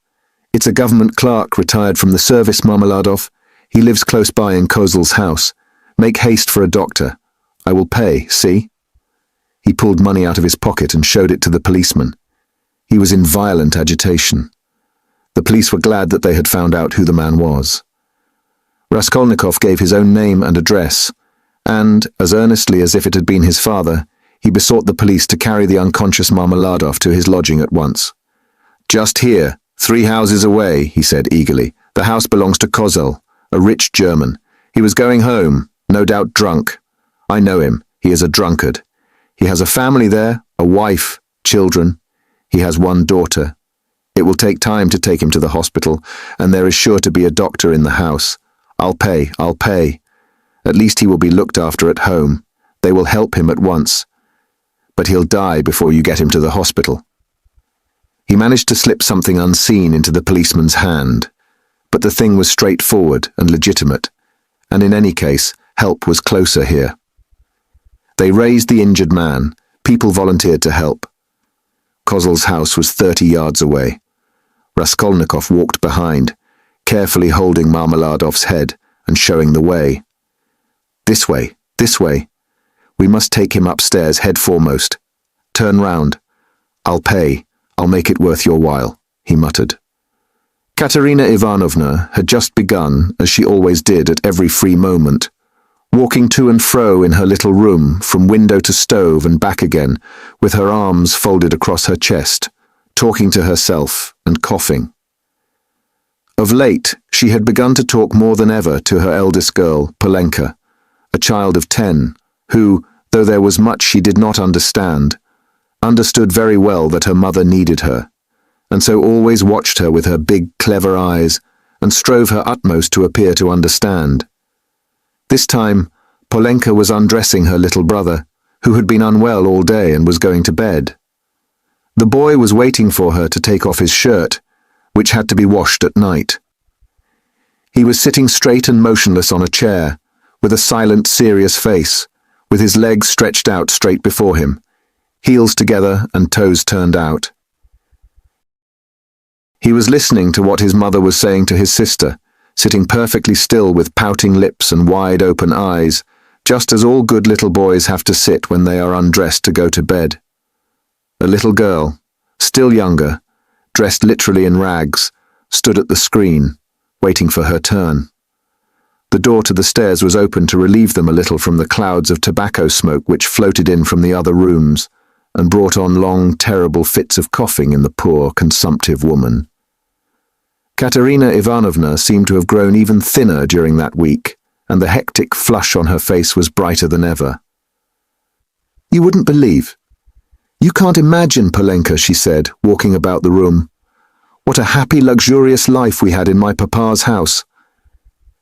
"It's a government clerk retired from the service, Marmeladov. He lives close by in Kozel's house. Make haste for a doctor. I will pay, see?" He pulled money out of his pocket and showed it to the policeman. He was in violent agitation. The police were glad that they had found out who the man was. Raskolnikov gave his own name and address, and, as earnestly as if it had been his father, he besought the police to carry the unconscious Marmeladov to his lodging at once. "Just here, 3 houses away," he said eagerly. "The house belongs to Kozel, a rich German. He was going home. No doubt drunk. I know him. He is a drunkard. He has a family there, a wife, children. He has one daughter. It will take time to take him to the hospital, and there is sure to be a doctor in the house. I'll pay. At least he will be looked after at home. They will help him at once. But he'll die before you get him to the hospital." He managed to slip something unseen into the policeman's hand, but the thing was straightforward and legitimate, and in any case, help was closer here. They raised the injured man. People volunteered to help. Kozel's house was 30 yards away. Raskolnikov walked behind, carefully holding Marmeladov's head and showing the way. This way. We must take him upstairs head foremost. Turn round. I'll pay. I'll make it worth your while," he muttered. Katerina Ivanovna had just begun, as she always did at every free moment, walking to and fro in her little room, from window to stove and back again, with her arms folded across her chest, talking to herself and coughing. Of late, she had begun to talk more than ever to her eldest girl, Polenka, a child of 10, who, though there was much she did not understood very well that her mother needed her, and so always watched her with her big, clever eyes and strove her utmost to appear to understand. This time, Polenka was undressing her little brother, who had been unwell all day and was going to bed. The boy was waiting for her to take off his shirt, which had to be washed at night. He was sitting straight and motionless on a chair, with a silent, serious face, with his legs stretched out straight before him, heels together and toes turned out. He was listening to what his mother was saying to his sister, sitting perfectly still with pouting lips and wide-open eyes, just as all good little boys have to sit when they are undressed to go to bed. A little girl, still younger, dressed literally in rags, stood at the screen, waiting for her turn. The door to the stairs was open to relieve them a little from the clouds of tobacco smoke which floated in from the other rooms, and brought on long, terrible fits of coughing in the poor, consumptive woman. Katerina Ivanovna seemed to have grown even thinner during that week, and the hectic flush on her face was brighter than ever. "You wouldn't believe. You can't imagine, Polenka," she said, walking about the room, "what a happy, luxurious life we had in my papa's house,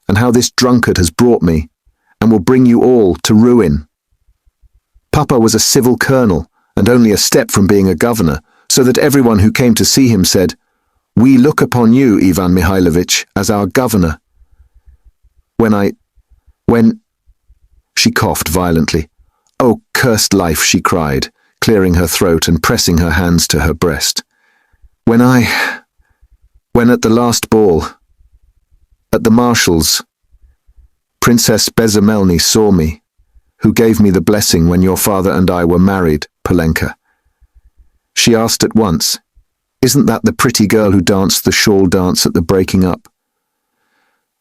and how this drunkard has brought me, and will bring you all to ruin. Papa was a civil colonel, and only a step from being a governor, so that everyone who came to see him said, 'We look upon you, Ivan Mikhailovich, as our governor.' When She coughed violently. "Oh, cursed life," she cried, clearing her throat and pressing her hands to her breast. When at the last ball, at the Marshal's, Princess Bezemelny saw me, who gave me the blessing when your father and I were married, Polenka. She asked at once, 'Isn't that the pretty girl who danced the shawl dance at the breaking up?'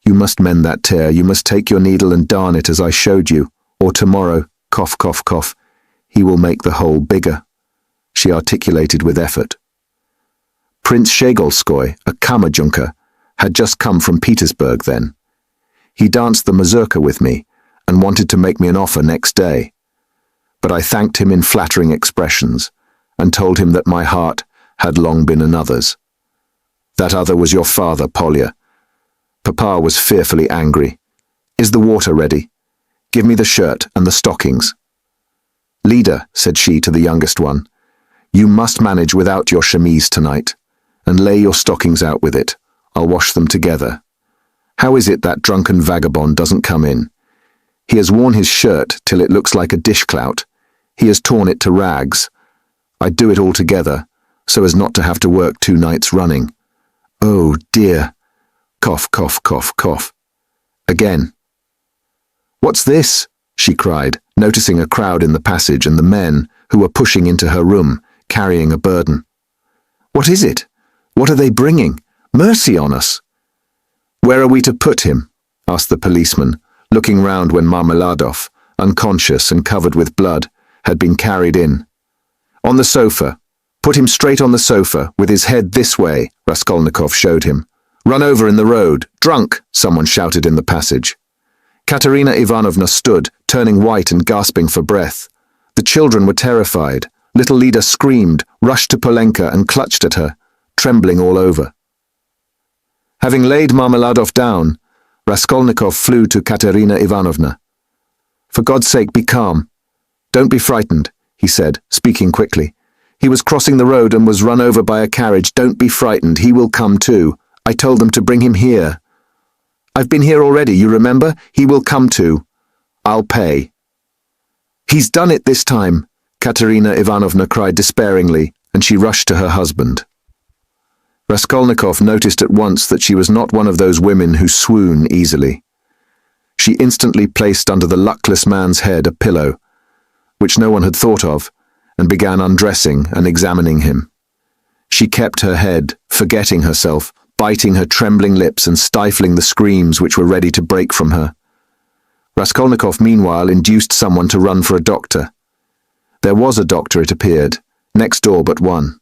You must mend that tear. You must take your needle and darn it as I showed you, or tomorrow, cough, cough, cough, he will make the hole bigger," she articulated with effort. Prince Shegolskoy, a kammerjunker, had just come from Petersburg then. He danced the mazurka with me and wanted to make me an offer next day. But I thanked him in flattering expressions and told him that my heart had long been another's. That other was your father, Polya. Papa was fearfully angry. "Is the water ready? Give me the shirt and the stockings." "Leader," said she to the youngest one, "you must manage without your chemise tonight, and lay your stockings out with it. I'll wash them together. How is it that drunken vagabond doesn't come in? He has worn his shirt till it looks like a dishclout. He has torn it to rags. I'd do it all together, so as not to have to work 2 nights running. Oh, dear. Cough, cough, cough, cough. Again. What's this?" she cried, noticing a crowd in the passage and the men who were pushing into her room, carrying a burden. "What is it? What are they bringing? Mercy on us!" "Where are we to put him?" asked the policeman, looking round when Marmeladov, unconscious and covered with blood, had been carried in. "On the sofa. Put him straight on the sofa, with his head this way," Raskolnikov showed him. "Run over in the road. Drunk!" someone shouted in the passage. Katerina Ivanovna stood, turning white and gasping for breath. The children were terrified. Little Lida screamed, rushed to Polenka and clutched at her, trembling all over. Having laid Marmeladov down, Raskolnikov flew to Katerina Ivanovna. "For God's sake, be calm. Don't be frightened," he said, speaking quickly. "He was crossing the road and was run over by a carriage. Don't be frightened. He will come too. I told them to bring him here. I've been here already, you remember? He will come too. I'll pay." "He's done it this time," Katerina Ivanovna cried despairingly, and she rushed to her husband. Raskolnikov noticed at once that she was not one of those women who swoon easily. She instantly placed under the luckless man's head a pillow, which no one had thought of, and began undressing and examining him. She kept her head, forgetting herself, biting her trembling lips and stifling the screams which were ready to break from her. Raskolnikov meanwhile induced someone to run for a doctor. There was a doctor, it appeared, next door but one.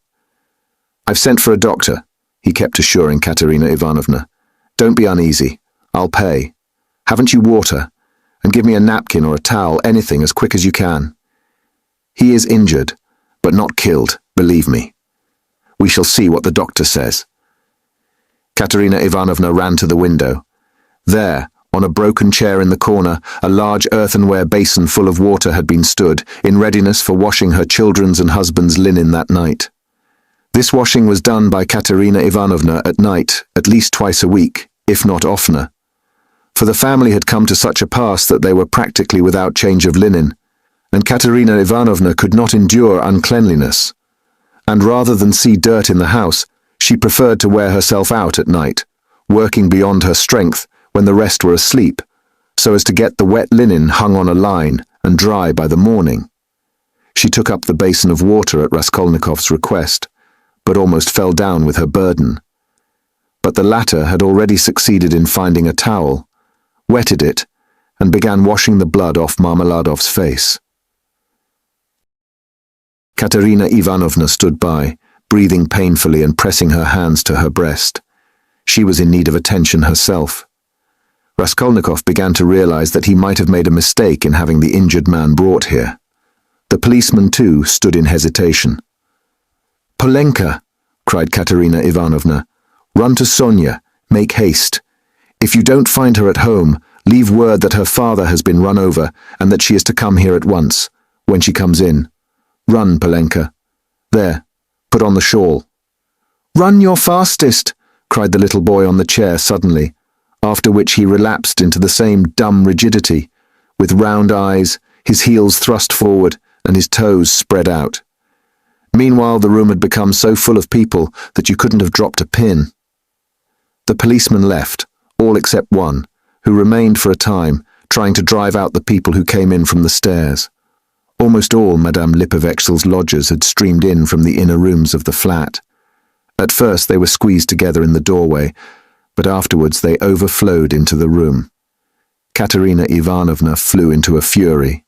"I've sent for a doctor," he kept assuring Katerina Ivanovna. "Don't be uneasy. I'll pay. Haven't you water? And give me a napkin or a towel, anything, as quick as you can. He is injured, but not killed, believe me. We shall see what the doctor says." Katerina Ivanovna ran to the window. There, on a broken chair in the corner, a large earthenware basin full of water had been stood, in readiness for washing her children's and husband's linen that night. This washing was done by Katerina Ivanovna at night, at least twice a week, if not oftener. For the family had come to such a pass that they were practically without change of linen, and Katerina Ivanovna could not endure uncleanliness. And rather than see dirt in the house, she preferred to wear herself out at night, working beyond her strength when the rest were asleep, so as to get the wet linen hung on a line and dry by the morning. She took up the basin of water at Raskolnikov's request, but almost fell down with her burden. But the latter had already succeeded in finding a towel, wetted it, and began washing the blood off Marmeladov's face. Katerina Ivanovna stood by, breathing painfully and pressing her hands to her breast. She was in need of attention herself. Raskolnikov began to realize that he might have made a mistake in having the injured man brought here. The policeman, too, stood in hesitation. "Polenka!" cried Katerina Ivanovna. "Run to Sonia. Make haste. If you don't find her at home, leave word that her father has been run over and that she is to come here at once, when she comes in. Run, Polenka. There, put on the shawl." "Run your fastest!" cried the little boy on the chair suddenly, after which he relapsed into the same dumb rigidity, with round eyes, his heels thrust forward, and his toes spread out. Meanwhile, the room had become so full of people that you couldn't have dropped a pin. The policeman left, all except one, who remained for a time, trying to drive out the people who came in from the stairs. Almost all Madame Lipovexel's lodgers had streamed in from the inner rooms of the flat. At first they were squeezed together in the doorway, but afterwards they overflowed into the room. Katerina Ivanovna flew into a fury.